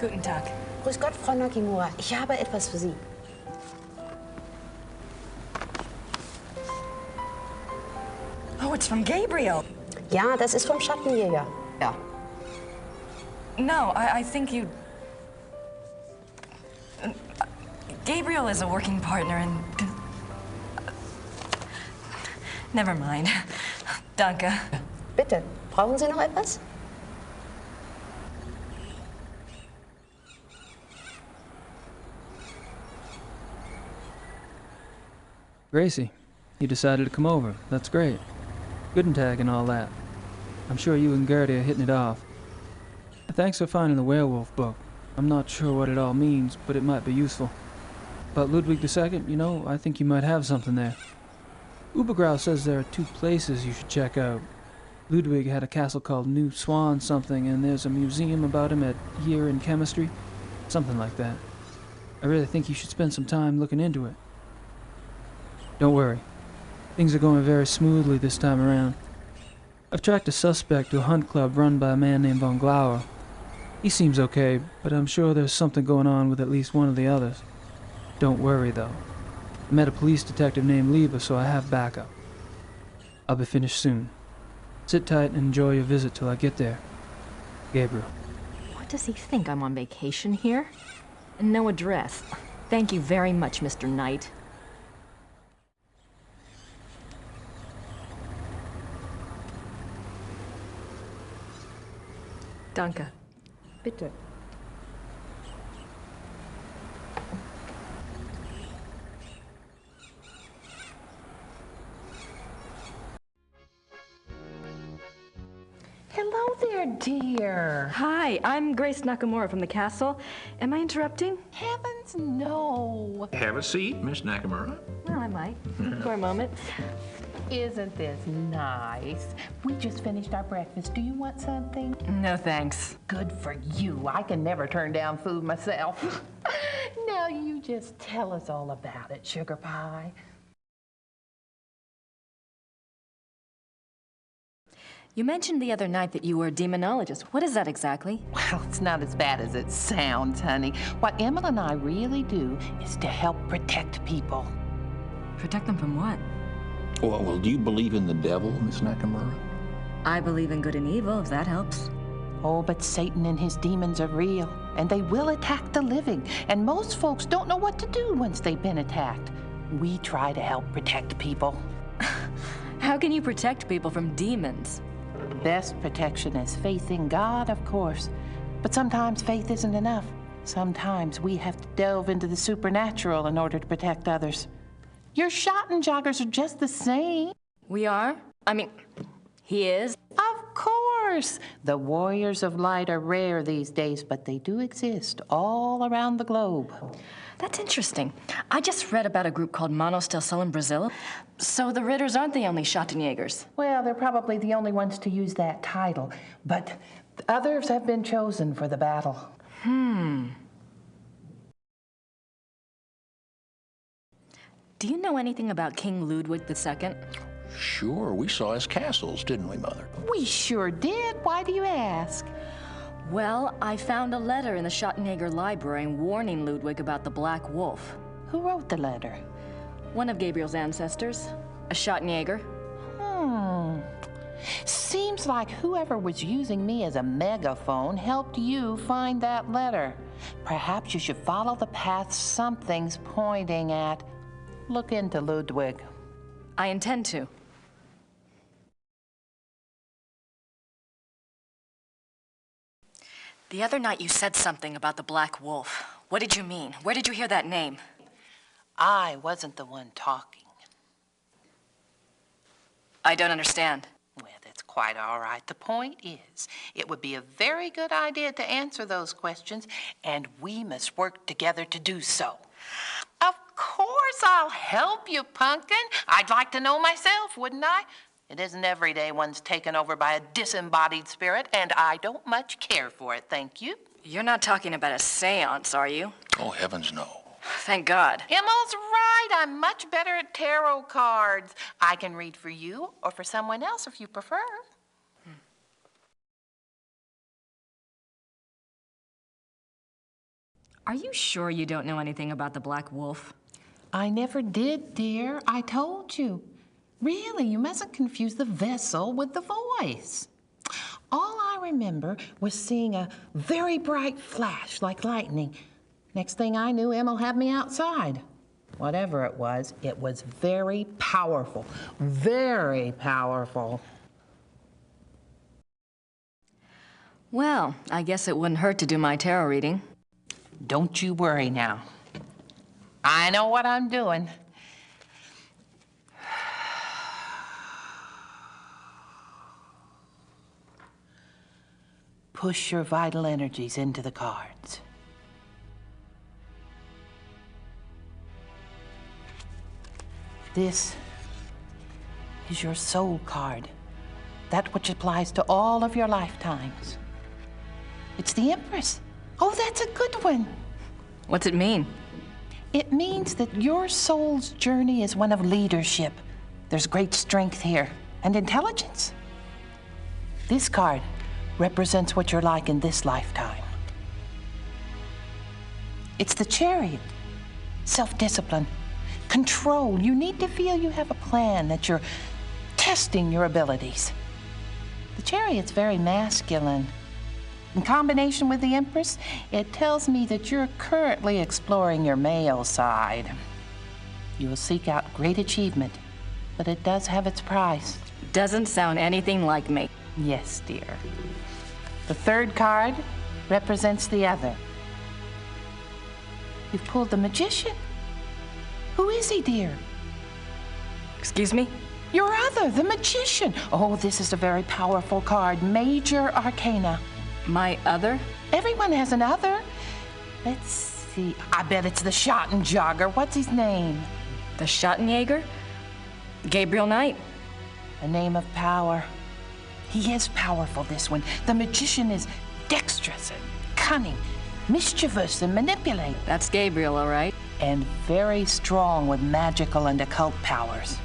Speaker 5: Guten Tag.
Speaker 13: Grüß Gott, Frau Nakimura. Ich habe etwas für Sie.
Speaker 5: Oh, it's from Gabriel.
Speaker 13: Ja, das ist vom Schattenjäger. Ja.
Speaker 5: No, I think you... Gabriel is a working partner and... Never mind. Danke.
Speaker 13: Bitte, brauchen Sie noch etwas?
Speaker 3: Gracie, you decided to come over. That's great. Guten Tag and all that. I'm sure you and Gertie are hitting it off. Thanks for finding the werewolf book. I'm not sure what it all means, but it might be useful. But Ludwig II, you know, I think you might have something there. Ubergrau says there are 2 places you should check out. Ludwig had a castle called New Swan something, and there's a museum about him at Year in Chemistry. Something like that. I really think you should spend some time looking into it. Don't worry. Things are going very smoothly this time around. I've tracked a suspect to a hunt club run by a man named Von Glauer. He seems okay, but I'm sure there's something going on with at least one of the others. Don't worry, though. I met a police detective named Lieber, so I have backup. I'll be finished soon. Sit tight and enjoy your visit till I get there. Gabriel.
Speaker 6: What does he think? I'm on vacation here? And no address. Thank you very much, Mr. Knight. Danke.
Speaker 13: Bitte.
Speaker 23: Hello there, dear.
Speaker 6: Hi, I'm Grace Nakimura from the castle. Am I interrupting?
Speaker 23: Heavens, no.
Speaker 22: Have a seat, Miss Nakamura.
Speaker 6: Well, I might. For a moment.
Speaker 23: Isn't this nice? We just finished our breakfast. Do you want something?
Speaker 6: No, thanks.
Speaker 23: Good for you. I can never turn down food myself. Now you just tell us all about it, Sugar Pie.
Speaker 6: You mentioned the other night that you were a demonologist. What is that exactly?
Speaker 23: Well, it's not as bad as it sounds, honey. What Emma and I really do is to help protect people.
Speaker 6: Protect them from what?
Speaker 22: Well, do you believe in the devil, Miss Nakamura?
Speaker 6: I believe in good and evil, if that helps.
Speaker 23: Oh, but Satan and his demons are real, and they will attack the living. And most folks don't know what to do once they've been attacked. We try to help protect people.
Speaker 6: How can you protect people from demons?
Speaker 23: Best protection is faith in God, of course. But sometimes faith isn't enough. Sometimes we have to delve into the supernatural in order to protect others. Your Schattenjägers are just the same.
Speaker 6: We are? I mean, he is?
Speaker 23: Of course. The warriors of light are rare these days, but they do exist all around the globe.
Speaker 6: That's interesting. I just read about a group called Manos del Sol in Brazil. So the Ritters aren't the only Schattenjägers.
Speaker 23: Well, they're probably the only ones to use that title, but others have been chosen for the battle.
Speaker 6: Do you know anything about King Ludwig II?
Speaker 22: Sure, we saw his castles, didn't we, Mother?
Speaker 23: We sure did. Why do you ask?
Speaker 6: Well, I found a letter in the Schattenjager library warning Ludwig about the Black Wolf.
Speaker 23: Who wrote the letter?
Speaker 6: One of Gabriel's ancestors, a Schattenjager.
Speaker 23: Seems like whoever was using me as a megaphone helped you find that letter. Perhaps you should follow the path something's pointing at. Look into Ludwig.
Speaker 6: I intend to. The other night you said something about the Black Wolf. What did you mean? Where did you hear that name?
Speaker 23: I wasn't the one talking.
Speaker 6: I don't understand.
Speaker 23: Well, that's quite all right. The point is, it would be a very good idea to answer those questions, and we must work together to do so. Of course I'll help you, Pumpkin. I'd like to know myself, wouldn't I? It isn't every day one's taken over by a disembodied spirit, and I don't much care for it, thank you.
Speaker 6: You're not talking about a seance, are you?
Speaker 22: Oh, heavens, no.
Speaker 6: Thank God.
Speaker 23: Emma's right. I'm much better at tarot cards. I can read for you or for someone else if you prefer.
Speaker 6: Are you sure you don't know anything about the Black Wolf?
Speaker 23: I never did, dear. I told you. Really, you mustn't confuse the vessel with the voice. All I remember was seeing a very bright flash like lightning. Next thing I knew, Em'll have me outside. Whatever it was very powerful. Very powerful.
Speaker 6: Well, I guess it wouldn't hurt to do my tarot reading.
Speaker 23: Don't you worry now. I know what I'm doing. Push your vital energies into the cards. This is your soul card, that which applies to all of your lifetimes. It's the Empress. Oh, that's a good one.
Speaker 6: What's it mean?
Speaker 23: It means that your soul's journey is one of leadership. There's great strength here and intelligence. This card represents what you're like in this lifetime. It's the Chariot. Self-discipline, control. You need to feel you have a plan, that you're testing your abilities. The Chariot's very masculine. In combination with the Empress, it tells me that you're currently exploring your male side. You will seek out great achievement, but it does have its price.
Speaker 6: Doesn't sound anything like me.
Speaker 23: Yes, dear. The third card represents the other. You've pulled the Magician. Who is he, dear?
Speaker 6: Excuse me?
Speaker 23: Your other, the Magician. Oh, this is a very powerful card. Major Arcana.
Speaker 6: My other?
Speaker 23: Everyone has an other. Let's see. I bet it's the Schattenjager. What's his name?
Speaker 6: The Schattenjäger? Gabriel Knight.
Speaker 23: A name of power. He is powerful, this one. The Magician is dexterous and cunning, mischievous and manipulate.
Speaker 6: That's Gabriel, all right.
Speaker 23: And very strong with magical and occult powers.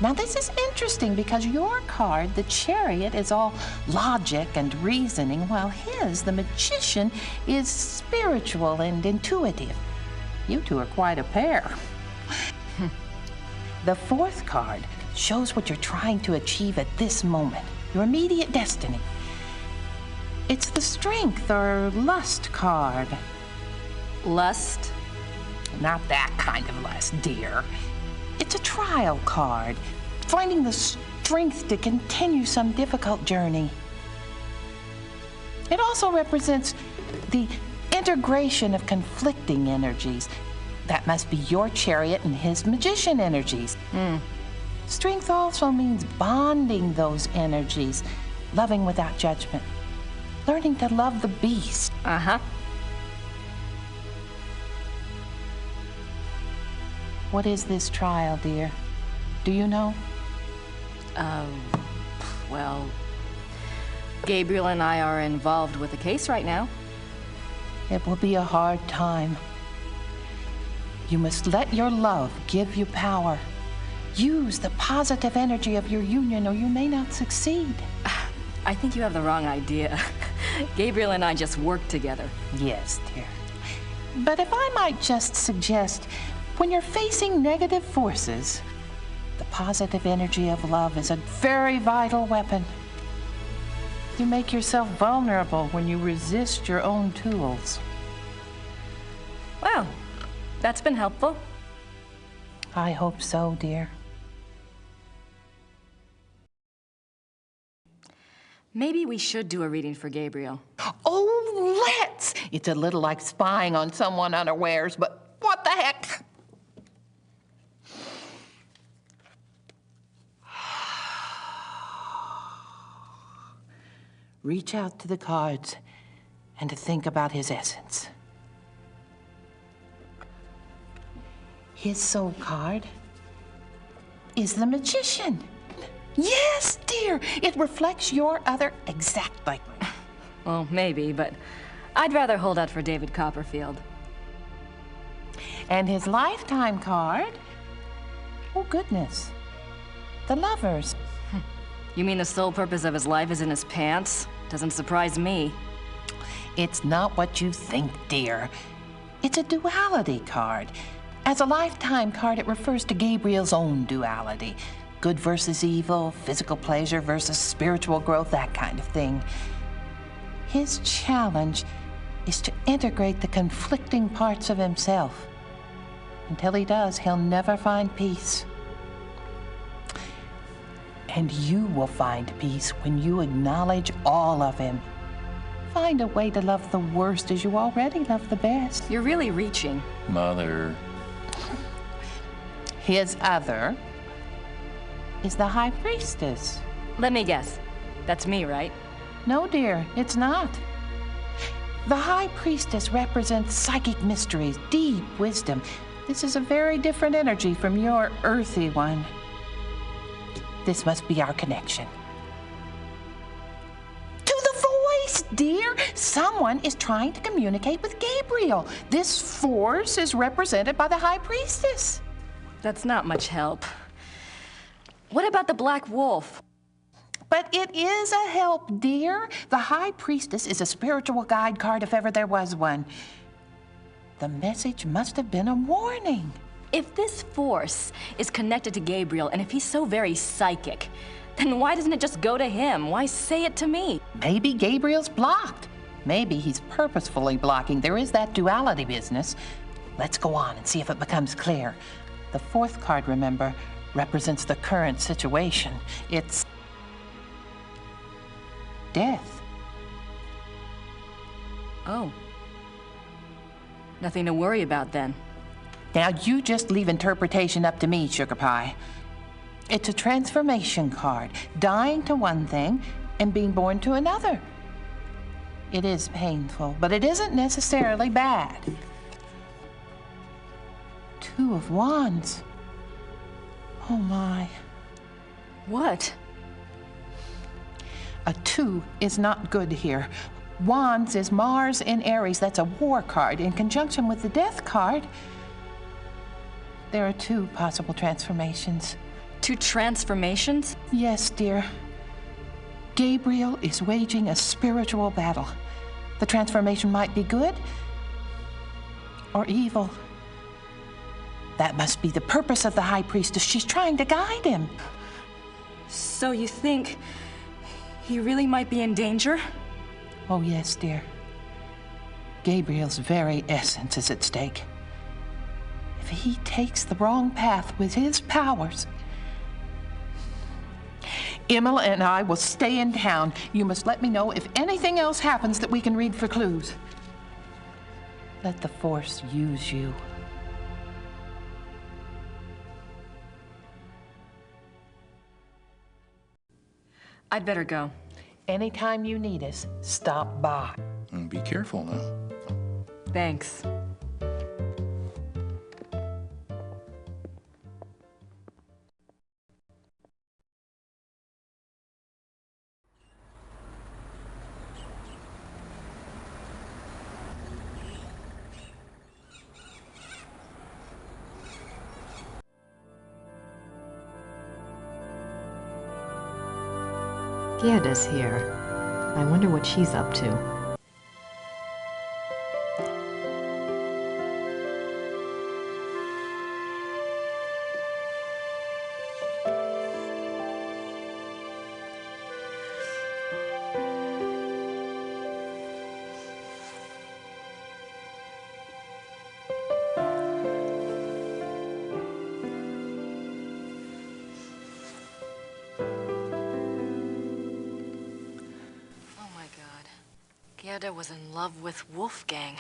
Speaker 23: Now, this is interesting because your card, the Chariot, is all logic and reasoning, while his, the Magician, is spiritual and intuitive. You two are quite a pair. The fourth card shows what you're trying to achieve at this moment, your immediate destiny. It's the Strength or Lust card.
Speaker 6: Lust?
Speaker 23: Not that kind of lust, dear. It's a trial card, finding the strength to continue some difficult journey. It also represents the integration of conflicting energies. That must be your Chariot and his Magician energies. Strength also means bonding those energies, loving without judgment, learning to love the beast.
Speaker 6: Uh-huh.
Speaker 23: What is this trial, dear? Do you know?
Speaker 6: Well, Gabriel and I are involved with a case right now.
Speaker 23: It will be a hard time. You must let your love give you power. Use the positive energy of your union or you may not succeed.
Speaker 6: I think you have the wrong idea. Gabriel and I just work together.
Speaker 23: Yes, dear. But if I might just suggest, when you're facing negative forces, the positive energy of love is a very vital weapon. You make yourself vulnerable when you resist your own tools.
Speaker 6: Well, that's been helpful.
Speaker 23: I hope so, dear.
Speaker 6: Maybe we should do a reading for Gabriel.
Speaker 23: Oh, let's! It's a little like spying on someone unawares, but what the heck? Reach out to the cards and to think about his essence. His soul card is the Magician. Yes, dear, it reflects your other exactly.
Speaker 6: Well, maybe, but I'd rather hold out for David Copperfield.
Speaker 23: And his lifetime card? Oh, goodness. The Lovers.
Speaker 6: You mean the sole purpose of his life is in his pants? Doesn't surprise me.
Speaker 23: It's not what you think, dear. It's a duality card. As a lifetime card, it refers to Gabriel's own duality. Good versus evil, physical pleasure versus spiritual growth, that kind of thing. His challenge is to integrate the conflicting parts of himself. Until he does, he'll never find peace. And you will find peace when you acknowledge all of him. Find a way to love the worst as you already love the best.
Speaker 6: You're really reaching.
Speaker 17: Mother.
Speaker 23: His other is the High Priestess.
Speaker 6: Let me guess. That's me, right?
Speaker 23: No, dear, it's not. The High Priestess represents psychic mysteries, deep wisdom. This is a very different energy from your earthy one. This must be our connection. To the voice, dear! Someone is trying to communicate with Gabriel. This force is represented by the High Priestess.
Speaker 6: That's not much help. What about the Black Wolf?
Speaker 23: But it is a help, dear. The High Priestess is a spiritual guide card if ever there was one. The message must have been a warning.
Speaker 6: If this force is connected to Gabriel, and if he's so very psychic, then why doesn't it just go to him? Why say it to me?
Speaker 23: Maybe Gabriel's blocked. Maybe he's purposefully blocking. There is that duality business. Let's go on and see if it becomes clear. The fourth card, remember, represents the current situation. It's death.
Speaker 6: Oh. Nothing to worry about then.
Speaker 23: Now, you just leave interpretation up to me, Sugar Pie. It's a transformation card, dying to one thing and being born to another. It is painful, but it isn't necessarily bad. Two of Wands. Oh, my.
Speaker 6: What?
Speaker 23: A 2 is not good here. Wands is Mars in Aries. That's a war card. In conjunction with the death card, there are 2 possible transformations.
Speaker 6: 2 transformations?
Speaker 23: Yes, dear. Gabriel is waging a spiritual battle. The transformation might be good or evil. That must be the purpose of the High Priestess. She's trying to guide him.
Speaker 6: So you think he really might be in danger?
Speaker 23: Oh, yes, dear. Gabriel's very essence is at stake. If he takes the wrong path with his powers, Imola and I will stay in town. You must let me know if anything else happens that we can read for clues. Let the Force use you.
Speaker 6: I'd better go.
Speaker 23: Anytime you need us, stop by.
Speaker 2: And be careful now.
Speaker 6: Thanks.
Speaker 1: Gerda's here. I wonder what she's up to.
Speaker 6: Gerda was in love with Wolfgang.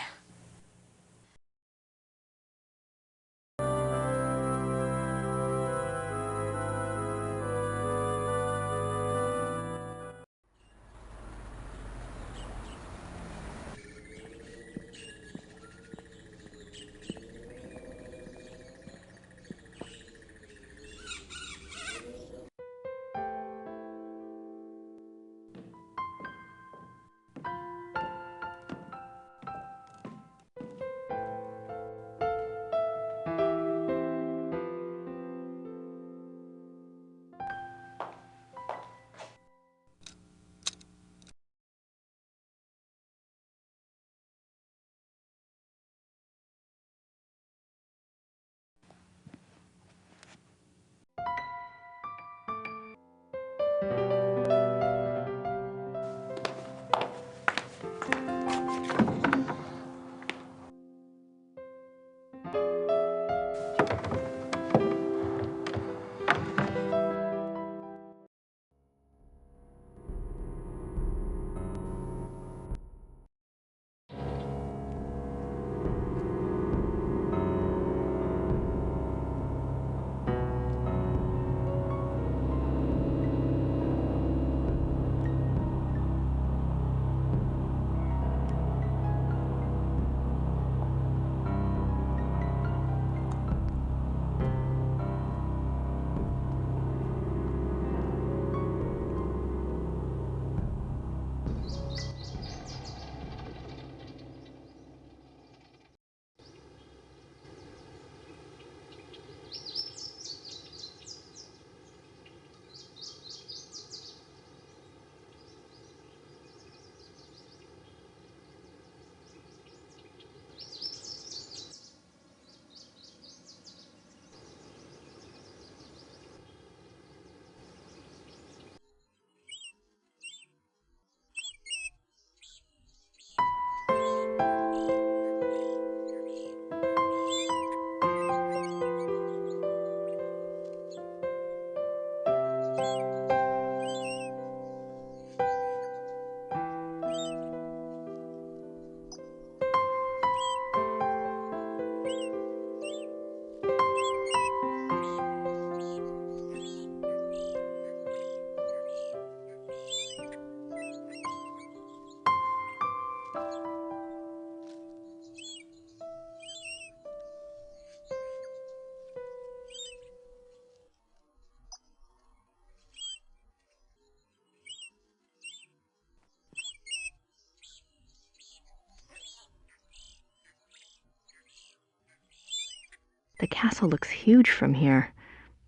Speaker 1: The castle looks huge from here.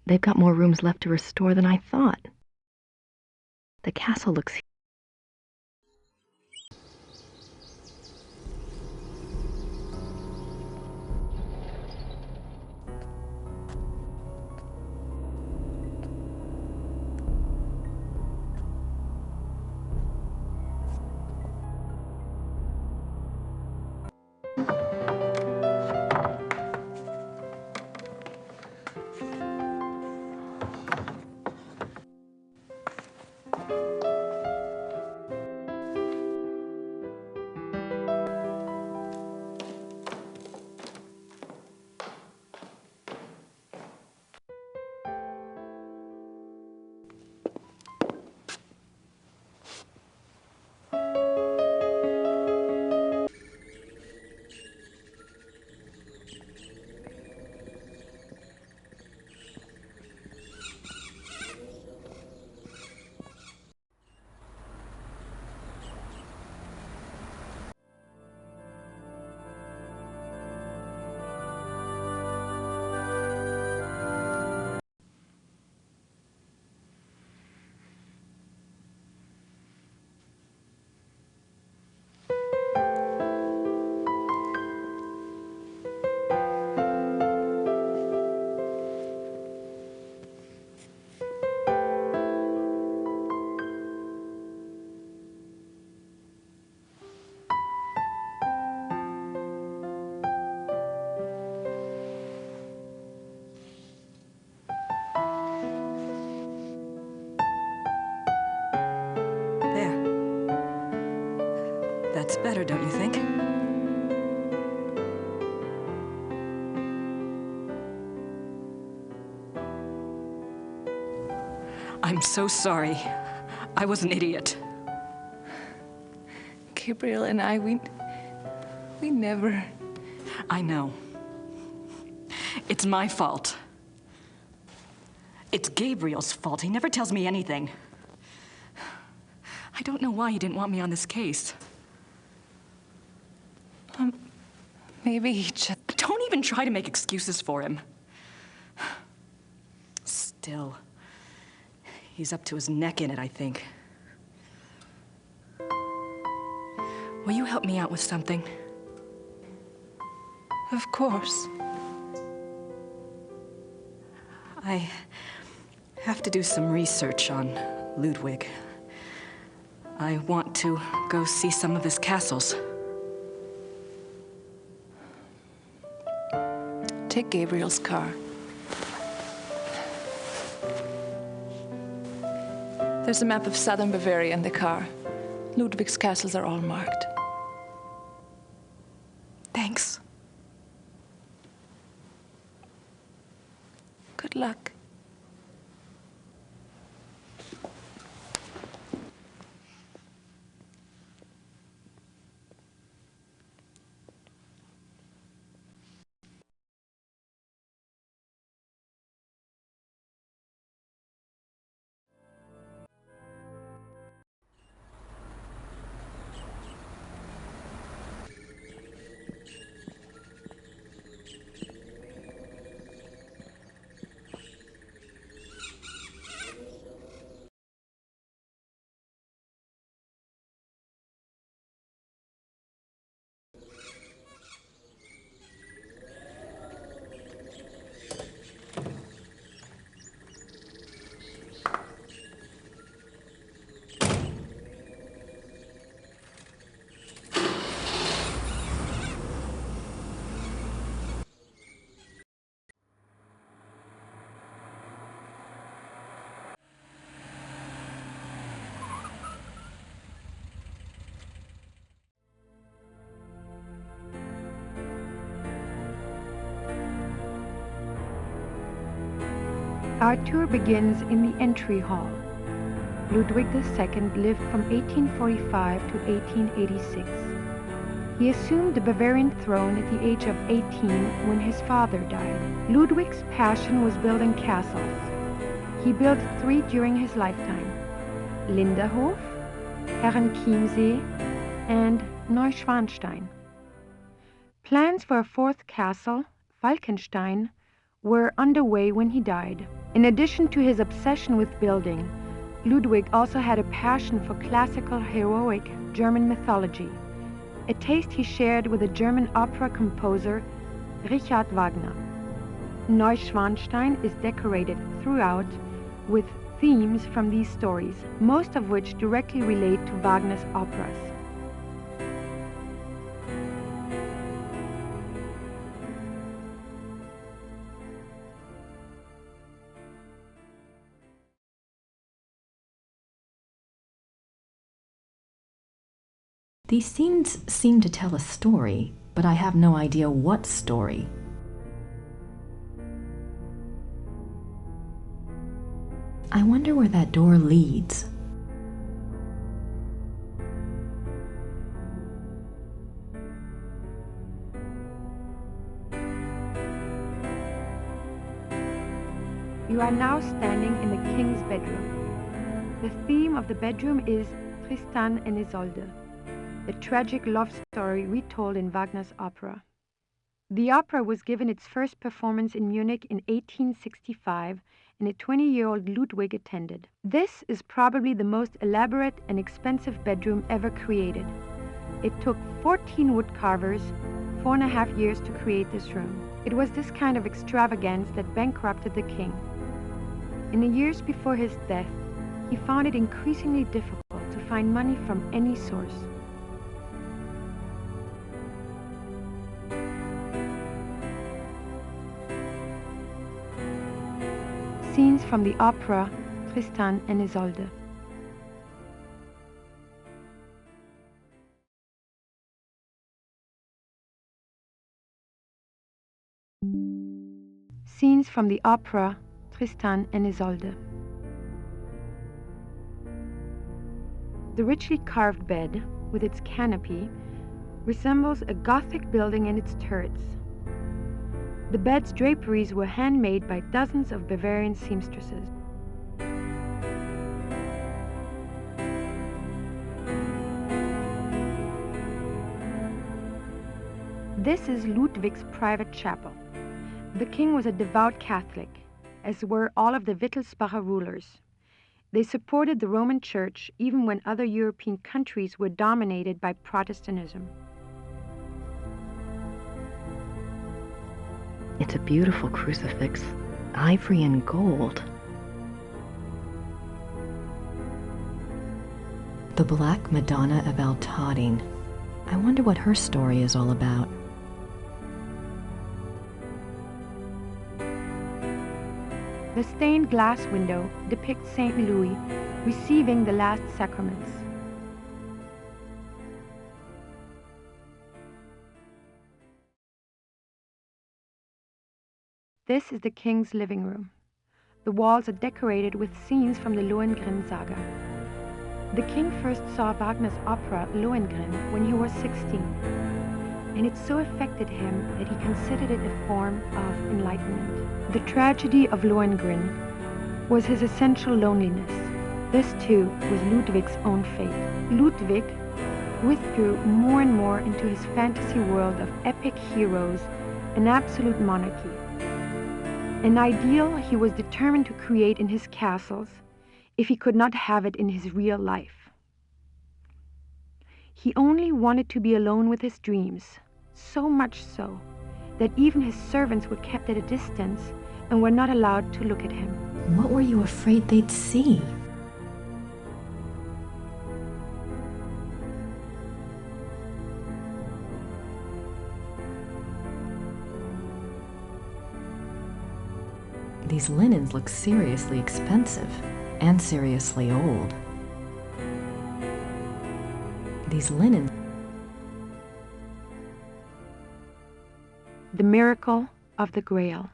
Speaker 1: They've got more rooms left to restore than I thought. The castle looks
Speaker 5: That's better, don't you think? I'm so sorry. I was an idiot.
Speaker 2: Gabriel and I, we never...
Speaker 5: I know. It's my fault. It's Gabriel's fault. He never tells me anything. I don't know why he didn't want me on this case.
Speaker 2: Maybe he just...
Speaker 5: Don't even try to make excuses for him. Still, he's up to his neck in it, I think. Will you help me out with something?
Speaker 2: Of course.
Speaker 5: I have to do some research on Ludwig. I want to go see some of his castles.
Speaker 2: Take Gabriel's car. There's a map of southern Bavaria in the car. Ludwig's castles are all marked.
Speaker 5: Thanks.
Speaker 2: Good luck.
Speaker 10: Our tour begins in the entry hall. Ludwig II lived from 1845 to 1886. He assumed the Bavarian throne at the age of 18 when his father died. Ludwig's passion was building castles. He built 3 during his lifetime: Linderhof, Herrenchiemsee, and Neuschwanstein. Plans for a 4th castle, Falkenstein, were underway when he died. In addition to his obsession with building, Ludwig also had a passion for classical heroic German mythology, a taste he shared with the German opera composer Richard Wagner. Neuschwanstein is decorated throughout with themes from these stories, most of which directly relate to Wagner's operas.
Speaker 6: These scenes seem to tell a story, but I have no idea what story. I wonder where that door leads.
Speaker 10: You are now standing in the king's bedroom. The theme of the bedroom is Tristan and Isolde, the tragic love story retold in Wagner's opera. The opera was given its first performance in Munich in 1865, and a 20-year-old Ludwig attended. This is probably the most elaborate and expensive bedroom ever created. It took 14 woodcarvers 4.5 years to create this room. It was this kind of extravagance that bankrupted the king. In the years before his death, he found it increasingly difficult to find money from any source. Scenes from the opera Tristan and Isolde. Scenes from the opera Tristan and Isolde. The richly carved bed, with its canopy, resembles a Gothic building and its turrets. The bed's draperies were handmade by dozens of Bavarian seamstresses. This is Ludwig's private chapel. The king was a devout Catholic, as were all of the Wittelsbacher rulers. They supported the Roman Church even when other European countries were dominated by Protestantism.
Speaker 1: It's a beautiful crucifix, ivory and gold.
Speaker 6: The Black Madonna of Altadine. I wonder what her story is all about.
Speaker 10: The stained glass window depicts St. Louis receiving the last sacraments. This is the king's living room. The walls are decorated with scenes from the Lohengrin saga. The king first saw Wagner's opera Lohengrin when he was 16, and it so affected him that he considered it a form of enlightenment. The tragedy of Lohengrin was his essential loneliness. This too was Ludwig's own fate. Ludwig withdrew more and more into his fantasy world of epic heroes and absolute monarchy. An ideal he was determined to create in his castles if he could not have it in his real life. He only wanted to be alone with his dreams, so much so that even his servants were kept at a distance and were not allowed to look at him.
Speaker 6: What were you afraid they'd see? These linens look seriously expensive and seriously old. These linens.
Speaker 10: The miracle of the Grail.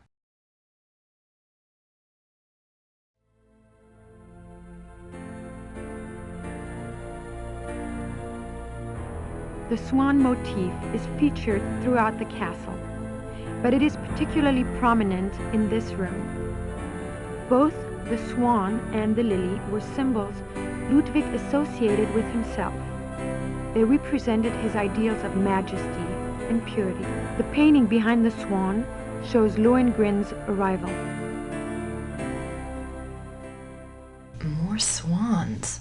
Speaker 10: The swan motif is featured throughout the castle, but it is particularly prominent in this room. Both the swan and the lily were symbols Ludwig associated with himself. They represented his ideals of majesty and purity. The painting behind the swan shows Lohengrin's arrival.
Speaker 1: More swans.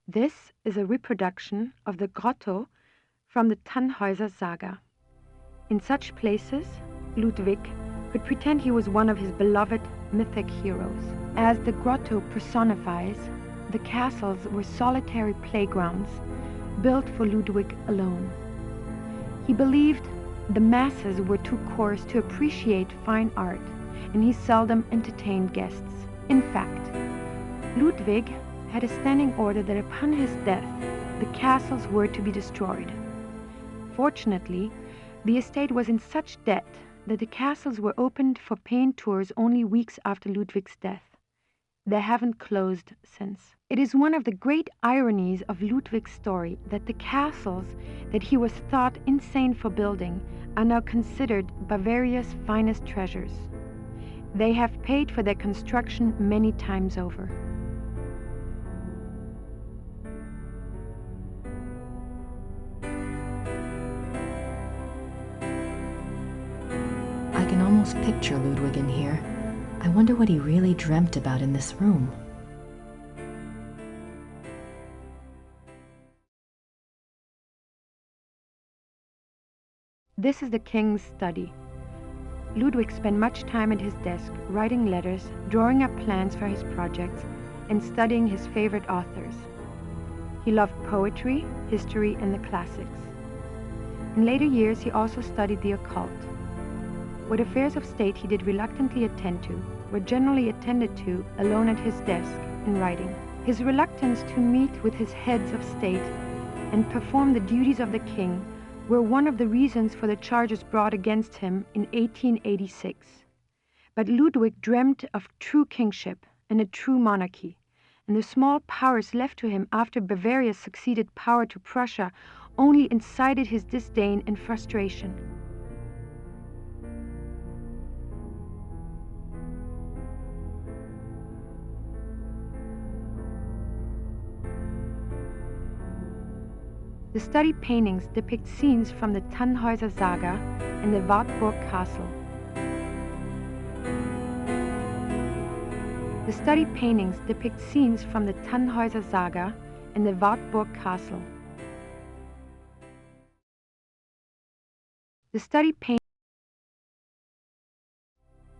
Speaker 10: This is a reproduction of the grotto from the Tannhäuser saga. In such places, Ludwig could pretend he was one of his beloved mythic heroes. As the grotto personifies, the castles were solitary playgrounds built for Ludwig alone. He believed the masses were too coarse to appreciate fine art, and he seldom entertained guests. In fact, Ludwig had a standing order that upon his death, the castles were to be destroyed. Fortunately, the estate was in such debt that the castles were opened for paying tours only weeks after Ludwig's death. They haven't closed since. It is one of the great ironies of Ludwig's story that the castles that he was thought insane for building are now considered Bavaria's finest treasures. They have paid for their construction many times over.
Speaker 1: I can almost picture Ludwig in here. I wonder what he really dreamt about in this room.
Speaker 10: This is the king's study. Ludwig spent much time at his desk writing letters, drawing up plans for his projects, and studying his favorite authors. He loved poetry, history, and the classics. In later years, he also studied the occult. What affairs of state he did reluctantly attend to were generally attended to alone at his desk in writing. His reluctance to meet with his heads of state and perform the duties of the king were one of the reasons for the charges brought against him in 1886. But Ludwig dreamt of true kingship and a true monarchy, and the small powers left to him after Bavaria succeeded power to Prussia only incited his disdain and frustration. The study paintings depict scenes from the Tannhäuser saga and the Wartburg castle. The study paintings depict scenes from the Tannhäuser saga and the Wartburg castle. The study paint.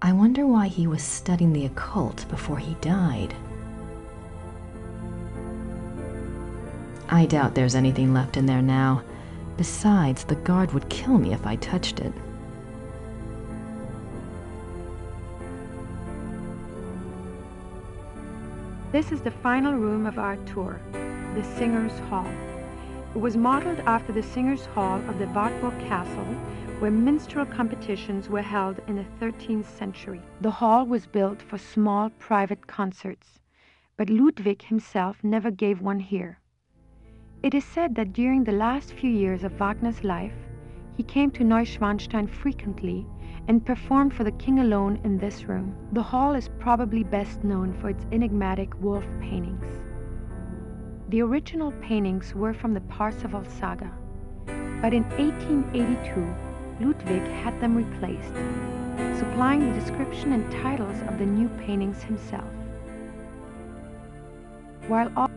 Speaker 1: I wonder why he was studying the occult before he died. I doubt there's anything left in there now. Besides, the guard would kill me if I touched it.
Speaker 10: This is the final room of our tour, the Singers' Hall. It was modeled after the Singers' Hall of the Wartburg Castle, where minstrel competitions were held in the 13th century. The hall was built for small private concerts, but Ludwig himself never gave one here. It is said that during the last few years of Wagner's life, he came to Neuschwanstein frequently and performed for the king alone in this room. The hall is probably best known for its enigmatic wolf paintings. The original paintings were from the Parsifal saga, but in 1882, Ludwig had them replaced, supplying the description and titles of the new paintings himself. While all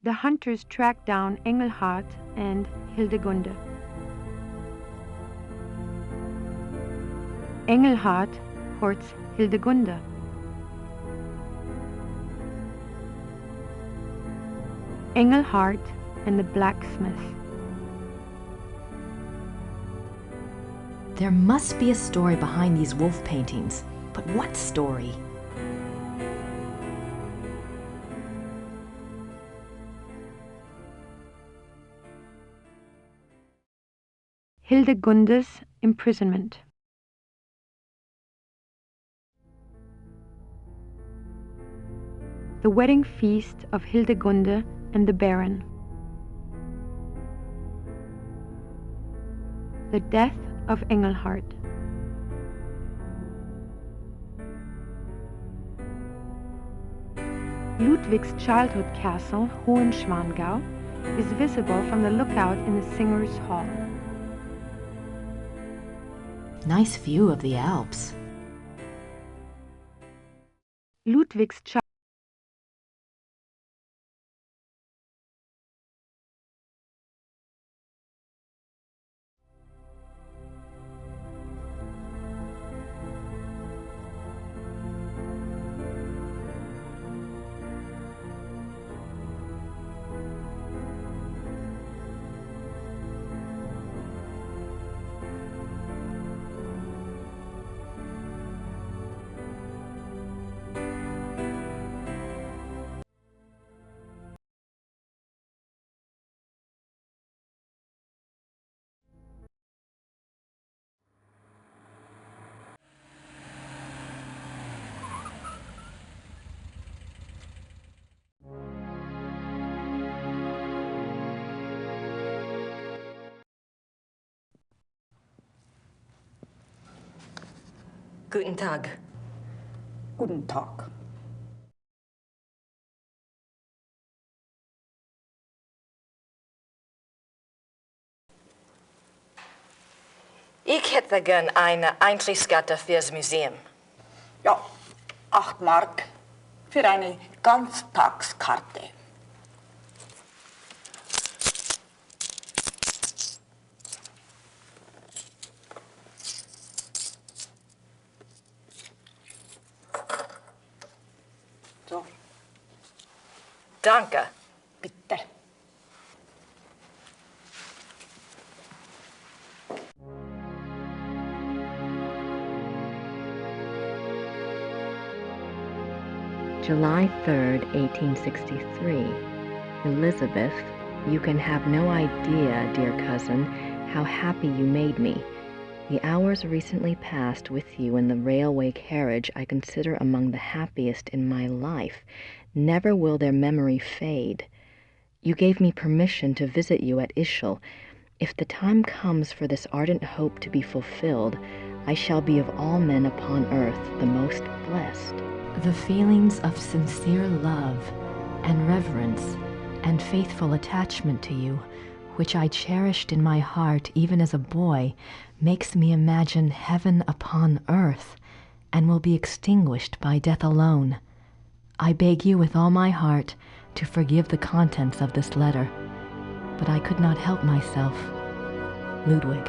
Speaker 10: the hunters tracked down Engelhard and Hildegunde. Engelhard courts Hildegunde. Engelhard and the blacksmith.
Speaker 1: There must be a story behind these wolf paintings, but what story?
Speaker 10: Hildegunde's imprisonment. The wedding feast of Hildegunde and the Baron. The death of Ludwig's childhood castle, Hohenschwangau, is visible from the lookout in the Singers' Hall.
Speaker 6: Nice view of the Alps.
Speaker 10: Ludwig's
Speaker 5: Guten Tag.
Speaker 7: Guten Tag.
Speaker 6: Ich hätte gern eine Eintrittskarte fürs Museum.
Speaker 7: Ja, 8 Mark für eine Ganztagskarte. So.
Speaker 6: Danke.
Speaker 7: Bitte.
Speaker 1: July 3rd, 1863. Elizabeth, you can have no idea, dear cousin, how happy you made me. The hours recently passed with you in the railway carriage I consider among the happiest in my life. Never will their memory fade. You gave me permission to visit you at Ischl. If the time comes for this ardent hope to be fulfilled, I shall be of all men upon earth the most blessed.
Speaker 6: The feelings of sincere love and reverence and faithful attachment to you, which I cherished in my heart even as a boy, makes me imagine heaven upon earth and will be extinguished by death alone. I beg you with all my heart to forgive the contents of this letter, but I could not help myself. Ludwig.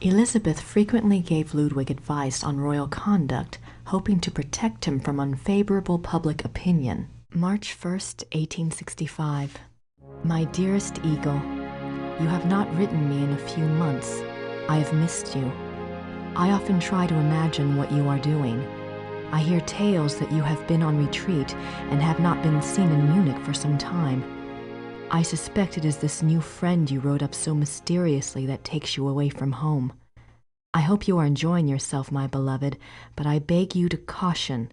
Speaker 6: Elizabeth frequently gave Ludwig advice on royal conduct, hoping to protect him from unfavorable public opinion. March 1st, 1865. My dearest Eagle, you have not written me in a few months. I have missed you. I often try to imagine what you are doing. I hear tales that you have been on retreat and have not been seen in Munich for some time. I suspect it is this new friend you wrote up so mysteriously that takes you away from home. I hope you are enjoying yourself, my beloved, but I beg you to caution.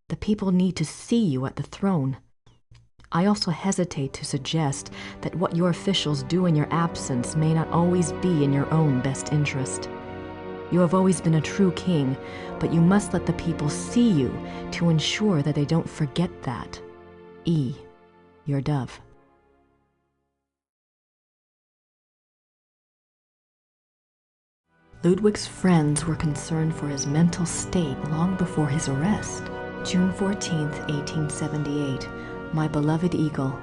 Speaker 6: The people need to see you at the throne. I also hesitate to suggest that what your officials do in your absence may not always be in your own best interest. You have always been a true king, but you must let the people see you to ensure that they don't forget that. E. Your dove. Ludwig's friends were concerned for his mental state long before his arrest. June 14th, 1878. My beloved Eagle,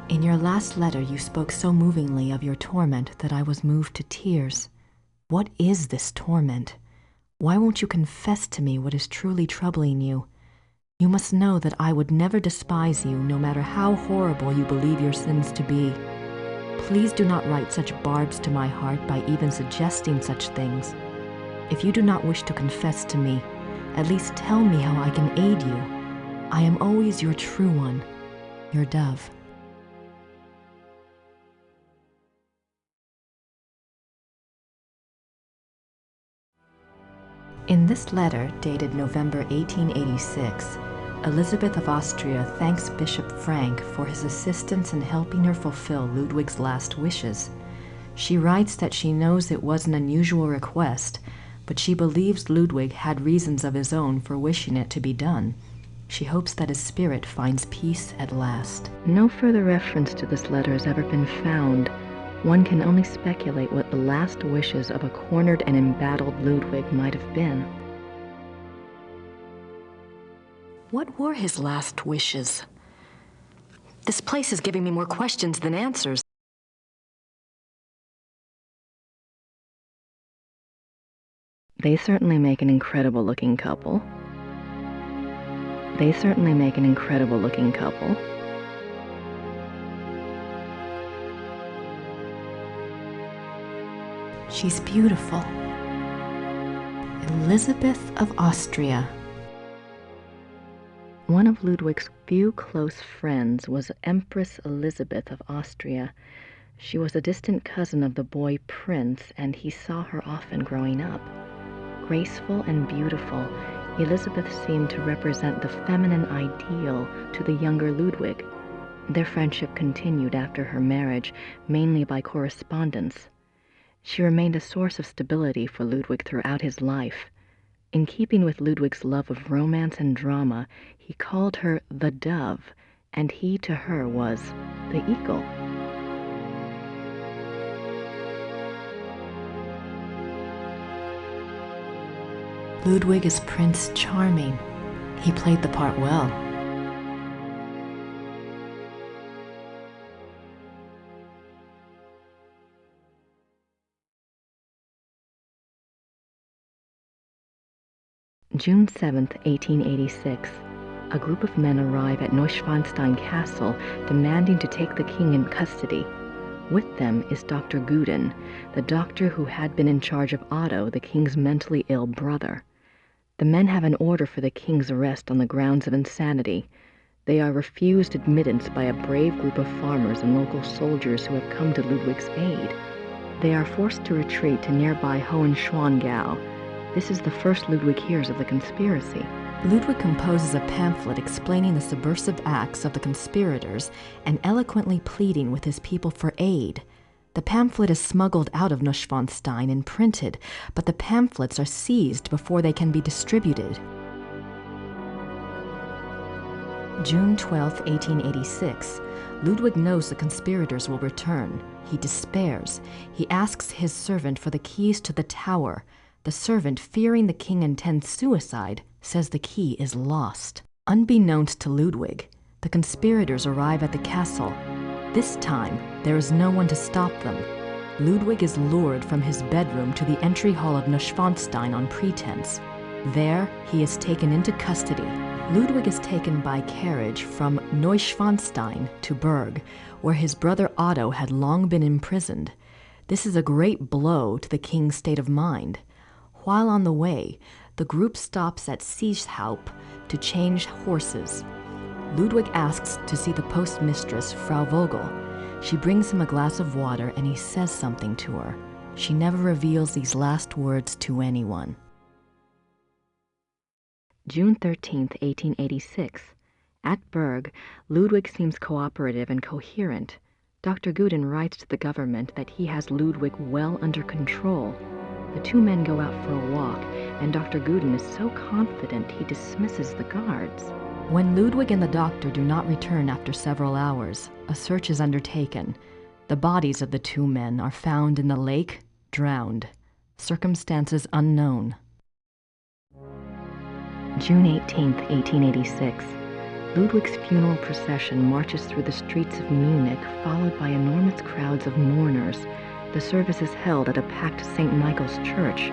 Speaker 6: in your last letter you spoke so movingly of your torment that I was moved to tears. What is this torment? Why won't you confess to me what is truly troubling you? You must know that I would never despise you, no matter how horrible you believe your sins to be. Please do not write such barbs to my heart by even suggesting such things. If you do not wish to confess to me, at least tell me how I can aid you. I am always your true one, your dove. In this letter, dated November 1886, Elizabeth of Austria thanks Bishop Frank for his assistance in helping her fulfill Ludwig's last wishes. She writes that she knows it was an unusual request, but she believes Ludwig had reasons of his own for wishing it to be done. She hopes that his spirit finds peace at last.
Speaker 1: No further reference to this letter has ever been found. One can only speculate what the last wishes of a cornered and embattled Ludwig might have been.
Speaker 6: What were his last wishes? This place is giving me more questions than answers.
Speaker 1: They certainly make an incredible looking couple.
Speaker 6: She's beautiful. Elizabeth of Austria.
Speaker 1: One of Ludwig's few close friends was Empress Elizabeth of Austria. She was a distant cousin of the boy Prince, and he saw her often growing up. Graceful and beautiful, Elizabeth seemed to represent the feminine ideal to the younger Ludwig. Their friendship continued after her marriage, mainly by correspondence. She remained a source of stability for Ludwig throughout his life. In keeping with Ludwig's love of romance and drama, he called her the dove, and he to her was the eagle.
Speaker 6: Ludwig is Prince Charming. He played the part well.
Speaker 1: June 7, 1886. A group of men arrive at Neuschwanstein Castle demanding to take the king in custody. With them is Dr. Guden, the doctor who had been in charge of Otto, the king's mentally ill brother. The men have an order for the king's arrest on the grounds of insanity. They are refused admittance by a brave group of farmers and local soldiers who have come to Ludwig's aid. They are forced to retreat to nearby Hohenschwangau. This is the first Ludwig hears of the conspiracy.
Speaker 6: Ludwig composes a pamphlet explaining the subversive acts of the conspirators and eloquently pleading with his people for aid. The pamphlet is smuggled out of Neuschwanstein and printed, but the pamphlets are seized before they can be distributed. June 12, 1886. Ludwig knows the conspirators will return. He despairs. He asks his servant for the keys to the tower. The servant, fearing the king intends suicide, says the key is lost. Unbeknownst to Ludwig, the conspirators arrive at the castle. This time, there is no one to stop them. Ludwig is lured from his bedroom to the entry hall of Neuschwanstein on pretense. There, he is taken into custody. Ludwig is taken by carriage from Neuschwanstein to Berg, where his brother Otto had long been imprisoned. This is a great blow to the king's state of mind. While on the way, the group stops at Seeshaupt to change horses. Ludwig asks to see the postmistress, Frau Vogel. She brings him a glass of water and he says something to her. She never reveals these last words to anyone.
Speaker 1: June 13, 1886. At Berg, Ludwig seems cooperative and coherent. Dr. Guden writes to the government that he has Ludwig well under control. The two men go out for a walk, and Dr. Guden is so confident he dismisses the guards.
Speaker 6: When Ludwig and the doctor do not return after several hours, a search is undertaken. The bodies of the two men are found in the lake, drowned. Circumstances unknown.
Speaker 1: June 18, 1886. Ludwig's funeral procession marches through the streets of Munich, followed by enormous crowds of mourners. The service is held at a packed St. Michael's church.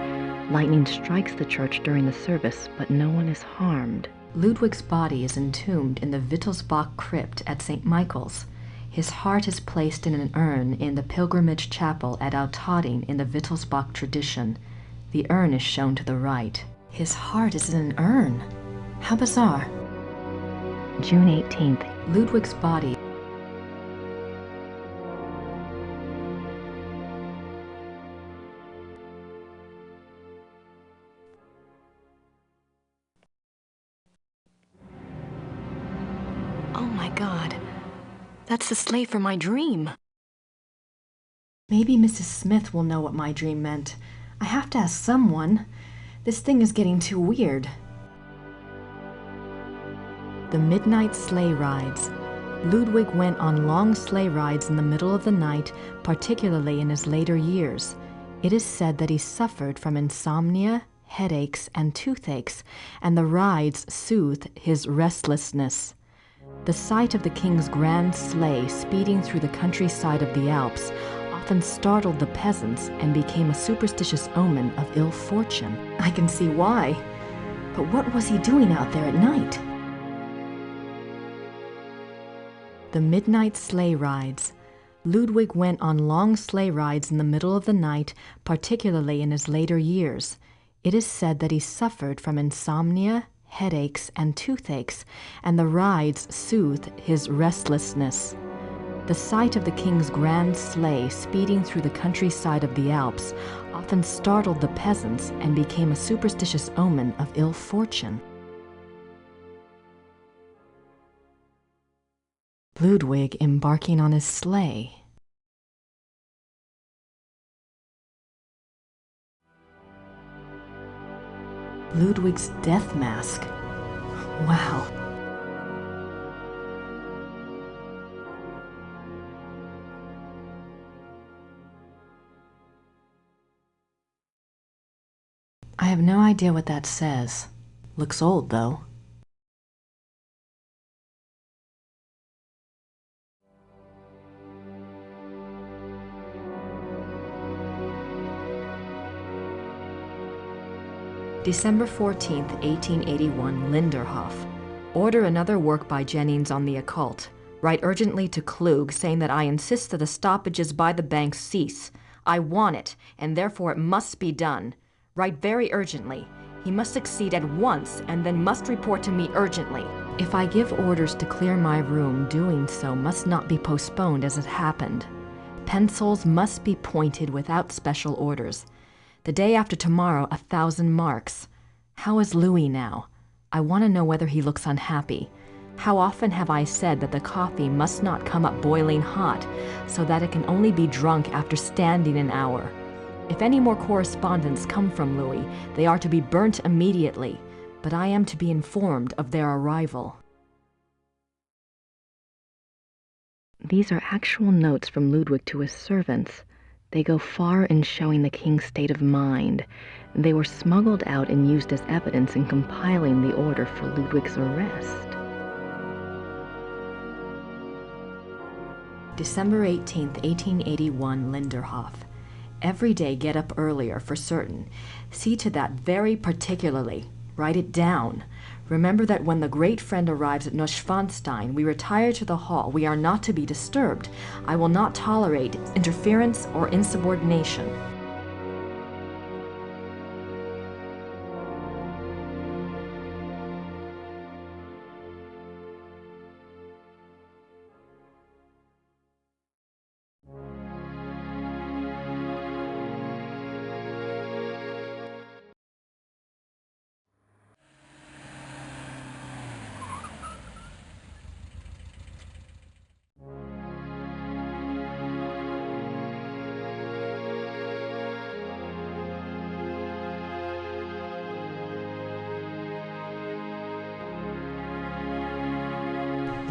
Speaker 1: Lightning strikes the church during the service, but no one is harmed.
Speaker 6: Ludwig's body is entombed in the Wittelsbach crypt at St. Michael's. His heart is placed in an urn in the pilgrimage chapel at Altading in the Wittelsbach tradition. The urn is shown to the right. His heart is in an urn. How bizarre.
Speaker 1: June 18th.
Speaker 6: Ludwig's body. Oh my God. That's the slave for my dream. Maybe Mrs. Smith will know what my dream meant. I have to ask someone. This thing is getting too weird. The midnight sleigh rides. Ludwig went on long sleigh rides in the middle of the night, particularly in his later years. It is said that he suffered from insomnia, headaches, and toothaches, and the rides soothed his restlessness. The sight of the king's grand sleigh speeding through the countryside of the Alps often startled the peasants and became a superstitious omen of ill fortune. I can see why. But what was he doing out there at night? The midnight sleigh rides. Ludwig went on long sleigh rides in the middle of the night, particularly in his later years. It is said that he suffered from insomnia, headaches, and toothaches, and the rides soothed his restlessness. The sight of the king's grand sleigh speeding through the countryside of the Alps often startled the peasants and became a superstitious omen of ill fortune. Ludwig embarking on his sleigh. Ludwig's death mask. Wow. I have no idea what that says. Looks old, though. December 14th, 1881, Linderhof. Order another work by Jennings on the occult. Write urgently to Klug saying that I insist that the stoppages by the bank cease. I want it, and therefore it must be done. Write very urgently. He must succeed at once and then must report to me urgently. If I give orders to clear my room, doing so must not be postponed as it happened. Pencils must be pointed without special orders. The day after tomorrow, 1,000 marks. How is Louis now? I want to know whether he looks unhappy. How often have I said that the coffee must not come up boiling hot, so that it can only be drunk after standing an hour? If any more correspondence come from Louis, they are to be burnt immediately, but I am to be informed of their arrival.
Speaker 1: These are actual notes from Ludwig to his servants. They go far in showing the king's state of mind. They were smuggled out and used as evidence in compiling the order for Ludwig's arrest.
Speaker 6: December 18th, 1881, Linderhof. Every day get up earlier, for certain. See to that very particularly. Write it down. Remember that when the great friend arrives at Neuschwanstein, we retire to the hall. We are not to be disturbed. I will not tolerate interference or insubordination.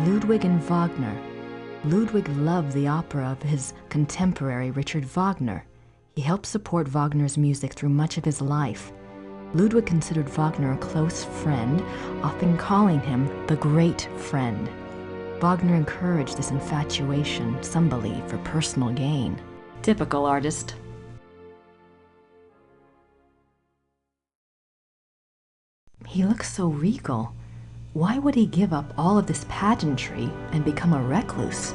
Speaker 6: Ludwig and Wagner. Ludwig loved the opera of his contemporary Richard Wagner. He helped support Wagner's music through much of his life. Ludwig considered Wagner a close friend, often calling him the great friend. Wagner encouraged this infatuation, some believe, for personal gain. Typical artist. He looks so regal. Why would he give up all of this pageantry and become a recluse?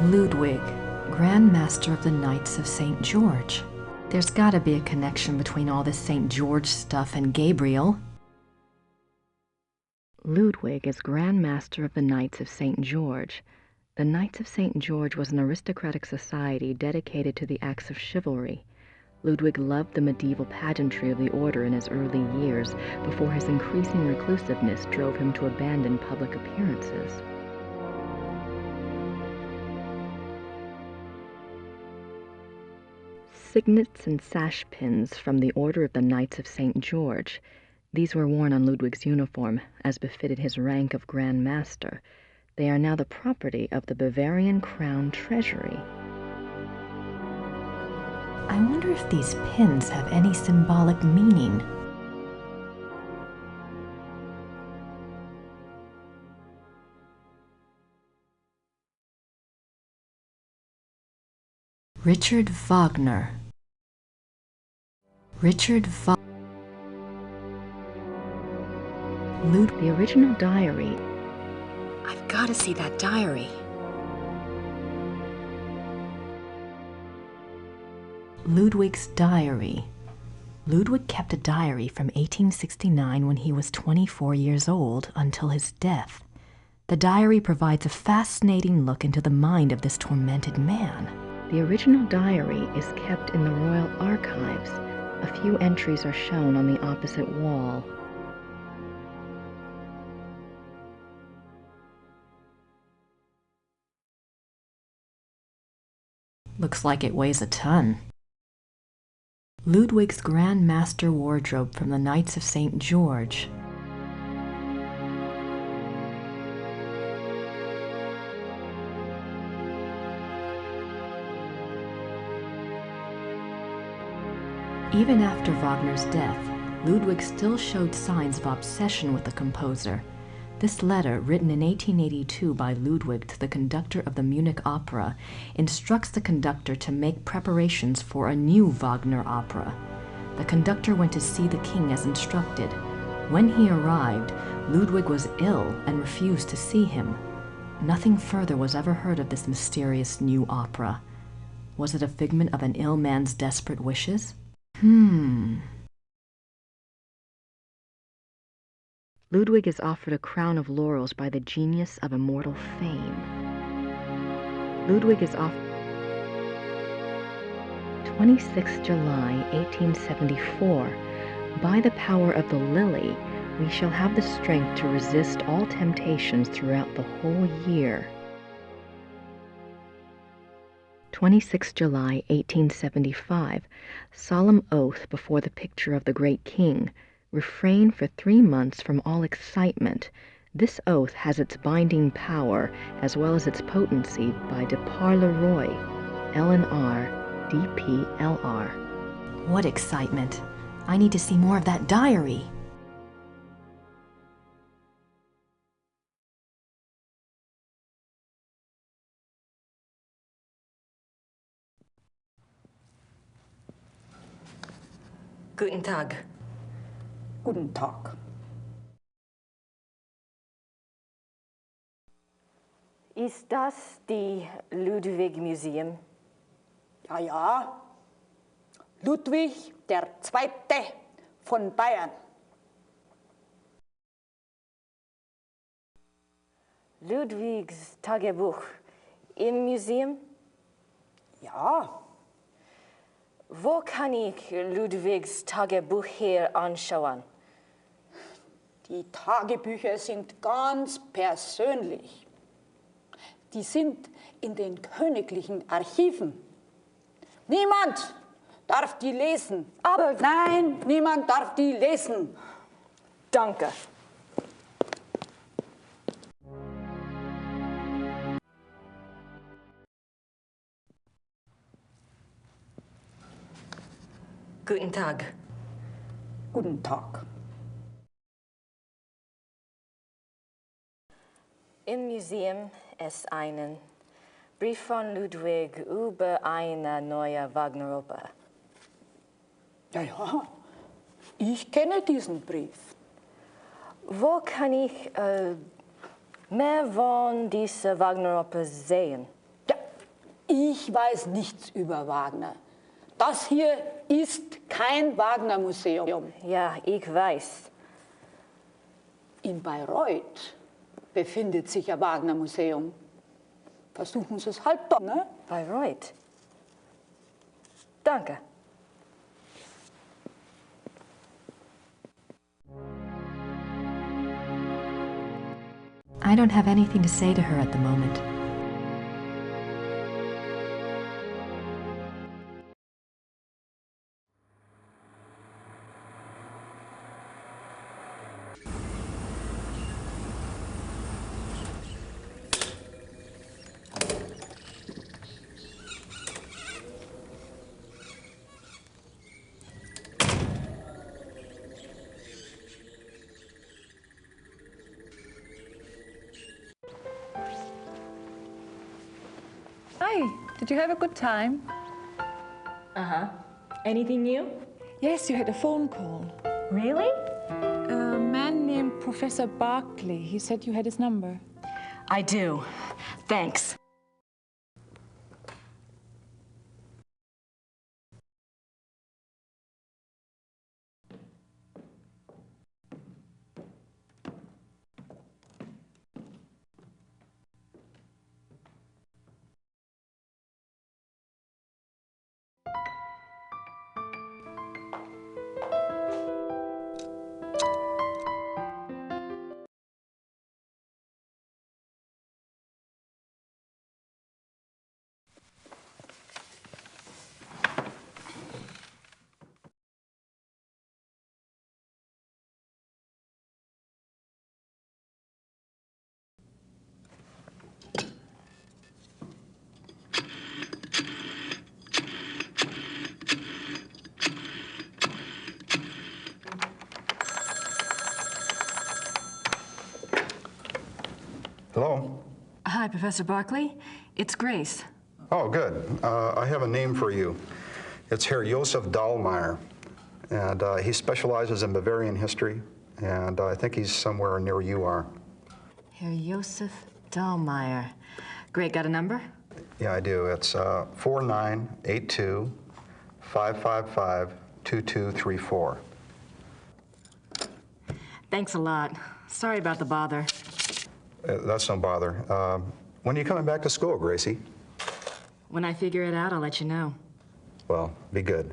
Speaker 6: Ludwig, Grand Master of the Knights of St. George. There's gotta be a connection between all this St. George stuff and Gabriel.
Speaker 1: Ludwig is Grand Master of the Knights of St. George. The Knights of St. George was an aristocratic society dedicated to the acts of chivalry. Ludwig loved the medieval pageantry of the order in his early years, before his increasing reclusiveness drove him to abandon public appearances. signets and sash pins from the Order of the Knights of St. George. These were worn on Ludwig's uniform, as befitted his rank of Grand Master. They are now the property of the Bavarian Crown Treasury.
Speaker 6: I wonder if these pins have any symbolic meaning. Richard Wagner.
Speaker 1: The original diary.
Speaker 6: I've got to see that diary. Ludwig's diary. Ludwig kept a diary from 1869 when he was 24 years old until his death. The diary provides a fascinating look into the mind of this tormented man.
Speaker 1: The original diary is kept in the Royal Archives. A few entries are shown on the opposite wall.
Speaker 6: Looks like it weighs a ton. Ludwig's Grand Master wardrobe from the Knights of St. George. Even after Wagner's death, Ludwig still showed signs of obsession with the composer. This letter, written in 1882 by Ludwig to the conductor of the Munich Opera, instructs the conductor to make preparations for a new Wagner opera. The conductor went to see the king as instructed. When he arrived, Ludwig was ill and refused to see him. Nothing further was ever heard of this mysterious new opera. Was it a figment of an ill man's desperate wishes?
Speaker 1: Ludwig is offered a crown of laurels by the genius of immortal fame. Ludwig is offered 26 July 1874. By the power of the lily, we shall have the strength to resist all temptations throughout the whole year. 26 July 1875. Solemn oath before the picture of the great king. Refrain for 3 months from all excitement. This oath has its binding power as well as its potency by de par le Roy, LNR, DPLR.
Speaker 6: What excitement! I need to see more of that diary. Guten Tag.
Speaker 7: Guten Tag.
Speaker 6: Ist das die Ludwig Museum?
Speaker 7: Ja, ja. Ludwig der Zweite von Bayern.
Speaker 6: Ludwigs Tagebuch im Museum?
Speaker 7: Ja.
Speaker 6: Wo kann ich Ludwigs Tagebuch hier anschauen?
Speaker 7: Die Tagebücher sind ganz persönlich. Die sind in den königlichen Archiven. Niemand darf die lesen.
Speaker 6: Aber
Speaker 7: nein, niemand darf die lesen.
Speaker 6: Danke. Guten Tag.
Speaker 7: Guten Tag.
Speaker 6: Im Museum ist ein Brief von Ludwig über eine neue Wagner Opera.
Speaker 7: Ja, ja, ich kenne diesen Brief.
Speaker 6: Wo kann ich mehr von dieser Wagner Opera sehen?
Speaker 7: Ja, ich weiß nichts über Wagner. Das hier ist kein Wagner-Museum.
Speaker 6: Ja, ich weiß.
Speaker 7: In Bayreuth befindet sich ein Wagner-Museum. Versuchen Sie es halt doch, ne?
Speaker 6: Bayreuth. Danke. I don't have anything to say to her at the moment.
Speaker 2: Hi. Did you have a good time?
Speaker 6: Uh-huh. Anything new?
Speaker 2: Yes, you had a phone call.
Speaker 6: Really?
Speaker 2: A man named Professor Barkley. He said you had his number.
Speaker 6: I do. Thanks.
Speaker 8: Hello?
Speaker 6: Hi, Professor Barkley. It's Grace.
Speaker 8: Oh, good. I have a name for you. It's Herr Josef Dahlmeier, and he specializes in Bavarian history, and I think he's somewhere near you are.
Speaker 6: Herr Josef Dahlmeier. Great, got a number?
Speaker 8: Yeah, I do. It's 4982-555-2234.
Speaker 6: Thanks a lot. Sorry about the bother.
Speaker 8: That's no bother. When are you coming back to school, Gracie?
Speaker 6: When I figure it out, I'll let you know.
Speaker 8: Well, be good.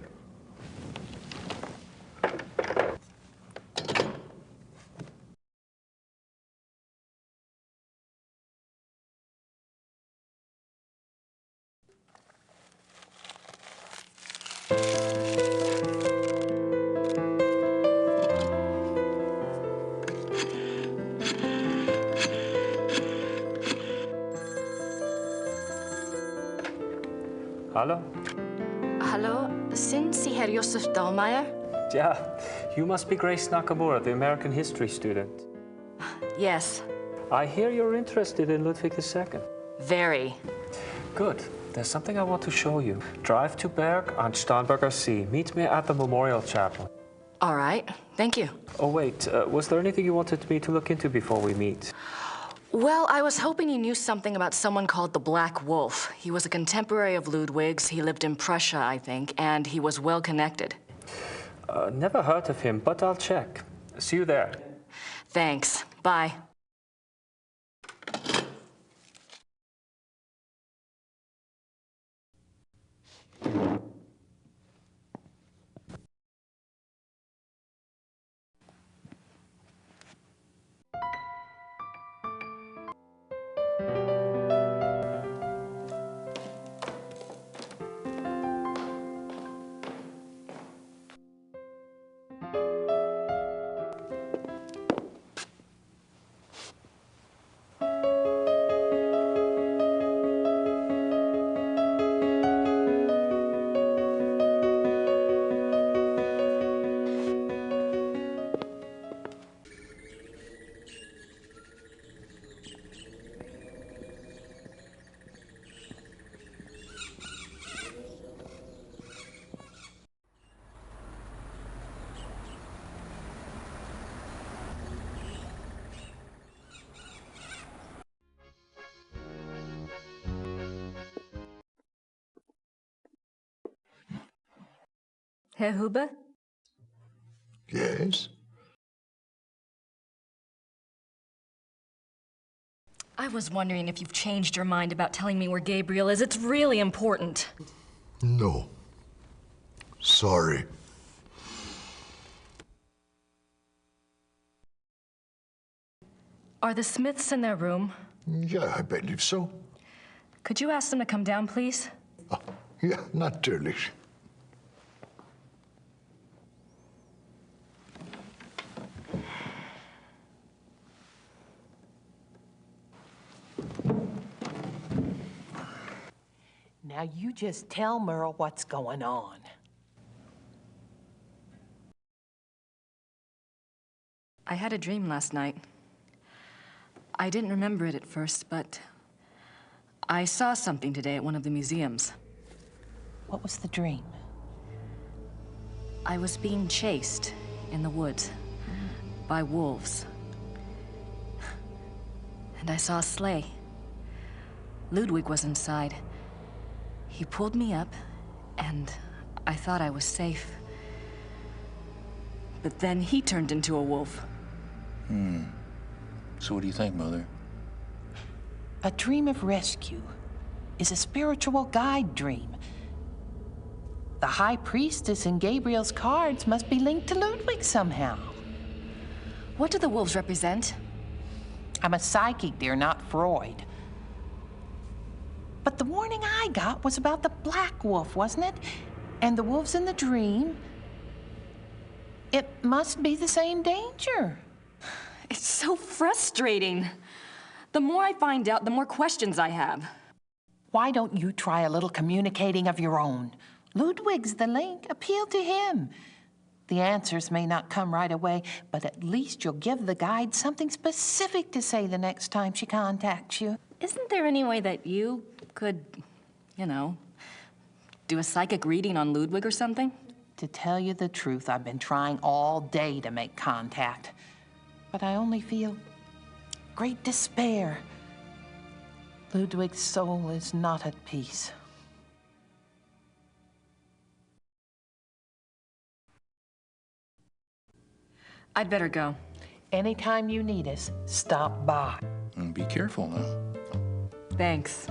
Speaker 9: Hallo?
Speaker 6: Hallo, sind Sie Herr Josef Dahlmeier?
Speaker 9: Yeah, you must be Grace Nakimura, the American history student.
Speaker 6: Yes.
Speaker 9: I hear you're interested in Ludwig II.
Speaker 6: Very.
Speaker 9: Good. There's something I want to show you. Drive to Berg on Starnberger See. Meet me at the Memorial Chapel.
Speaker 6: All right. Thank you.
Speaker 9: Oh, wait. Was there anything you wanted me to look into before we meet?
Speaker 6: Well, I was hoping you knew something about someone called the Black Wolf. He was a contemporary of Ludwig's. He lived in Prussia, I think, and he was well connected.
Speaker 9: Never heard of him, but I'll check. See you there.
Speaker 6: Thanks. Bye. Herr Huber?
Speaker 20: Yes?
Speaker 6: I was wondering if you've changed your mind about telling me where Gabriel is. It's really important.
Speaker 20: No. Sorry.
Speaker 6: Are the Smiths in their room?
Speaker 20: Yeah, I believe so.
Speaker 6: Could you ask them to come down, please?
Speaker 20: Ja, natürlich.
Speaker 24: Now you just tell Merle what's going on.
Speaker 6: I had a dream last night. I didn't remember it at first, but
Speaker 5: I saw something today at one of the museums.
Speaker 24: What was the dream?
Speaker 5: I was being chased in the woods by wolves. And I saw a sleigh. Ludwig was inside. He pulled me up, and I thought I was safe. But then he turned into a wolf.
Speaker 22: So what do you think, Mother?
Speaker 24: A dream of rescue is a spiritual guide dream. The High Priestess in Gabriel's cards must be linked to Ludwig somehow.
Speaker 5: What do the wolves represent?
Speaker 24: I'm a psychic, dear, not Freud. But the warning I got was about the black wolf, wasn't it? And the wolves in the dream. It must be the same danger.
Speaker 5: It's so frustrating. The more I find out, the more questions I have.
Speaker 24: Why don't you try a little communicating of your own? Ludwig's the link. Appeal to him. The answers may not come right away, but at least you'll give the guide something specific to say the next time she contacts you.
Speaker 5: Isn't there any way that you could, do a psychic reading on Ludwig or something?
Speaker 24: To tell you the truth, I've been trying all day to make contact, but I only feel great despair. Ludwig's soul is not at peace.
Speaker 5: I'd better go.
Speaker 24: Anytime you need us, stop by.
Speaker 22: And be careful now.
Speaker 5: Thanks.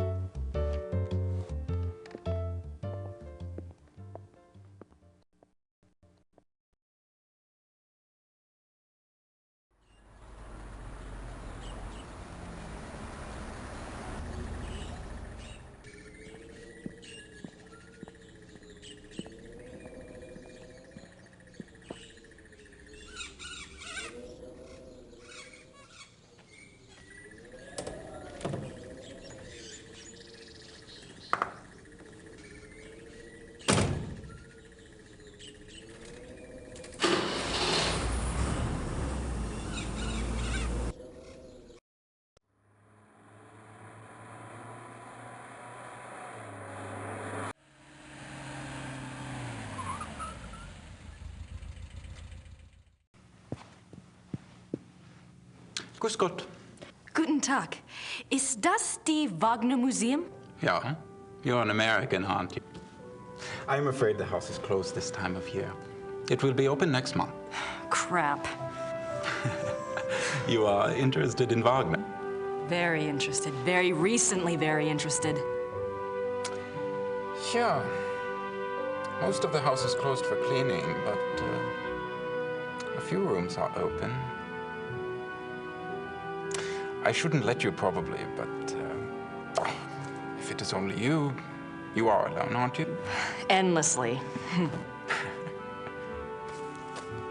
Speaker 4: Grüß Gott.
Speaker 5: Guten Tag. Ist das die Wagner Museum?
Speaker 4: Yeah, you're an American, aren't you? I'm afraid the house is closed this time of year. It will be open next month.
Speaker 5: Crap.
Speaker 4: You are interested in Wagner?
Speaker 5: Very interested. Very recently very interested.
Speaker 4: Yeah. Most of the house is closed for cleaning, but a few rooms are open. I shouldn't let you probably, but if it is only you, you are alone, aren't you?
Speaker 5: Endlessly.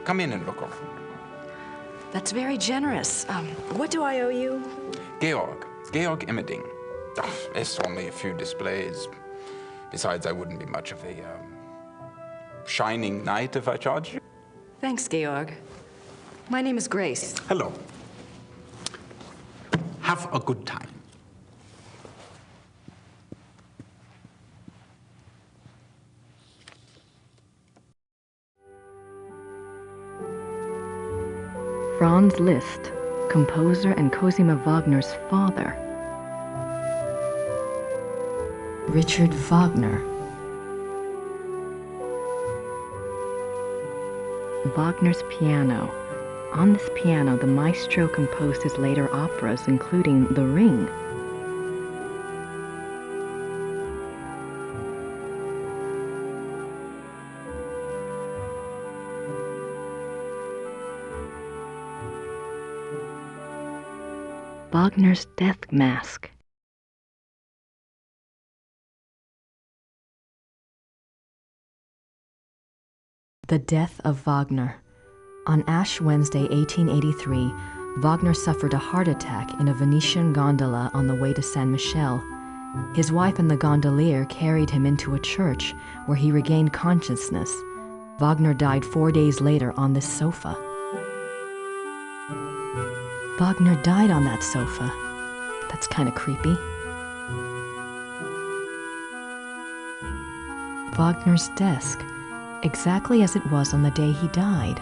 Speaker 4: Come in and look over.
Speaker 5: That's very generous. What do I owe you?
Speaker 4: Georg Immerding. It's only a few displays. Besides, I wouldn't be much of a shining knight if I charged you.
Speaker 5: Thanks, Georg. My name is Grace.
Speaker 4: Hello. Have a good time.
Speaker 1: Franz Liszt, composer and Cosima Wagner's father. Richard Wagner. Wagner's piano. On this piano, the maestro composed his later operas, including The Ring. Wagner's Death Mask. The Death of Wagner. On Ash Wednesday, 1883, Wagner suffered a heart attack in a Venetian gondola on the way to San Michele. His wife and the gondolier carried him into a church where he regained consciousness. Wagner died 4 days later on this sofa. Wagner died on that sofa. That's kind of creepy. Wagner's desk, exactly as it was on the day he died.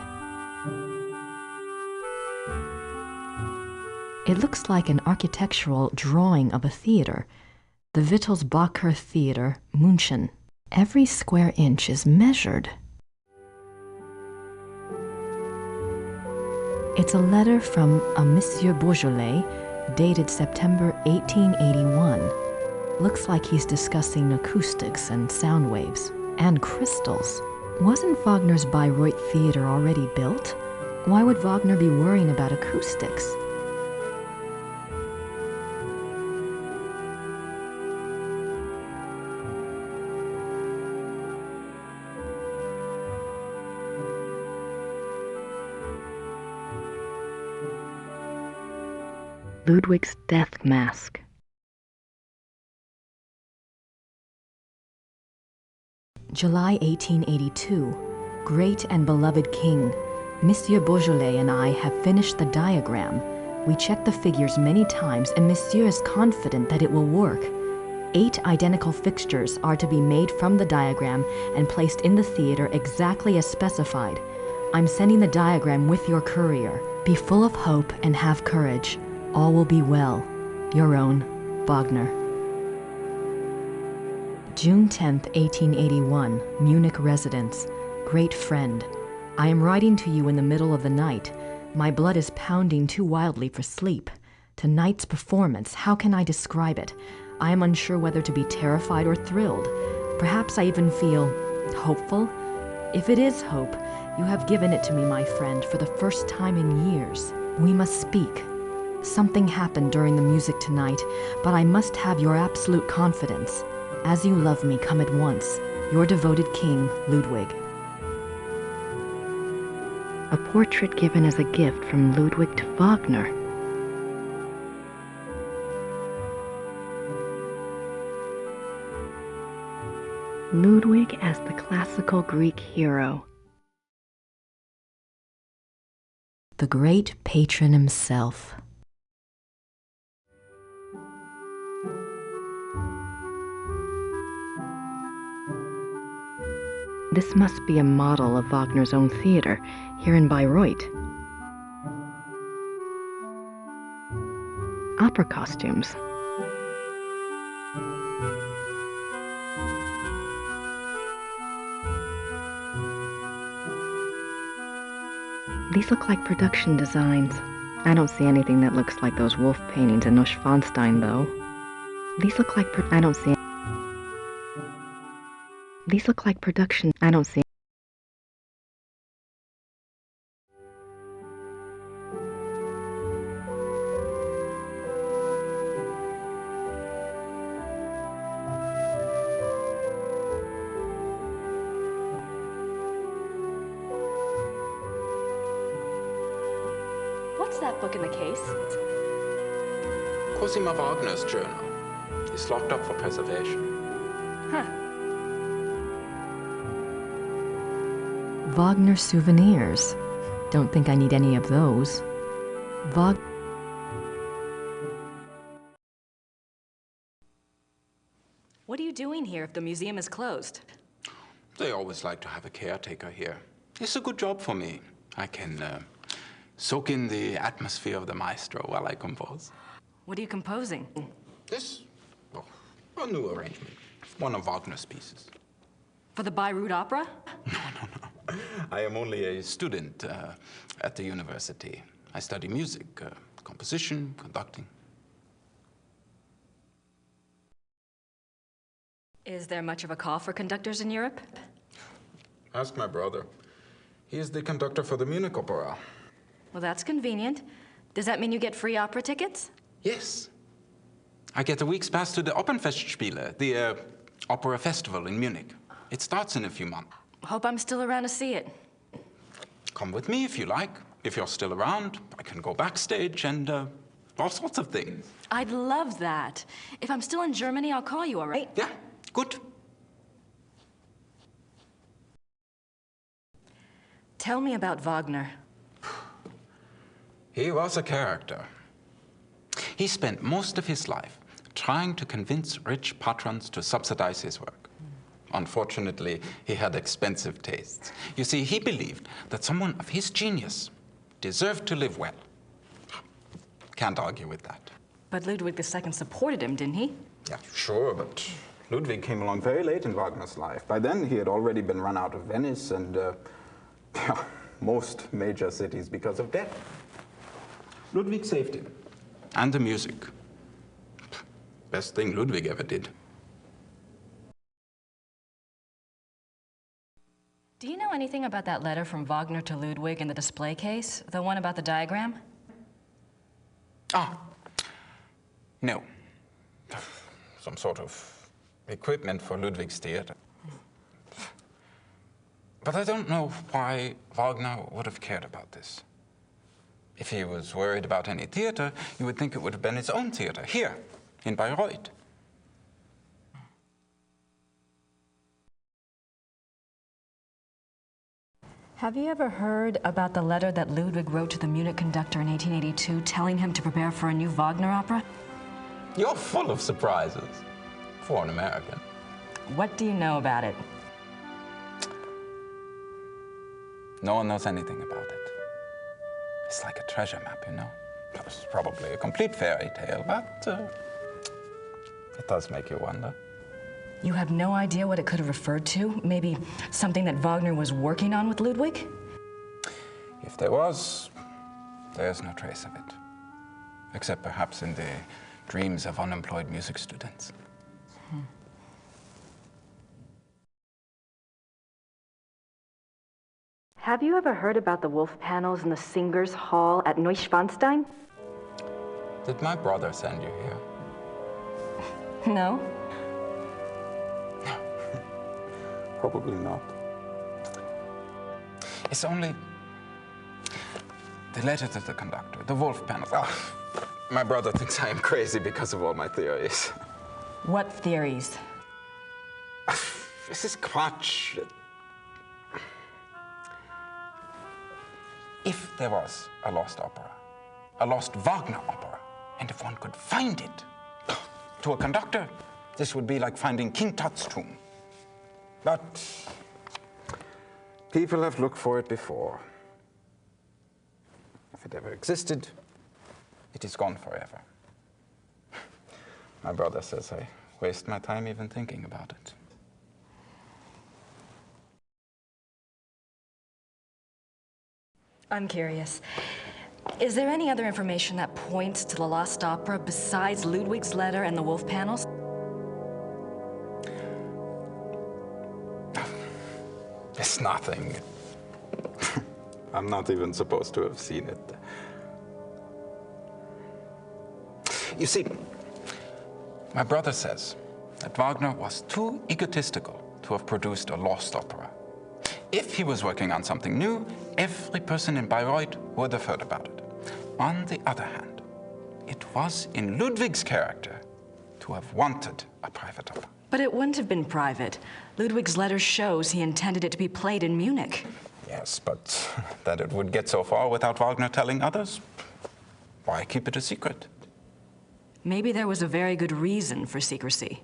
Speaker 1: It looks like an architectural drawing of a theater, the Wittelsbacher Theater, München. Every square inch is measured. It's a letter from a Monsieur Beaujolais, dated September 1881. Looks like he's discussing acoustics and sound waves, and crystals. Wasn't Wagner's Bayreuth Theater already built? Why would Wagner be worrying about acoustics? Ludwig's death mask. July 1882. Great and beloved king, Monsieur Beaujolais and I have finished the diagram. We checked the figures many times and Monsieur is confident that it will work. 8 identical fixtures are to be made from the diagram and placed in the theater exactly as specified. I'm sending the diagram with your courier. Be full of hope and have courage. All will be well. Your own, Wagner. June 10th, 1881, Munich residence. Great friend. I am writing to you in the middle of the night. My blood is pounding too wildly for sleep. Tonight's performance, how can I describe it? I am unsure whether to be terrified or thrilled. Perhaps I even feel hopeful. If it is hope, you have given it to me, my friend, for the first time in years. We must speak. Something happened during the music tonight, but I must have your absolute confidence. As you love me, come at once. Your devoted king, Ludwig. A portrait given as a gift from Ludwig to Wagner. Ludwig as the classical Greek hero. The great patron himself. This must be a model of Wagner's own theater, here in Bayreuth. Opera costumes. These look like production designs. I don't see anything that looks like those wolf paintings in Neuschwanstein, though. These look like I don't see. These look like production. I don't see.
Speaker 6: What's that book in the case?
Speaker 4: Cosima Wagner's journal. It's locked up for preservation.
Speaker 6: Huh.
Speaker 1: Wagner souvenirs. Don't think I need any of those.
Speaker 6: What are you doing here if the museum is closed?
Speaker 4: They always like to have a caretaker here. It's a good job for me. I can soak in the atmosphere of the maestro while I compose.
Speaker 6: What are you composing?
Speaker 4: This? Oh, a new arrangement. One of Wagner's pieces.
Speaker 6: For the Bayreuth Opera?
Speaker 4: I am only a student at the university. I study music, composition, conducting.
Speaker 6: Is there much of a call for conductors in Europe?
Speaker 4: Ask my brother. He is the conductor for the Munich Opera.
Speaker 6: Well, that's convenient. Does that mean you get free opera tickets?
Speaker 4: Yes. I get a week's pass to the Opernfestspiele, the opera festival in Munich. It starts in a few months.
Speaker 6: Hope I'm still around to see it.
Speaker 4: Come with me if you like. If you're still around, I can go backstage and all sorts of things.
Speaker 6: I'd love that. If I'm still in Germany, I'll call you, all right?
Speaker 4: Yeah, good.
Speaker 6: Tell me about Wagner.
Speaker 4: He was a character. He spent most of his life trying to convince rich patrons to subsidize his work. Unfortunately, he had expensive tastes. You see, he believed that someone of his genius deserved to live well. Can't argue with that.
Speaker 6: But Ludwig II supported him, didn't he?
Speaker 4: Yeah, sure, but Ludwig came along very late in Wagner's life. By then, he had already been run out of Venice and most major cities because of debt. Ludwig saved him. And the music. Best thing Ludwig ever did.
Speaker 6: Do you know anything about that letter from Wagner to Ludwig in the display case? The one about the diagram?
Speaker 4: Ah, no. Some sort of equipment for Ludwig's theater. But I don't know why Wagner would have cared about this. If he was worried about any theater, you would think it would have been his own theater, here, in Bayreuth.
Speaker 6: Have you ever heard about the letter that Ludwig wrote to the Munich conductor in 1882 telling him to prepare for a new Wagner opera?
Speaker 4: You're full of surprises for an American.
Speaker 6: What do you know about it?
Speaker 4: No one knows anything about it. It's like a treasure map, you know? It's probably a complete fairy tale, but it does make you wonder.
Speaker 6: You have no idea what it could have referred to? Maybe something that Wagner was working on with Ludwig?
Speaker 4: If there was, there's no trace of it. Except perhaps in the dreams of unemployed music students.
Speaker 6: Have you ever heard about the wolf panels in the Singers' Hall at Neuschwanstein?
Speaker 4: Did my brother send you here?
Speaker 6: No.
Speaker 4: Probably not. It's only the letter to the conductor, the wolf panels. Oh, my brother thinks I am crazy because of all my theories.
Speaker 6: What theories?
Speaker 4: This is Quatsch. If there was a lost opera, a lost Wagner opera, and if one could find it, to a conductor, this would be like finding King Tut's tomb. But people have looked for it before. If it ever existed, it is gone forever. My brother says I waste my time even thinking about it.
Speaker 6: I'm curious. Is there any other information that points to the lost opera besides Ludwig's letter and the wolf panels?
Speaker 4: It's nothing. I'm not even supposed to have seen it. You see, my brother says that Wagner was too egotistical to have produced a lost opera. If he was working on something new, every person in Bayreuth would have heard about it. On the other hand, it was in Ludwig's character to have wanted a private opera.
Speaker 6: But it wouldn't have been private. Ludwig's letter shows he intended it to be played in Munich.
Speaker 4: Yes, but that it would get so far without Wagner telling others, why keep it a secret?
Speaker 6: Maybe there was a very good reason for secrecy.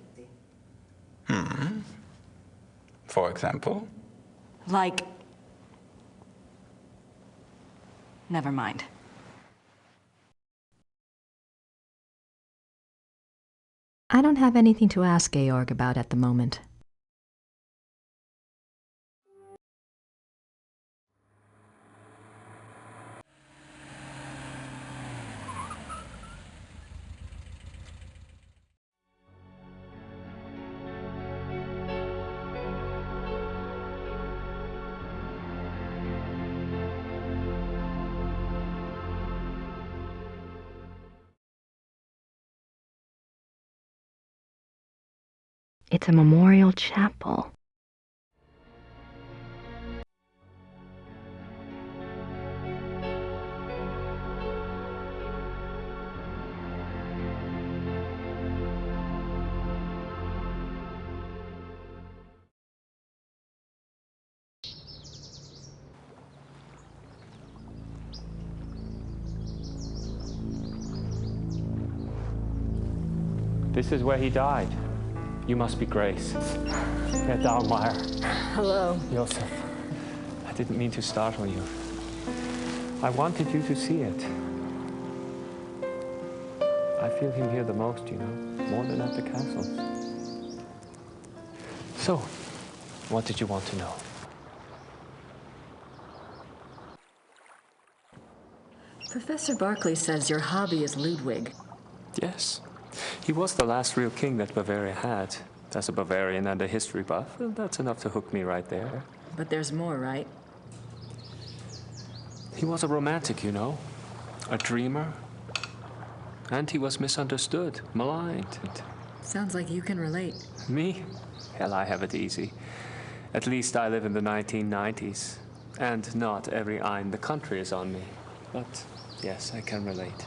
Speaker 4: For example?
Speaker 6: Like... Never mind.
Speaker 1: I don't have anything to ask Georg about at the moment. It's a memorial chapel.
Speaker 9: This is where he died. You must be Grace. Herr Dahlmeier.
Speaker 6: Hello.
Speaker 9: Josef, I didn't mean to startle you. I wanted you to see it. I feel him here the most, you know, more than at the castles. So, what did you want to know?
Speaker 6: Professor Barclay says your hobby is Ludwig.
Speaker 9: Yes. He was the last real king that Bavaria had. As a Bavarian and a history buff, that's enough to hook me right there.
Speaker 6: But there's more, right?
Speaker 9: He was a romantic, you know, a dreamer. And he was misunderstood, maligned.
Speaker 6: Sounds like you can relate.
Speaker 9: Me? Hell, I have it easy. At least I live in the 1990s. And not every eye in the country is on me. But yes, I can relate.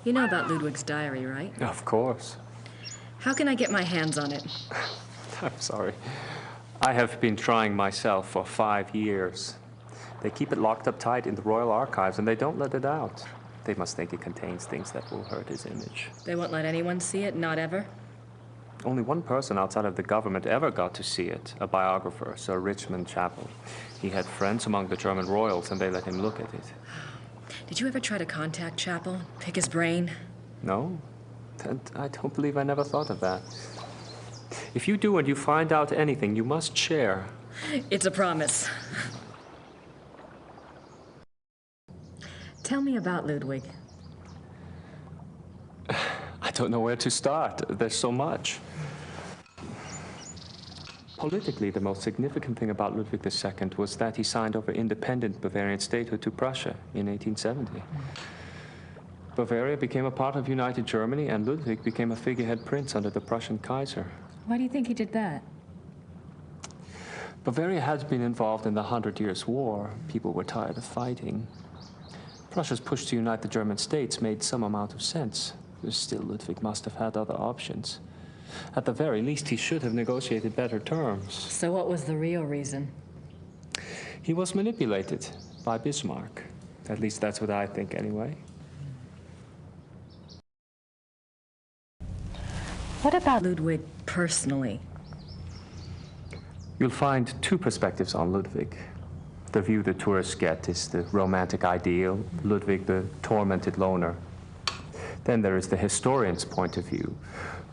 Speaker 6: You know about Ludwig's diary, right?
Speaker 9: Of course.
Speaker 6: How can I get my hands on it?
Speaker 9: I'm sorry. I have been trying myself for 5 years. They keep it locked up tight in the Royal Archives, and they don't let it out. They must think it contains things that will hurt his image.
Speaker 6: They won't let anyone see it, not ever?
Speaker 9: Only one person outside of the government ever got to see it, a biographer, Sir Richmond Chapel. He had friends among the German royals, and they let him look at it.
Speaker 6: Did you ever try to contact Chapel, pick his brain?
Speaker 9: No, and I don't believe I never thought of that. If you do and you find out anything, you must share.
Speaker 6: It's a promise. Tell me about Ludwig.
Speaker 9: I don't know where to start. There's so much. Politically, the most significant thing about Ludwig II was that he signed over independent Bavarian statehood to Prussia in 1870. Bavaria became a part of United Germany, and Ludwig became a figurehead prince under the Prussian Kaiser.
Speaker 6: Why do you think he did that?
Speaker 9: Bavaria had been involved in the 100 Years' War. People were tired of fighting. Prussia's push to unite the German states made some amount of sense. Still, Ludwig must have had other options. At the very least, he should have negotiated better terms.
Speaker 6: So what was the real reason?
Speaker 9: He was manipulated by Bismarck. At least that's what I think, anyway.
Speaker 6: What about Ludwig personally?
Speaker 9: You'll find two perspectives on Ludwig. The view the tourists get is the romantic ideal, Ludwig the tormented loner. Then there is the historian's point of view.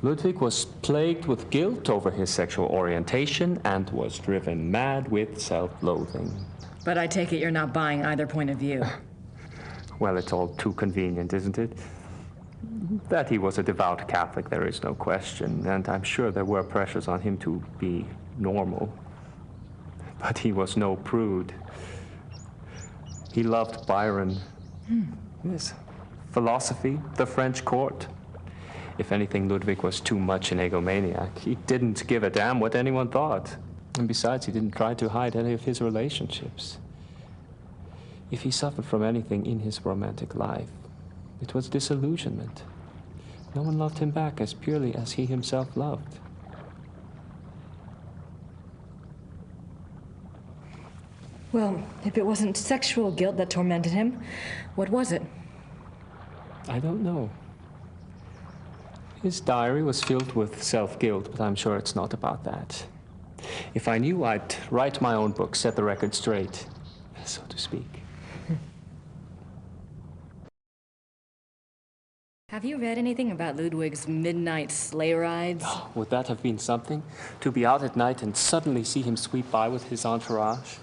Speaker 9: Ludwig was plagued with guilt over his sexual orientation and was driven mad with self-loathing.
Speaker 6: But I take it you're not buying either point of view.
Speaker 9: Well, it's all too convenient, isn't it? That he was a devout Catholic, there is no question, and I'm sure there were pressures on him to be normal. But he was no prude. He loved Byron. Yes. Philosophy, the French court. If anything, Ludwig was too much an egomaniac. He didn't give a damn what anyone thought. And besides, he didn't try to hide any of his relationships. If he suffered from anything in his romantic life, it was disillusionment. No one loved him back as purely as he himself loved.
Speaker 6: Well, if it wasn't sexual guilt that tormented him, what was it?
Speaker 9: I don't know. His diary was filled with self-guilt, but I'm sure it's not about that. If I knew, I'd write my own book, set the record straight, so to speak.
Speaker 6: Have you read anything about Ludwig's midnight sleigh rides?
Speaker 9: Oh, would that have been something? To be out at night and suddenly see him sweep by with his entourage?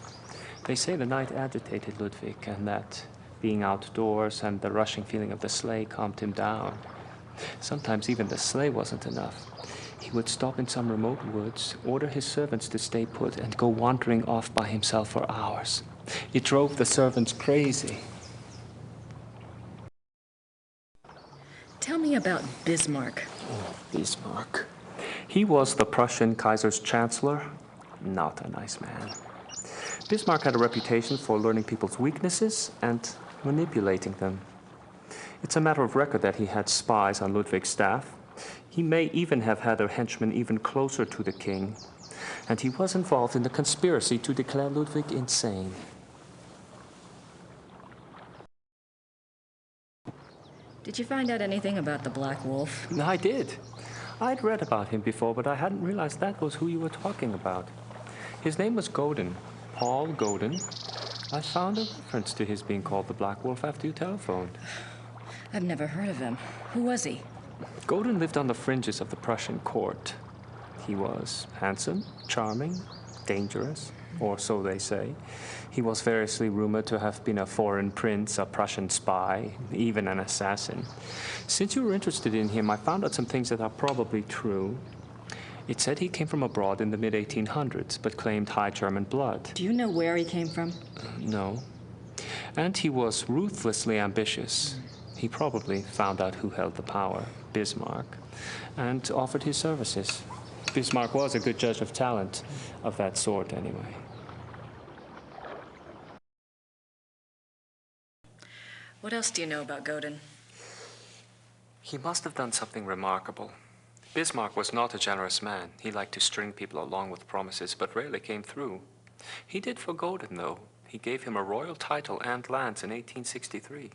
Speaker 9: They say the night agitated Ludwig, and that being outdoors and the rushing feeling of the sleigh calmed him down. Sometimes even the sleigh wasn't enough. He would stop in some remote woods, order his servants to stay put, and go wandering off by himself for hours. It drove the servants crazy.
Speaker 6: Tell me about Bismarck.
Speaker 9: Oh, Bismarck. He was the Prussian Kaiser's chancellor. Not a nice man. Bismarck had a reputation for learning people's weaknesses and manipulating them. It's a matter of record that he had spies on Ludwig's staff. He may even have had a henchman even closer to the king. And he was involved in the conspiracy to declare Ludwig insane.
Speaker 6: Did you find out anything about the Black Wolf?
Speaker 9: I did. I'd read about him before, but I hadn't realized that was who you were talking about. His name was Godin, Paul Godin. I found a reference to his being called the Black Wolf after you telephoned.
Speaker 6: I've never heard of him. Who was he?
Speaker 9: Godin lived on the fringes of the Prussian court. He was handsome, charming, dangerous, or so they say. He was variously rumored to have been a foreign prince, a Prussian spy, even an assassin. Since you were interested in him, I found out some things that are probably true. It said he came from abroad in the mid-1800s, but claimed high German blood.
Speaker 6: Do you know where he came from?
Speaker 9: No. And he was ruthlessly ambitious. He probably found out who held the power, Bismarck, and offered his services. Bismarck was a good judge of talent, of that sort anyway.
Speaker 6: What else do you know about Godin?
Speaker 9: He must have done something remarkable. Bismarck was not a generous man. He liked to string people along with promises, but rarely came through. He did for Godin, though. He gave him a royal title and lands in 1863.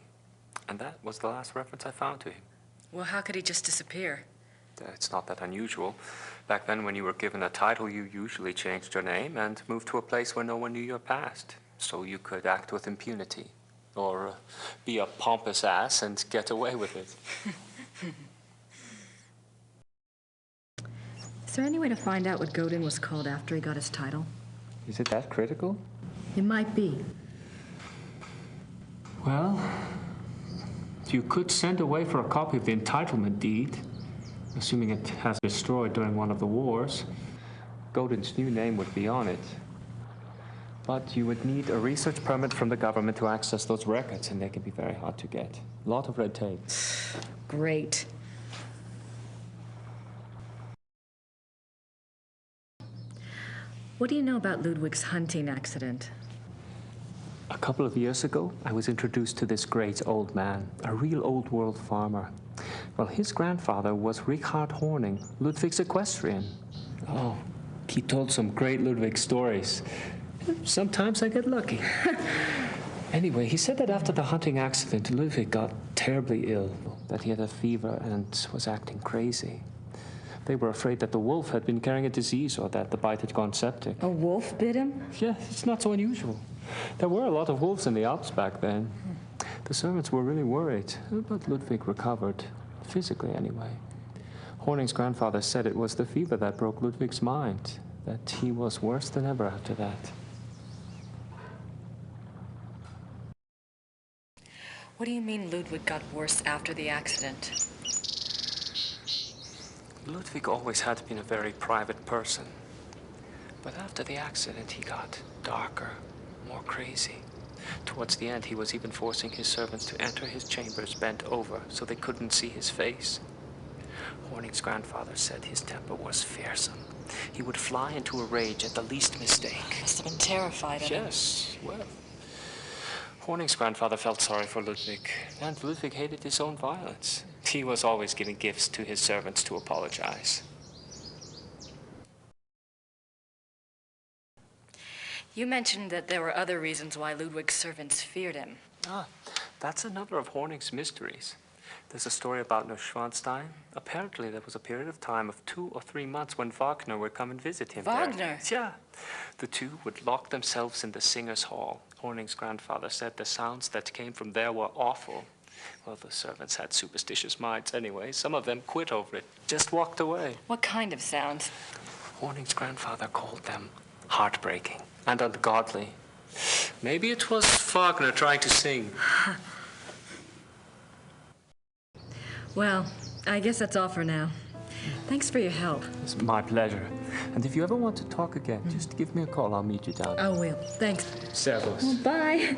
Speaker 9: And that was the last reference I found to him.
Speaker 6: Well, how could he just disappear?
Speaker 9: It's not that unusual. Back then, when you were given a title, you usually changed your name and moved to a place where no one knew your past, so you could act with impunity, or be a pompous ass and get away with it.
Speaker 6: Is there any way to find out what Godin was called after he got his title?
Speaker 9: Is it that critical?
Speaker 6: It might be.
Speaker 9: Well, you could send away for a copy of the entitlement deed, assuming it has been destroyed during one of the wars. Godin's new name would be on it. But you would need a research permit from the government to access those records, and they can be very hard to get. A lot of red tape.
Speaker 6: Great. What do you know about Ludwig's hunting accident?
Speaker 9: A couple of years ago, I was introduced to this great old man, a real old-world farmer. Well, his grandfather was Richard Horning, Ludwig's equestrian. Oh, he told some great Ludwig stories. Sometimes I get lucky. Anyway, he said that after the hunting accident, Ludwig got terribly ill, that he had a fever and was acting crazy. They were afraid that the wolf had been carrying a disease or that the bite had gone septic.
Speaker 6: A wolf bit him?
Speaker 9: Yeah, it's not so unusual. There were a lot of wolves in the Alps back then. The servants were really worried, but Ludwig recovered, physically anyway. Horning's grandfather said it was the fever that broke Ludwig's mind, that he was worse than ever after that.
Speaker 6: What do you mean Ludwig got worse after the accident?
Speaker 9: Ludwig always had been a very private person. But after the accident, he got darker, more crazy. Towards the end, he was even forcing his servants to enter his chambers bent over so they couldn't see his face. Horning's grandfather said his temper was fearsome. He would fly into a rage at the least mistake.
Speaker 6: Must have been terrified of him.
Speaker 9: Yes, well. Horning's grandfather felt sorry for Ludwig, and Ludwig hated his own violence. He was always giving gifts to his servants to apologize.
Speaker 6: You mentioned that there were other reasons why Ludwig's servants feared him.
Speaker 9: That's another of Horning's mysteries. There's a story about Neuschwanstein. Apparently, there was a period of time of 2 or 3 months when Wagner would come and visit him.
Speaker 6: Wagner?
Speaker 9: There. Yeah. The two would lock themselves in the singer's hall. Horning's grandfather said the sounds that came from there were awful. Well, the servants had superstitious minds anyway. Some of them quit over it, just walked away.
Speaker 6: What kind of sounds?
Speaker 9: Horning's grandfather called them heartbreaking and ungodly. Maybe it was Wagner trying to sing.
Speaker 6: Well, I guess that's all for now. Thanks for your help.
Speaker 9: It's my pleasure. And if you ever want to talk again, just give me a call. I'll meet you down there.
Speaker 6: I will. Thanks.
Speaker 9: Servus.
Speaker 6: Well, bye.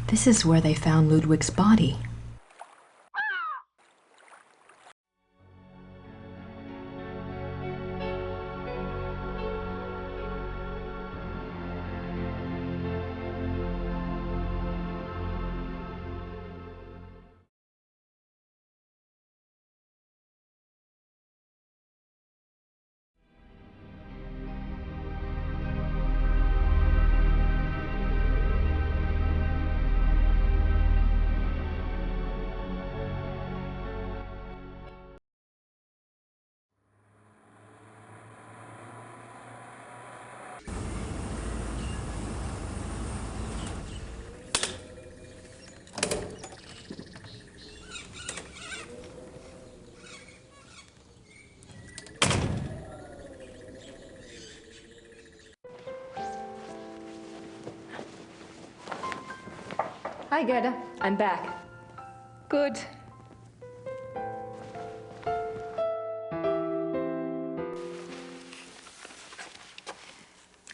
Speaker 6: This is where they found Ludwig's body. Hi, Gerda. I'm back.
Speaker 2: Good.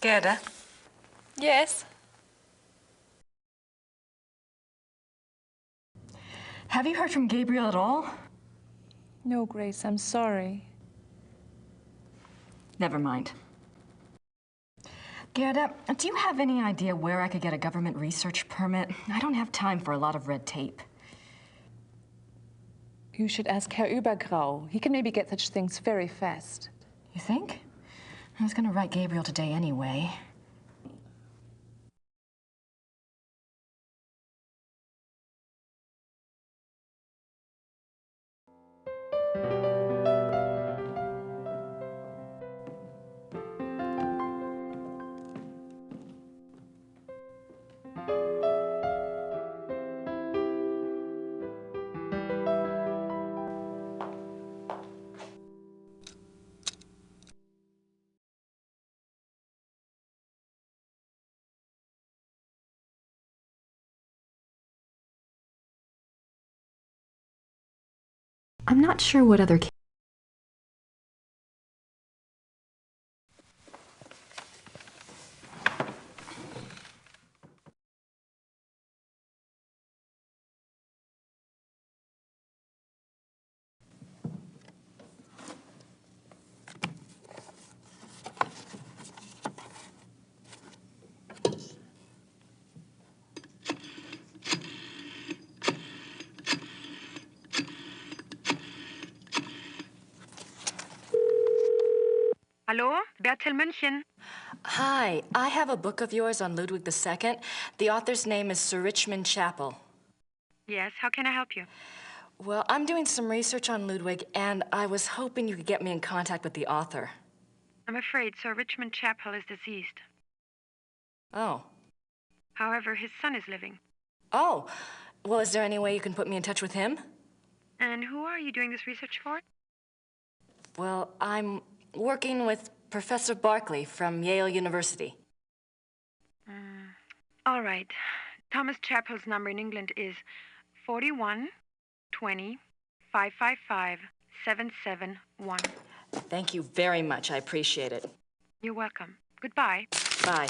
Speaker 5: Gerda?
Speaker 2: Yes?
Speaker 5: Have you heard from Gabriel at all?
Speaker 2: No, Grace, I'm sorry.
Speaker 5: Never mind. Gerda, do you have any idea where I could get a government research permit? I don't have time for a lot of red tape.
Speaker 2: You should ask Herr Übergrau. He can maybe get such things very fast.
Speaker 5: You think? I was gonna write Gabriel today anyway.
Speaker 1: I'm not sure what other
Speaker 10: Hallo, Bertel München.
Speaker 6: Hi, I have a book of yours on Ludwig II. The author's name is Sir Richmond Chapel.
Speaker 10: Yes, how can I help you?
Speaker 6: Well, I'm doing some research on Ludwig, and I was hoping you could get me in contact with the author.
Speaker 10: I'm afraid Sir Richmond Chapel is deceased.
Speaker 6: Oh.
Speaker 10: However, his son is living.
Speaker 6: Oh. Well, is there any way you can put me in touch with him?
Speaker 10: And who are you doing this research for?
Speaker 6: Well, I'm working with Professor Barkley from Yale University.
Speaker 10: All right. Thomas Chapel's number in England is 41 20 555 771.
Speaker 6: Thank you very much. I appreciate it.
Speaker 10: You're welcome. Goodbye.
Speaker 6: Bye.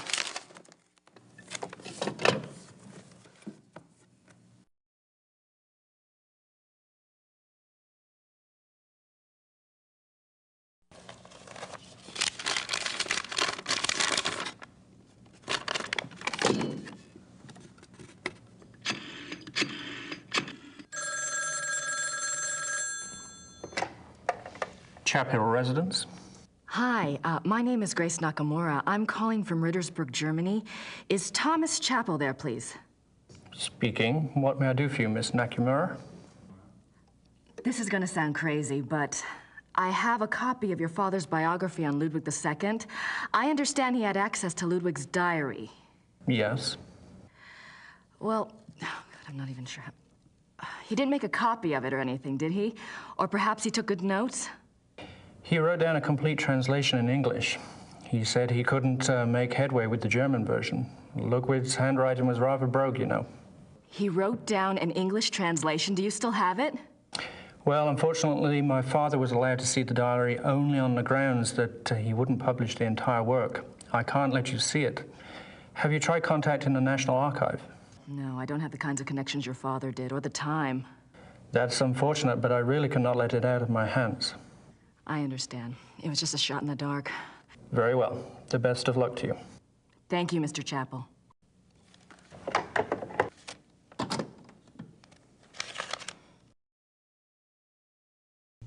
Speaker 11: Chapel residence?
Speaker 6: Hi, my name is Grace Nakimura. I'm calling from Rittersburg, Germany. Is Thomas Chapel there, please?
Speaker 11: Speaking. What may I do for you, Miss Nakimura?
Speaker 6: This is going to sound crazy, but I have a copy of your father's biography on Ludwig II. I understand he had access to Ludwig's diary.
Speaker 11: Yes.
Speaker 6: Well, oh God, I'm not even sure. He didn't make a copy of it or anything, did he? Or perhaps he took good notes?
Speaker 11: He wrote down a complete translation in English. He said he couldn't make headway with the German version. Ludwig's handwriting was rather brogue, you know.
Speaker 6: He wrote down an English translation. Do you still have it?
Speaker 11: Well, unfortunately, my father was allowed to see the diary only on the grounds that he wouldn't publish the entire work. I can't let you see it. Have you tried contacting the National Archive?
Speaker 6: No, I don't have the kinds of connections your father did, or the time.
Speaker 11: That's unfortunate, but I really cannot let it out of my hands.
Speaker 6: I understand. It was just a shot in the dark.
Speaker 11: Very well. The best of luck to you.
Speaker 6: Thank you, Mr. Chapel.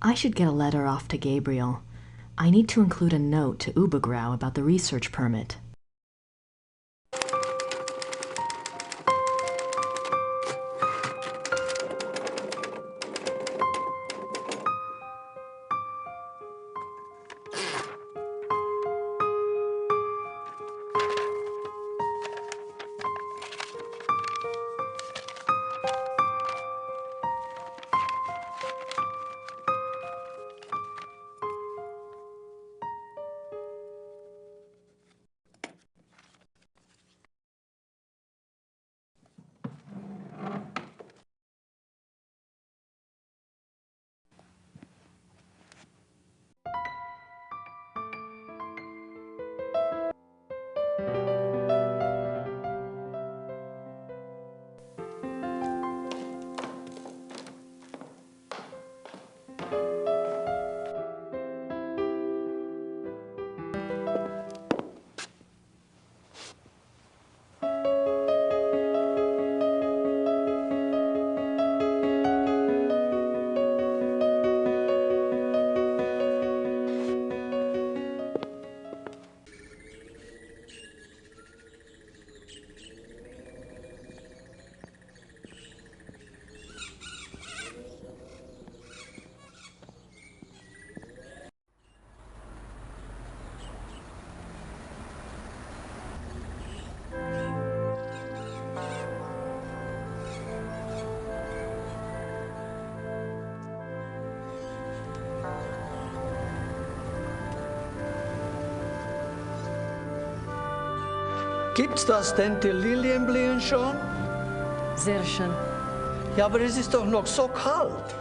Speaker 1: I should get a letter off to Gabriel. I need to include a note to Übergrau about the research permit.
Speaker 12: Gibt's das denn, die Lilien blühen schon?
Speaker 6: Sehr schön.
Speaker 12: Ja, aber es ist doch noch so kalt.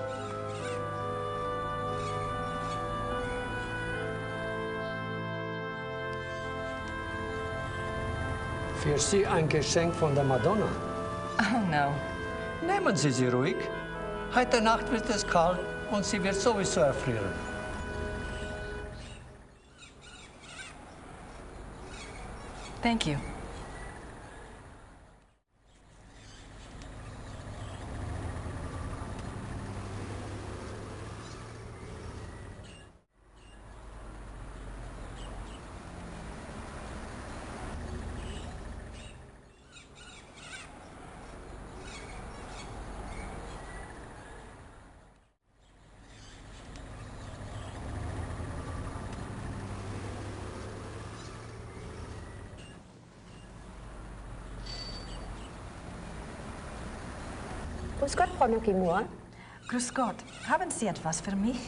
Speaker 12: Für Sie ein Geschenk von der Madonna.
Speaker 6: Oh, no.
Speaker 12: Nehmen Sie sie ruhig. Heute Nacht wird es kalt und sie wird sowieso erfrieren.
Speaker 6: Thank you.
Speaker 14: Grüß Gott, Frau Nakimura.
Speaker 5: Grüß Gott. Haben Sie etwas für mich?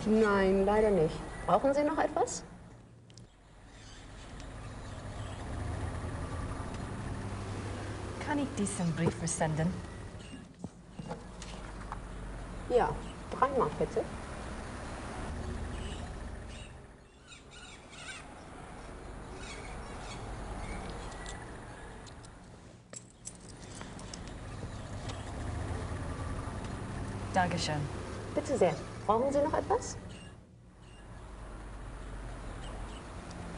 Speaker 14: Nein, leider nicht. Brauchen Sie noch etwas?
Speaker 5: Kann ich diesen Brief versenden?
Speaker 14: Ja, 3 Mark bitte.
Speaker 5: Dankeschön.
Speaker 14: Bitte sehr. Brauchen Sie noch etwas?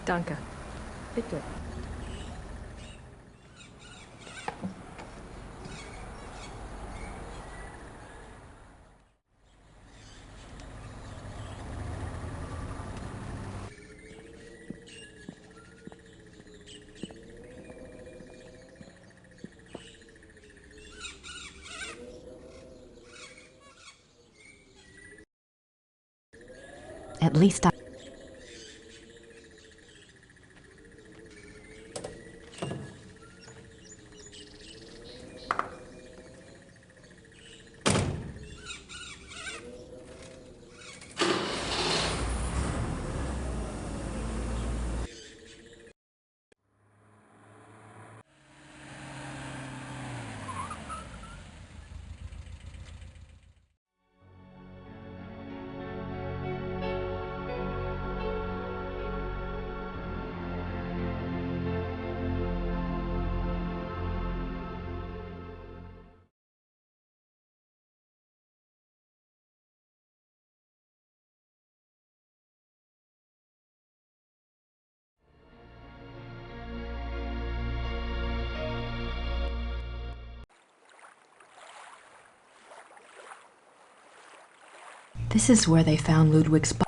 Speaker 5: Danke.
Speaker 14: Bitte.
Speaker 1: At least I... This is where they found Ludwig's body.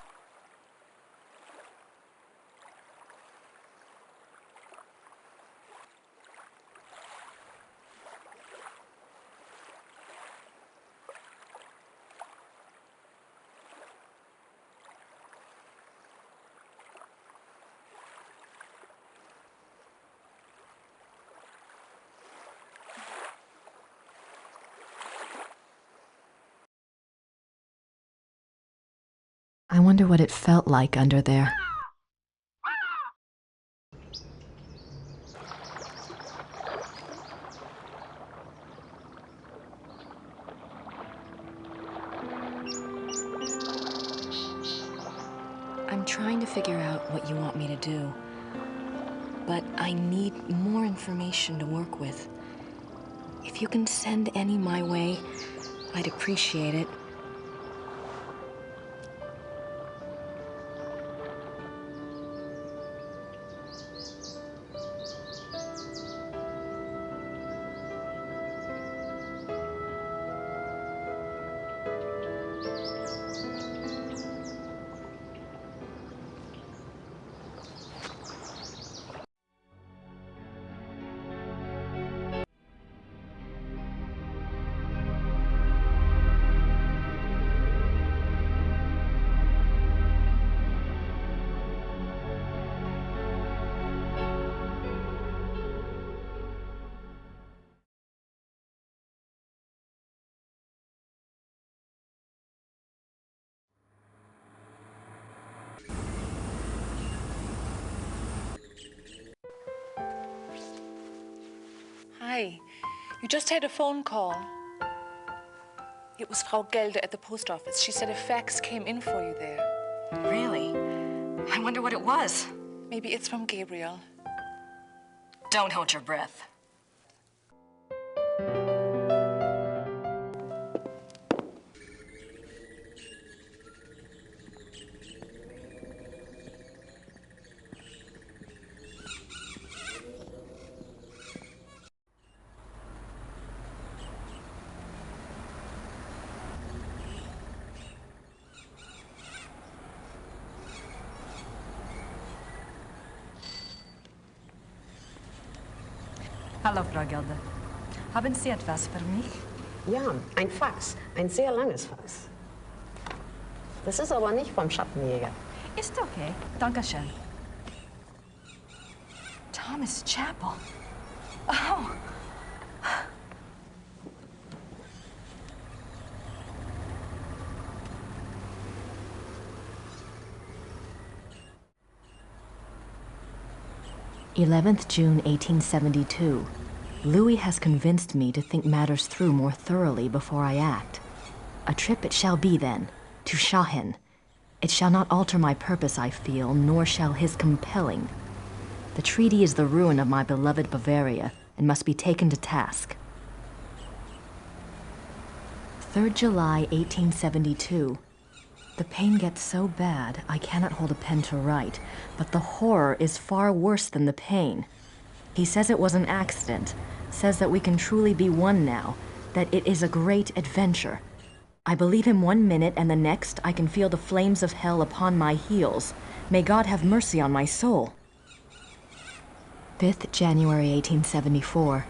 Speaker 1: I wonder what it felt like under there. I'm trying to figure out what you want me to do, but I need more information to work with. If you can send any my way, I'd appreciate it.
Speaker 2: Hi. You just had a phone call. It was Frau Gelder at the post office. She said a fax came in for you there.
Speaker 5: Really? I wonder what it was.
Speaker 2: Maybe it's from Gabriel.
Speaker 5: Don't hold your breath.
Speaker 15: Hallo, Frau Gelder. Haben Sie etwas für mich?
Speaker 14: Ja, ein Fax. Ein sehr langes Fax. Das ist aber nicht vom Schattenjäger.
Speaker 15: Ist okay. Dankeschön. Thomas Chapel. Oh.
Speaker 1: June 1872. Louis has convinced me to think matters through more thoroughly before I act. A trip it shall be then, to Schachen. It shall not alter my purpose, I feel, nor shall his compelling. The treaty is the ruin of my beloved Bavaria, and must be taken to task. 3rd July, 1872. The pain gets so bad, I cannot hold a pen to write, but the horror is far worse than the pain. He says it was an accident, says that we can truly be one now, that it is a great adventure. I believe him 1 minute, and the next I can feel the flames of hell upon my heels. May God have mercy on my soul. 5th January, 1874.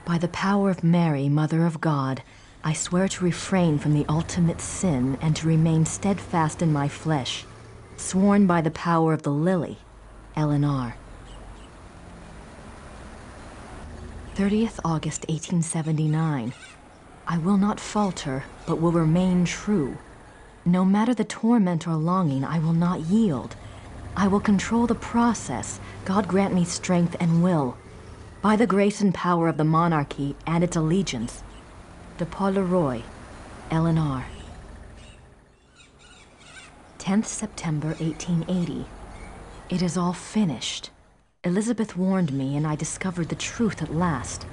Speaker 1: By the power of Mary, Mother of God, I swear to refrain from the ultimate sin and to remain steadfast in my flesh, sworn by the power of the lily, Eleanor. 30th August, 1879. I will not falter, but will remain true. No matter the torment or longing, I will not yield. I will control the process. God grant me strength and will. By the grace and power of the monarchy and its allegiance, de Paul Leroy, Eleanor. 10th September, 1880. It is all finished. Elizabeth warned me, and I discovered the truth at last.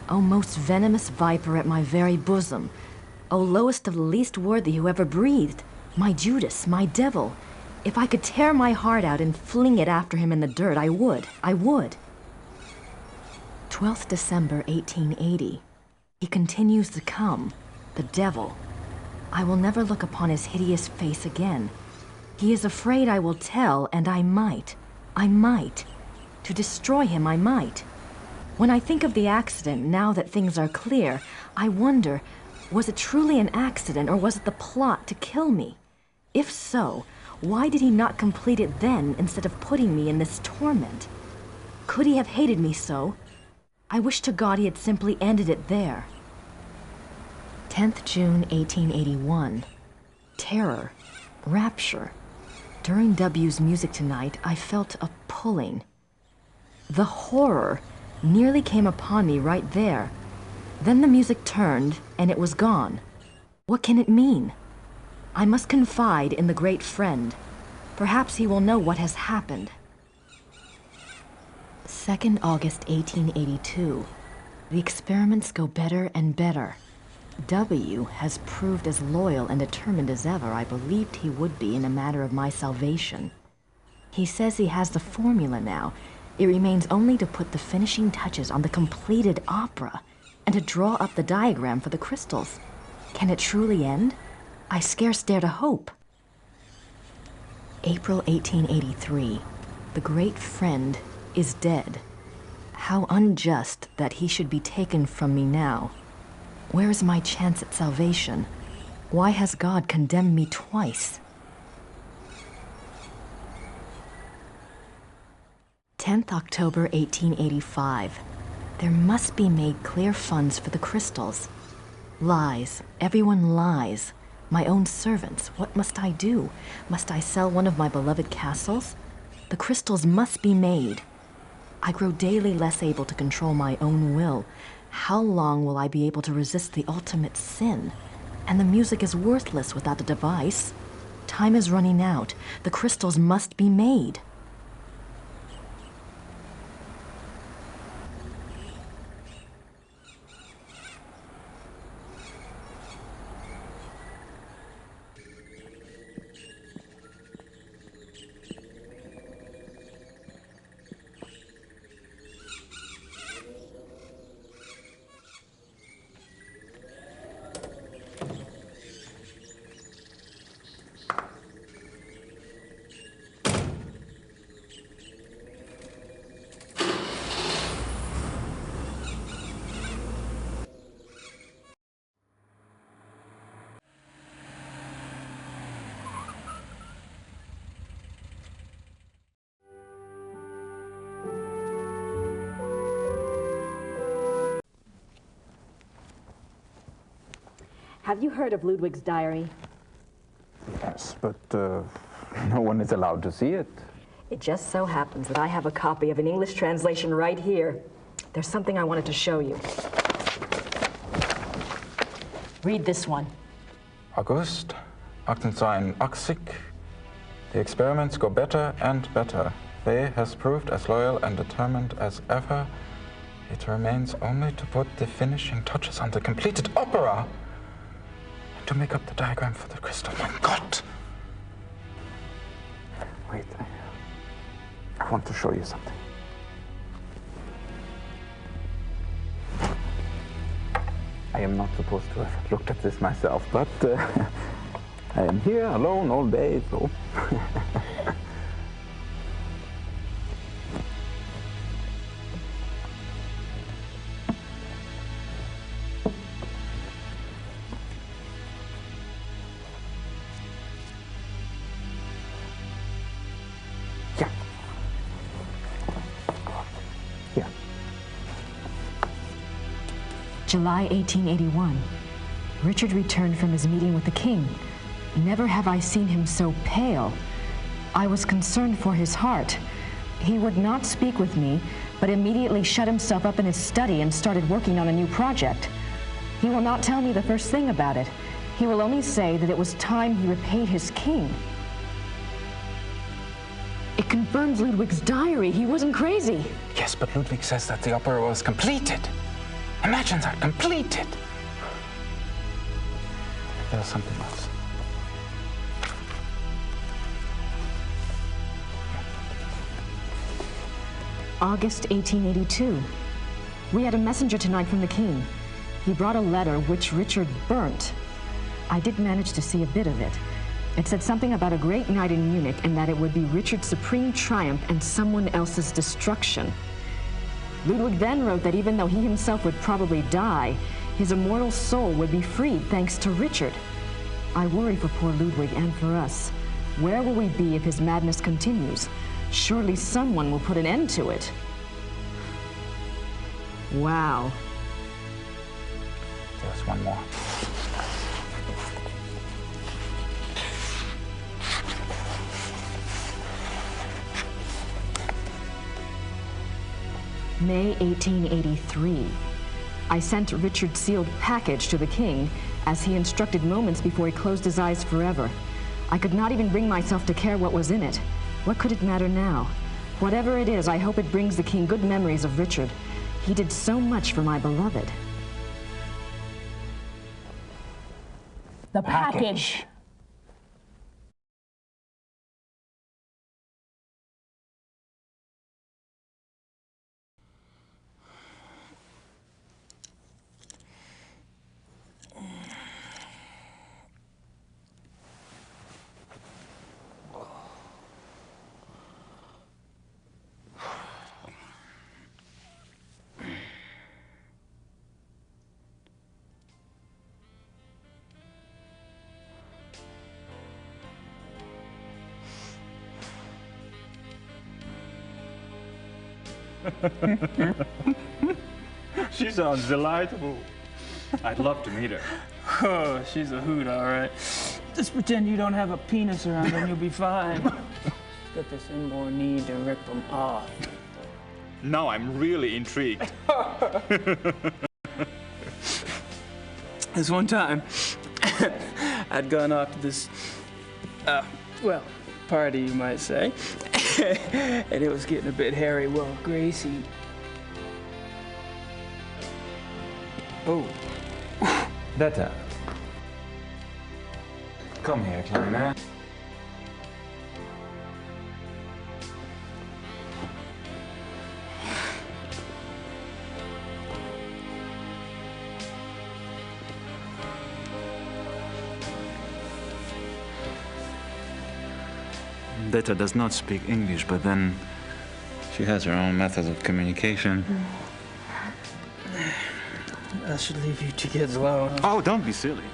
Speaker 1: O most venomous viper at my very bosom, O lowest of the least worthy who ever breathed, my Judas, my devil, if I could tear my heart out and fling it after him in the dirt, I would. 12th December, 1880. He continues to come, the devil. I will never look upon his hideous face again. He is afraid I will tell, and I might. To destroy him, I might. When I think of the accident, now that things are clear, I wonder, was it truly an accident, or was it the plot to kill me? If so, why did he not complete it then, instead of putting me in this torment? Could he have hated me so? I wish to God he had simply ended it there. 10th June, 1881. Terror. Rapture. During W's music tonight, I felt a pulling. The horror nearly came upon me right there. Then the music turned, and it was gone. What can it mean? I must confide in the great friend. Perhaps he will know what has happened. 2nd August, 1882. The experiments go better and better. W has proved as loyal and determined as ever I believed he would be in a matter of my salvation. He says he has the formula now. It remains only to put the finishing touches on the completed opera and to draw up the diagram for the crystals. Can it truly end? I scarce dare to hope. April 1883. The great friend is dead. How unjust that he should be taken from me now. Where is my chance at salvation? Why has God condemned me twice? 10th October, 1885. There must be made clear funds for the crystals. Lies. Everyone lies. My own servants. What must I do? Must I sell one of my beloved castles? The crystals must be made.
Speaker 6: I grow daily less able to control my own will. How long will I be able to resist the ultimate sin? And the music is worthless without the device. Time is running out. The crystals must be made.
Speaker 16: Have you heard of Ludwig's diary?
Speaker 18: Yes, but no one is allowed to see it.
Speaker 16: It just so happens that I have a copy of an English translation right here. There's something I wanted to show you. Read this one.
Speaker 4: August, 1880. The experiments go better and better. Faye has proved as loyal and determined as ever. It remains only to put the finishing touches on the completed opera. To make up the diagram for the crystal. My God!
Speaker 18: Wait, I want to show you something. I am not supposed to have looked at this myself, but I am here alone all day, so...
Speaker 16: July 1881. Richard returned from his meeting with the king. Never have I seen him so pale. I was concerned for his heart. He would not speak with me, but immediately shut himself up in his study and started working on a new project. He will not tell me the first thing about it. He will only say that it was time he repaid his king. It confirms Ludwig's diary. He wasn't crazy.
Speaker 4: Yes, but Ludwig says that the opera was completed. Imagine that, completed. There's something else.
Speaker 16: August 1882. We had a messenger tonight from the king. He brought a letter which Richard burnt. I did manage to see a bit of it. It said something about a great night in Munich and that it would be Richard's supreme triumph and someone else's destruction. Ludwig then wrote that even though he himself would probably die, his immortal soul would be freed thanks to Richard. I worry for poor Ludwig and for us. Where will we be if his madness continues? Surely someone will put an end to it. Wow.
Speaker 4: There's one more.
Speaker 16: May 1883. I sent Richard's sealed package to the king, as he instructed moments before he closed his eyes forever. I could not even bring myself to care what was in it. What could it matter now? Whatever it is, I hope it brings the king good memories of Richard. He did so much for my beloved.
Speaker 23: The package.
Speaker 3: She sounds delightful. I'd love to meet her. Oh, she's a hoot, all right. Just pretend you don't have a penis around and you'll be fine. Got this inborn need to rip them off.
Speaker 13: Now I'm really intrigued.
Speaker 3: This one time, I'd gone off to this, well, party, you might say. And it was getting a bit hairy. Well, Gracie... Oh.
Speaker 13: Detta. Kom her, Kleine. Detta does not speak English, but then she has her own methods of communication.
Speaker 3: I should leave you two kids alone.
Speaker 13: Oh, don't be silly.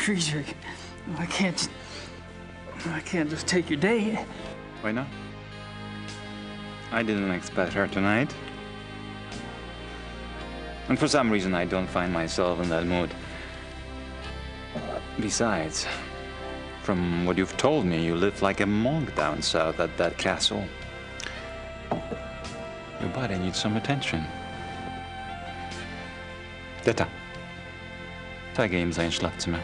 Speaker 3: Friedrich, I can't just take your date.
Speaker 13: Why not? I didn't expect her tonight. And for some reason, I don't find myself in that mood. Besides, from what you've told me, you live like a monk down south at that castle. Your body needs some attention. Detta. Zeige ihm sein Schlafzimmer.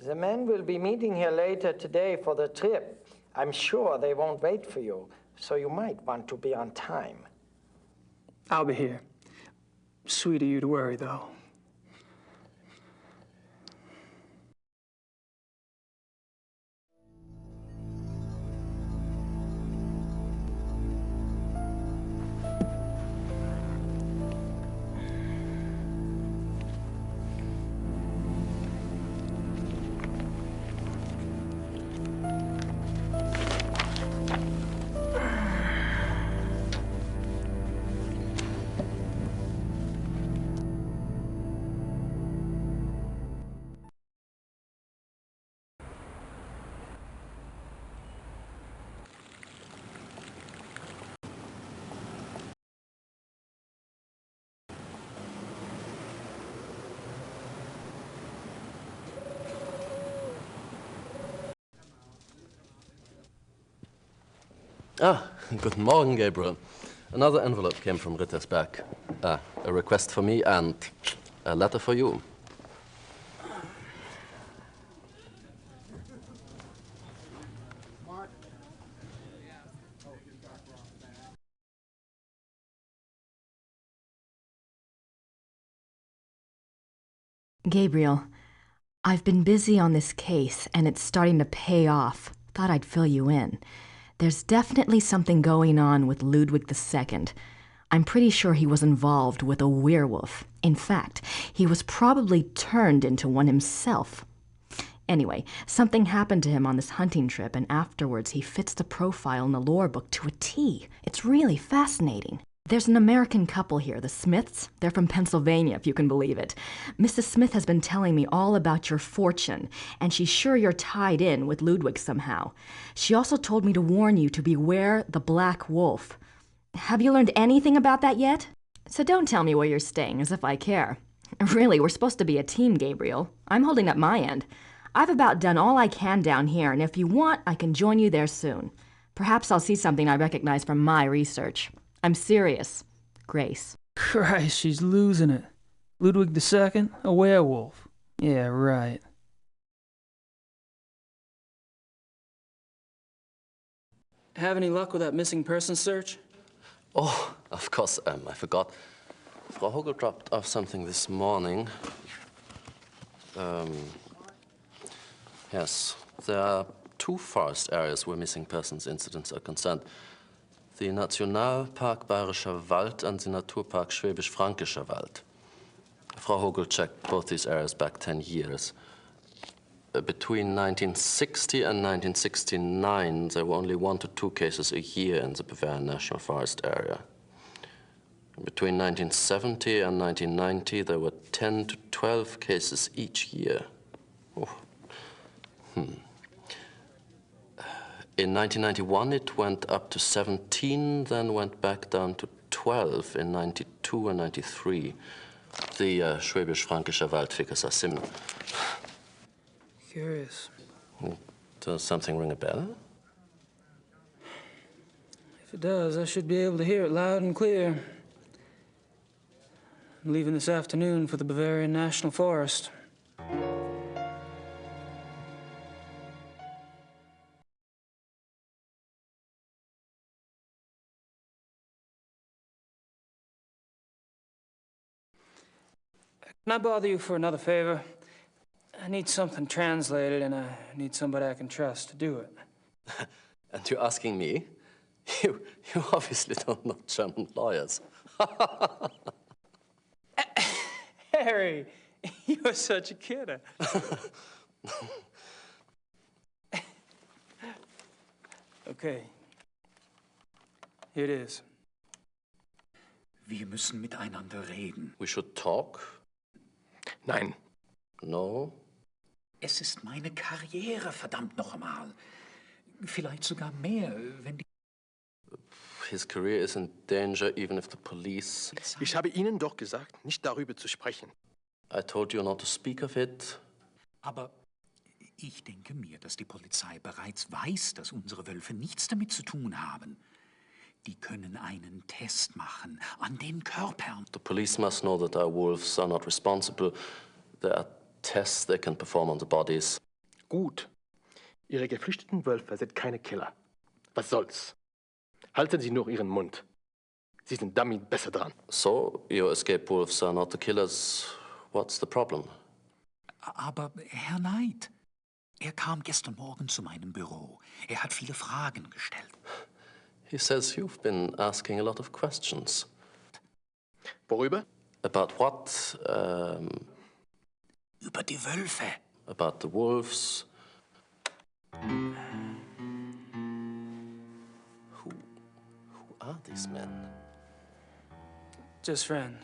Speaker 7: The men will be meeting here later today for the trip. I'm sure they won't wait for you, so you might want to be on time.
Speaker 3: I'll be here. Sweet of you to worry, though.
Speaker 17: Ah, guten Morgen, Gabriel. Another envelope came from Rittersberg. A request for me and a letter for you.
Speaker 6: Gabriel, I've been busy on this case, and it's starting to pay off. Thought I'd fill you in. There's definitely something going on with Ludwig II. I'm pretty sure he was involved with a werewolf. In fact, he was probably turned into one himself. Anyway, something happened to him on this hunting trip, and afterwards he fits the profile in the lore book to a T. It's really fascinating. There's an American couple here, the Smiths. They're from Pennsylvania, if you can believe it. Mrs. Smith has been telling me all about your fortune, and she's sure you're tied in with Ludwig somehow. She also told me to warn you to beware the Black Wolf. Have you learned anything about that yet? So don't tell me where you're staying, as if I care. Really, we're supposed to be a team, Gabriel. I'm holding up my end. I've about done all I can down here, and if you want, I can join you there soon. Perhaps I'll see something I recognize from my research. I'm serious. Grace.
Speaker 3: Christ, she's losing it. Ludwig II, a werewolf. Yeah, right. Have any luck with that missing person search?
Speaker 17: Oh, of course, I forgot. Frau Hogel dropped off something this morning. Yes, there are 2 forest areas where missing persons incidents are concerned. The Nationalpark Bayerischer Wald and the Naturpark Schwäbisch-Fränkischer Wald. Frau Hogel checked both these areas back 10 years. Between 1960 and 1969, there were only 1 to 2 cases a year in the Bavarian National Forest area. Between 1970 and 1990, there were 10 to 12 cases each year. Oh. In 1991, it went up to 17, then went back down to 12 in 92 and 93. The Schwäbisch-Fränkischer Wald figures are similar.
Speaker 3: Curious.
Speaker 17: Does something ring a bell?
Speaker 3: If it does, I should be able to hear it loud and clear. I'm leaving this afternoon for the Bavarian National Forest. Can I bother you for another favor? I need something translated, and I need somebody I can trust to do it.
Speaker 17: And you're asking me? You obviously don't know German lawyers.
Speaker 3: Harry, you're such a kidder. Okay. Here it is.
Speaker 19: Wir müssen miteinander reden.
Speaker 17: We should talk?
Speaker 11: Nein.
Speaker 17: No?
Speaker 19: Es ist meine Karriere, verdammt noch einmal. Vielleicht sogar mehr, wenn die...
Speaker 17: His career is in danger even if the police...
Speaker 11: Ich habe Ihnen doch gesagt, nicht darüber zu sprechen.
Speaker 17: I told you not to speak of it.
Speaker 19: Aber ich denke mir, dass die Polizei bereits weiß, dass unsere Wölfe nichts damit zu tun haben. Die können einen Test machen an den Körpern.
Speaker 17: The police must know that our wolves are not responsible. There are tests they can perform on the bodies.
Speaker 11: Gut. Ihre geflüchteten Wölfe sind keine Killer. Was soll's? Halten Sie nur Ihren Mund. Sie sind damit besser dran.
Speaker 17: So, your escape wolves are not the killers. What's the problem?
Speaker 19: Aber Herr Knight, er kam gestern Morgen zu meinem Büro. Er hat viele Fragen gestellt.
Speaker 17: He says you've been asking a lot of questions.
Speaker 11: Worüber?
Speaker 17: About what?
Speaker 19: Über die Wölfe.
Speaker 17: About the wolves. Who are these men?
Speaker 3: Just friend.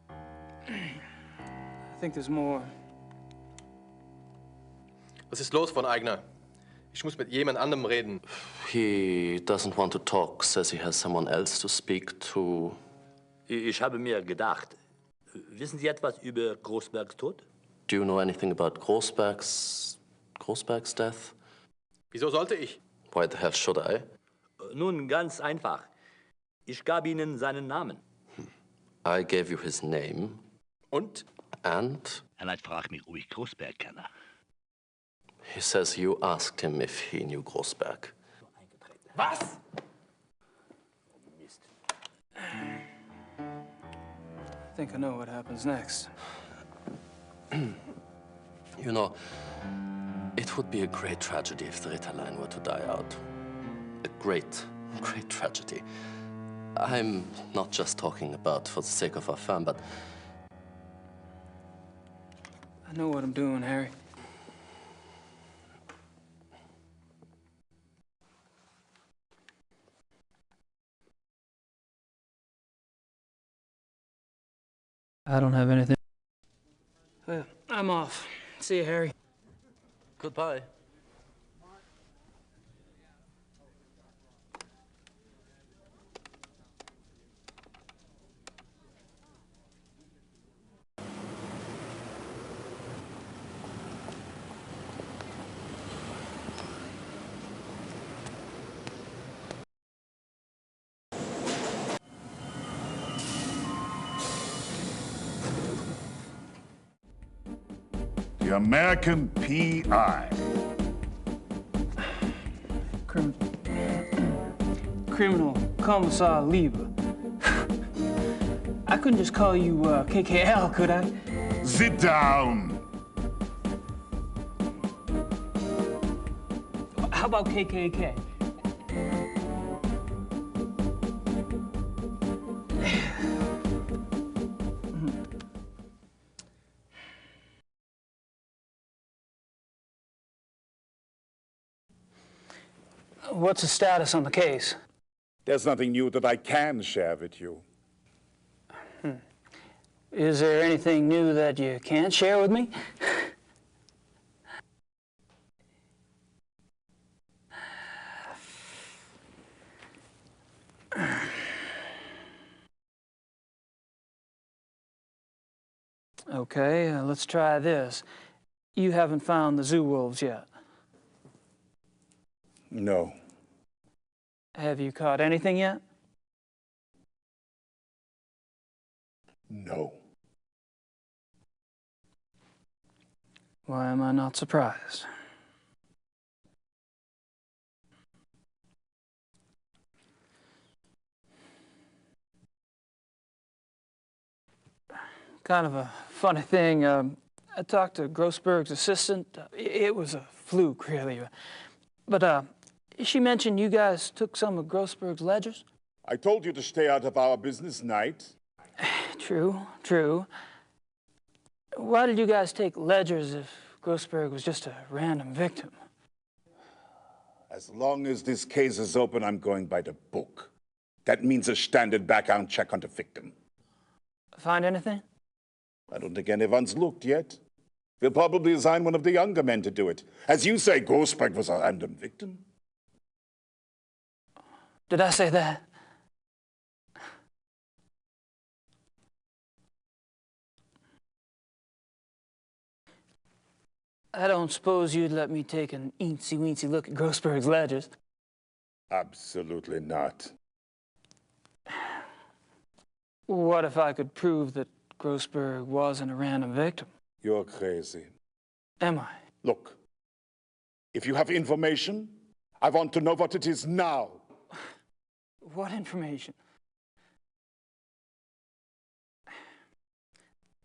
Speaker 3: I think there's more.
Speaker 11: Was ist los, von Aigner? Ich muss mit jemand anderem reden.
Speaker 17: He doesn't want to talk, says he has someone else to speak to.
Speaker 8: Ich habe mir gedacht, wissen Sie etwas über Großbergs Tod?
Speaker 17: Do you know anything about Großberg's death?
Speaker 11: Wieso sollte ich?
Speaker 17: Why the hell should I?
Speaker 8: Nun, ganz einfach. Ich gab Ihnen seinen Namen.
Speaker 17: I gave you his name.
Speaker 11: Und?
Speaker 17: And?
Speaker 8: Herr Knight, frag mich, ob ich Großberg kenne.
Speaker 17: He says you asked him if he knew Großberg.
Speaker 11: Was?
Speaker 8: Mist.
Speaker 3: I think I know what happens next.
Speaker 17: You know, it would be a great tragedy if the Ritterline were to die out. A great, great tragedy. I'm not just talking about for the sake of our firm, but...
Speaker 3: I know what I'm doing, Harry. I don't have anything. Well, I'm off. See you, Harry.
Speaker 17: Goodbye.
Speaker 20: The American P.I.
Speaker 3: Criminal Commissar Lieber. I couldn't just call you KKL, could I?
Speaker 20: Sit down.
Speaker 3: How about KKK? What's the status on the case?
Speaker 20: There's nothing new that I can share with you.
Speaker 3: Is there anything new that you can't share with me? Okay, let's try this. You haven't found the zoo wolves yet?
Speaker 20: No.
Speaker 3: Have you caught anything yet?
Speaker 20: No.
Speaker 3: Why am I not surprised? Kind of a funny thing. I talked to Grossberg's assistant. It was a fluke, really. But she mentioned you guys took some of Grossberg's ledgers?
Speaker 20: I told you to stay out of our business, Knight.
Speaker 3: True, true. Why did you guys take ledgers if Grossberg was just a random victim?
Speaker 20: As long as this case is open, I'm going by the book. That means a standard background check on the victim.
Speaker 3: Find anything?
Speaker 20: I don't think anyone's looked yet. We'll probably assign one of the younger men to do it. As you say, Grossberg was a random victim.
Speaker 3: Did I say that? I don't suppose you'd let me take an eensy-weensy look at Grossberg's ledgers?
Speaker 20: Absolutely not.
Speaker 3: What if I could prove that Grossberg wasn't a random victim?
Speaker 20: You're crazy.
Speaker 3: Am I?
Speaker 20: Look, if you have information, I want to know what it is now.
Speaker 3: What information?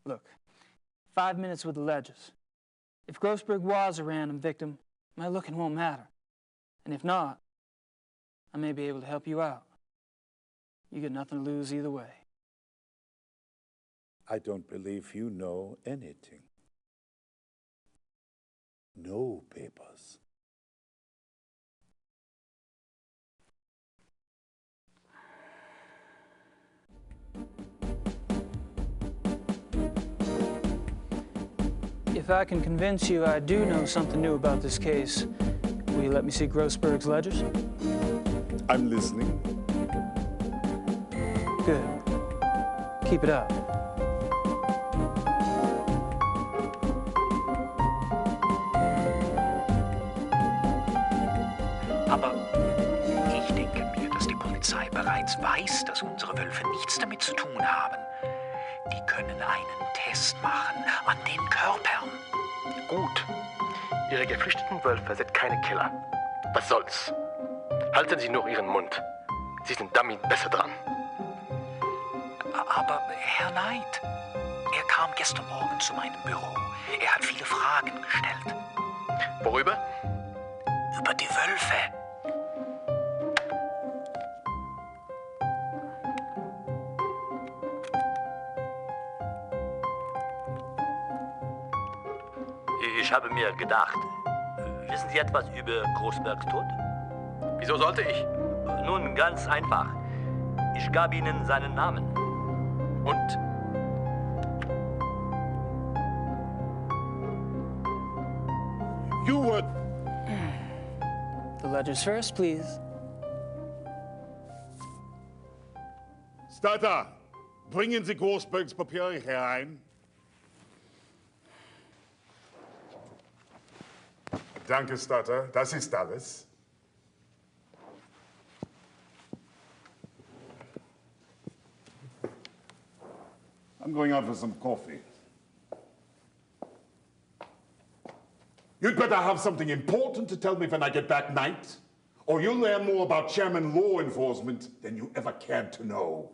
Speaker 3: Look, 5 minutes with the ledgers. If Grossberg was a random victim, my looking won't matter. And if not, I may be able to help you out. You get nothing to lose either way.
Speaker 20: I don't believe you know anything. No papers.
Speaker 3: If I can convince you I do know something new about this case, will you let me see Grossberg's ledgers?
Speaker 20: I'm listening.
Speaker 3: Good. Keep it up.
Speaker 19: Aber ich denke mir, dass die Polizei bereits weiß, dass unsere Wölfe nichts damit zu tun haben. Die können einen Test machen an den Körpern.
Speaker 11: Gut. Ihre geflüchteten Wölfe sind keine Killer. Was soll's? Halten Sie nur Ihren Mund. Sie sind damit besser dran.
Speaker 19: Aber Herr Knight, er kam gestern Morgen zu meinem Büro. Er hat viele Fragen gestellt.
Speaker 11: Worüber?
Speaker 19: Über die Wölfe.
Speaker 8: Ich habe mir gedacht, wissen Sie etwas über Grossbergs Tod?
Speaker 11: Wieso sollte ich?
Speaker 8: Nun, ganz einfach. Ich gab Ihnen seinen Namen.
Speaker 11: Und?
Speaker 20: You were...
Speaker 3: The ledgers first, please.
Speaker 20: Starter, bringen Sie Grossbergs Papiere herein. Danke, Starter. Das ist alles. I'm going out for some coffee. You'd better have something important to tell me when I get back, Knight, or you'll learn more about Chairman law enforcement than you ever cared to know.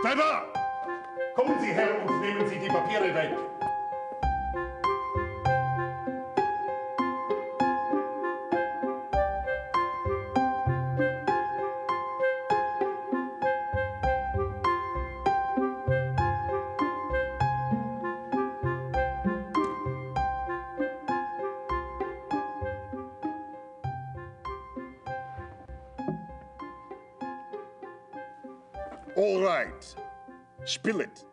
Speaker 20: Steiner! Kommen Sie her und nehmen Sie die Papiere weg. All right. Spill it.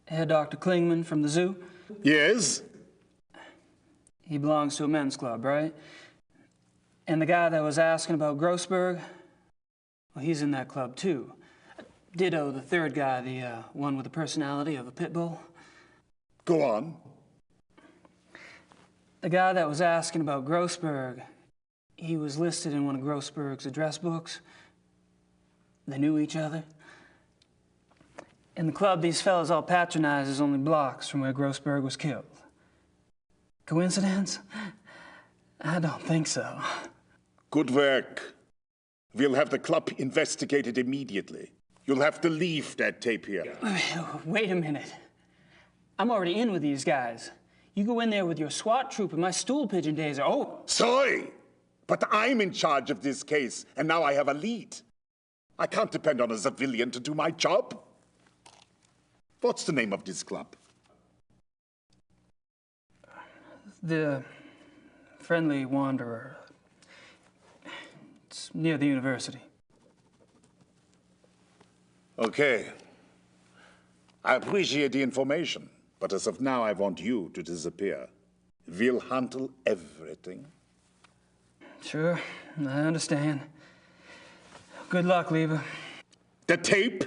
Speaker 3: Herr Dr. Klingman from the zoo?
Speaker 20: Yes?
Speaker 3: He belongs to a men's club, right? And the guy that was asking about Grossberg, well, he's in that club too. Ditto the third guy, the one with the personality of a pit bull.
Speaker 20: Go on.
Speaker 3: The guy that was asking about Grossberg, he was listed in one of Grossberg's address books. They knew each other. In the club these fellas all patronize is only blocks from where Grossberg was killed. Coincidence? I don't think so.
Speaker 20: Good work. We'll have the club investigated immediately. You'll have to leave that tape here.
Speaker 3: Wait a minute.
Speaker 9: I'm already in with these guys. You go in there with your SWAT troop and my stool pigeon days are over.
Speaker 20: Sorry, but I'm in charge of this case, and now I have a lead. I can't depend on a civilian to do my job. What's the name of this club?
Speaker 9: The Friendly Wanderer. It's near the university.
Speaker 20: Okay. I appreciate the information, but as of now, I want you to disappear. We'll handle everything.
Speaker 9: Sure, I understand. Good luck, Leva.
Speaker 20: The tape?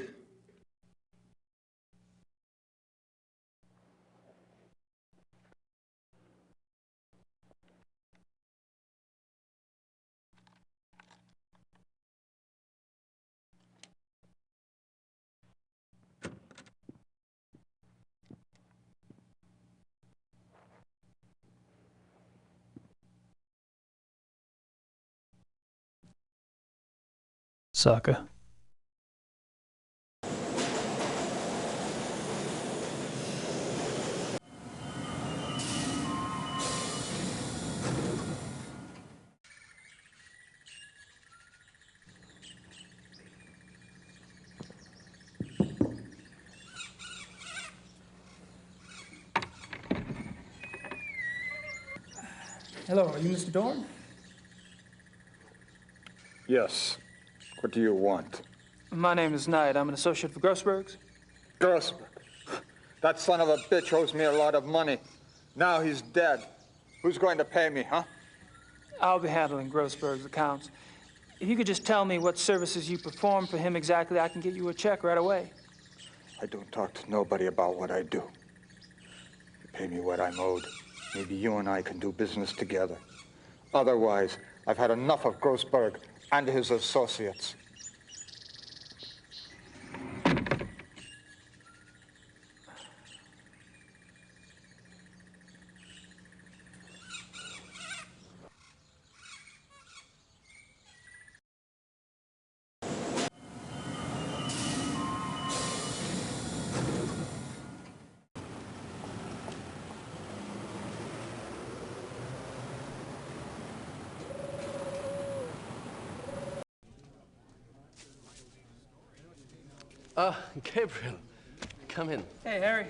Speaker 3: Sucker.
Speaker 9: Hello, are you Mr. Dorn?
Speaker 21: Yes. What do you want?
Speaker 9: My name is Knight. I'm an associate for Grossberg's.
Speaker 21: Grossberg. That son of a bitch owes me a lot of money. Now he's dead. Who's going to pay me, huh?
Speaker 9: I'll be handling Grossberg's accounts. If you could just tell me what services you perform for him exactly, I can get you a check right away.
Speaker 21: I don't talk to nobody about what I do. You pay me what I'm owed. Maybe you and I can do business together. Otherwise, I've had enough of Grossberg and his associates.
Speaker 17: Ah, Gabriel, come in.
Speaker 9: Hey, Harry.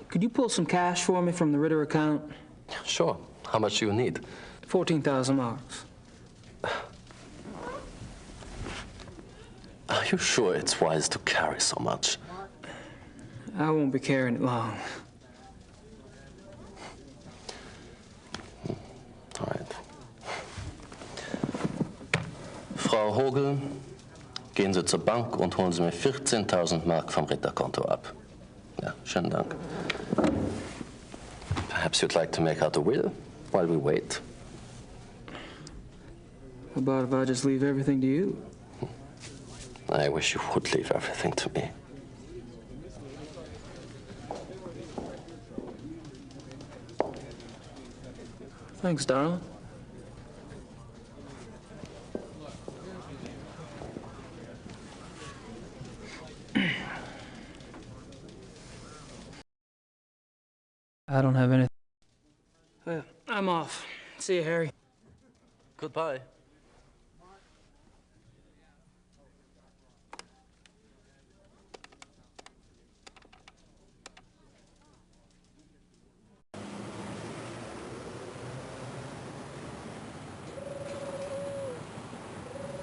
Speaker 9: Could you pull some cash for me from the Ritter account?
Speaker 17: Sure. How much do you need?
Speaker 9: 14,000 marks.
Speaker 17: Are you sure it's wise to carry so much?
Speaker 9: I won't be carrying it long.
Speaker 17: All right. Frau Hogel, gehen Sie zur Bank und holen Sie mir 14.000 Mark vom Ritterkonto ab. Ja, schönen Dank. Perhaps you'd like to make out a will while we wait?
Speaker 9: How about if I just leave everything to you?
Speaker 17: I wish you would leave everything to me.
Speaker 9: Thanks, darling.
Speaker 3: I don't have anything.
Speaker 9: I'm off. See you, Harry.
Speaker 17: Goodbye.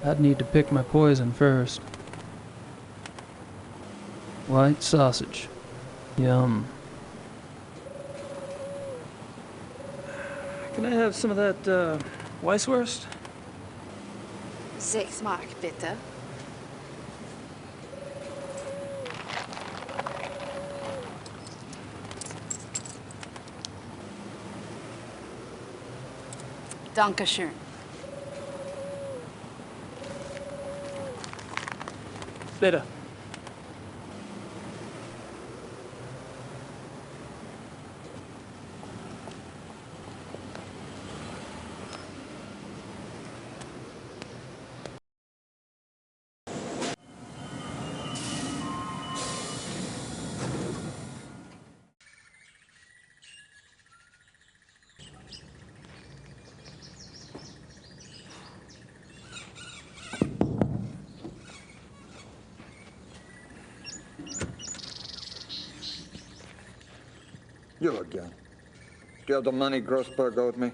Speaker 3: I'd need to pick my poison first. White sausage. Yum.
Speaker 9: Can I have some of that, Weisswurst?
Speaker 15: 6 Mark, bitte. Dankeschön.
Speaker 9: Bitte.
Speaker 21: You again. Do you have the money Grossberg owed me?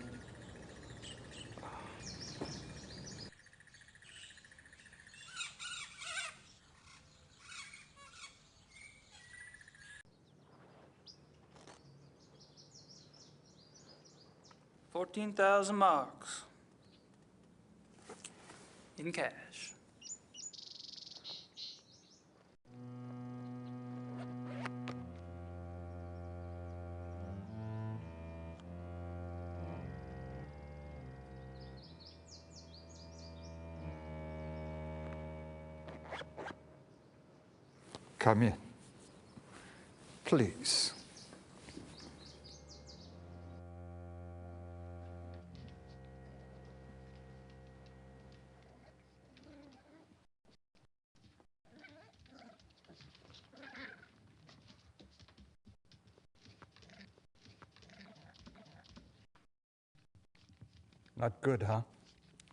Speaker 9: $14,000 in cash.
Speaker 21: Come in. Please. Not good, huh?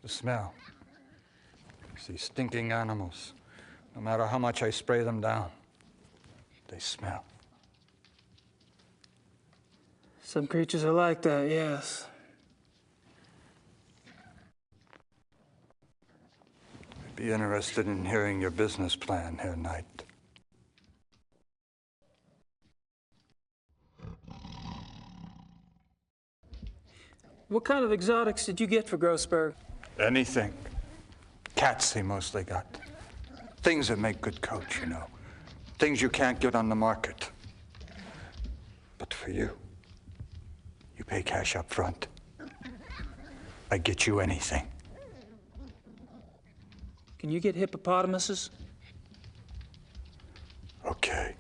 Speaker 21: The smell. These stinking animals. No matter how much I spray them down, they smell.
Speaker 9: Some creatures are like that, yes.
Speaker 21: I'd be interested in hearing your business plan, Herr Knight.
Speaker 9: What kind of exotics did you get for Grossberg?
Speaker 21: Anything. Cats he mostly got. Things that make good coats, you know. Things you can't get on the market. But for you, you pay cash up front. I get you anything.
Speaker 9: Can you get hippopotamuses?
Speaker 21: Okay.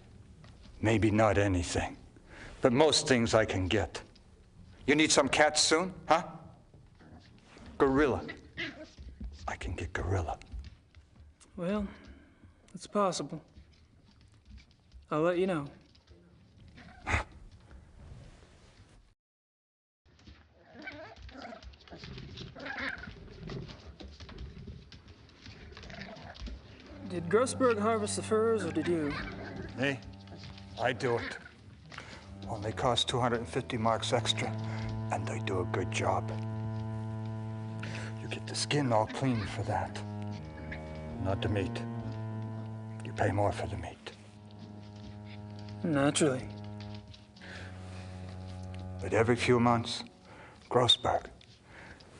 Speaker 21: Maybe not anything. But most things I can get. You need some cats soon, huh? Gorilla. I can get gorilla.
Speaker 9: Well, it's possible. I'll let you know. Did Grossberg harvest the furs, or did you?
Speaker 21: Me? I do it. Only cost 250 marks extra, and I do a good job. You get the skin all clean for that. Not the meat. You pay more for the meat.
Speaker 9: Naturally.
Speaker 21: But every few months, Grossberg,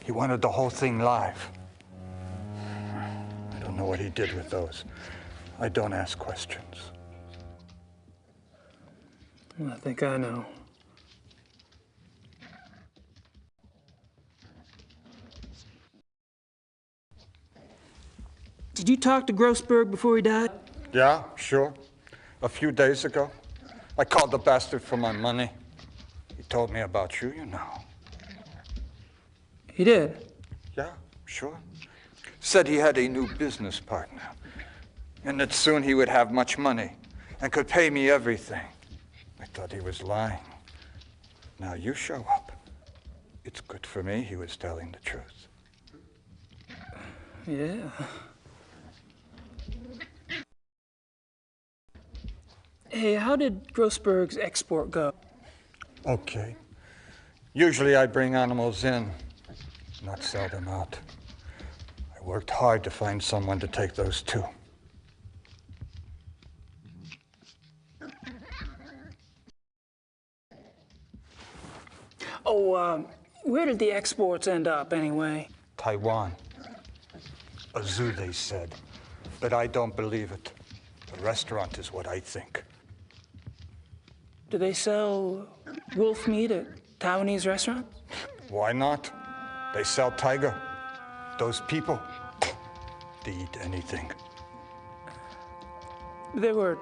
Speaker 21: he wanted the whole thing live. I don't know what he did with those. I don't ask questions.
Speaker 9: I think I know. Did you talk to Grossberg before he died?
Speaker 21: Yeah, sure. A few days ago. I called the bastard for my money. He told me about you, you know.
Speaker 9: He did?
Speaker 21: Yeah, sure. Said he had a new business partner, and that soon he would have much money and could pay me everything. I thought he was lying. Now you show up. It's good for me he was telling the truth.
Speaker 9: Yeah. Hey, how did Grossberg's export go?
Speaker 21: Okay. Usually I bring animals in, not sell them out. I worked hard to find someone to take those too.
Speaker 9: Oh, where did the exports end up anyway?
Speaker 21: Taiwan. A zoo, they said. But I don't believe it. A restaurant is what I think.
Speaker 9: Do they sell wolf meat at Taiwanese restaurants?
Speaker 21: Why not? They sell tiger. Those people, they eat anything.
Speaker 9: There were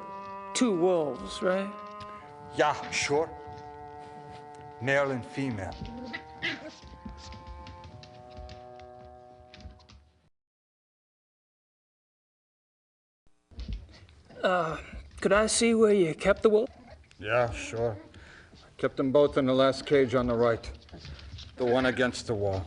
Speaker 9: 2 wolves, right?
Speaker 21: Yeah, sure. Male and female.
Speaker 9: Could I see where you kept the wolf?
Speaker 21: Yeah, sure. I kept them both in the last cage on the right. The one against the wall.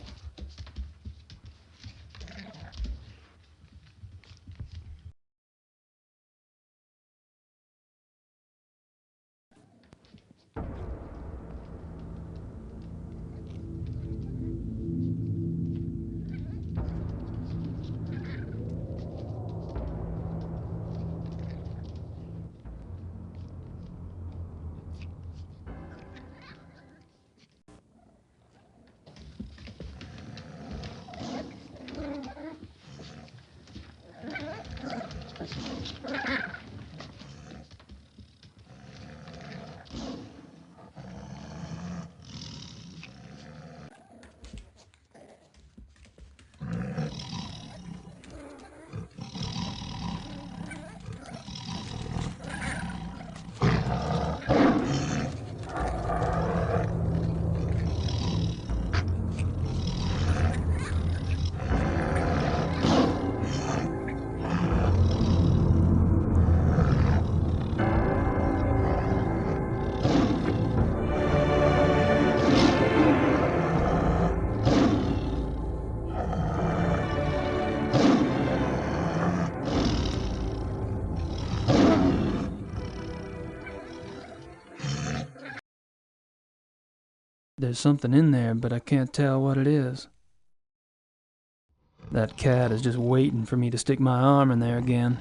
Speaker 3: There's something in there, but I can't tell what it is. That cat is just waiting for me to stick my arm in there again.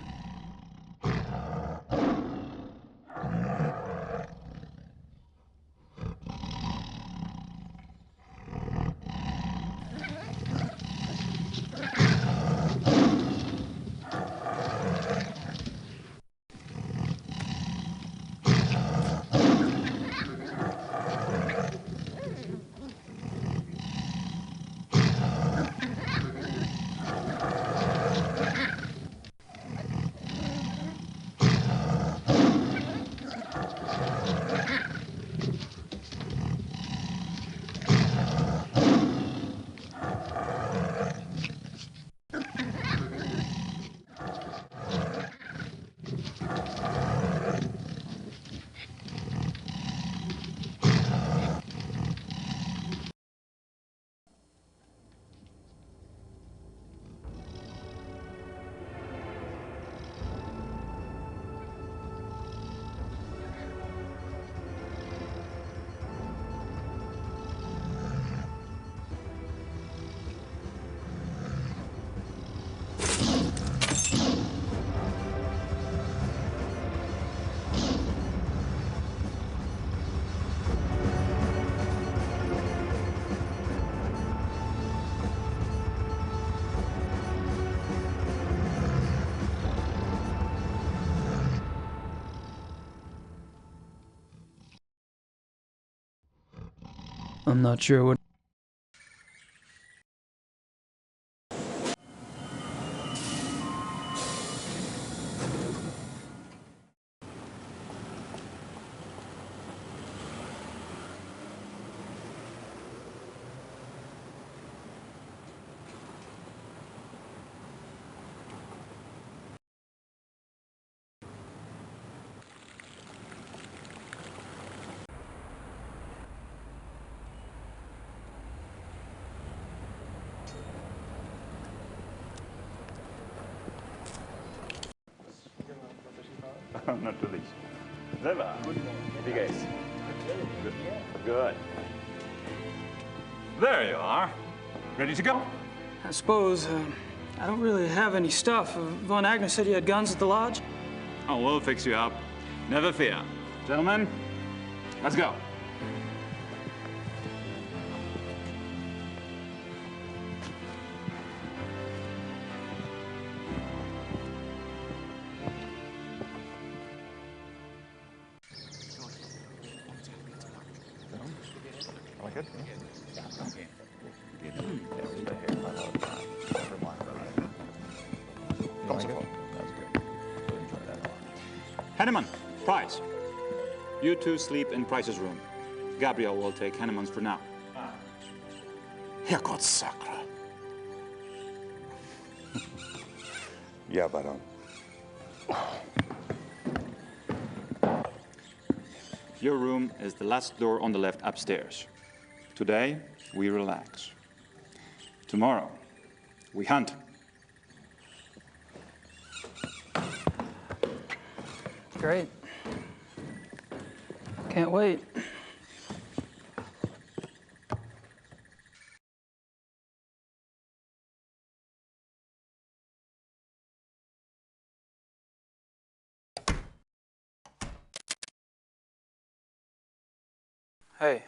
Speaker 3: I'm not sure what...
Speaker 10: Natürlich. Selber. Wie geht's? Good. Good. There you are. Ready to go?
Speaker 9: I suppose, I don't really have any stuff. Von Agnes said you had guns at the lodge?
Speaker 10: Oh, we'll fix you up. Never fear. Gentlemen, let's go. Henneman, Price. You two sleep in Price's room. Gabriel will take Henneman's for now. Herrgottssackra.
Speaker 20: Ja, Baron.
Speaker 10: Your room is the last door on the left upstairs. Today, we relax. Tomorrow, we hunt.
Speaker 9: Great. Can't wait. Hey.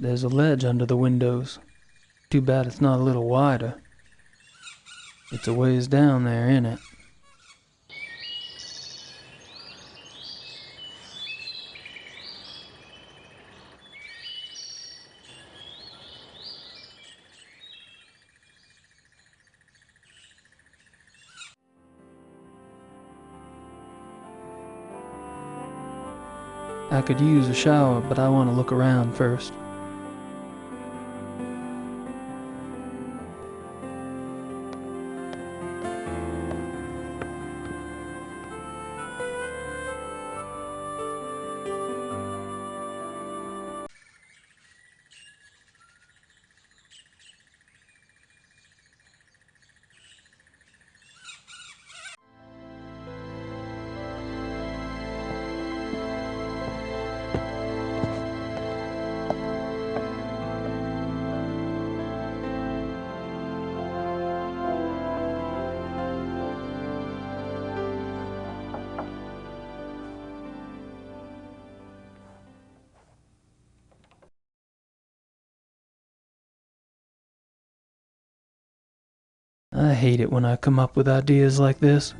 Speaker 3: There's a ledge under the windows. Too bad it's not a little wider. It's a ways down there, ain't it? I could use a shower, but I want to look around first. I hate it when I come up with ideas like this.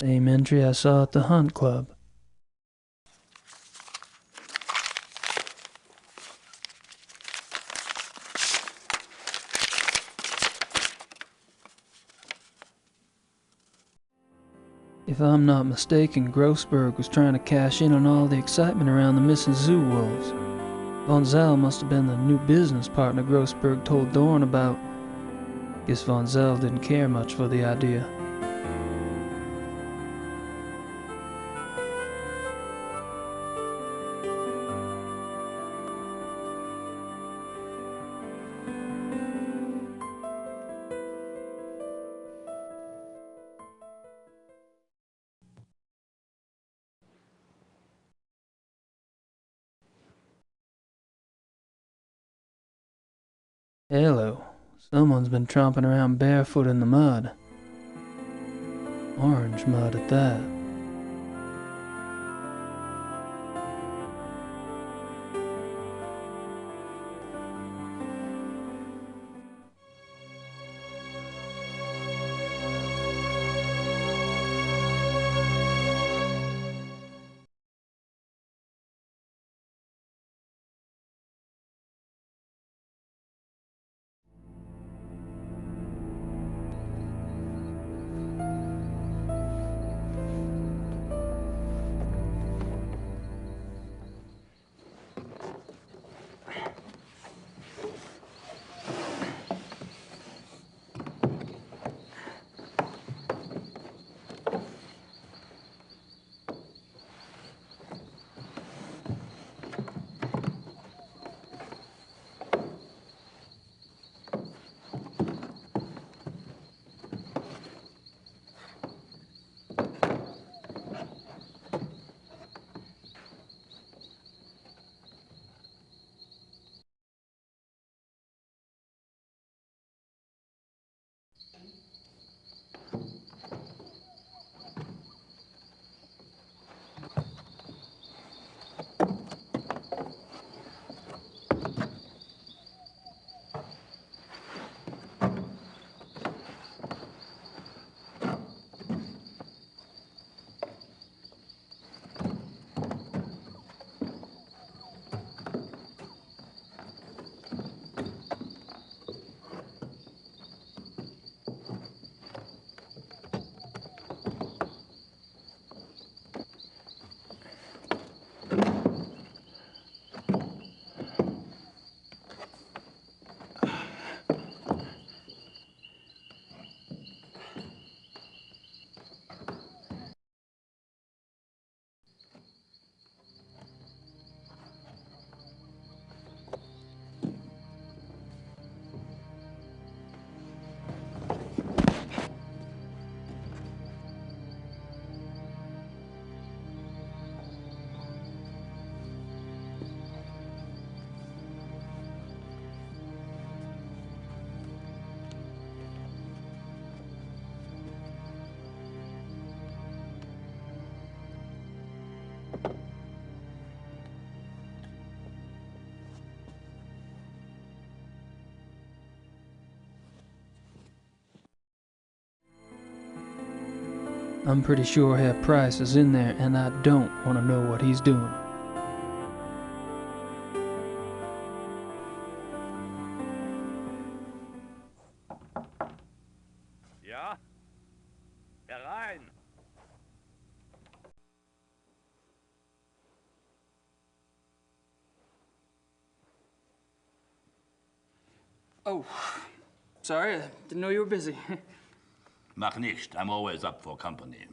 Speaker 3: Same entry I saw at the Hunt Club. If I'm not mistaken, Grossberg was trying to cash in on all the excitement around the missing zoo wolves. Von Zell must have been the new business partner Grossberg told Dorn about. Guess Von Zell didn't care much for the idea. Hello. Someone's been tromping around barefoot in the mud. Orange mud at that. I'm pretty sure Herr Price is in there, and I don't want to know what he's doing.
Speaker 8: Ja? Herein!
Speaker 9: Oh, sorry, I didn't know you were busy.
Speaker 8: Mach nicht. I'm always up for company.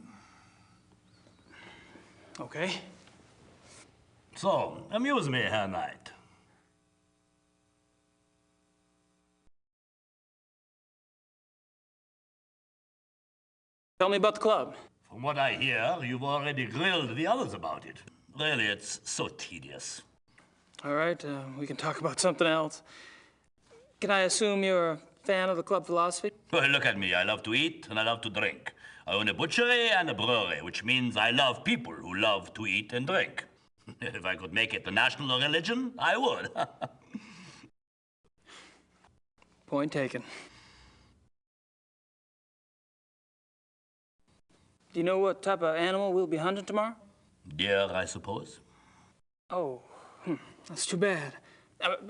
Speaker 9: Okay.
Speaker 8: So, amuse me, Herr Knight.
Speaker 9: Tell me about the club.
Speaker 8: From what I hear, you've already grilled the others about it. Really, it's so tedious.
Speaker 9: All right, we can talk about something else. Can I assume you're a fan of the club philosophy?
Speaker 8: Well, look at me. I love to eat and I love to drink. I own a butchery and a brewery, which means I love people who love to eat and drink. If I could make it the national religion, I would.
Speaker 9: Point taken. Do you know what type of animal we'll be hunting tomorrow?
Speaker 8: Deer, I suppose.
Speaker 9: Oh, that's too bad.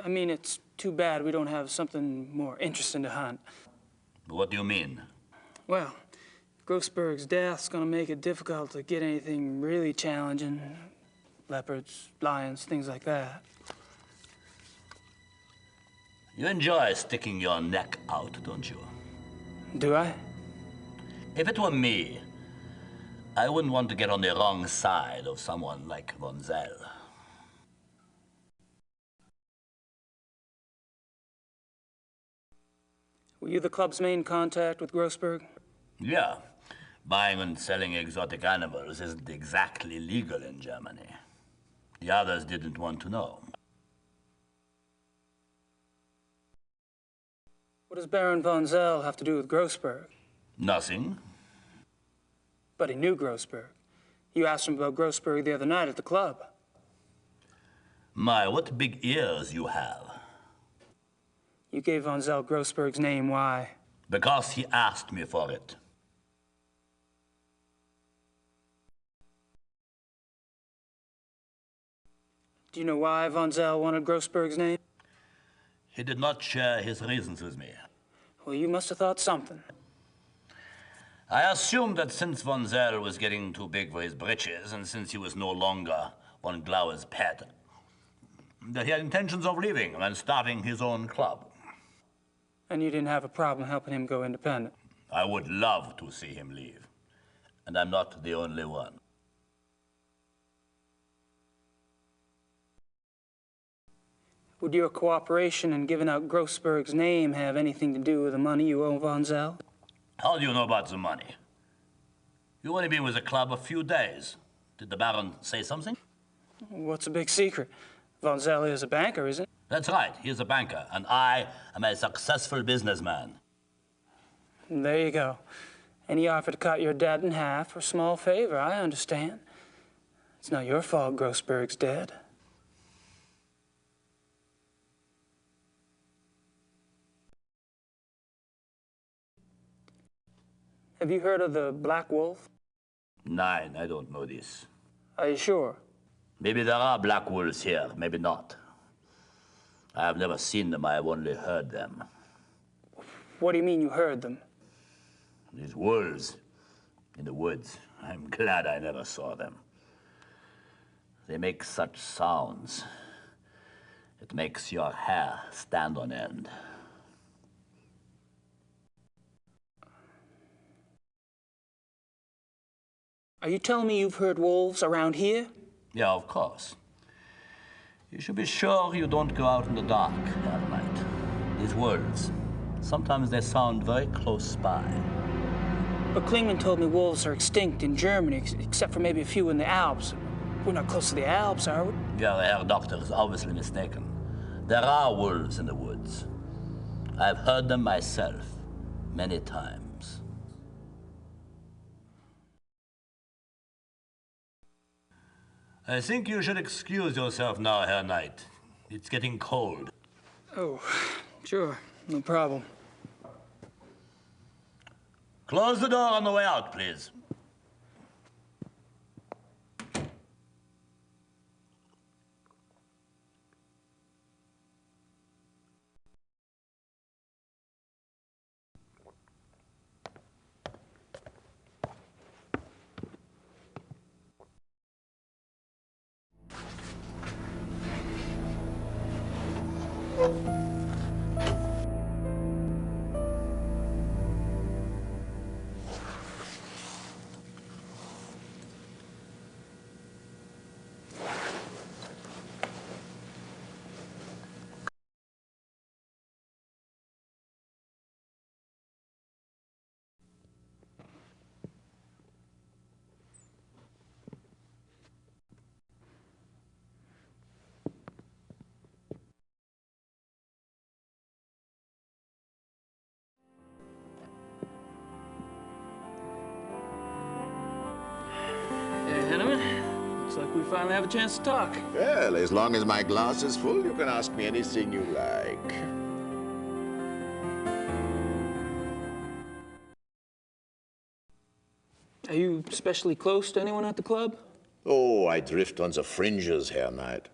Speaker 9: I mean, it's too bad we don't have something more interesting to hunt.
Speaker 8: What do you mean?
Speaker 9: Well, Grossberg's death's gonna make it difficult to get anything really challenging. Leopards, lions, things like that.
Speaker 8: You enjoy sticking your neck out, don't you?
Speaker 9: Do I?
Speaker 8: If it were me, I wouldn't want to get on the wrong side of someone like Von Zell.
Speaker 9: Were you the club's main contact with Grossberg?
Speaker 8: Yeah. Buying and selling exotic animals isn't exactly legal in Germany. The others didn't want to know.
Speaker 9: What does Baron von Zell have to do with Grossberg?
Speaker 8: Nothing.
Speaker 9: But he knew Grossberg. You asked him about Grossberg the other night at the club.
Speaker 8: My, what big ears you have.
Speaker 9: You gave von Zell Grossberg's name, why?
Speaker 8: Because he asked me for it.
Speaker 9: Do you know why von Zell wanted Grossberg's name?
Speaker 8: He did not share his reasons with me.
Speaker 9: Well, you must have thought something.
Speaker 8: I assumed that since von Zell was getting too big for his britches, and since he was no longer von Glauer's pet, that he had intentions of leaving and starting his own club.
Speaker 9: And you didn't have a problem helping him go independent?
Speaker 8: I would love to see him leave. And I'm not the only one.
Speaker 9: Would your cooperation in giving out Grossberg's name have anything to do with the money you owe von Zell?
Speaker 8: How do you know about the money? You've only been with the club a few days. Did the Baron say something?
Speaker 9: What's the big secret? Von Zell is a banker, isn't he?
Speaker 8: That's right, he's a banker, and I am a successful businessman.
Speaker 9: There you go. And he offered to cut your debt in half for a small favor, I understand. It's not your fault Grossberg's dead. Have you heard of the Black Wolf?
Speaker 8: Nein, I don't know this.
Speaker 9: Are you sure?
Speaker 8: Maybe there are black wolves here, maybe not. I have never seen them, I have only heard them.
Speaker 9: What do you mean you heard them?
Speaker 8: These wolves in the woods. I'm glad I never saw them. They make such sounds. It makes your hair stand on end.
Speaker 9: Are you telling me you've heard wolves around here?
Speaker 8: Yeah, of course. You should be sure you don't go out in the dark at night. These wolves, sometimes they sound very close by.
Speaker 9: But Klingman told me wolves are extinct in Germany, except for maybe a few in the Alps. We're not close to the Alps, are we?
Speaker 8: Yeah, the Herr Doctor is obviously mistaken. There are wolves in the woods. I've heard them myself many times. I think you should excuse yourself now, Herr Knight. It's getting cold.
Speaker 9: Oh, sure. No problem.
Speaker 8: Close the door on the way out, please.
Speaker 9: We finally have a chance to talk.
Speaker 2: Well, as long as my glass is full, you can ask me anything you like.
Speaker 9: Are you especially close to anyone at the club?
Speaker 2: Oh, I drift on the fringes, Herr Knight.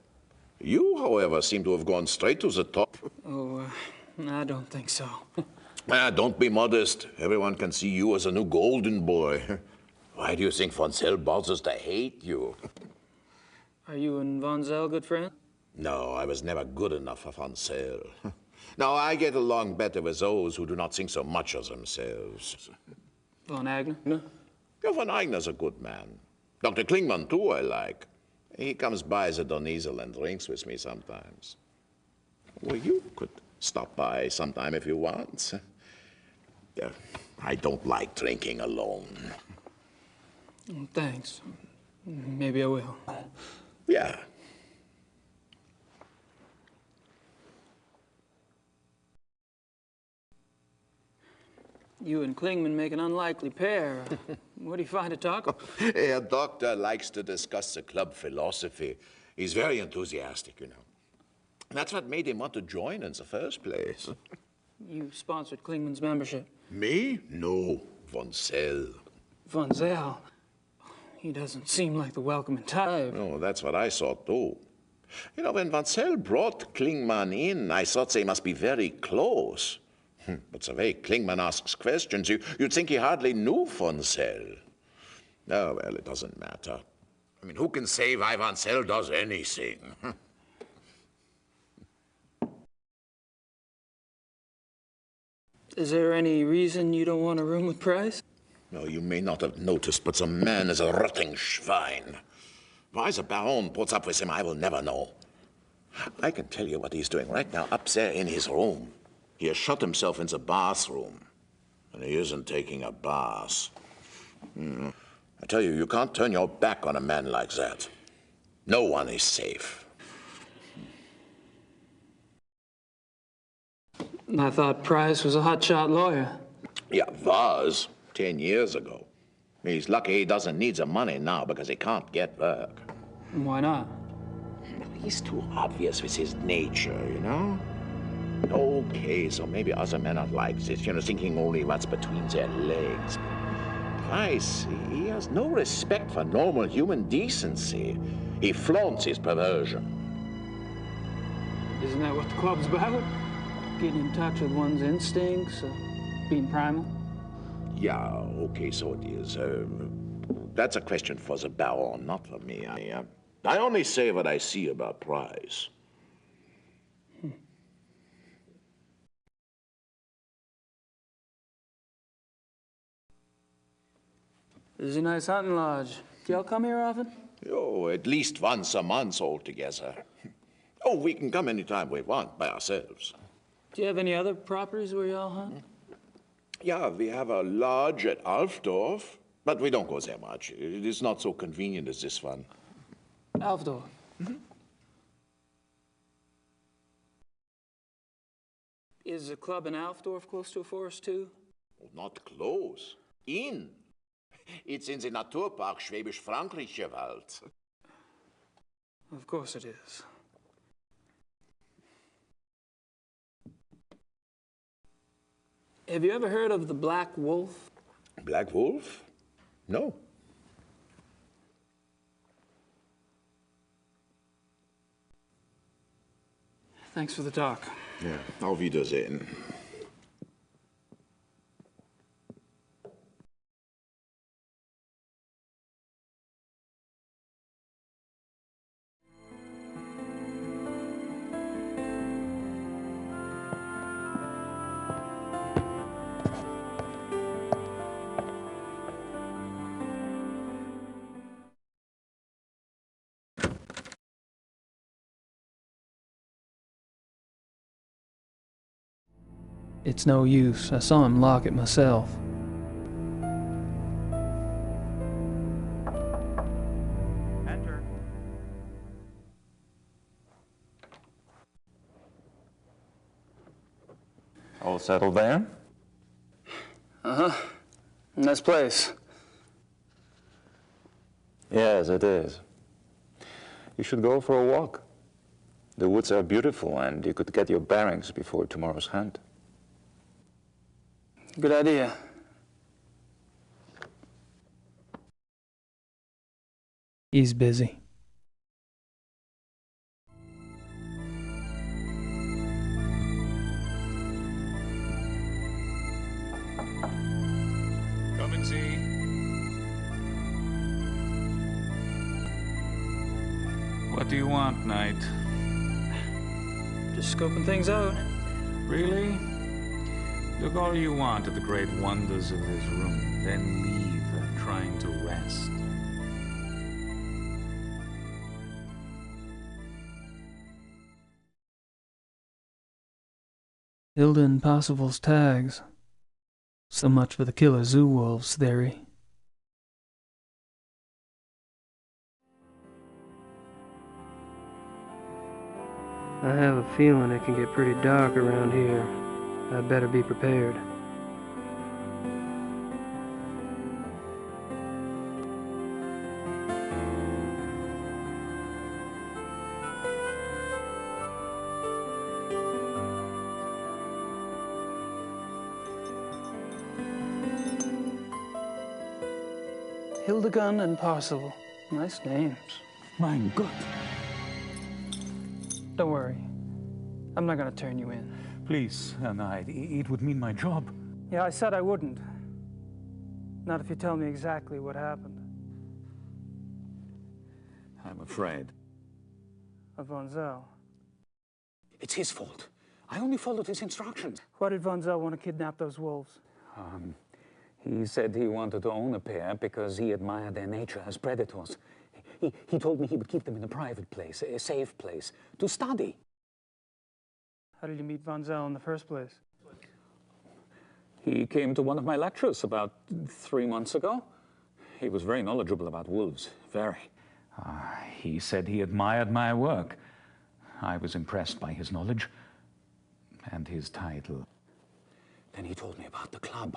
Speaker 2: You, however, seem to have gone straight to the top.
Speaker 9: Oh, I don't think so.
Speaker 2: Don't be modest. Everyone can see you as a new golden boy. Why do you think von Zell bothers to hate you?
Speaker 9: Are you and von Zell good friends?
Speaker 2: No, I was never good enough for von Zell. Now, I get along better with those who do not think so much of themselves.
Speaker 9: Von Agner? No.
Speaker 2: Yeah, von Agner's a good man. Dr. Klingman, too, I like. He comes by the Donisel and drinks with me sometimes. Well, you could stop by sometime if you want. Yeah, I don't like drinking alone.
Speaker 9: Thanks. Maybe I will.
Speaker 2: Yeah.
Speaker 9: You and Klingman make an unlikely pair. What do you find to talk about?
Speaker 2: Herr Doctor likes to discuss the club philosophy. He's very enthusiastic, you know. That's what made him want to join in the first place.
Speaker 9: You sponsored Klingman's membership.
Speaker 2: Me? No, Von Zell.
Speaker 9: Von Zell? He doesn't seem like the welcoming type.
Speaker 2: Oh, that's what I thought, too. You know, when Von Zell brought Klingman in, I thought they must be very close. But the way Klingman asks questions, you'd think he hardly knew Von Zell. Oh, well, it doesn't matter. I mean, who can say why Von Zell does anything?
Speaker 9: Is there any reason you don't want a room with Price?
Speaker 2: No, you may not have noticed, but the man is a rotting Schwein. Why the Baron puts up with him, I will never know. I can tell you what he's doing right now up there in his room. He has shut himself in the bathroom, and he isn't taking a bath. I tell you, you can't turn your back on a man like that. No one is safe.
Speaker 9: I thought Price was a hotshot lawyer.
Speaker 2: Yeah, was 10 years ago. He's lucky he doesn't need the money now because he can't get work.
Speaker 9: Why not?
Speaker 2: He's too obvious with his nature, you know? Okay, so maybe other men are like this, you know, thinking only what's between their legs. Price, he has no respect for normal human decency. He flaunts his perversion.
Speaker 9: Isn't that what the club's about? Getting in touch with one's instincts, being primal?
Speaker 2: Yeah, okay, so it is. That's a question for the Baron, not for me. I only say what I see about Price.
Speaker 9: This is a nice hunting lodge. Do y'all come here often?
Speaker 2: Oh, at least once a month altogether. Oh, we can come anytime we want by ourselves.
Speaker 9: Do you have any other properties where y'all hunt?
Speaker 2: Yeah, we have a lodge at Alfdorf, but we don't go there much. It is not so convenient as this one.
Speaker 9: Alfdorf? Is the club in Alfdorf close to a forest, too?
Speaker 2: Oh, not close. In. It's in the Naturpark Schwäbisch-Frankrischer Wald.
Speaker 9: Of course it is. Have you ever heard of the Black Wolf?
Speaker 2: Black Wolf? No.
Speaker 9: Thanks for the talk.
Speaker 2: Ja, auf Wiedersehen.
Speaker 3: It's no use. I saw him lock it myself.
Speaker 10: Enter. All settled there?
Speaker 9: Uh-huh. Nice place.
Speaker 13: Yes, it is. You should go for a walk. The woods are beautiful, and you could get your bearings before tomorrow's hunt.
Speaker 9: Good idea.
Speaker 3: He's busy.
Speaker 10: Come and see. What do you want, Knight?
Speaker 9: Just scoping things out.
Speaker 10: Really? Look all you want at the great wonders of this room, then leave, trying to rest.
Speaker 3: Hilda and Possible's tags. So much for the killer zoo wolves theory.
Speaker 9: I have a feeling it can get pretty dark around here. I'd better be prepared. Hildegund and Parzival. Nice names.
Speaker 19: Mein Gott.
Speaker 9: Don't worry. I'm not gonna turn you in.
Speaker 19: Please, Herr Knight, it would mean my job.
Speaker 9: Yeah, I said I wouldn't. Not if you tell me exactly what happened.
Speaker 19: I'm afraid.
Speaker 9: Of Von Zell.
Speaker 19: It's his fault. I only followed his instructions.
Speaker 9: Why did Von Zell want to kidnap those wolves?
Speaker 19: He said he wanted to own a pair because he admired their nature as predators. He told me he would keep them in a private place, a safe place, to study.
Speaker 9: How did you meet Von Zell in the first place?
Speaker 19: He came to one of my lectures about 3 months ago. He was very knowledgeable about wolves, very. He said he admired my work. I was impressed by his knowledge and his title. Then he told me about the club,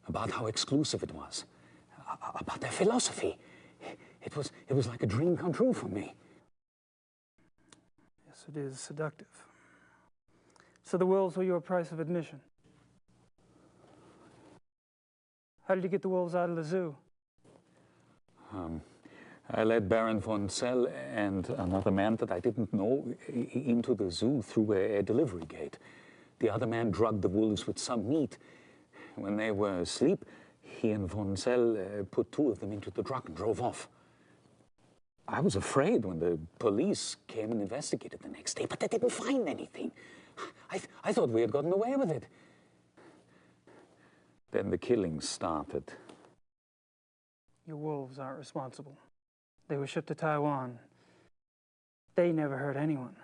Speaker 19: about how exclusive it was, about their philosophy. It was like a dream come true for me.
Speaker 9: Yes, it is seductive. So the wolves were your price of admission. How did you get the wolves out of the zoo?
Speaker 19: I led Baron von Zell and another man that I didn't know into the zoo through a delivery gate. The other man drugged the wolves with some meat. When they were asleep, he and von Zell put 2 of them into the truck and drove off. I was afraid when the police came and investigated the next day, but they didn't find anything. I thought we had gotten away with it. Then the killings started.
Speaker 9: Your wolves aren't responsible. They were shipped to Taiwan. They never hurt anyone.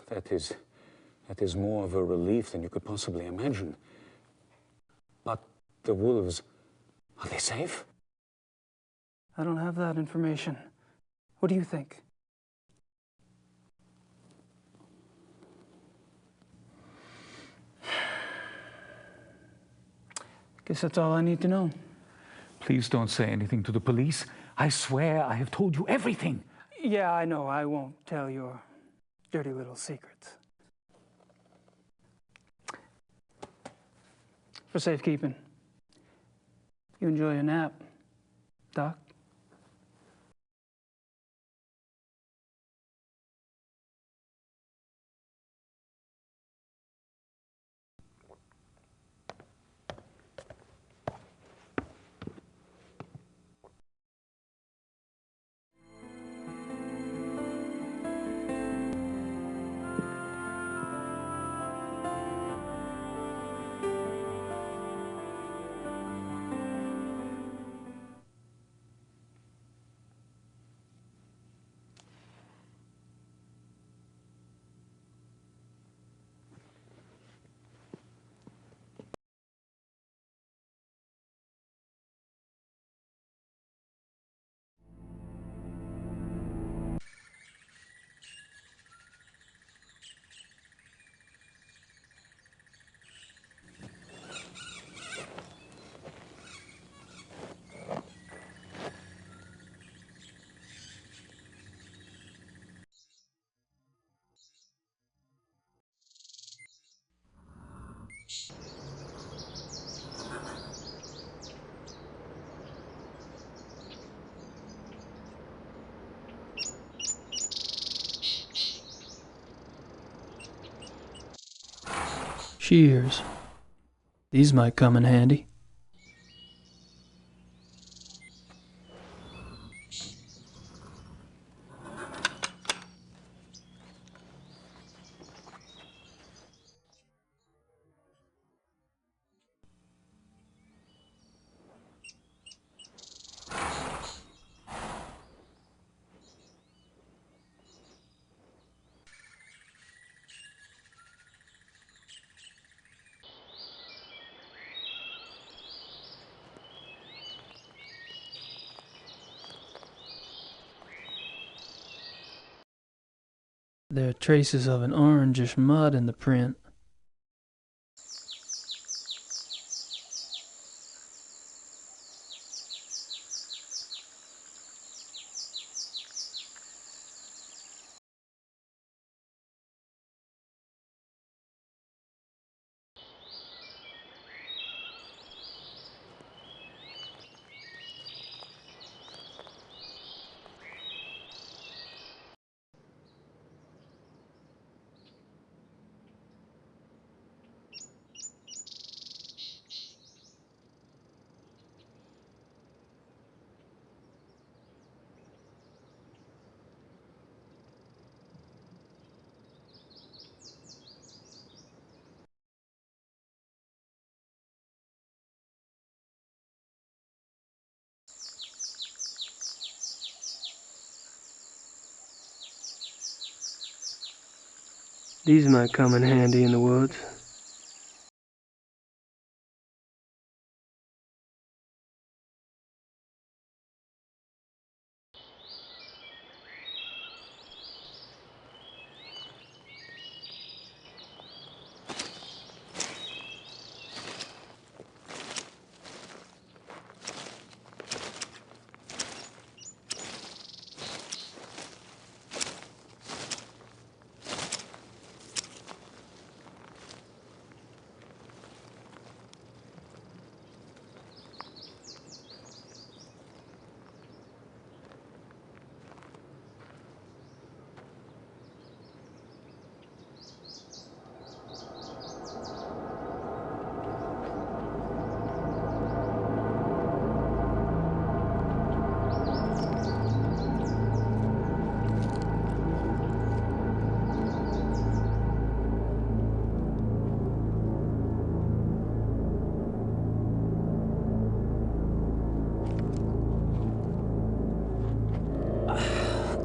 Speaker 19: That is more of a relief than you could possibly imagine. But the wolves, are they safe?
Speaker 9: I don't have that information. What do you think? Guess that's all I need to know.
Speaker 19: Please don't say anything to the police. I swear I have told you everything.
Speaker 9: Yeah, I know. I won't tell your dirty little secrets. For safekeeping. You enjoy a nap, Doc?
Speaker 3: Shears. These might come in handy. There are traces of an orangish mud in the print. These might come in handy in the woods.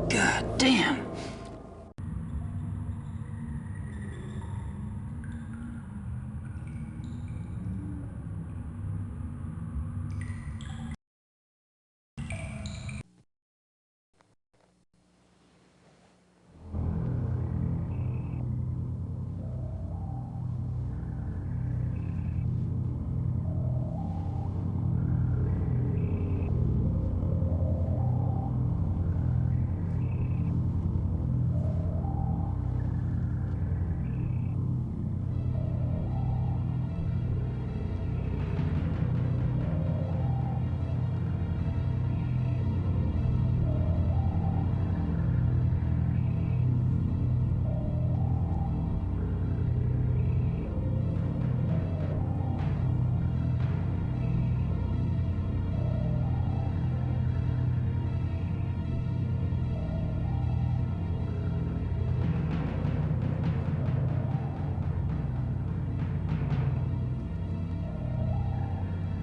Speaker 9: God damn.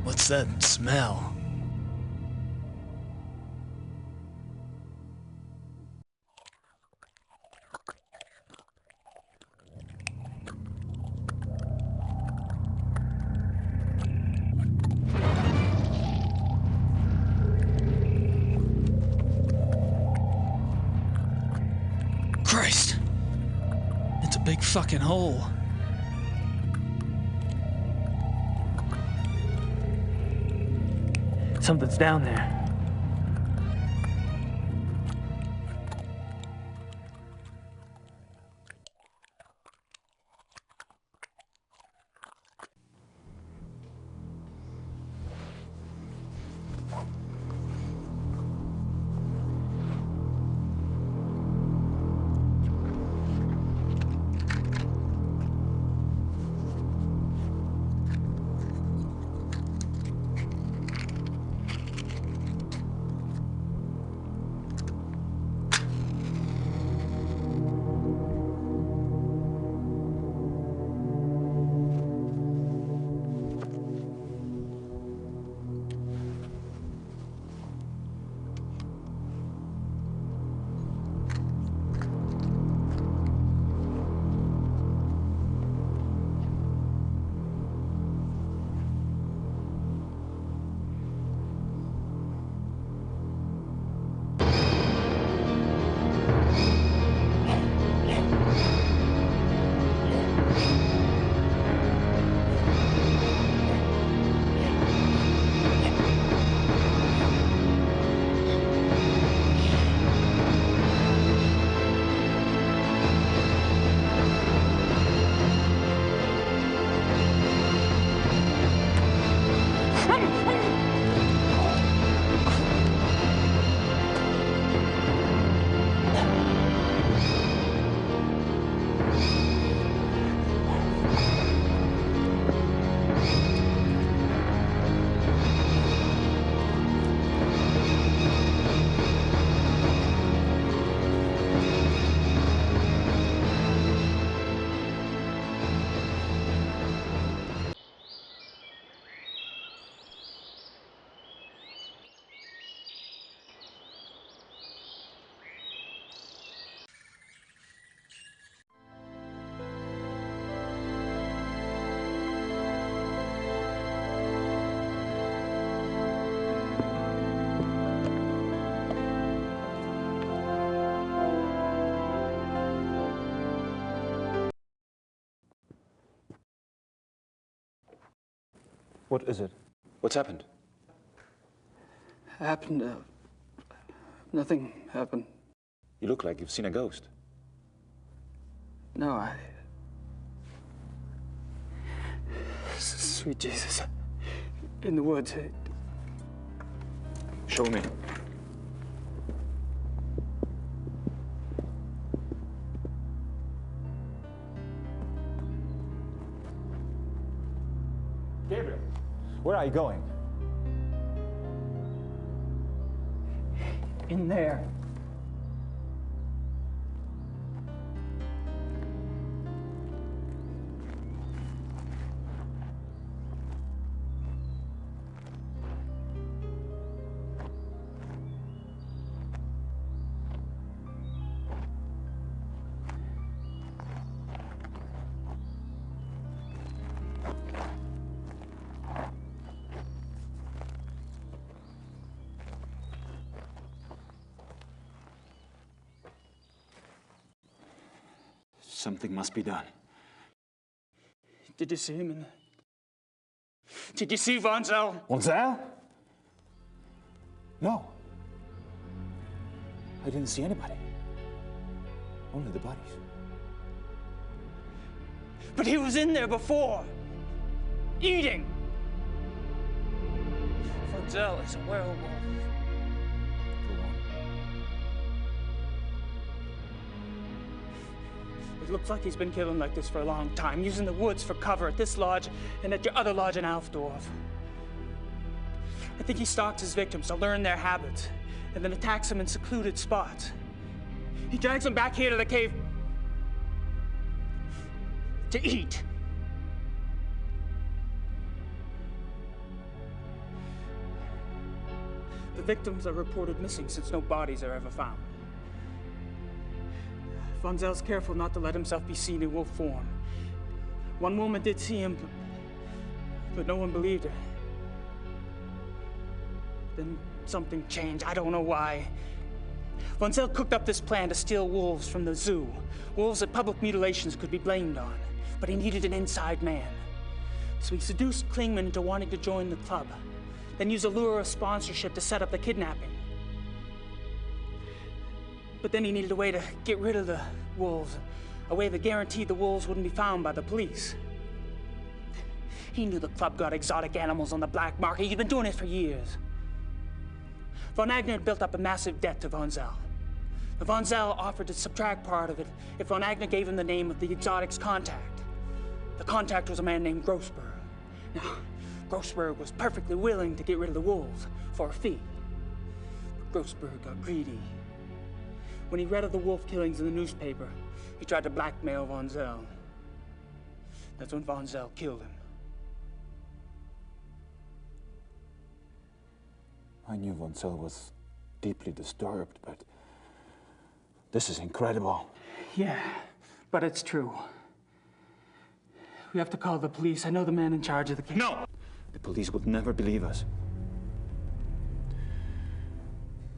Speaker 5: What's that smell? Christ! It's a big fucking hole.
Speaker 3: Something's down there.
Speaker 19: What is it?
Speaker 13: What's happened?
Speaker 9: Nothing happened.
Speaker 13: You look like you've seen a ghost.
Speaker 9: No, Sweet Jesus. In the woods.
Speaker 19: Show me. Gabriel, where are you going?
Speaker 9: In there.
Speaker 19: Something must be done.
Speaker 9: Did you see him Did you see Von Zell?
Speaker 19: Von Zell? No. I didn't see anybody. Only the bodies.
Speaker 9: But he was in there before. Eating. Von Zell is a werewolf. It looks like he's been killing like this for a long time, using the woods for cover at this lodge and at your other lodge in Alfdorf. I think he stalks his victims to learn their habits and then attacks them in secluded spots. He drags them back here to the cave to eat. The victims are reported missing since no bodies are ever found. Von Zell's careful not to let himself be seen in wolf form. One woman did see him, but no one believed her. Then something changed. I don't know why. Von Zell cooked up this plan to steal wolves from the zoo. Wolves that public mutilations could be blamed on. But he needed an inside man. So he seduced Klingman into wanting to join the club, then used a lure of sponsorship to set up the kidnapping. But then he needed a way to get rid of the wolves, a way that guaranteed the wolves wouldn't be found by the police. He knew the club got exotic animals on the black market. He'd been doing it for years. Von Wagner had built up a massive debt to Von Zell. Von Zell offered to subtract part of it if Von Wagner gave him the name of the exotic's contact. The contact was a man named Grossberg. Now, Grossberg was perfectly willing to get rid of the wolves for a fee. But Grossberg got greedy. When he read of the wolf killings in the newspaper, he tried to blackmail Von Zell. That's when Von Zell killed him.
Speaker 19: I knew Von Zell was deeply disturbed, but this is incredible.
Speaker 9: Yeah, but it's true. We have to call the police. I know the man in charge of the case.
Speaker 19: No! The police would never believe us.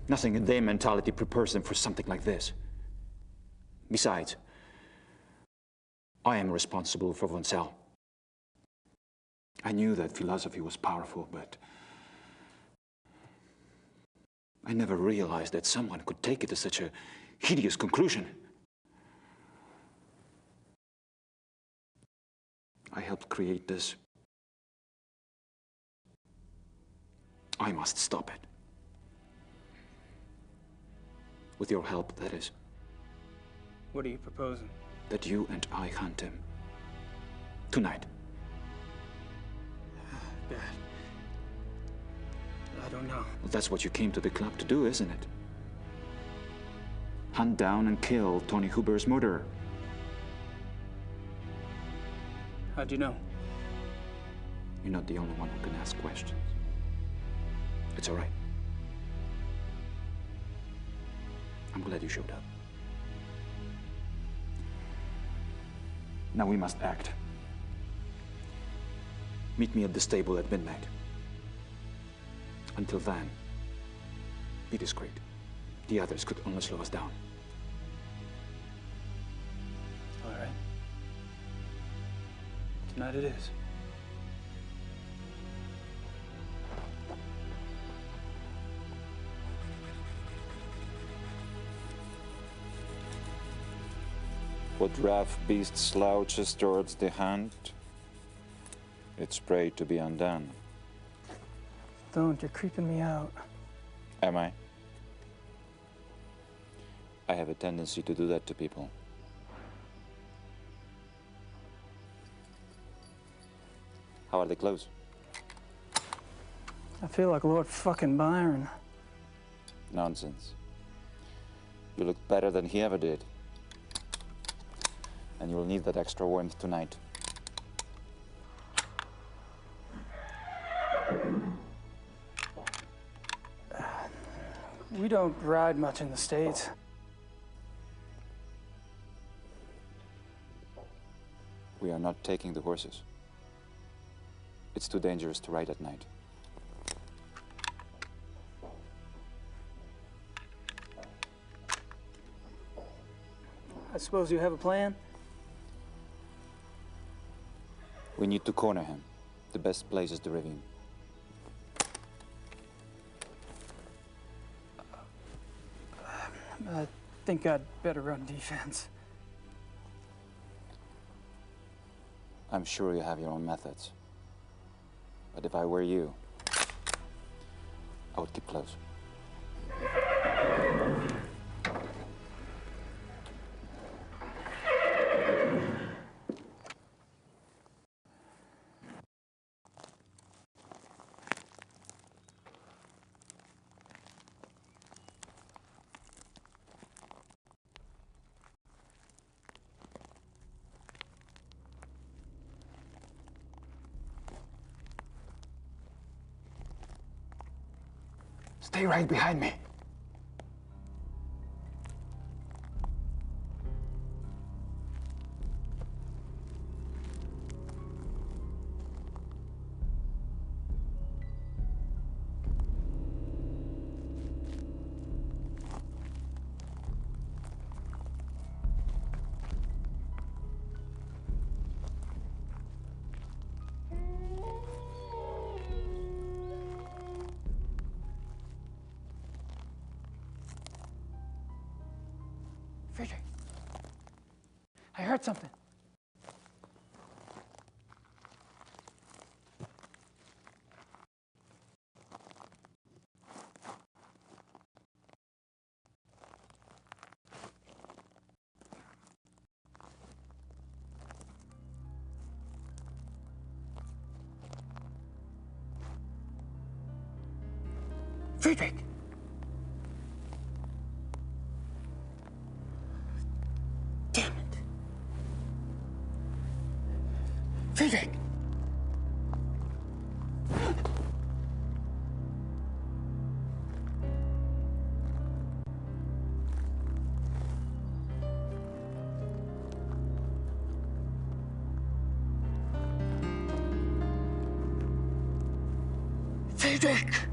Speaker 19: Nothing in their mentality prepares them for something like this. Besides, I am responsible for Von Zell. I knew that philosophy was powerful, but I never realized that someone could take it to such a hideous conclusion. I helped create this. I must stop it. With your help, that is.
Speaker 9: What are you proposing?
Speaker 19: That you and I hunt him. Tonight.
Speaker 9: Bad. I don't know.
Speaker 19: Well, that's what you came to the club to do, isn't it? Hunt down and kill Tony Huber's murderer.
Speaker 9: How'd you know?
Speaker 19: You're not the only one who can ask questions. It's all right. I'm glad you showed up. Now we must act. Meet me at the stable at midnight. Until then, be discreet. The others could only slow us down.
Speaker 9: All right. Tonight it is.
Speaker 13: What rough beast slouches towards the hunt, its prey to be undone.
Speaker 3: Don't, you're creeping me out.
Speaker 13: Am I? I have a tendency to do that to people. How are they clothes?
Speaker 3: I feel like Lord fucking Byron.
Speaker 13: Nonsense. You look better than he ever did. And you'll need that extra warmth tonight.
Speaker 3: We don't ride much in the States.
Speaker 13: We are not taking the horses. It's too dangerous to ride at night.
Speaker 3: I suppose you have a plan?
Speaker 13: We need to corner him. The best place is the ravine.
Speaker 3: I think I'd better run defense.
Speaker 13: I'm sure you have your own methods. But if I were you, I would keep close.
Speaker 11: Stay right behind me.
Speaker 3: Friedrich, I heard something. Friedrich! Damn it! Friedrich! Friedrich!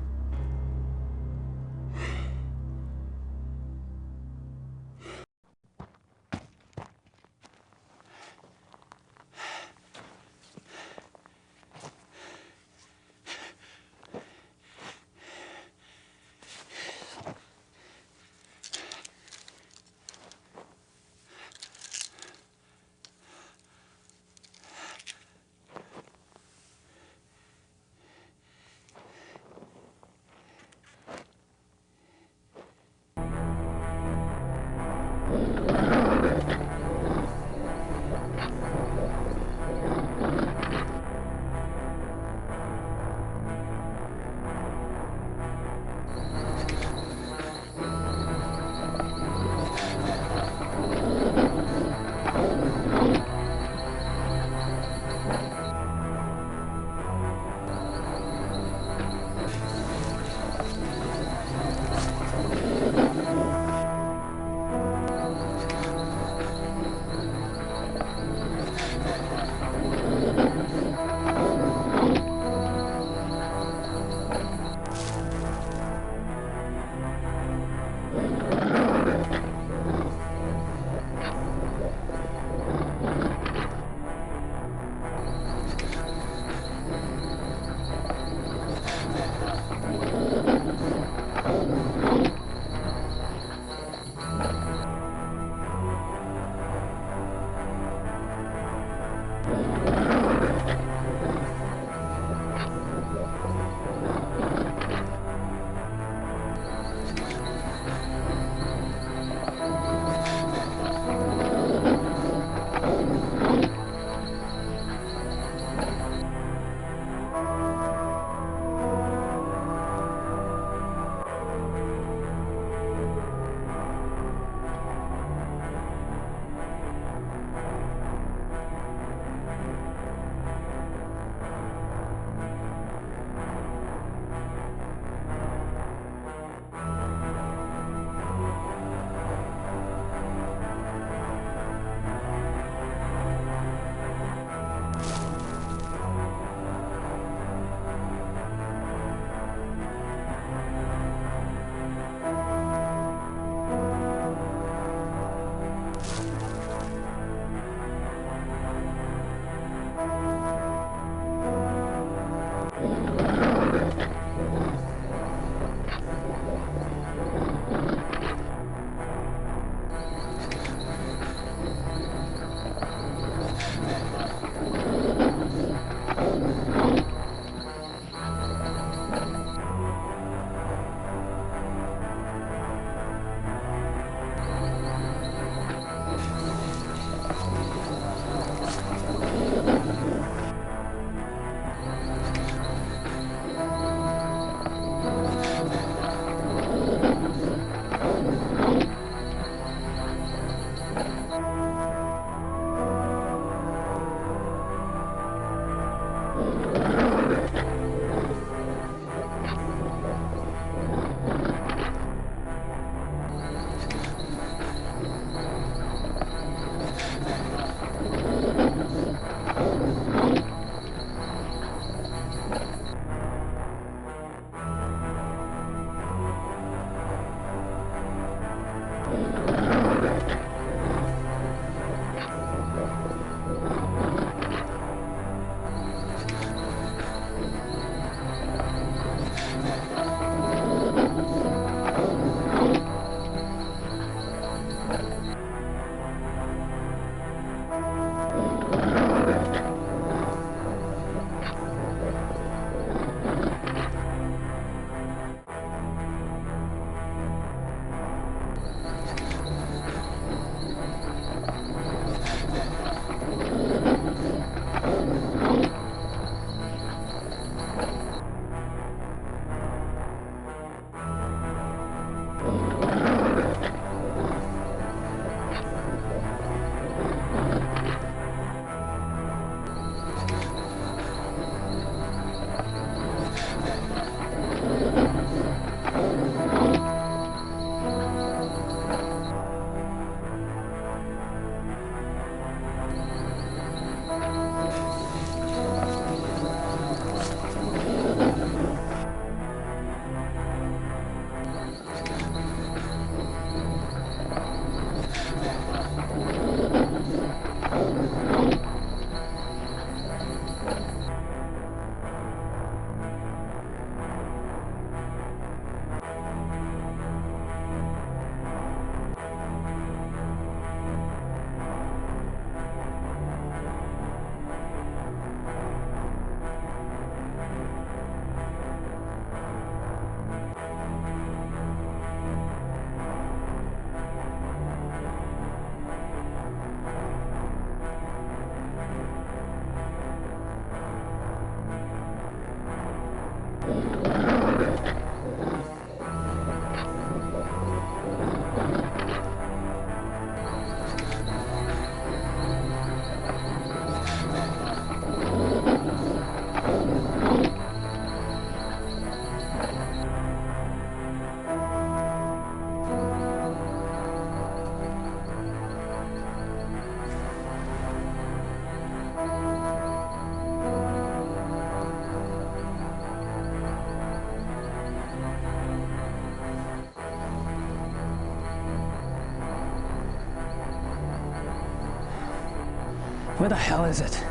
Speaker 5: Where the hell is it?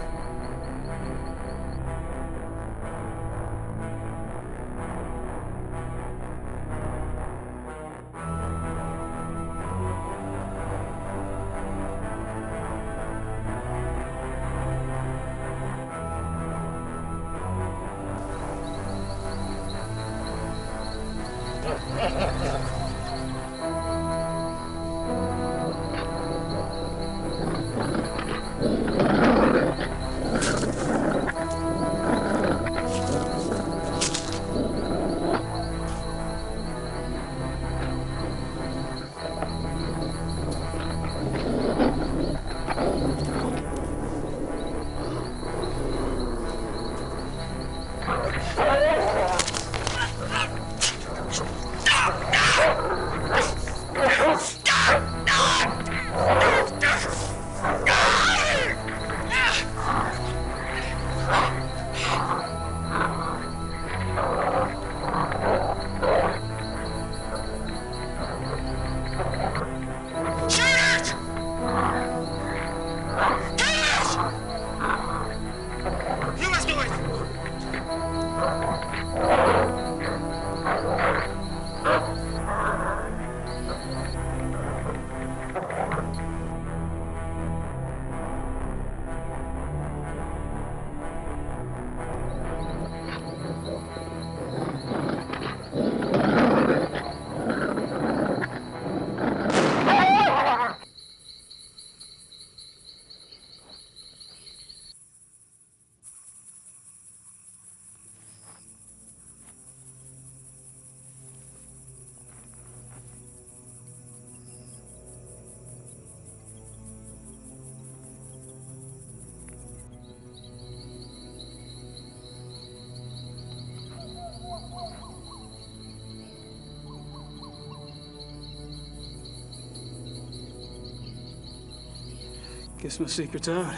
Speaker 5: Guess my secret's out.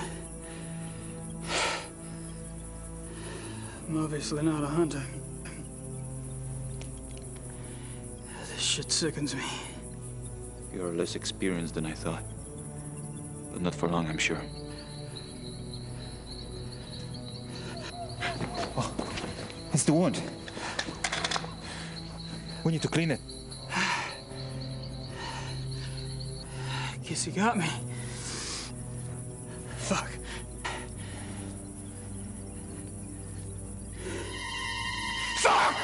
Speaker 5: I'm obviously not a hunter. This shit sickens me.
Speaker 13: You're less experienced than I thought. But not for long, I'm sure. Oh, it's the wound. We need to clean it.
Speaker 5: Guess he got me. Fuck. Fuck!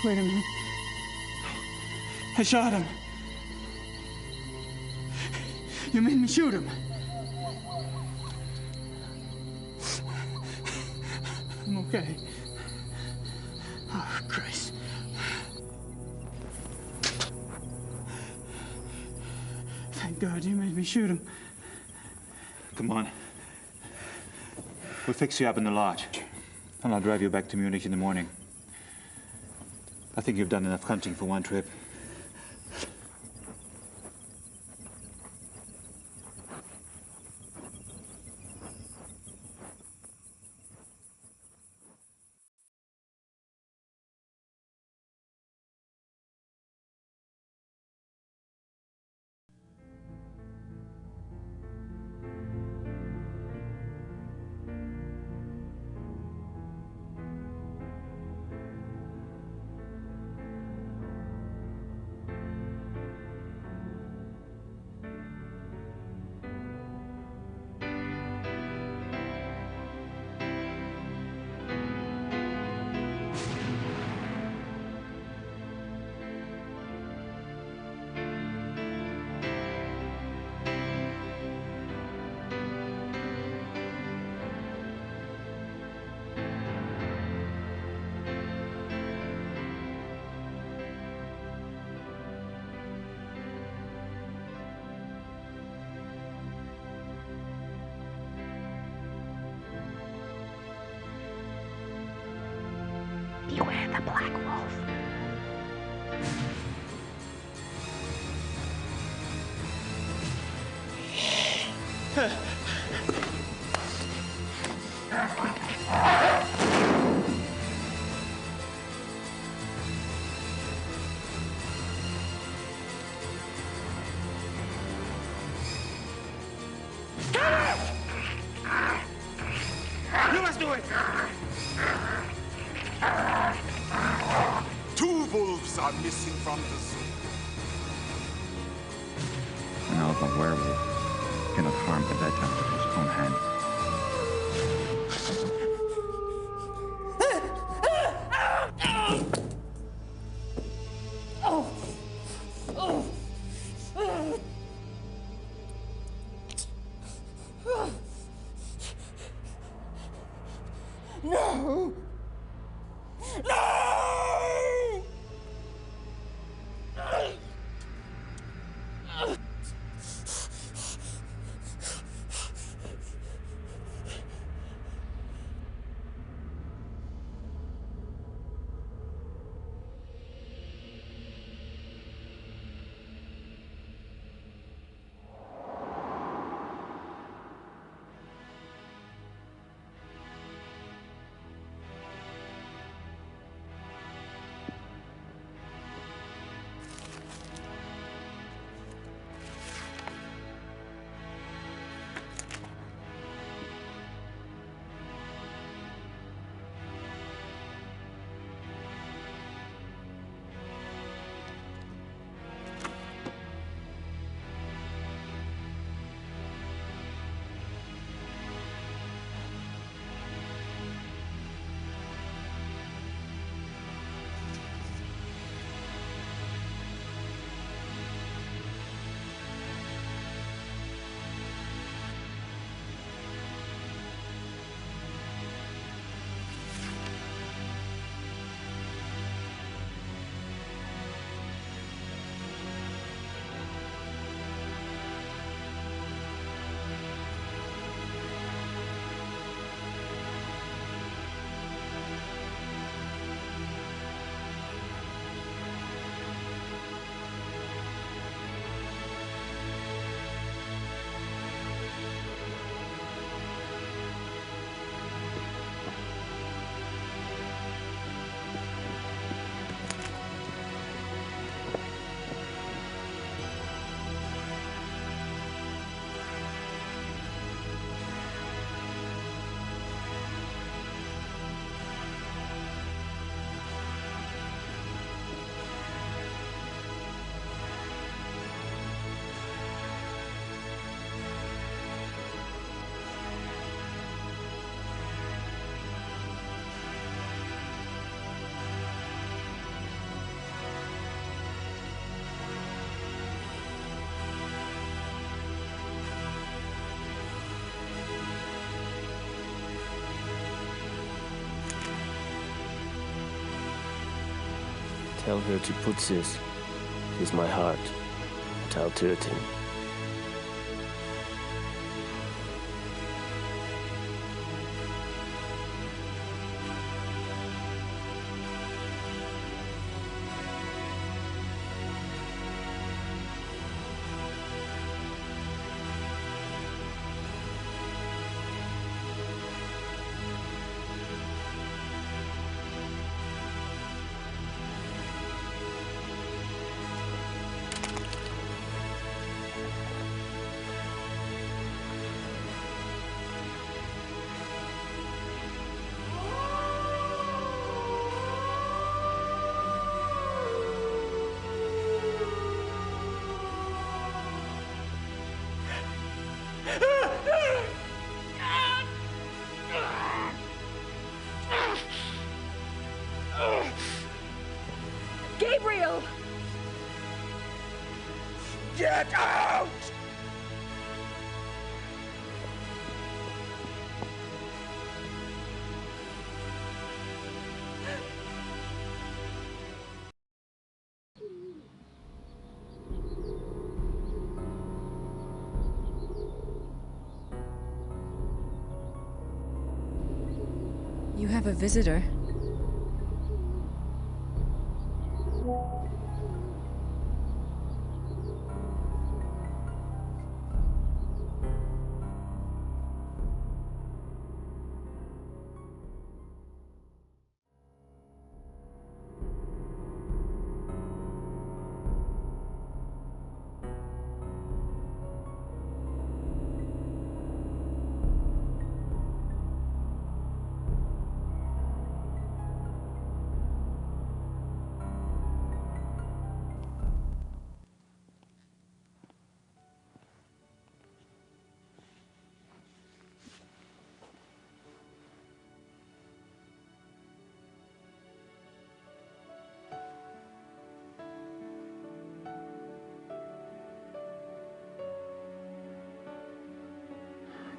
Speaker 5: Wait a minute. I shot him. You made me shoot him. I'm okay. Oh, Christ. Thank God you made me shoot him.
Speaker 13: Come on. We'll fix you up in the lodge. And I'll drive you back to Munich in the morning. I think you've done enough hunting for one trip.
Speaker 1: Beware the black wolf.
Speaker 20: You must do it! Two wolves are missing from the zoo.
Speaker 18: Now the werewolf cannot harm a veteran with his own hand.
Speaker 23: No! No!
Speaker 12: Tell her to put this with my heart, without hurting.
Speaker 23: Gabriel!
Speaker 20: Get out!
Speaker 6: You have a visitor.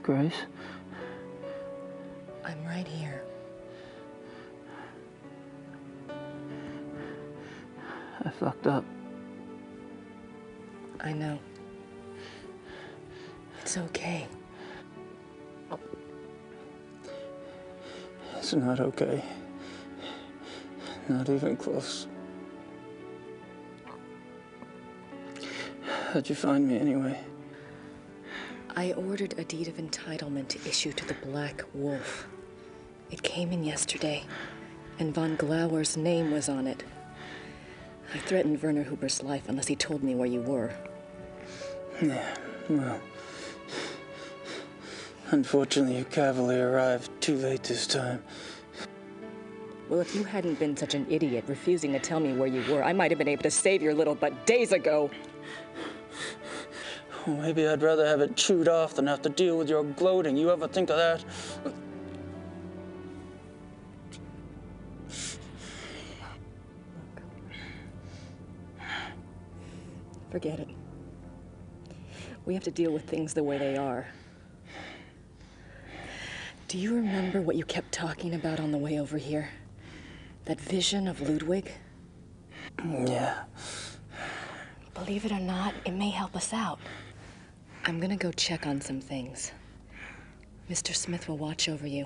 Speaker 3: Grace?
Speaker 1: I'm right here.
Speaker 3: I fucked up.
Speaker 1: I know. It's okay.
Speaker 3: It's not okay. Not even close. How'd you find me anyway?
Speaker 1: I ordered a deed of entitlement to issue to the Black Wolf. It came in yesterday, and von Glauer's name was on it. I threatened Werner Huber's life unless he told me where you were.
Speaker 3: Yeah, well... Unfortunately, your cavalry arrived too late this time.
Speaker 1: Well, if you hadn't been such an idiot refusing to tell me where you were, I might have been able to save your little butt days ago.
Speaker 3: Well, maybe I'd rather have it chewed off than have to deal with your gloating. You ever think of that?
Speaker 1: Forget it. We have to deal with things the way they are. Do you remember what you kept talking about on the way over here? That vision of Ludwig?
Speaker 3: Yeah.
Speaker 1: Believe it or not, it may help us out. I'm gonna go check on some things. Mr. Smith will watch over you.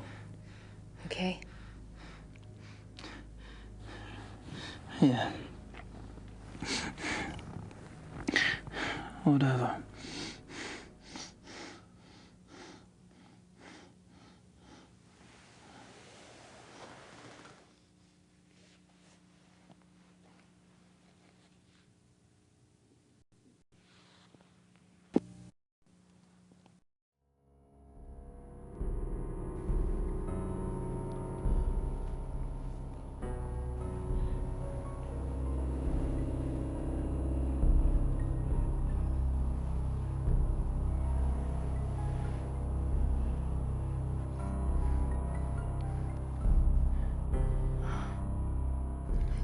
Speaker 1: Okay?
Speaker 3: Yeah. Whatever.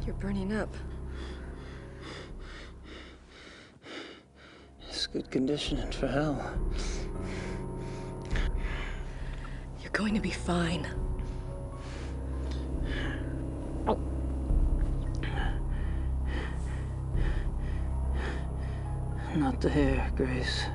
Speaker 1: You're burning up.
Speaker 3: It's good conditioning for hell.
Speaker 1: You're going to be fine.
Speaker 3: Not the hair, Grace.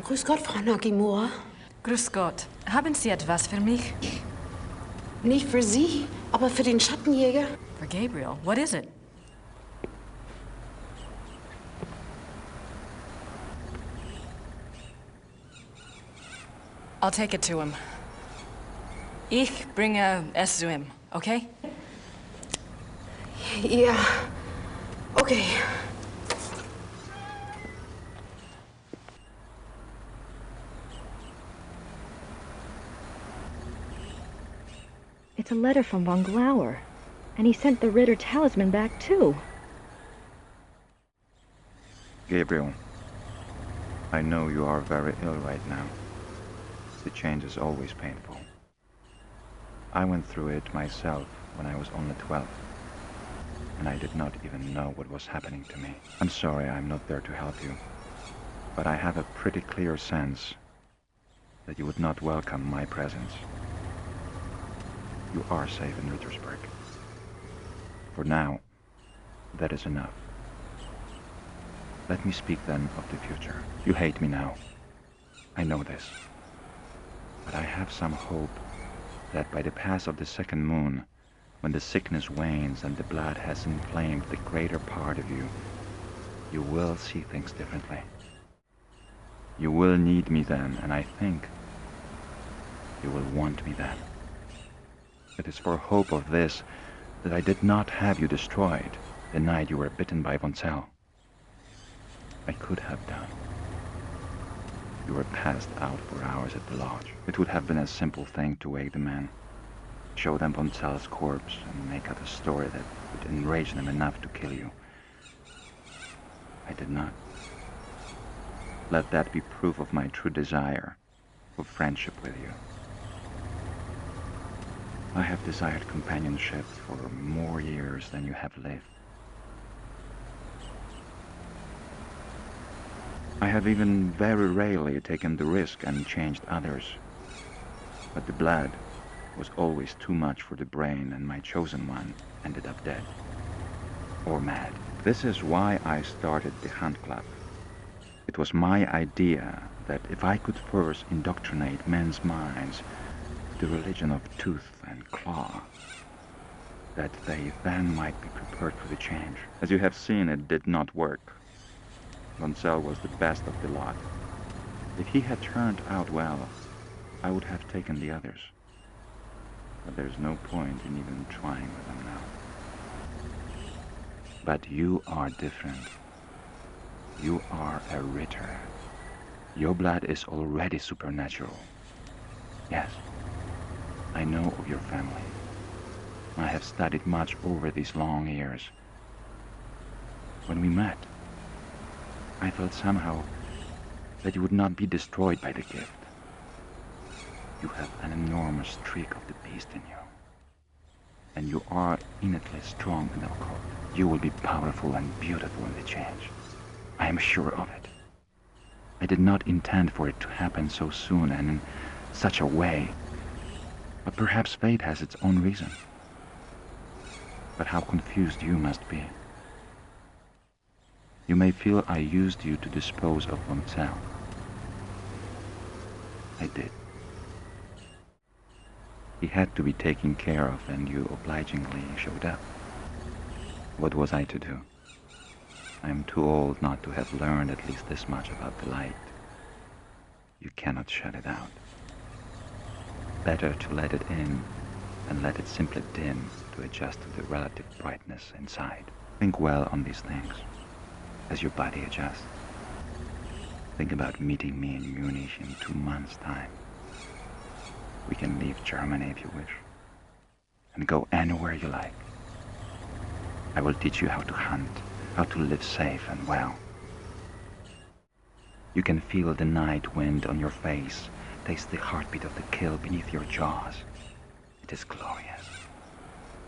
Speaker 15: Grüß Gott, Frau Nakimura.
Speaker 6: Grüß Gott. Haben Sie etwas für mich?
Speaker 15: Nicht für Sie, aber für den Schattenjäger.
Speaker 6: For Gabriel. What is it? I'll take it to him. Ich bringe es zu ihm, okay?
Speaker 15: Ja, okay.
Speaker 1: It's a letter from von Glauer, and he sent the Ritter talisman back too.
Speaker 4: Gabriel, I know you are very ill right now. The change is always painful. I went through it myself when I was only 12, and I did not even know what was happening to me. I'm sorry I'm not there to help you, but I have a pretty clear sense that you would not welcome my presence. You are safe in Rittersberg. For now, that is enough. Let me speak then of the future. You hate me now. I know this. But I have some hope that by the pass of the second moon, when the sickness wanes and the blood has inflamed the greater part of you, you will see things differently. You will need me then, and I think you will want me then. It is for hope of this that I did not have you destroyed. the night you were bitten by von Zell. I could have done. You were passed out for hours at the lodge. It would have been a simple thing to wake the men, show them von Zell's corpse, and make up a story that would enrage them enough to kill you. I did not. Let that be proof of my true desire for friendship with you. I have desired companionship for more years than you have lived. I have even very rarely taken the risk and changed others. But the blood was always too much for the brain, and my chosen one ended up dead. Or mad. This is why I started the Hunt Club. It was my idea that if I could first indoctrinate men's minds to the religion of tooth and claw, that they then might be prepared for the change. As you have seen, it did not work. Von Zell was the best of the lot. If he had turned out well, I would have taken the others. But there's no point in even trying with them now. But you are different. You are a Ritter. Your blood is already supernatural. Yes, I know of your family. I have studied much over these long years. When we met, I felt somehow that you would not be destroyed by the gift. You have an enormous streak of the beast in you. And you are innately strong and occult. You will be powerful and beautiful in the change. I am sure of it. I did not intend for it to happen so soon and in such a way. But perhaps fate has its own reason. But how confused you must be. You may feel I used you to dispose of von Zell. I did. He had to be taken care of, and you obligingly showed up. What was I to do? I am too old not to have learned at least this much about the light. You cannot shut it out. Better to let it in and let it simply dim to adjust to the relative brightness inside. Think well on these things as your body adjusts. Think about meeting me in Munich in 2 months' time. We can leave Germany if you wish, and go anywhere you like. I will teach you how to hunt, how to live safe and well. You can feel the night wind on your face, taste the heartbeat of the kill beneath your jaws. It is glorious.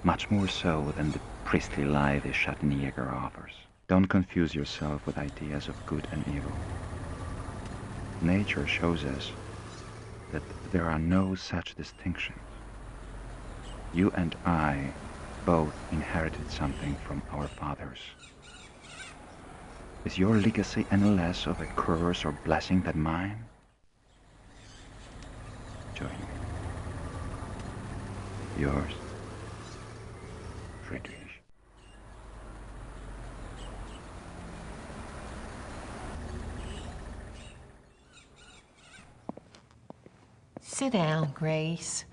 Speaker 4: Much more so than the priestly lie the Schattenjäger offers. Don't confuse yourself with ideas of good and evil. Nature shows us that there are no such distinctions. You and I both inherited something from our fathers. Is your legacy any less of a curse or blessing than mine? Join me. Yours, Friedrich.
Speaker 23: Sit down, Grace.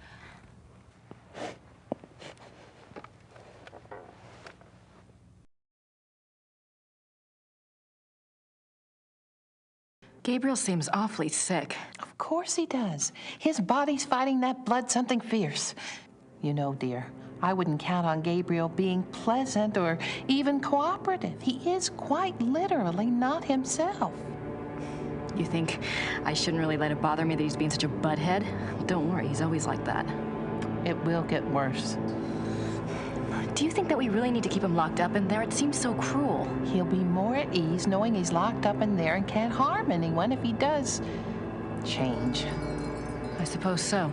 Speaker 6: Gabriel seems awfully sick.
Speaker 23: Of course he does. His body's fighting that blood something fierce. You know, dear, I wouldn't count on Gabriel being pleasant or even cooperative. He is quite literally not himself.
Speaker 6: You think I shouldn't really let it bother me that he's being such a butthead? Don't worry, he's always like that.
Speaker 23: It will get worse.
Speaker 6: Do you think that we really need to keep him locked up in there? It seems so cruel.
Speaker 23: He'll be more at ease knowing he's locked up in there and can't harm anyone if he does change.
Speaker 6: I suppose so.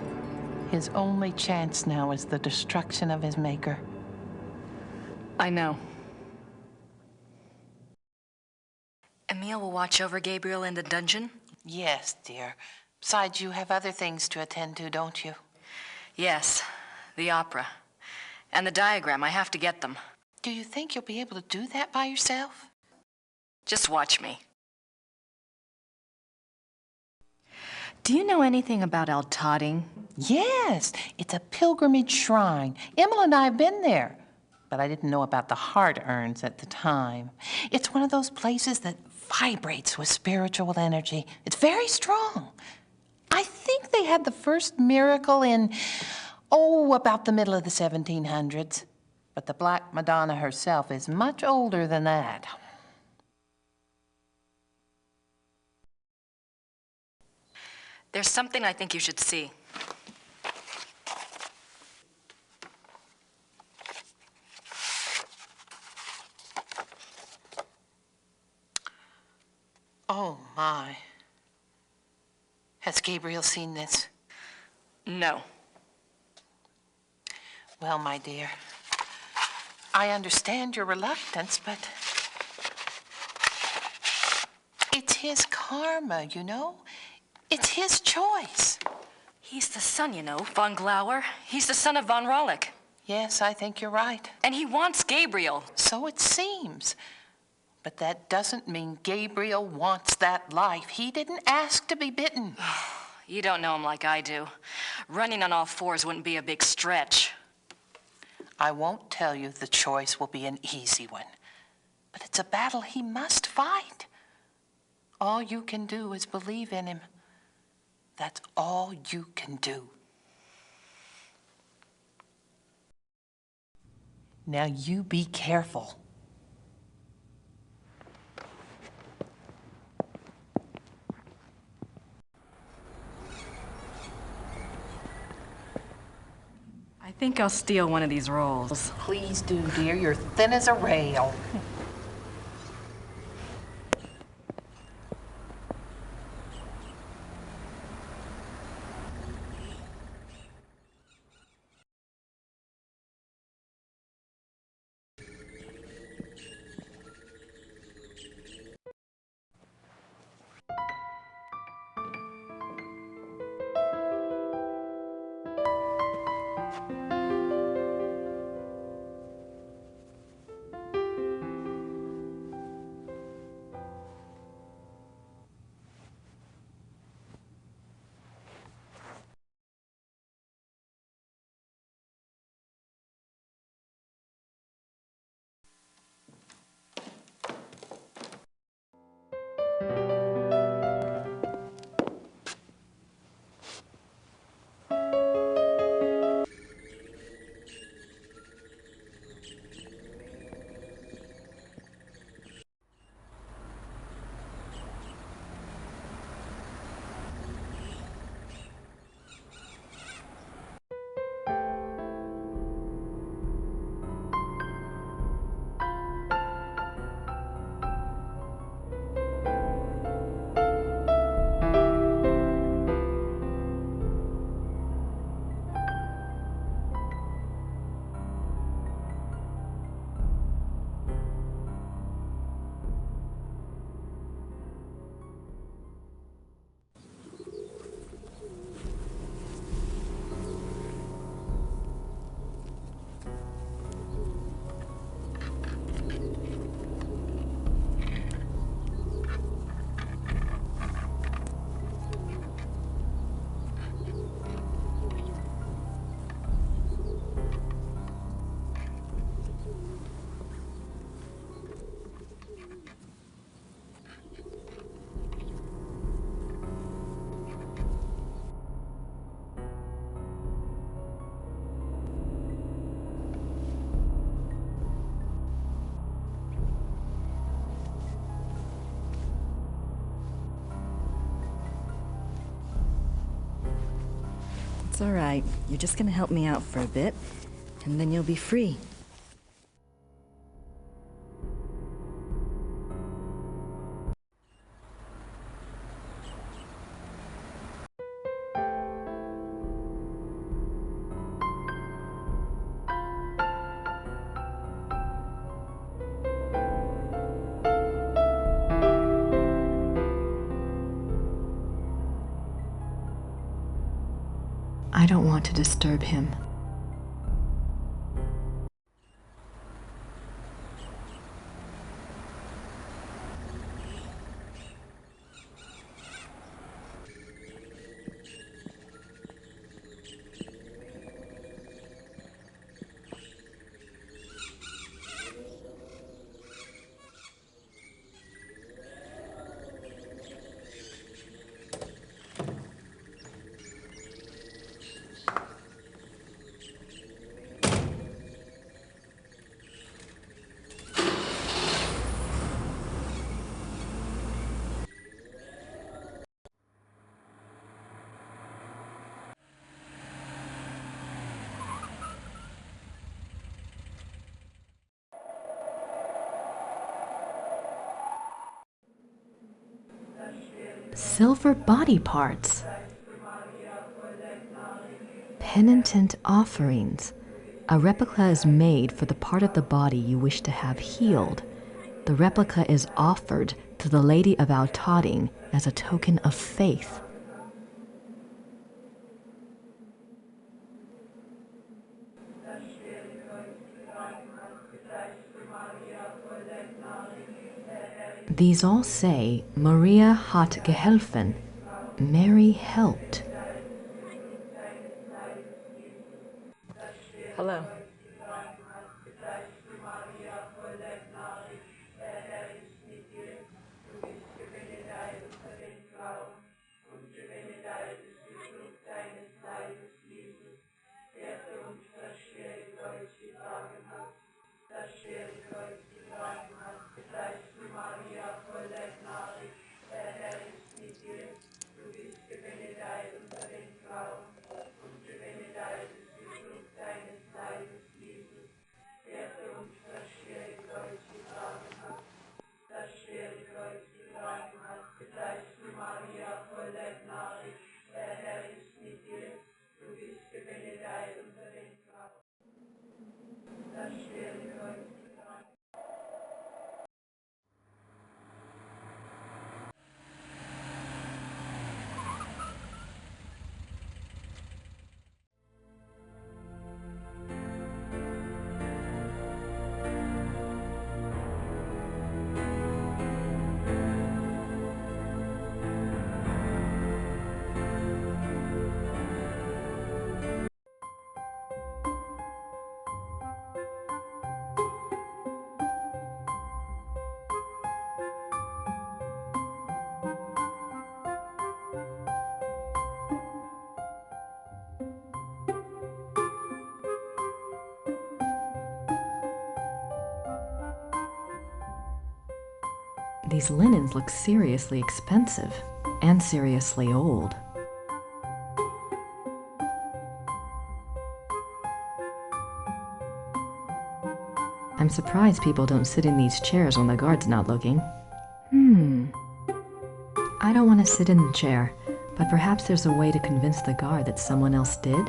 Speaker 23: His only chance now is the destruction of his maker.
Speaker 6: I know. Emile will watch over Gabriel in the dungeon?
Speaker 23: Yes, dear. Besides, you have other things to attend to, don't you?
Speaker 6: Yes, the opera. And the diagram, I have to get them.
Speaker 23: Do you think you'll be able to do that by yourself?
Speaker 6: Just watch me. Do you know anything about Altading?
Speaker 23: Yes, it's a pilgrimage shrine. Emil and I have been there.
Speaker 14: but I didn't know about the heart urns at the time. It's one of those places that vibrates with spiritual energy. It's very strong. I think they had the first miracle in, about the middle of the 1700s. But the Black Madonna herself is much older than that.
Speaker 6: There's something I think you should see.
Speaker 14: Oh, my. Has Gabriel seen this?
Speaker 6: No.
Speaker 14: Well, my dear, I understand your reluctance, but it's his karma, you know? It's his choice.
Speaker 6: He's the son, you know, von Glauer. He's the son of von Rollick.
Speaker 14: Yes, I think you're right.
Speaker 6: And he wants Gabriel.
Speaker 14: So it seems. But that doesn't mean Gabriel wants that life. He didn't ask to be bitten.
Speaker 6: You don't know him like I do. Running on all fours wouldn't be a big stretch.
Speaker 14: I won't tell you the choice will be an easy one. But it's a battle he must fight. All you can do is believe in him. That's all you can do. Now you be careful.
Speaker 6: I think I'll steal one of these rolls.
Speaker 14: Please do, dear. You're thin as a rail.
Speaker 1: It's all right. You're just gonna help me out for a bit, and then you'll be free. I don't want to disturb him. silver body parts. Penitent offerings. A replica is made for the part of the body you wish to have healed. The replica is offered to the Lady of Outotting as a token of faith. These all say, Maria hat geholfen, Mary helped.
Speaker 6: Hello.
Speaker 1: These linens look seriously expensive and seriously old. I'm surprised people don't sit in these chairs when the guard's not looking. I don't want to sit in the chair, but perhaps there's a way to convince the guard that someone else did?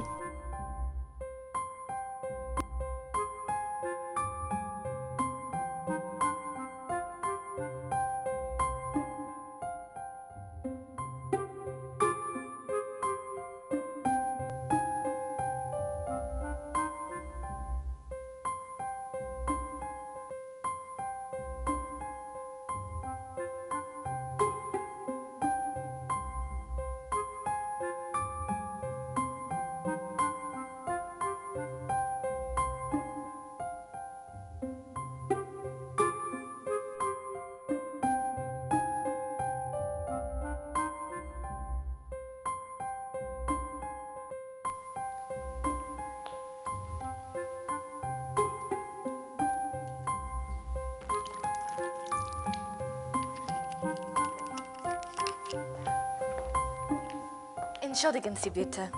Speaker 7: Entschuldigen Sie bitte.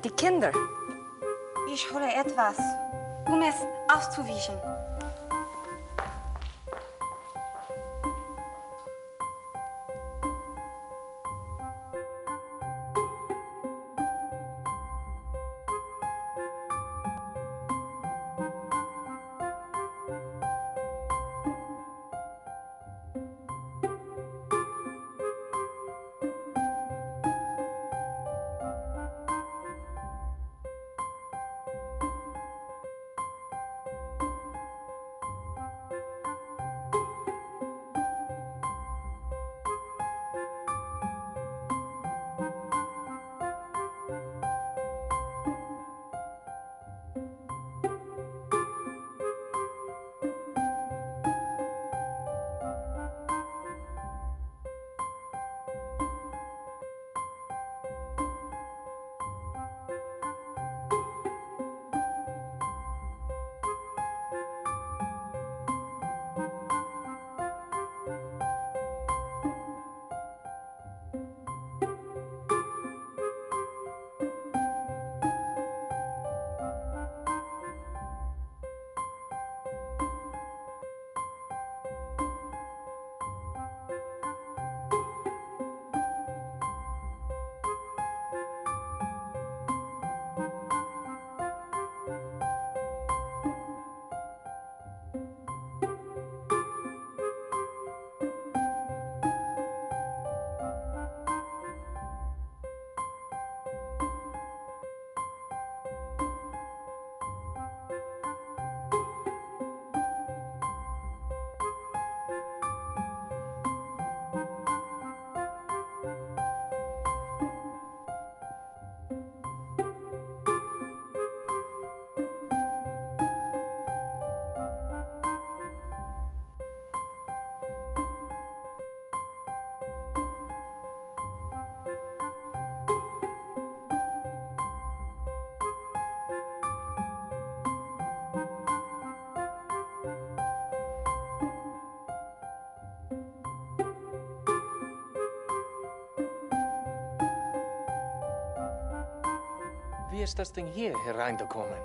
Speaker 7: Die Kinder. Ich hole etwas, um es auszuwischen.
Speaker 11: Wie ist das Ding hier hereingekommen?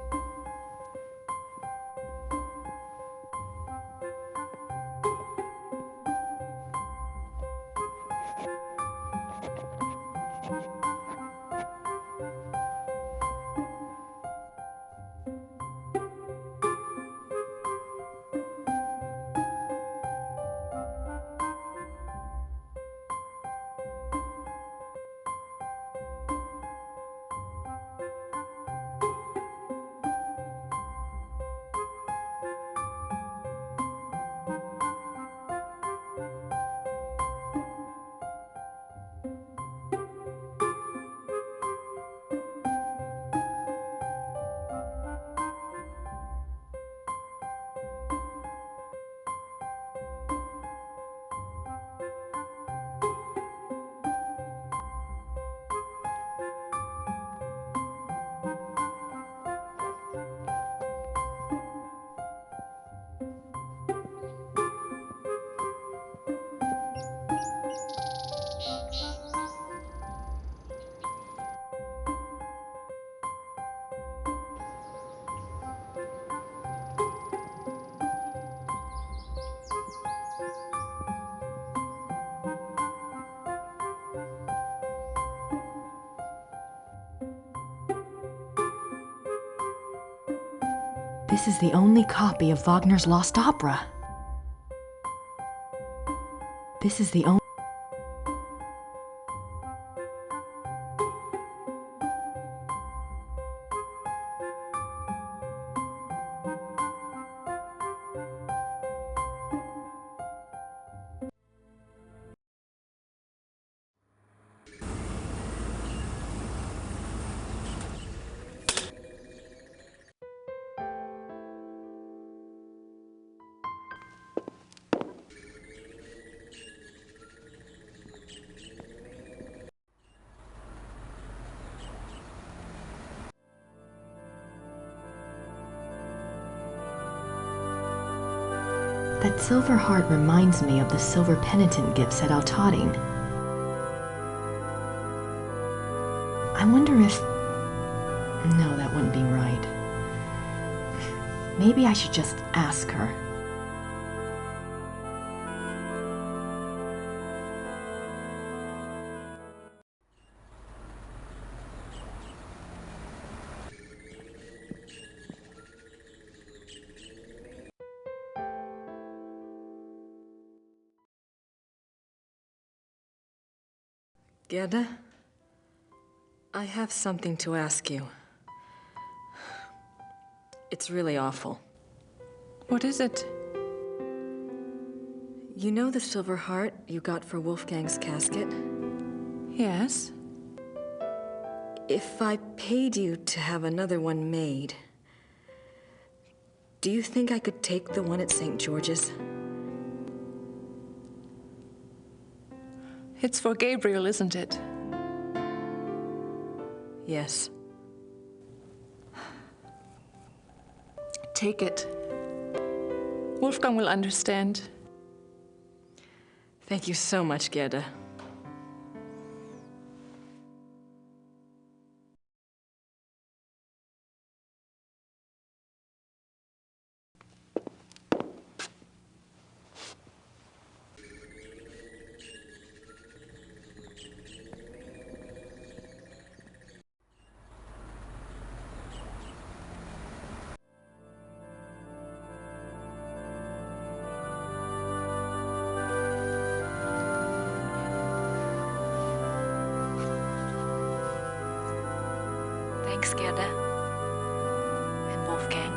Speaker 1: This is the only copy of Wagner's Lost Opera. This is the only... That silver heart reminds me of the silver penitent gifts at Altading. I wonder if... No, that wouldn't be right. Maybe I should just ask her.
Speaker 6: Gerda, I have something to ask you. It's really awful.
Speaker 16: What is it?
Speaker 6: You know the silver heart you got for Wolfgang's casket?
Speaker 16: Yes.
Speaker 6: If I paid you to have another one made, do you think I could take the one at St. George's?
Speaker 16: It's for Gabriel, isn't it?
Speaker 6: Yes.
Speaker 16: Take it. Wolfgang will understand.
Speaker 6: Thank you so much, Gerda.
Speaker 1: Thanks, Gerda. And Wolfgang.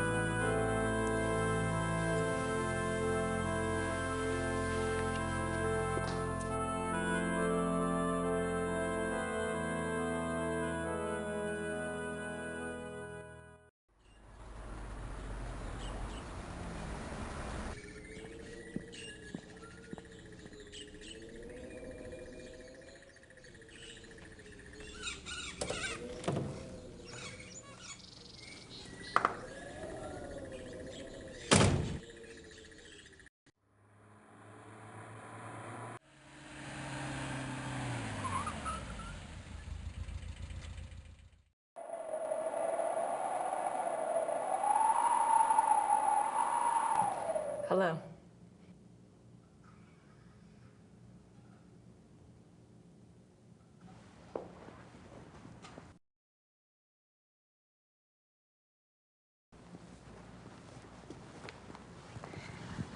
Speaker 6: Hello.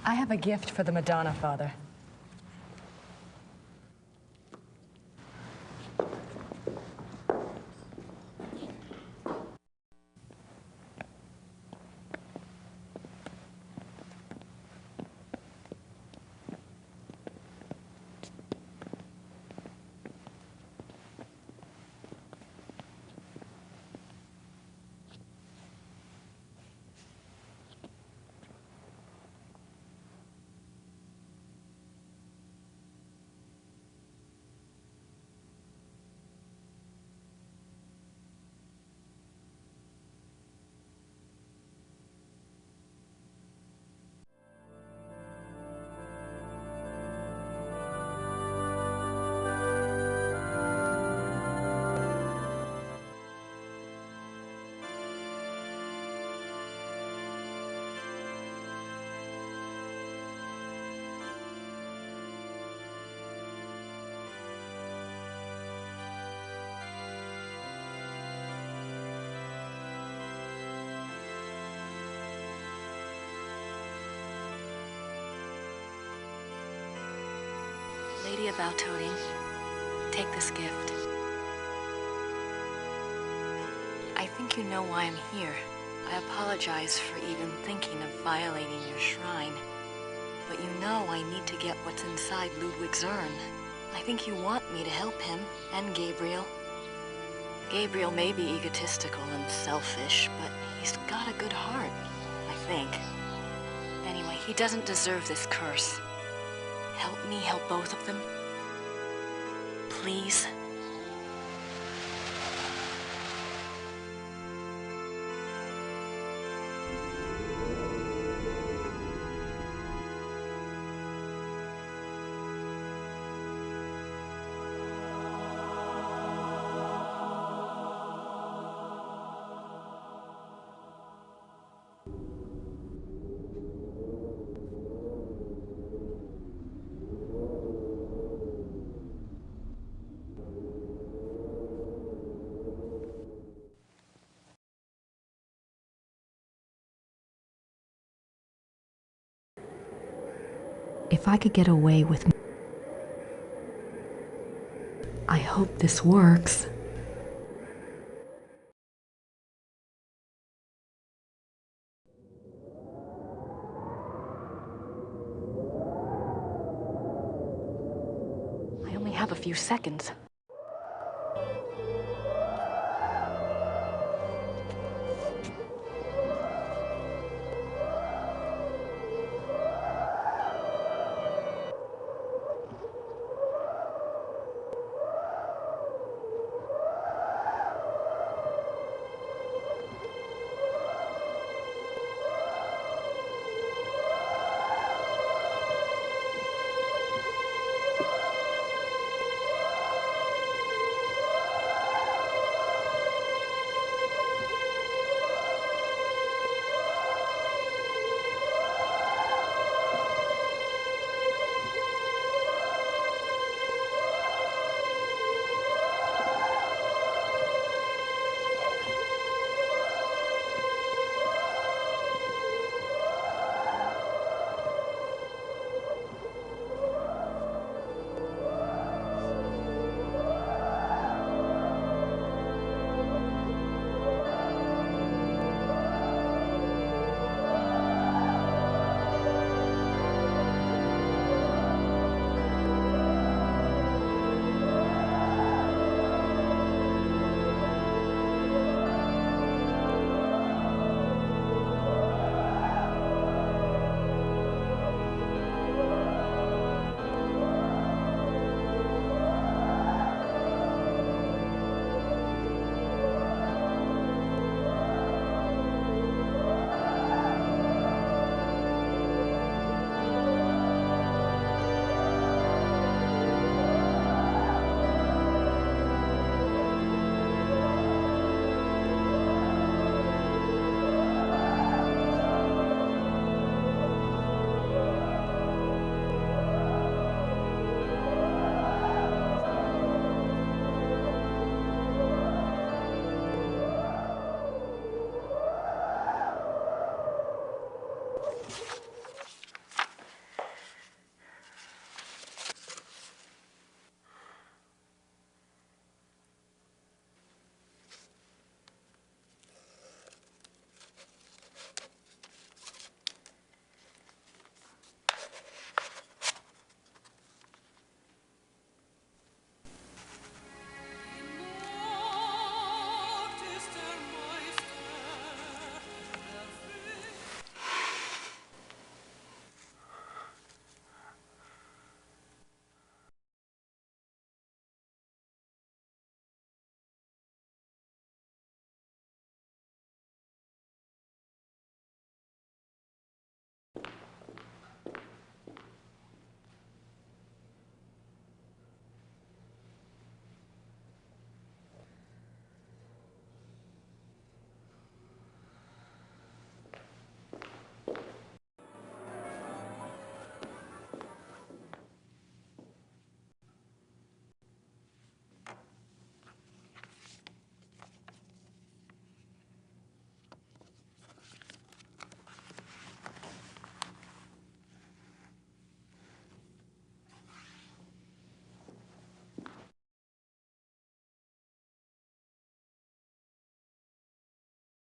Speaker 6: I have a gift for the Madonna, Father.
Speaker 1: Lady of Valtoting, take this gift. I think you know why I'm here. I apologize for even thinking of violating your shrine. But you know I need to get what's inside Ludwig's urn. I think you want me to help him, and Gabriel. Gabriel may be egotistical and selfish, but he's got a good heart, I think. Anyway, he doesn't deserve this curse. Help me help both of them. Please. If I could get away with... I hope this works. I only have a few seconds.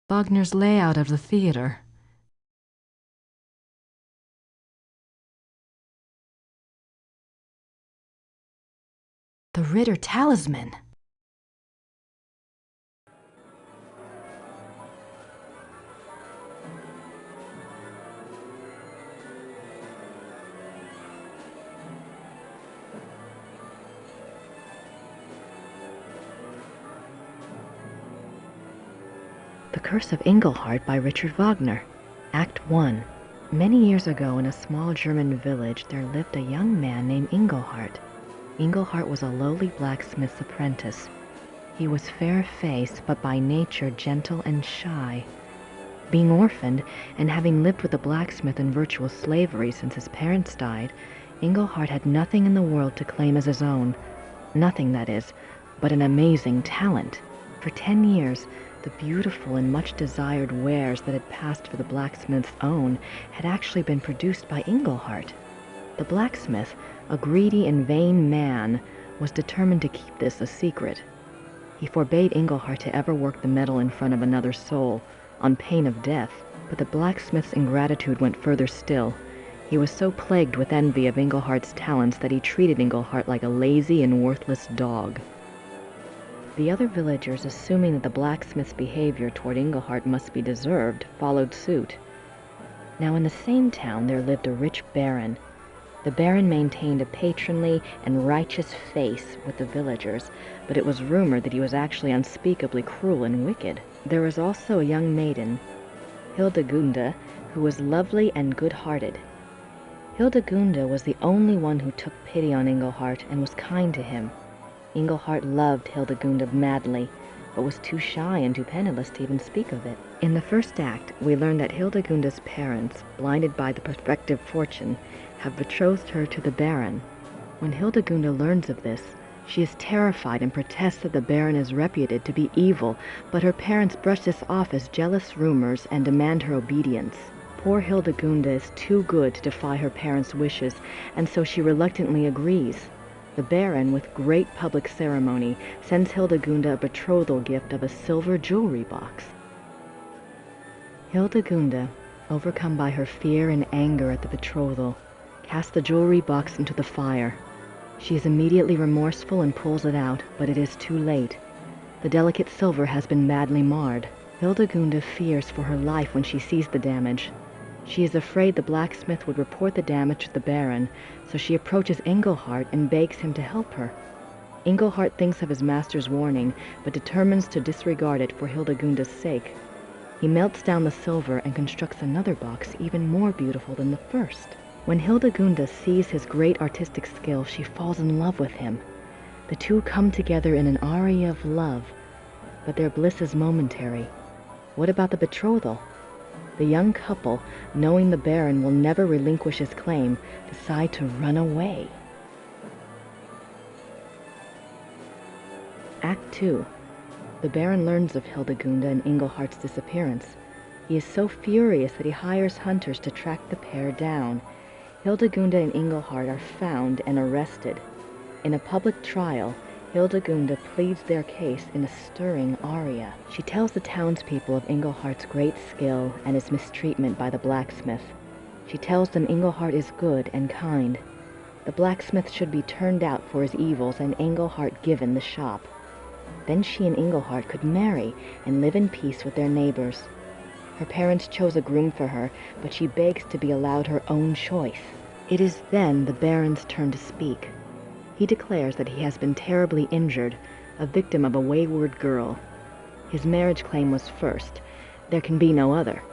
Speaker 1: Wagner's layout of the theater. The Ritter talisman. The Curse of Engelhart by Richard Wagner. Act 1. Many years ago in a small German village there lived a young man named Engelhart. Engelhart was a lowly blacksmith's apprentice. He was fair-faced, but by nature gentle and shy. Being orphaned, and having lived with a blacksmith in virtual slavery since his parents died, Engelhart had nothing in the world to claim as his own. Nothing, that is, but an amazing talent. For 10 years, the beautiful and much-desired wares that had passed for the blacksmith's own had actually been produced by Engelhart. The blacksmith, a greedy and vain man, was determined to keep this a secret. He forbade Engelhart to ever work the metal in front of another soul, on pain of death. But the blacksmith's ingratitude went further still. He was so plagued with envy of Engelhart's talents that he treated Engelhart like a lazy and worthless dog. The other villagers, assuming that the blacksmith's behavior toward Engelhart must be deserved, followed suit. Now in the same town there lived a rich baron. The baron maintained a patronly and righteous face with the villagers, but it was rumored that he was actually unspeakably cruel and wicked. There was also a young maiden, Hildegunde, who was lovely and good-hearted. Hildegunde was the only one who took pity on Engelhart and was kind to him. Engelhart loved Hildegunde madly, but was too shy and too penniless to even speak of it. In the first act, we learn that Hildegunde's parents, blinded by the prospective fortune, have betrothed her to the Baron. When Hildegunde learns of this, she is terrified and protests that the Baron is reputed to be evil, but her parents brush this off as jealous rumors and demand her obedience. Poor Hildegunde is too good to defy her parents' wishes, and so she reluctantly agrees. The Baron, with great public ceremony, sends Hildegunde a betrothal gift of a silver jewelry box. Hildegunde, overcome by her fear and anger at the betrothal, casts the jewelry box into the fire. She is immediately remorseful and pulls it out, but it is too late. The delicate silver has been badly marred. Hildegunde fears for her life when she sees the damage. She is afraid the blacksmith would report the damage to the Baron, so she approaches Engelhart and begs him to help her. Engelhart thinks of his master's warning, but determines to disregard it for Hildegunde's sake. He melts down the silver and constructs another box even more beautiful than the first. When Hildegunde sees his great artistic skill, she falls in love with him. The two come together in an aria of love, but their bliss is momentary. What about the betrothal? The young couple, knowing the Baron will never relinquish his claim, decide to run away. Act 2. The Baron learns of Hildegunde and Engelhart's disappearance. He is so furious that he hires hunters to track the pair down. Hildegunde and Engelhart are found and arrested. In a public trial, Hildegunde pleads their case in a stirring aria. She tells the townspeople of Engelhart's great skill and his mistreatment by the blacksmith. She tells them Engelhart is good and kind. The blacksmith should be turned out for his evils and Engelhart given the shop. Then she and Engelhart could marry and live in peace with their neighbors. Her parents chose a groom for her, but she begs to be allowed her own choice. It is then the Baron's turn to speak. He declares that he has been terribly injured, a victim of a wayward girl. His marriage claim was first. There can be no other.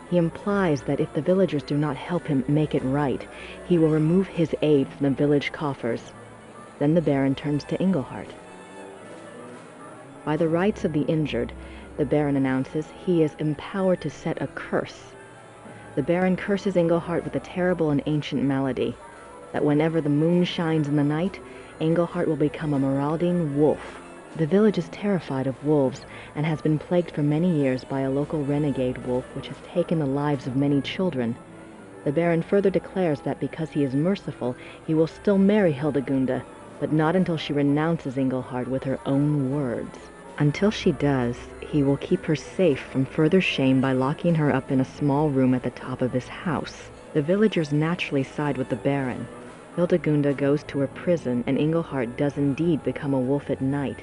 Speaker 1: He implies that if the villagers do not help him make it right, he will remove his aid from the village coffers. Then the Baron turns to Engelhart. By the rights of the injured, the Baron announces he is empowered to set a curse. The Baron curses Engelhart with a terrible and ancient malady, that whenever the moon shines in the night, Engelhart will become a marauding wolf. The village is terrified of wolves and has been plagued for many years by a local renegade wolf which has taken the lives of many children. The Baron further declares that because he is merciful, he will still marry Hildegunde, but not until she renounces Engelhart with her own words. Until she does, he he will keep her safe from further shame by locking her up in a small room at the top of his house. The villagers naturally side with the Baron. Hildegunda goes to her prison, and Engelhart does indeed become a wolf at night.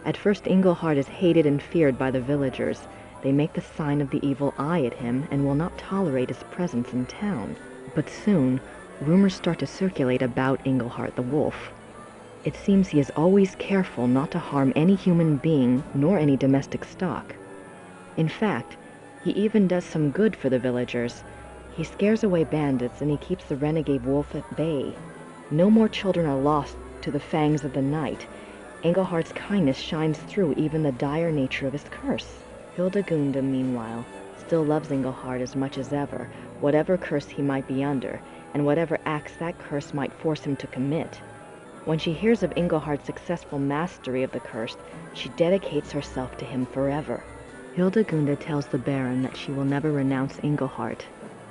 Speaker 1: At first, Engelhart is hated and feared by the villagers. They make the sign of the evil eye at him and will not tolerate his presence in town. But soon, rumors start to circulate about Engelhart the wolf. It seems he is always careful not to harm any human being nor any domestic stock. In fact, he even does some good for the villagers. He scares away bandits and he keeps the renegade wolf at bay. No more children are lost to the fangs of the night. Engelhart's kindness shines through even the dire nature of his curse. Hildegunda, meanwhile, still loves Engelhart as much as ever, whatever curse he might be under, and whatever acts that curse might force him to commit. When she hears of Engelhart's successful mastery of the curse, she dedicates herself to him forever. Hildegunda tells the Baron that she will never renounce Engelhart.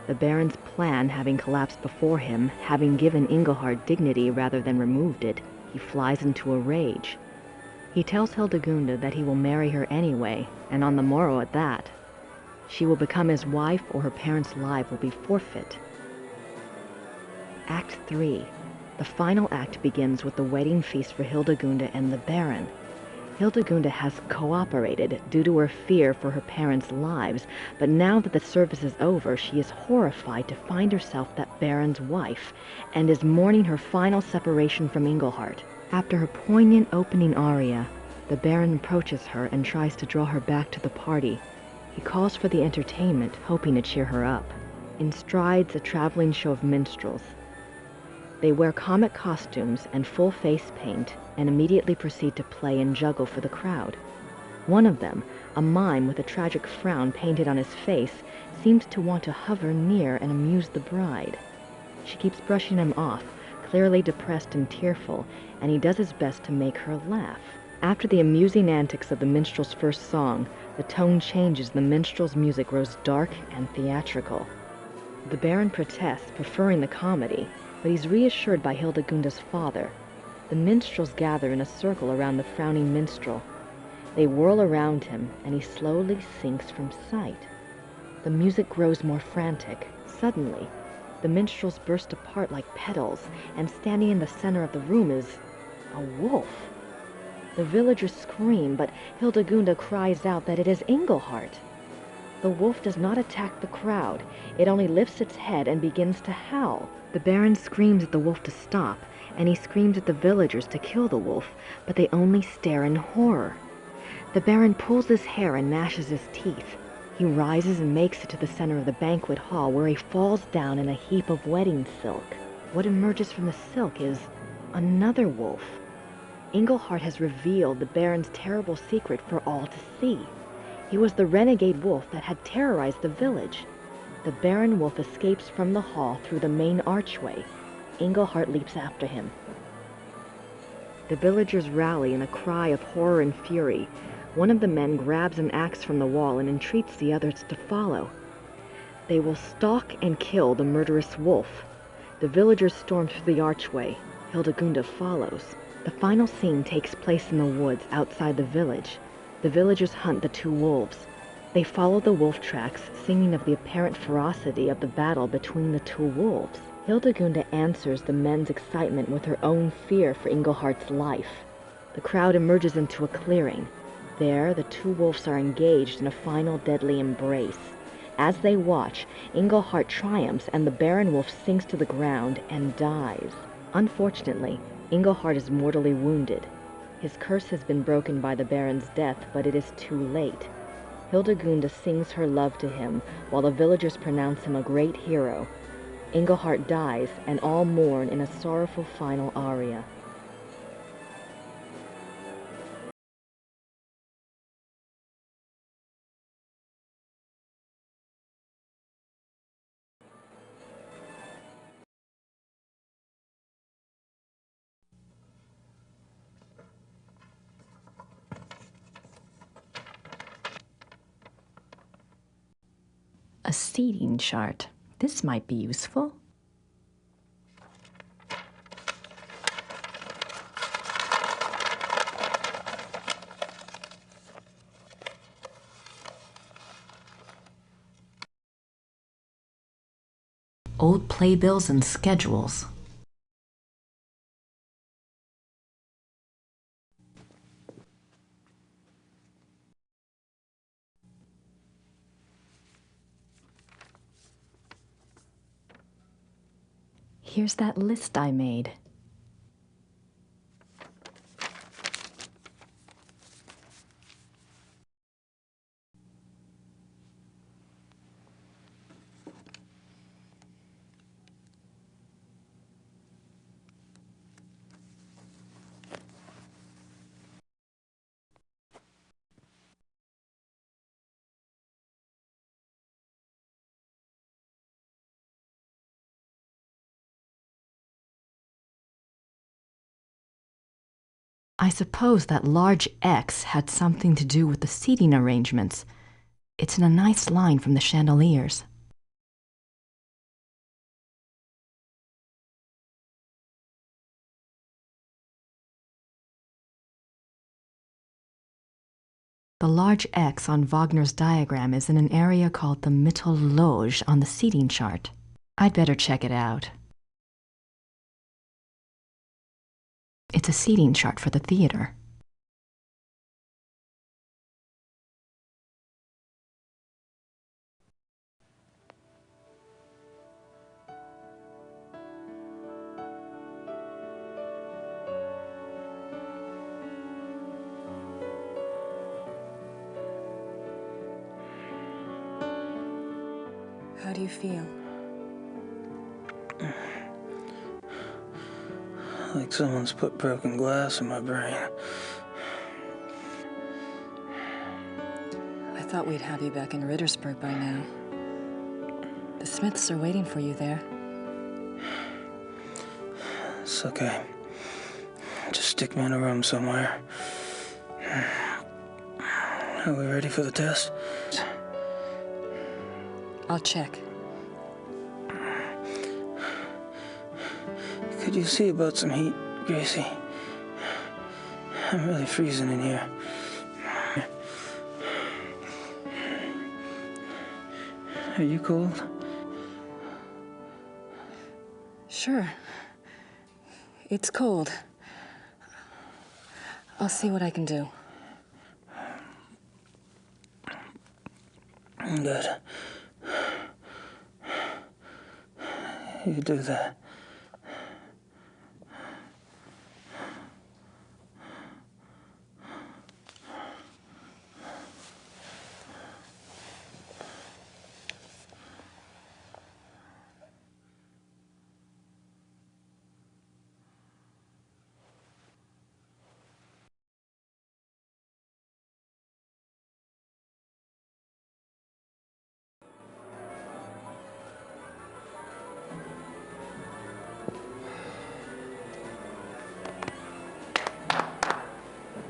Speaker 1: The Baron's plan having collapsed before him, having given Engelhart dignity rather than removed it, he flies into a rage. He tells Hildegunda that he will marry her anyway, and on the morrow at that. She will become his wife or her parents' lives will be forfeit. Act 3. The final act begins with the wedding feast for Hildegunda and the Baron. Hildegunda has cooperated due to her fear for her parents' lives, but now that the service is over, she is horrified to find herself that Baron's wife, and is mourning her final separation from Engelhart. After her poignant opening aria, the Baron approaches her and tries to draw her back to the party. He calls for the entertainment, hoping to cheer her up. In strides a traveling show of minstrels. They wear comic costumes and full face paint and immediately proceed to play and juggle for the crowd. One of them, a mime with a tragic frown painted on his face, seems to want to hover near and amuse the bride. She keeps brushing him off, clearly depressed and tearful, and he does his best to make her laugh. After the amusing antics of the minstrel's first song, the tone changes, the minstrel's music grows dark and theatrical. The Baron protests, preferring the comedy, but he's reassured by Hildegunda's father. The minstrels gather in a circle around the frowning minstrel. They whirl around him, and he slowly sinks from sight. The music grows more frantic. Suddenly, the minstrels burst apart like petals, and standing in the center of the room is a wolf. The villagers scream, but Hildegunda cries out that it is Engelhart. The wolf does not attack the crowd. It only lifts its head and begins to howl. The Baron screams at the wolf to stop, and he screams at the villagers to kill the wolf, but they only stare in horror. The Baron pulls his hair and gnashes his teeth. He rises and makes it to the center of the banquet hall, where he falls down in a heap of wedding silk. What emerges from the silk is another wolf. Engelhart has revealed the Baron's terrible secret for all to see. He was the renegade wolf that had terrorized the village. The Baron wolf escapes from the hall through the main archway. Engelhart leaps after him. The villagers rally in a cry of horror and fury. One of the men grabs an axe from the wall and entreats the others to follow. They will stalk and kill the murderous wolf. The villagers storm through the archway. Hildegunda follows. The final scene takes place in the woods outside the village. The villagers hunt the two wolves. They follow the wolf tracks, singing of the apparent ferocity of the battle between the two wolves. Hildegunda answers the men's excitement with her own fear for Engelhart's life. The crowd emerges into a clearing. There, the two wolves are engaged in a final deadly embrace. As they watch, Engelhart triumphs and the Baron wolf sinks to the ground and dies. Unfortunately, Engelhart is mortally wounded. His curse has been broken by the Baron's death, but it is too late. Hildegunda sings her love to him, while the villagers pronounce him a great hero. Engelhart dies, and all mourn in a sorrowful final aria.
Speaker 6: A seating chart. This might be useful.
Speaker 1: Old playbills and schedules. Here's that list I made. I suppose that large X had something to do with the seating arrangements. It's in a nice line from the chandeliers. The large X on Wagner's diagram is in an area called the Mythology on the seating chart. I'd better check it out. It's a seating chart for the theater.
Speaker 7: How do you feel?
Speaker 3: Like someone's put broken glass in my brain.
Speaker 7: I thought we'd have you back in Rittersburg by now. The Smiths are waiting for you there.
Speaker 3: It's okay. Just stick me in a room somewhere. Are we ready for the test?
Speaker 7: I'll check.
Speaker 3: Could you see about some heat, Gracie? I'm really freezing in here. Are you cold?
Speaker 7: Sure. It's cold. I'll see what I can do.
Speaker 3: Good. You do that.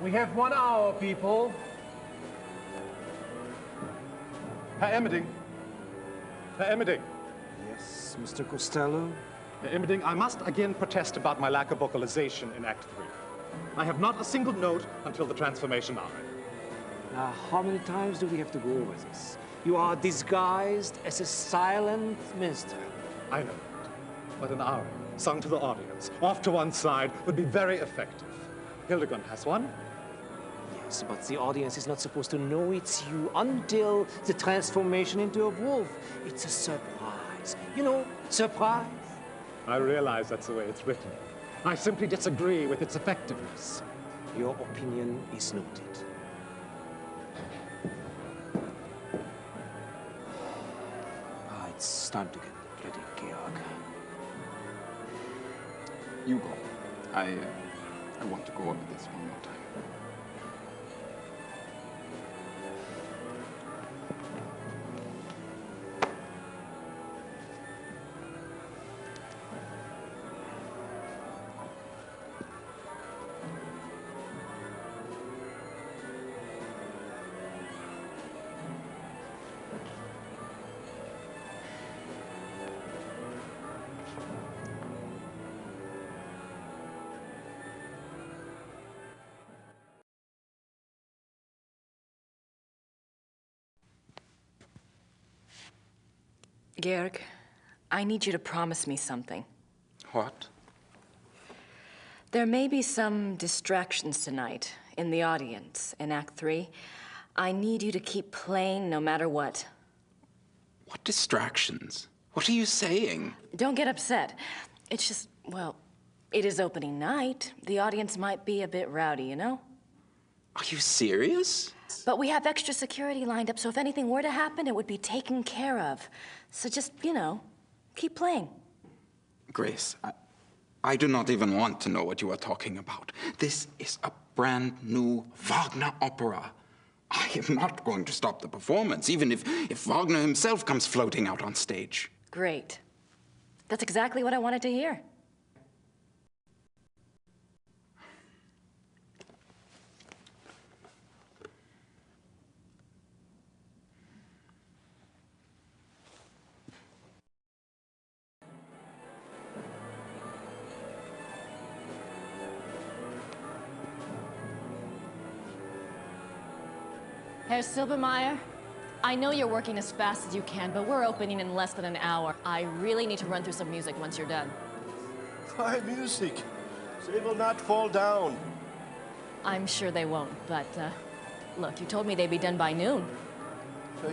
Speaker 17: We have 1 hour, people. Herr Emmerding. Herr Emmerding.
Speaker 21: Yes, Mr. Costello?
Speaker 17: Herr Emmerding, I must again protest about my lack of vocalization in Act 3. I have not a single note until the transformation hour.
Speaker 21: Now, how many times do we have to go over this? You are disguised as a silent minister.
Speaker 17: I know that. But an aria, sung to the audience, off to one side, would be very effective. Hildegard has one.
Speaker 21: Yes, but the audience is not supposed to know it's you until the transformation into a wolf. It's a surprise. You know, surprise.
Speaker 17: I realize that's the way it's written. I simply disagree with its effectiveness.
Speaker 21: Your opinion is noted. It's time to get ready, Georg.
Speaker 22: You go. I want to go over this one more time.
Speaker 7: Georg,
Speaker 1: I need you to promise me something.
Speaker 22: What?
Speaker 1: There may be some distractions tonight in the audience in Act 3. I need you to keep playing no matter what.
Speaker 22: What distractions? What are you saying?
Speaker 1: Don't get upset. It's just, well, it is opening night. The audience might be a bit rowdy, you know?
Speaker 22: Are you serious?
Speaker 1: But we have extra security lined up, so if anything were to happen, it would be taken care of. So just, you know, keep playing.
Speaker 22: Grace, I do not even want to know what you are talking about. This is a brand new Wagner opera. I am not going to stop the performance, even if Wagner himself comes floating out on stage.
Speaker 1: Great. That's exactly what I wanted to hear. Herr Silbermeyer, I know you're working as fast as you can, but we're opening in less than an hour. I really need to run through some music once you're done.
Speaker 2: Why music? They will not fall down.
Speaker 1: I'm sure they won't, but, look, you told me they'd be done by noon.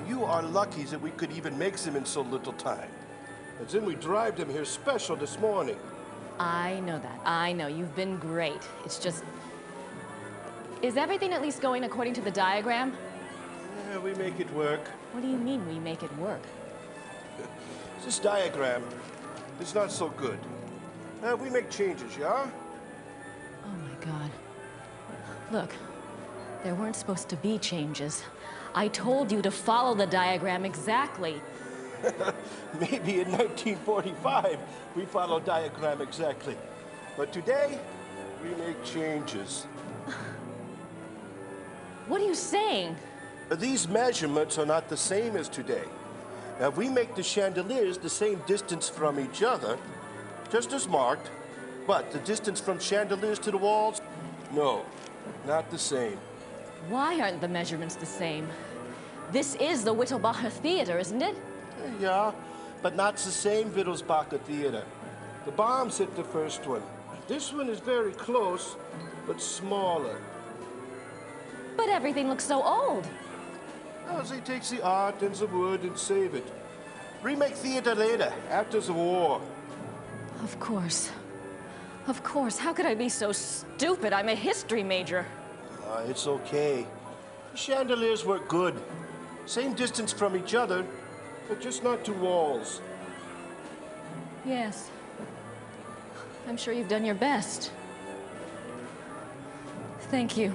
Speaker 2: You are lucky that we could even make them in so little time. And then we drive them here special this morning.
Speaker 1: I know that. I know. You've been great. It's just... Is everything at least going according to the diagram?
Speaker 2: Yeah, we make it work.
Speaker 1: What do you mean we make it work?
Speaker 2: This diagram is not so good. We make changes, yeah?
Speaker 1: Oh my God. Look, there weren't supposed to be changes. I told you to follow the diagram exactly.
Speaker 2: Maybe in 1945 we followed diagram exactly. But today, we make changes.
Speaker 1: What are you saying?
Speaker 2: These measurements are not the same as today. Now, if we make the chandeliers the same distance from each other, just as marked, but the distance from chandeliers to the walls, no, not the same.
Speaker 1: Why aren't the measurements the same? This is the Wittelsbacher Theater, isn't it?
Speaker 2: Yeah, but not the same Wittelsbacher Theater. The bombs hit the first one. This one is very close, but smaller.
Speaker 1: But everything looks so old.
Speaker 2: Oh, they take the art and the wood and save it. Remake theater later, after the war.
Speaker 1: Of course. Of course. How could I be so stupid? I'm a history major.
Speaker 2: It's okay. The chandeliers work good. Same distance from each other, but just not two walls.
Speaker 1: Yes. I'm sure you've done your best. Thank you.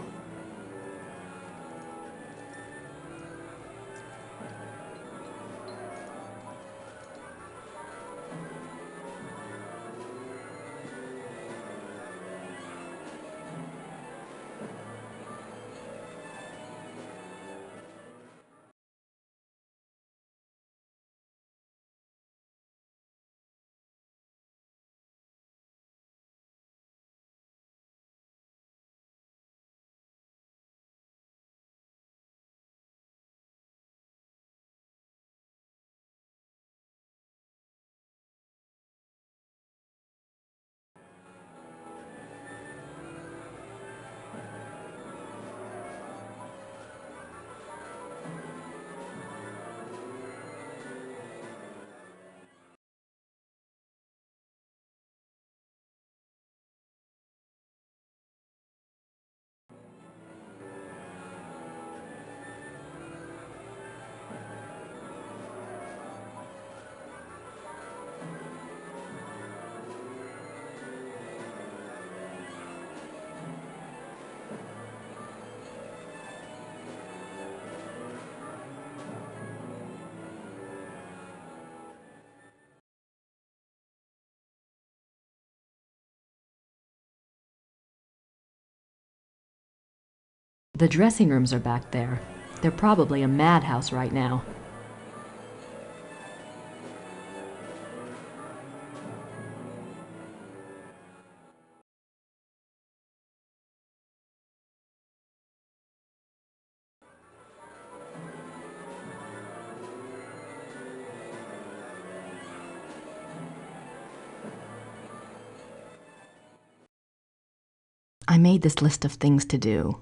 Speaker 1: The dressing rooms are back there. They're probably a madhouse right now. I made this list of things to do.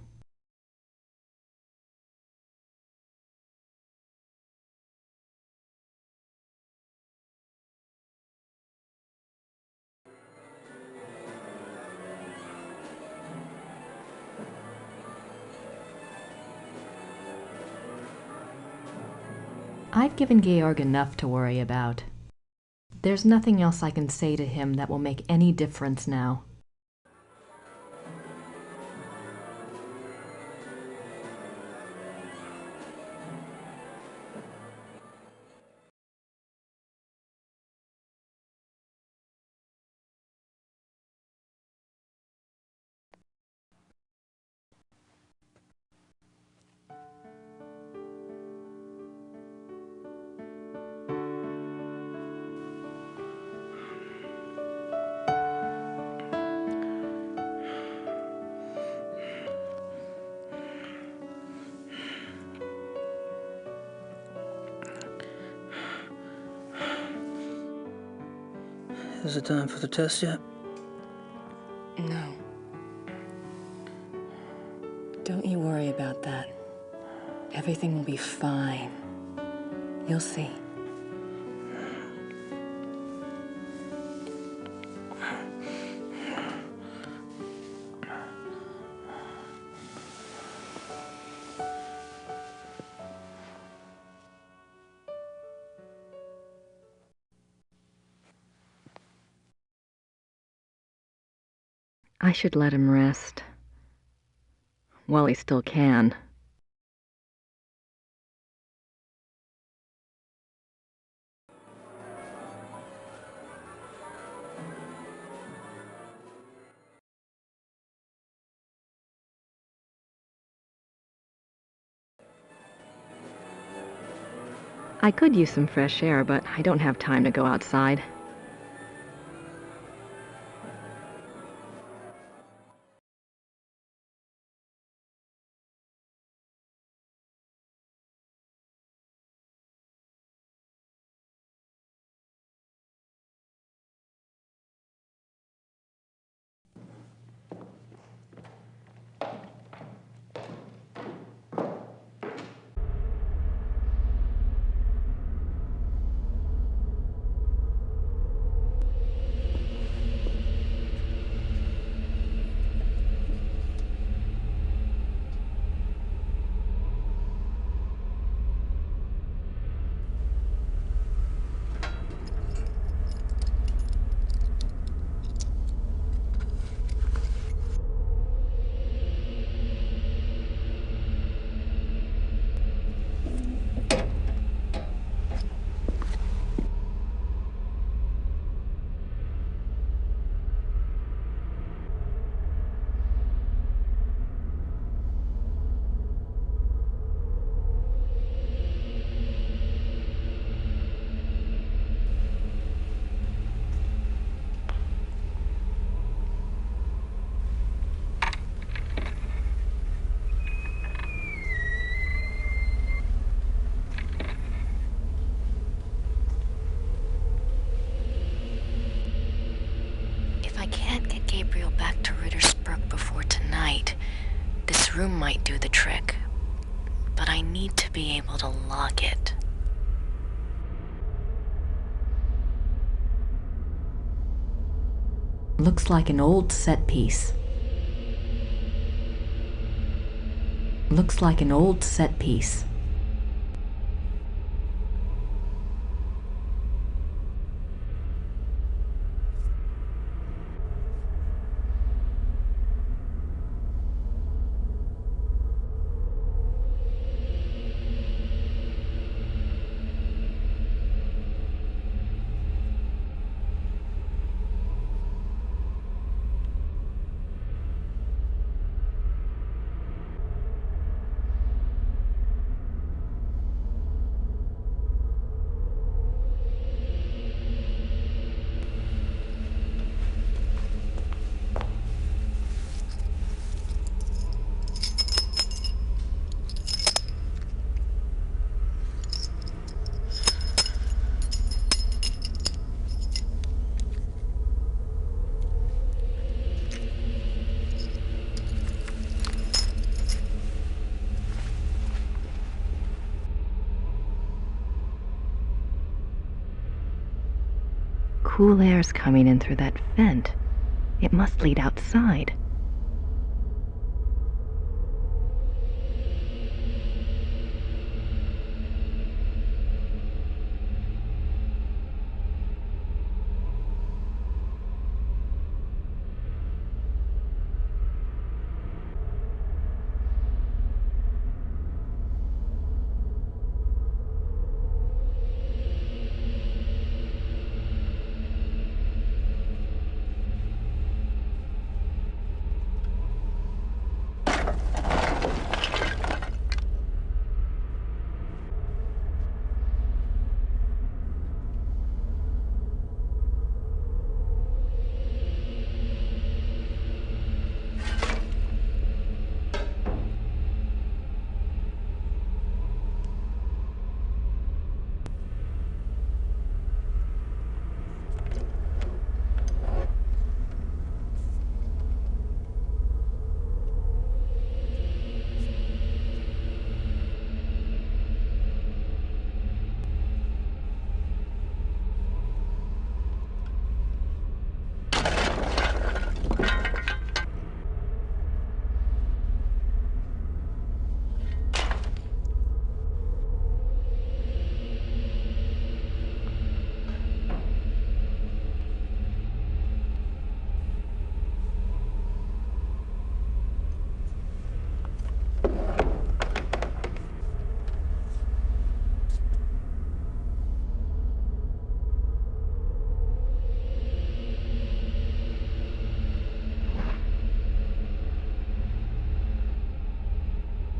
Speaker 1: I've given Georg enough to worry about. There's nothing else I can say to him that will make any difference now.
Speaker 3: Is it time for the test yet?
Speaker 1: No. Don't you worry about that. Everything will be fine. You'll see. I should let him rest. While he still can. I could use some fresh air, but I don't have time to go outside. If I can't get Gabriel back to Rittersberg before tonight, this room might do the trick. But I need to be able to lock it. Looks like an old set piece. Looks like an old set piece. Cool air's coming in through that vent. It must lead outside.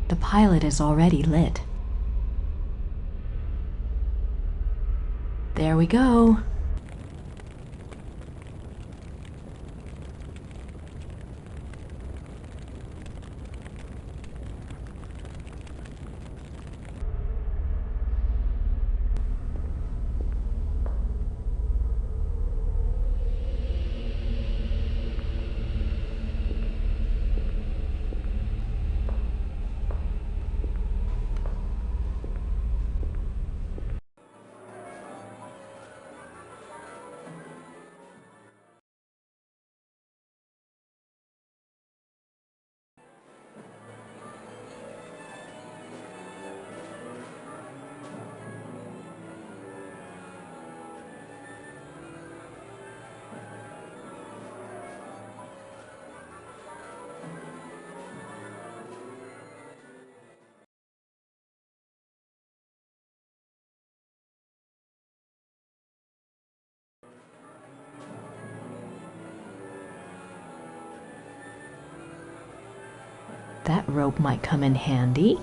Speaker 1: The pilot is already lit. There we go. That rope might come in handy.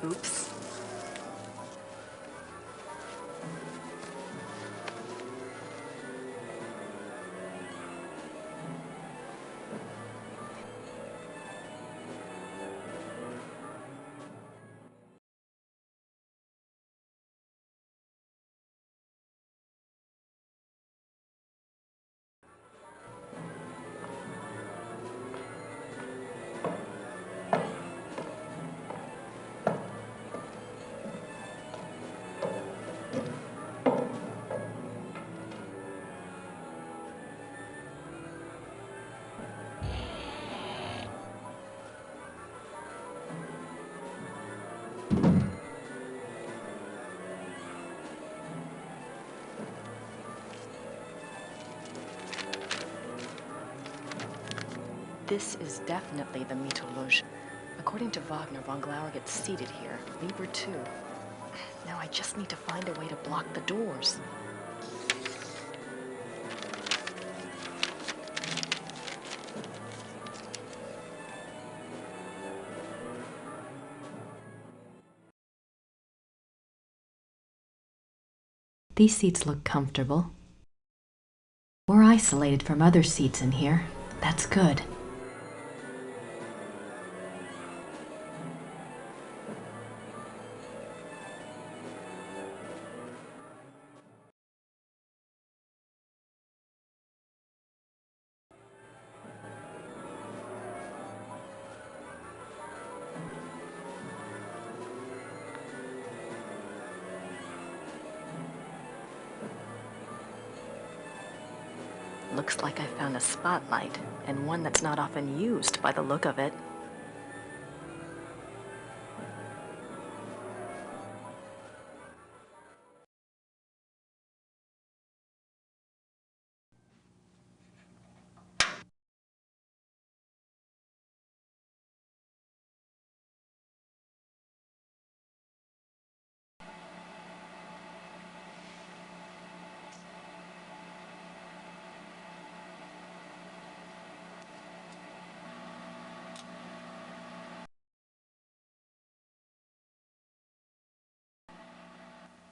Speaker 1: Oops. This is definitely the Mythology. According to Wagner, von Glauer gets seated here. Weber too. Now I just need to find a way to block the doors. These seats look comfortable. We're isolated from other seats in here. That's good. Looks like I found a spotlight, and one that's not often used by the look of it.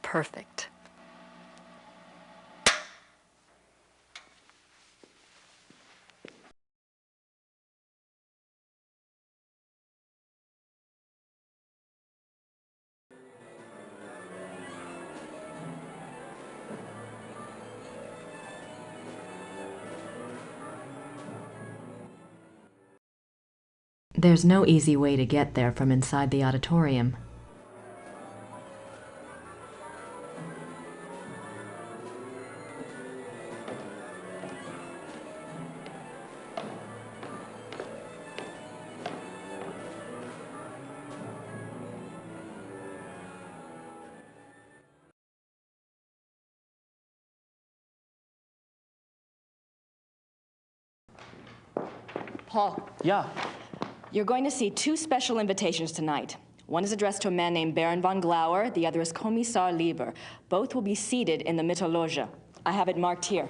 Speaker 1: Perfect. There's no easy way to get there from inside the auditorium. Paul.
Speaker 8: Yeah.
Speaker 6: You're going to see two special invitations tonight. One is addressed to a man named Baron von Glauer, the other is Kommissar Lieber. Both will be seated in the Mythology. I have it marked here.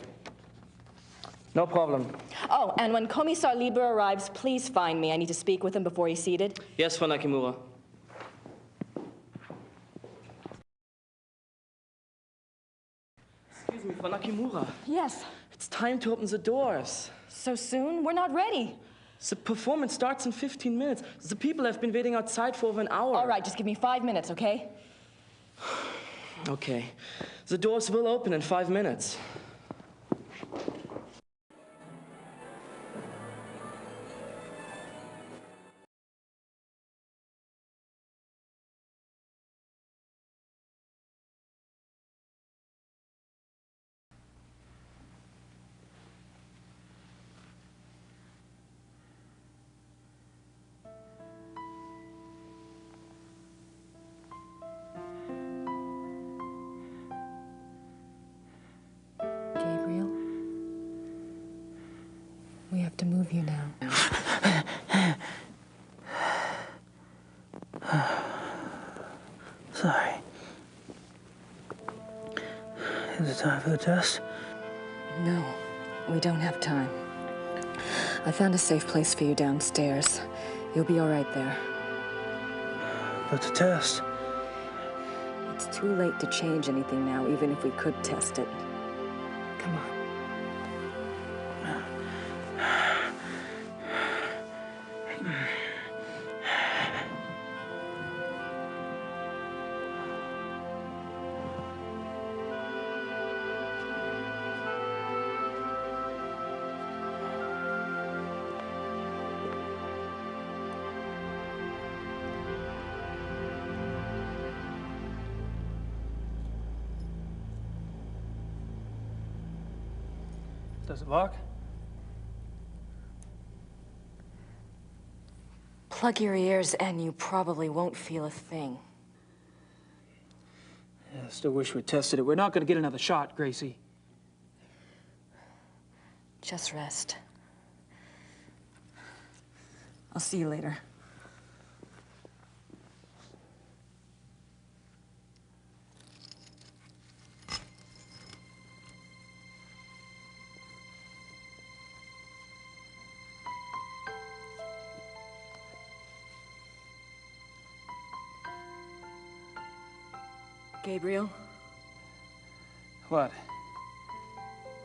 Speaker 8: No problem.
Speaker 6: Oh, and when Kommissar Lieber arrives, please find me. I need to speak with him before he's seated.
Speaker 8: Yes, Frau Nakimura. Excuse me, Frau Nakimura.
Speaker 6: Yes.
Speaker 8: It's time to open the doors.
Speaker 6: So soon? We're not ready.
Speaker 8: The performance starts in 15 minutes. The people have been waiting outside for over an hour.
Speaker 6: All right, just give me 5 minutes, okay?
Speaker 8: Okay. The doors will open in 5 minutes.
Speaker 1: We have to move you now.
Speaker 3: Sorry. Is it time for the test?
Speaker 1: No, we don't have time. I found a safe place for you downstairs. You'll be all right there.
Speaker 3: But the test?
Speaker 1: It's too late to change anything now, even if we could test it. Come on.
Speaker 3: Does it lock?
Speaker 1: Plug your ears and you probably won't feel a thing.
Speaker 9: Yeah, I still wish we tested it. We're not going to get another shot, Gracie.
Speaker 1: Just rest. I'll see you later. Gabriel?
Speaker 9: What?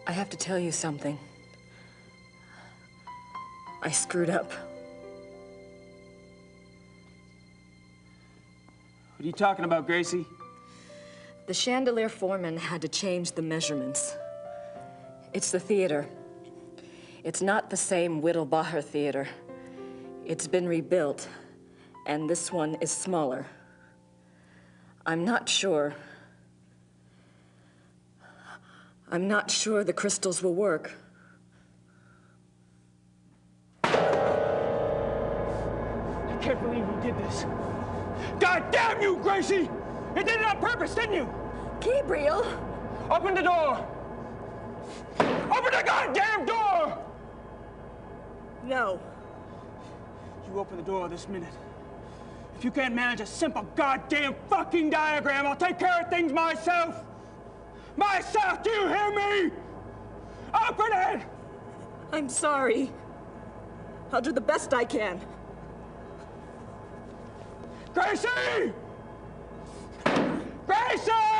Speaker 1: I have to tell you something. I screwed up.
Speaker 9: What are you talking about, Gracie?
Speaker 1: The chandelier foreman had to change the measurements. It's the theater. It's not the same Whittlbacher theater. It's been rebuilt, and this one is smaller. I'm not sure the crystals will work.
Speaker 9: can't believe you did this. God damn you, Gracie! You did it on purpose, didn't you?
Speaker 6: Gabriel!
Speaker 9: Open the door! Open the goddamn door!
Speaker 6: No.
Speaker 9: You open the door this minute. If you can't manage a simple goddamn fucking diagram, I'll take care of things myself! Myself, do you hear me? Open it!
Speaker 6: I'm sorry. I'll do the best I can.
Speaker 9: Gracie! Gracie!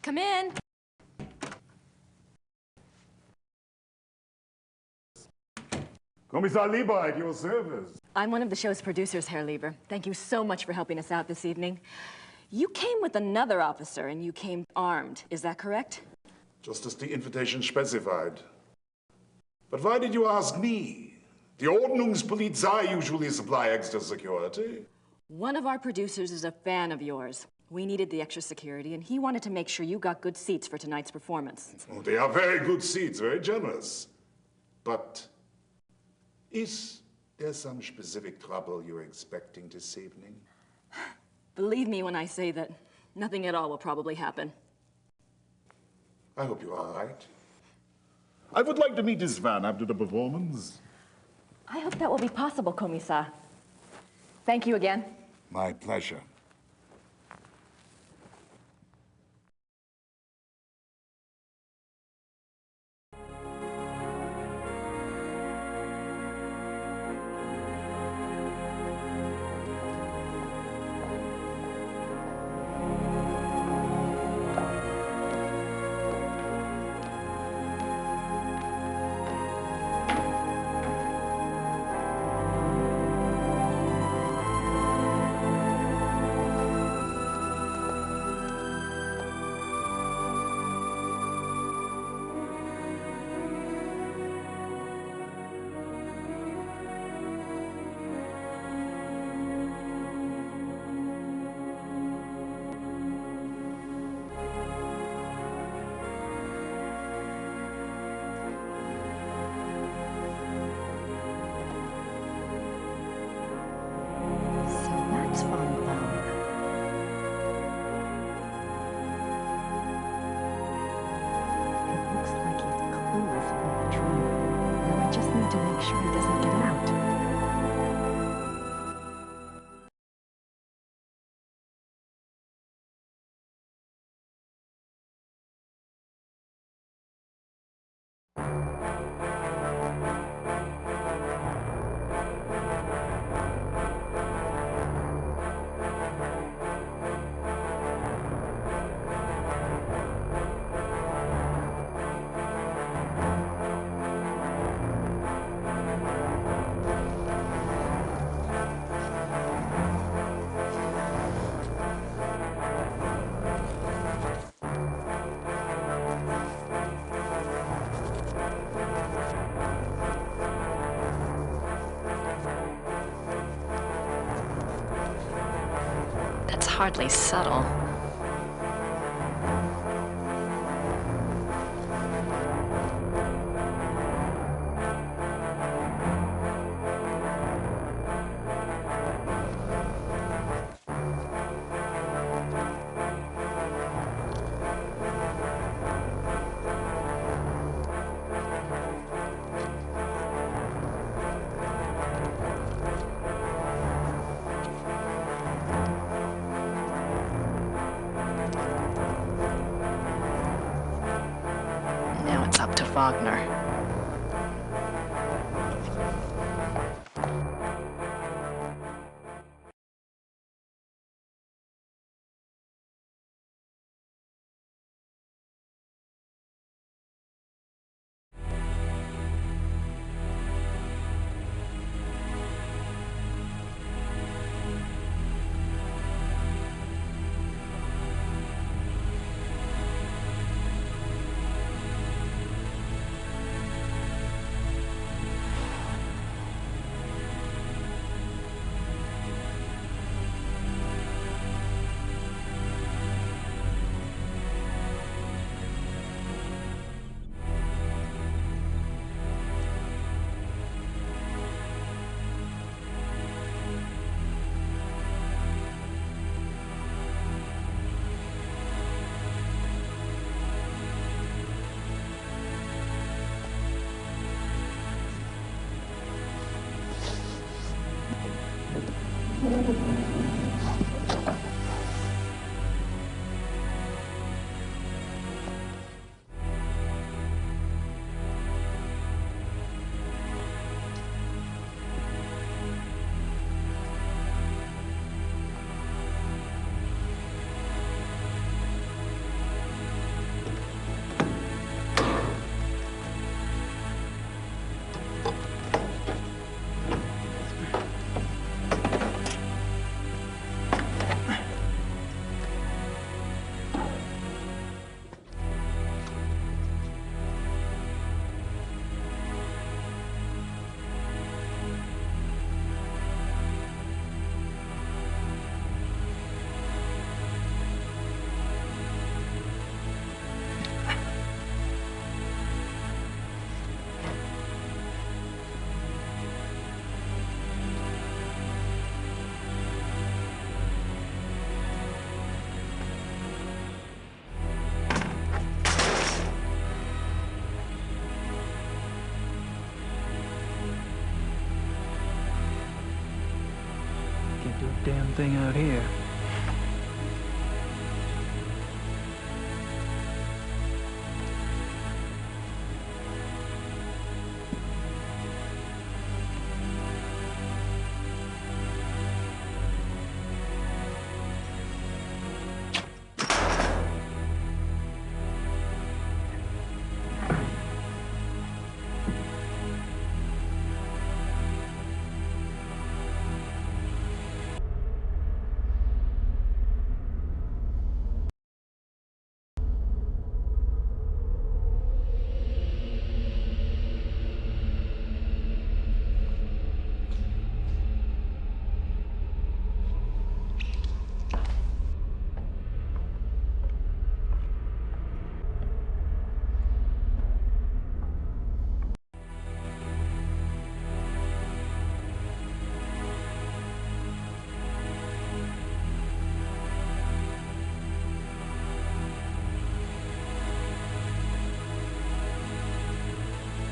Speaker 6: Come in.
Speaker 20: Kommissar Lieber, at your service.
Speaker 6: I'm one of the show's producers, Herr Lieber. Thank you so much for helping us out this evening. You came with another officer and you came armed, is that correct?
Speaker 20: Just as the invitation specified. But why did you ask me? The Ordnungspolizei usually supply extra security.
Speaker 6: One of our producers is a fan of yours. We needed the extra security, and he wanted to make sure you got good seats for tonight's performance.
Speaker 20: Oh, they are very good seats, very generous. But is there some specific trouble you're expecting this evening?
Speaker 6: Believe me when I say that nothing at all will probably happen.
Speaker 20: I hope you're all right. I would like to meet this van after the performance.
Speaker 6: I hope that will be possible, Kommissar. Thank you again.
Speaker 20: My pleasure.
Speaker 1: That's hardly subtle. Wagner.
Speaker 3: Can't do a damn thing out here.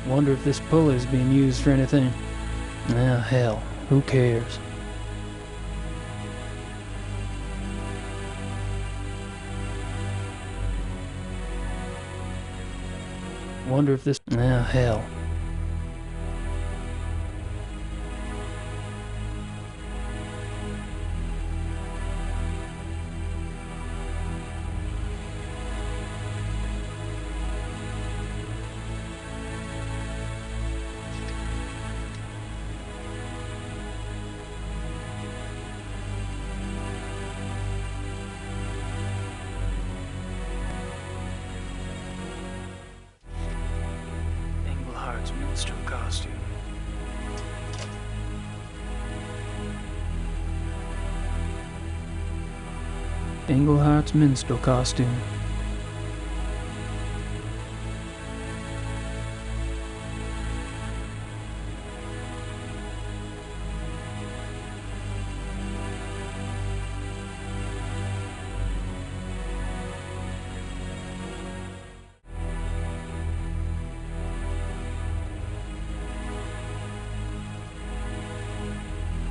Speaker 3: Wonder if this pulley's being used for anything. Ah, hell, who cares? Wonder if this... Ah, hell. Minstrel costume. Englehart's minstrel costume.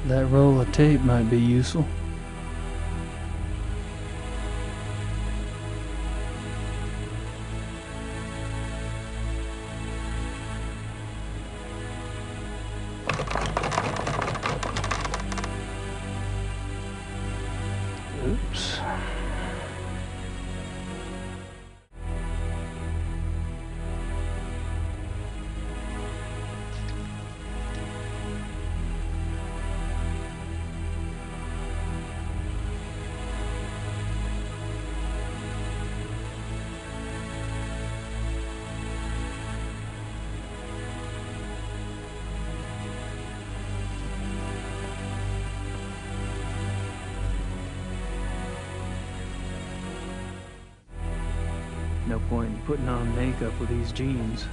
Speaker 3: That roll of tape might be useful. no point in putting on makeup with these jeans.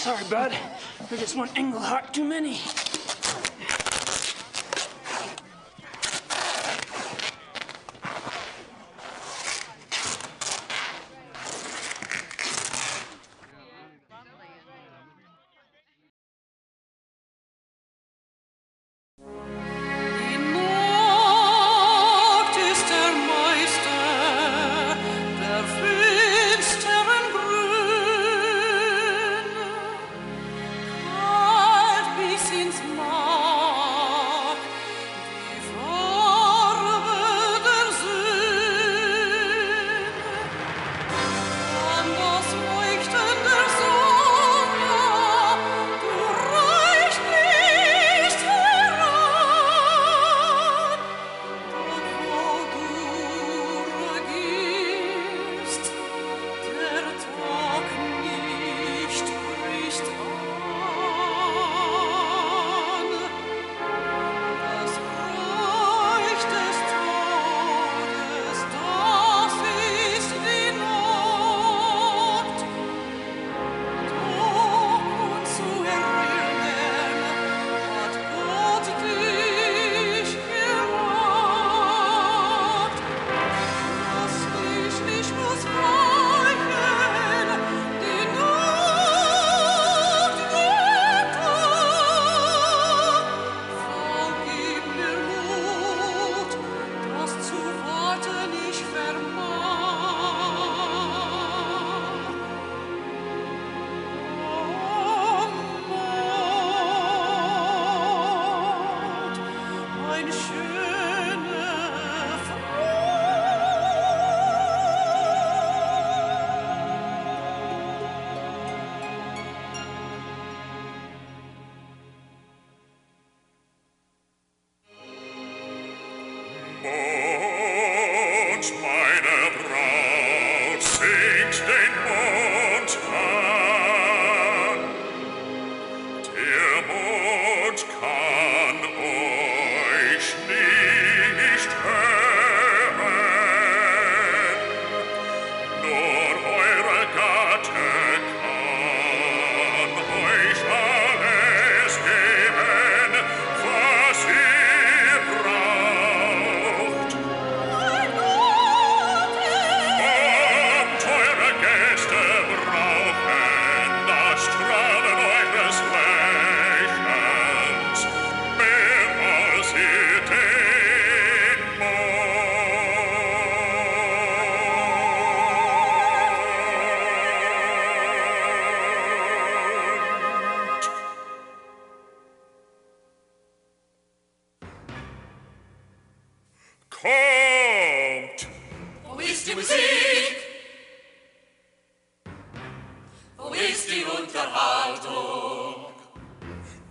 Speaker 9: Sorry, bud. There's just one Englehart too many.
Speaker 5: Since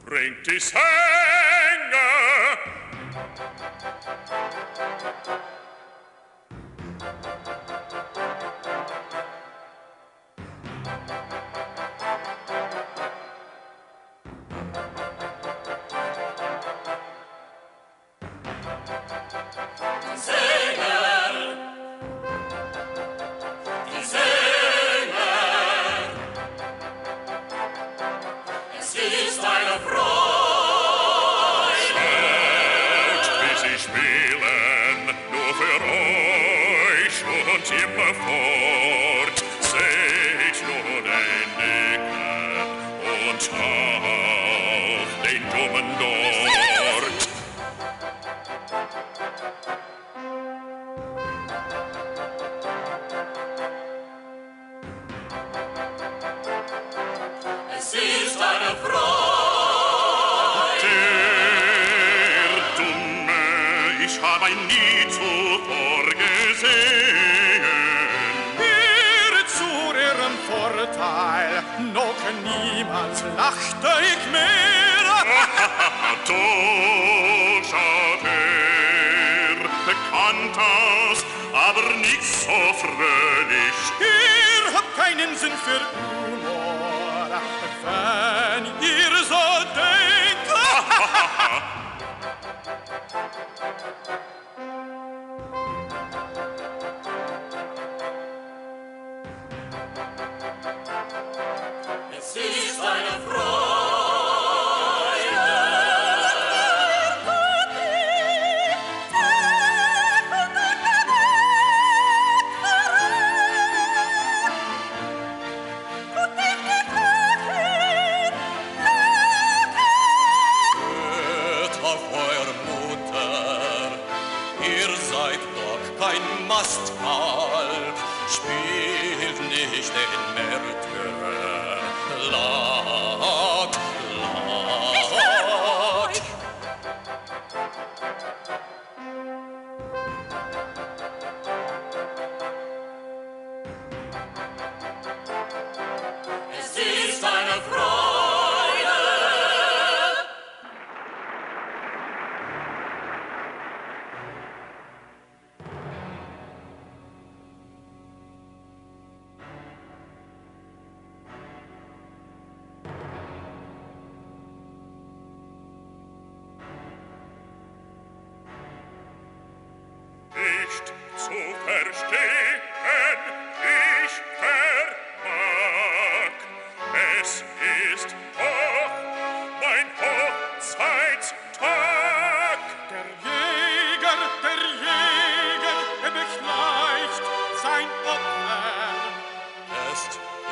Speaker 5: bringt die Sänger.
Speaker 10: Niemals lachte ich mehr.
Speaker 5: Du, Schatter, bekannt aus, aber nicht so fröhlich.
Speaker 10: Ihr habt keinen Sinn für Humor, wenn ihr so denkt.
Speaker 5: Es ist eine Freude.
Speaker 10: Hört auf eure Mutter, ihr seid doch kein Mastkalb, spielt nicht den Märtyrer. Laut, laut.
Speaker 5: Es ist eine Freude. Nicht zu verstehen, ich vermag. Es ist doch mein Hochzeitstag.
Speaker 10: Der Jäger, er beschleicht sein Opfer. Es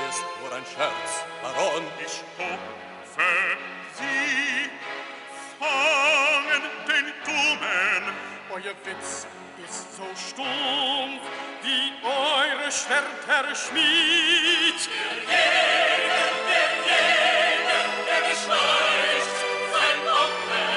Speaker 10: ist nur ein Scherz, Baron.
Speaker 5: Ich hoffe, Sie fangen den Dummen.
Speaker 10: Euer Witz ist so stumpf, wie eure Schwerter Schmied.
Speaker 5: Der beschleicht sein Opfer.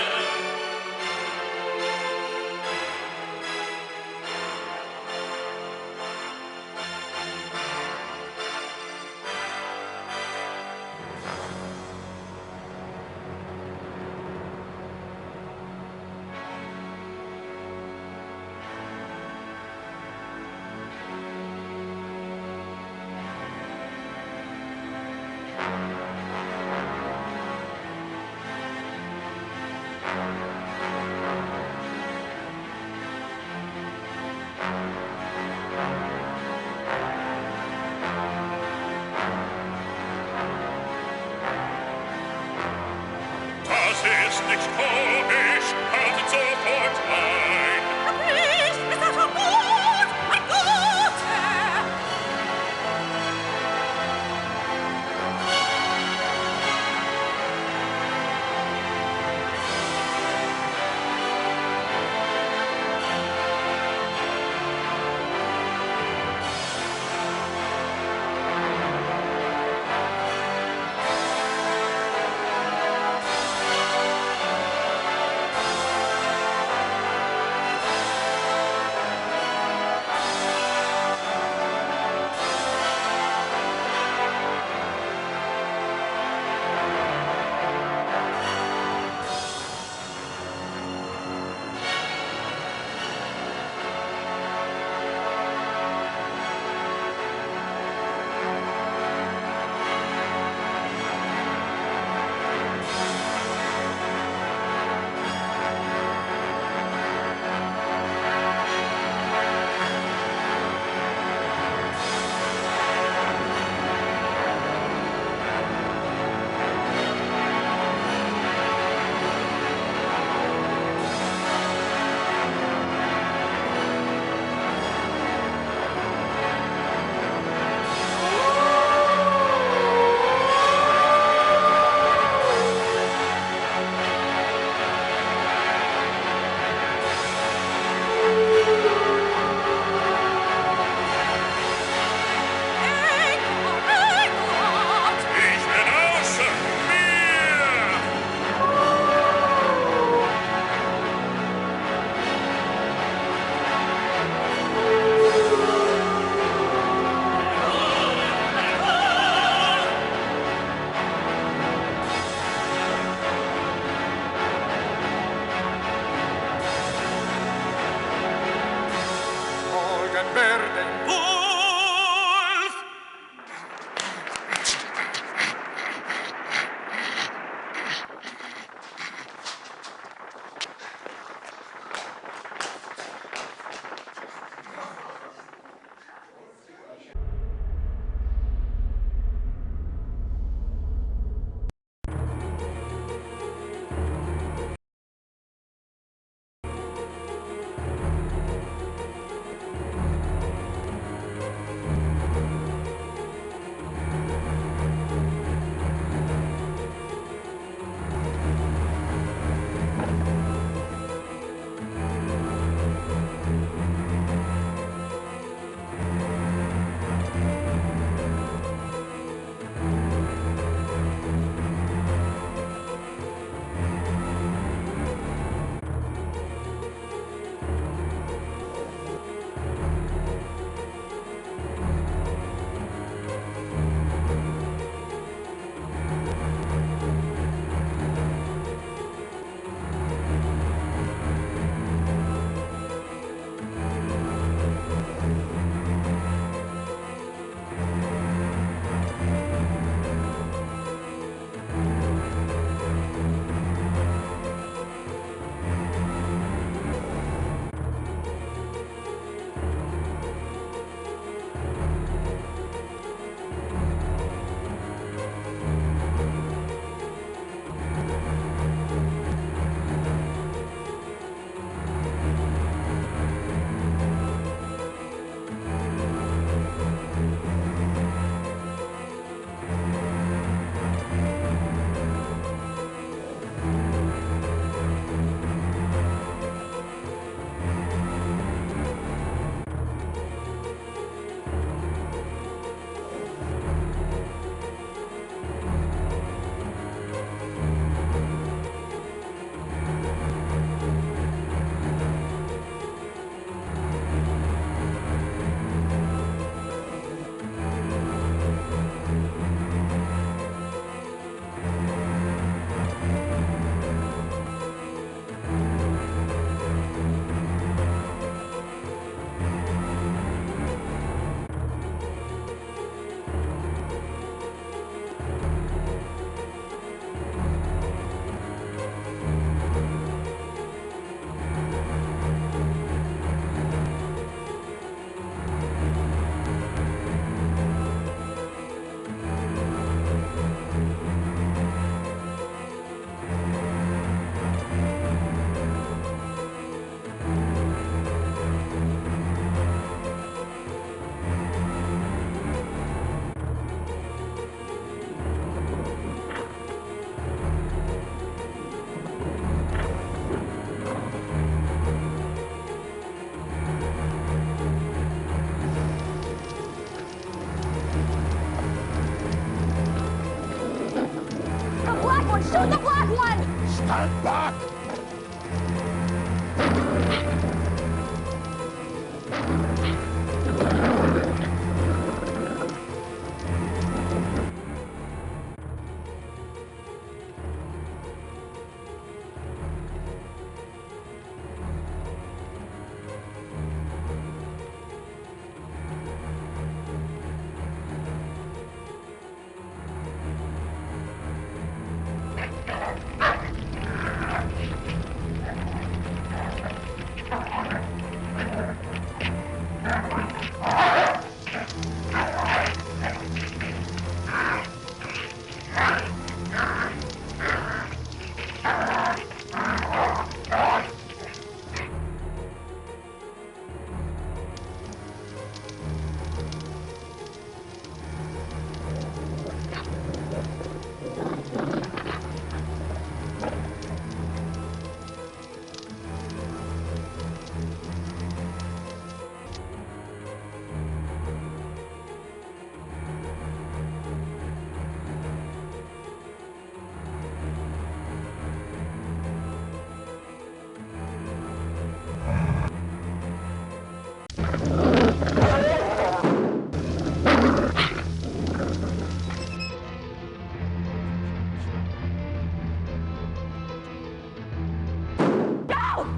Speaker 5: Shoot the black one!
Speaker 20: Stand back!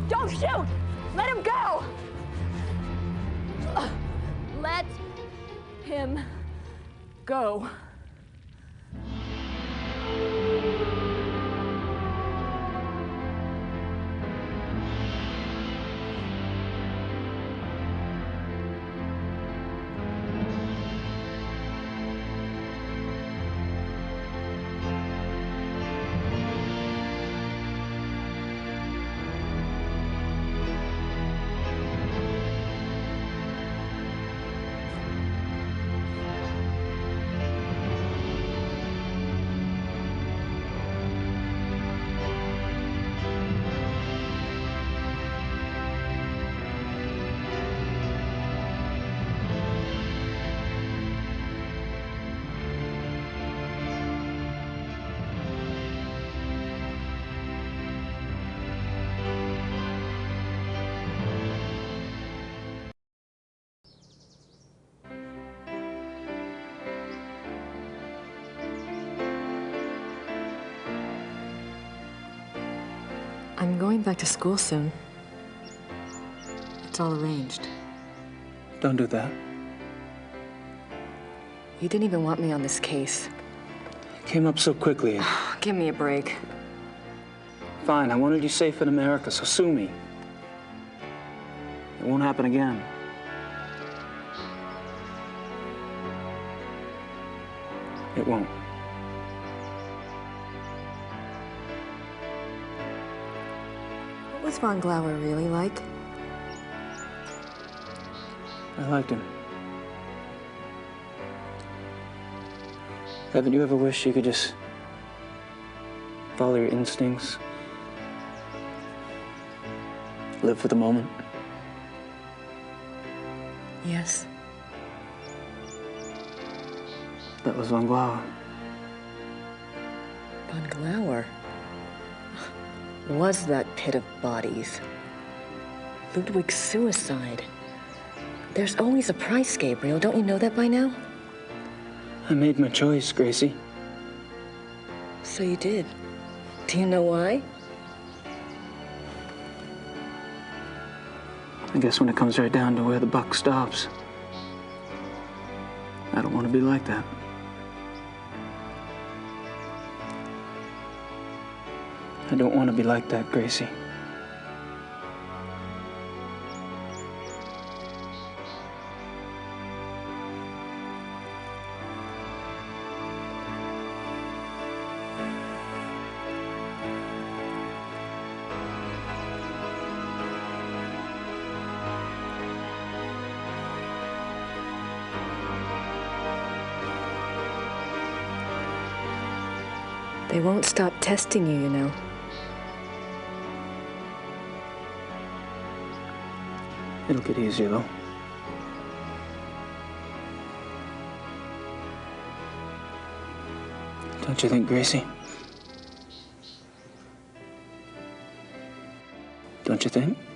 Speaker 5: Don't shoot! Let him go! Let him go.
Speaker 1: I'm going back to school soon. It's all arranged.
Speaker 3: Don't do that.
Speaker 1: You didn't even want me on this case.
Speaker 3: It came up so quickly.
Speaker 1: Give me a break.
Speaker 3: Fine, I wanted you safe in America, so sue me. It won't happen again. It won't.
Speaker 1: What was Von Glauer really like?
Speaker 3: I liked him. Haven't you ever wished you could just follow your instincts? Live for the moment?
Speaker 1: Yes.
Speaker 3: That was Von Glauer.
Speaker 1: Von Glauer? Was that pit of bodies? Ludwig's suicide. There's always a price, Gabriel. Don't you know that by now?
Speaker 3: I made my choice, Gracie.
Speaker 1: So you did. Do you know why?
Speaker 3: I guess when it comes right down to where the buck stops, I don't want to be like that. I don't want to be like that, Gracie.
Speaker 1: They won't stop testing you, you know.
Speaker 3: It'll get easier, though. Don't you think, Gracie?
Speaker 12: don't you think?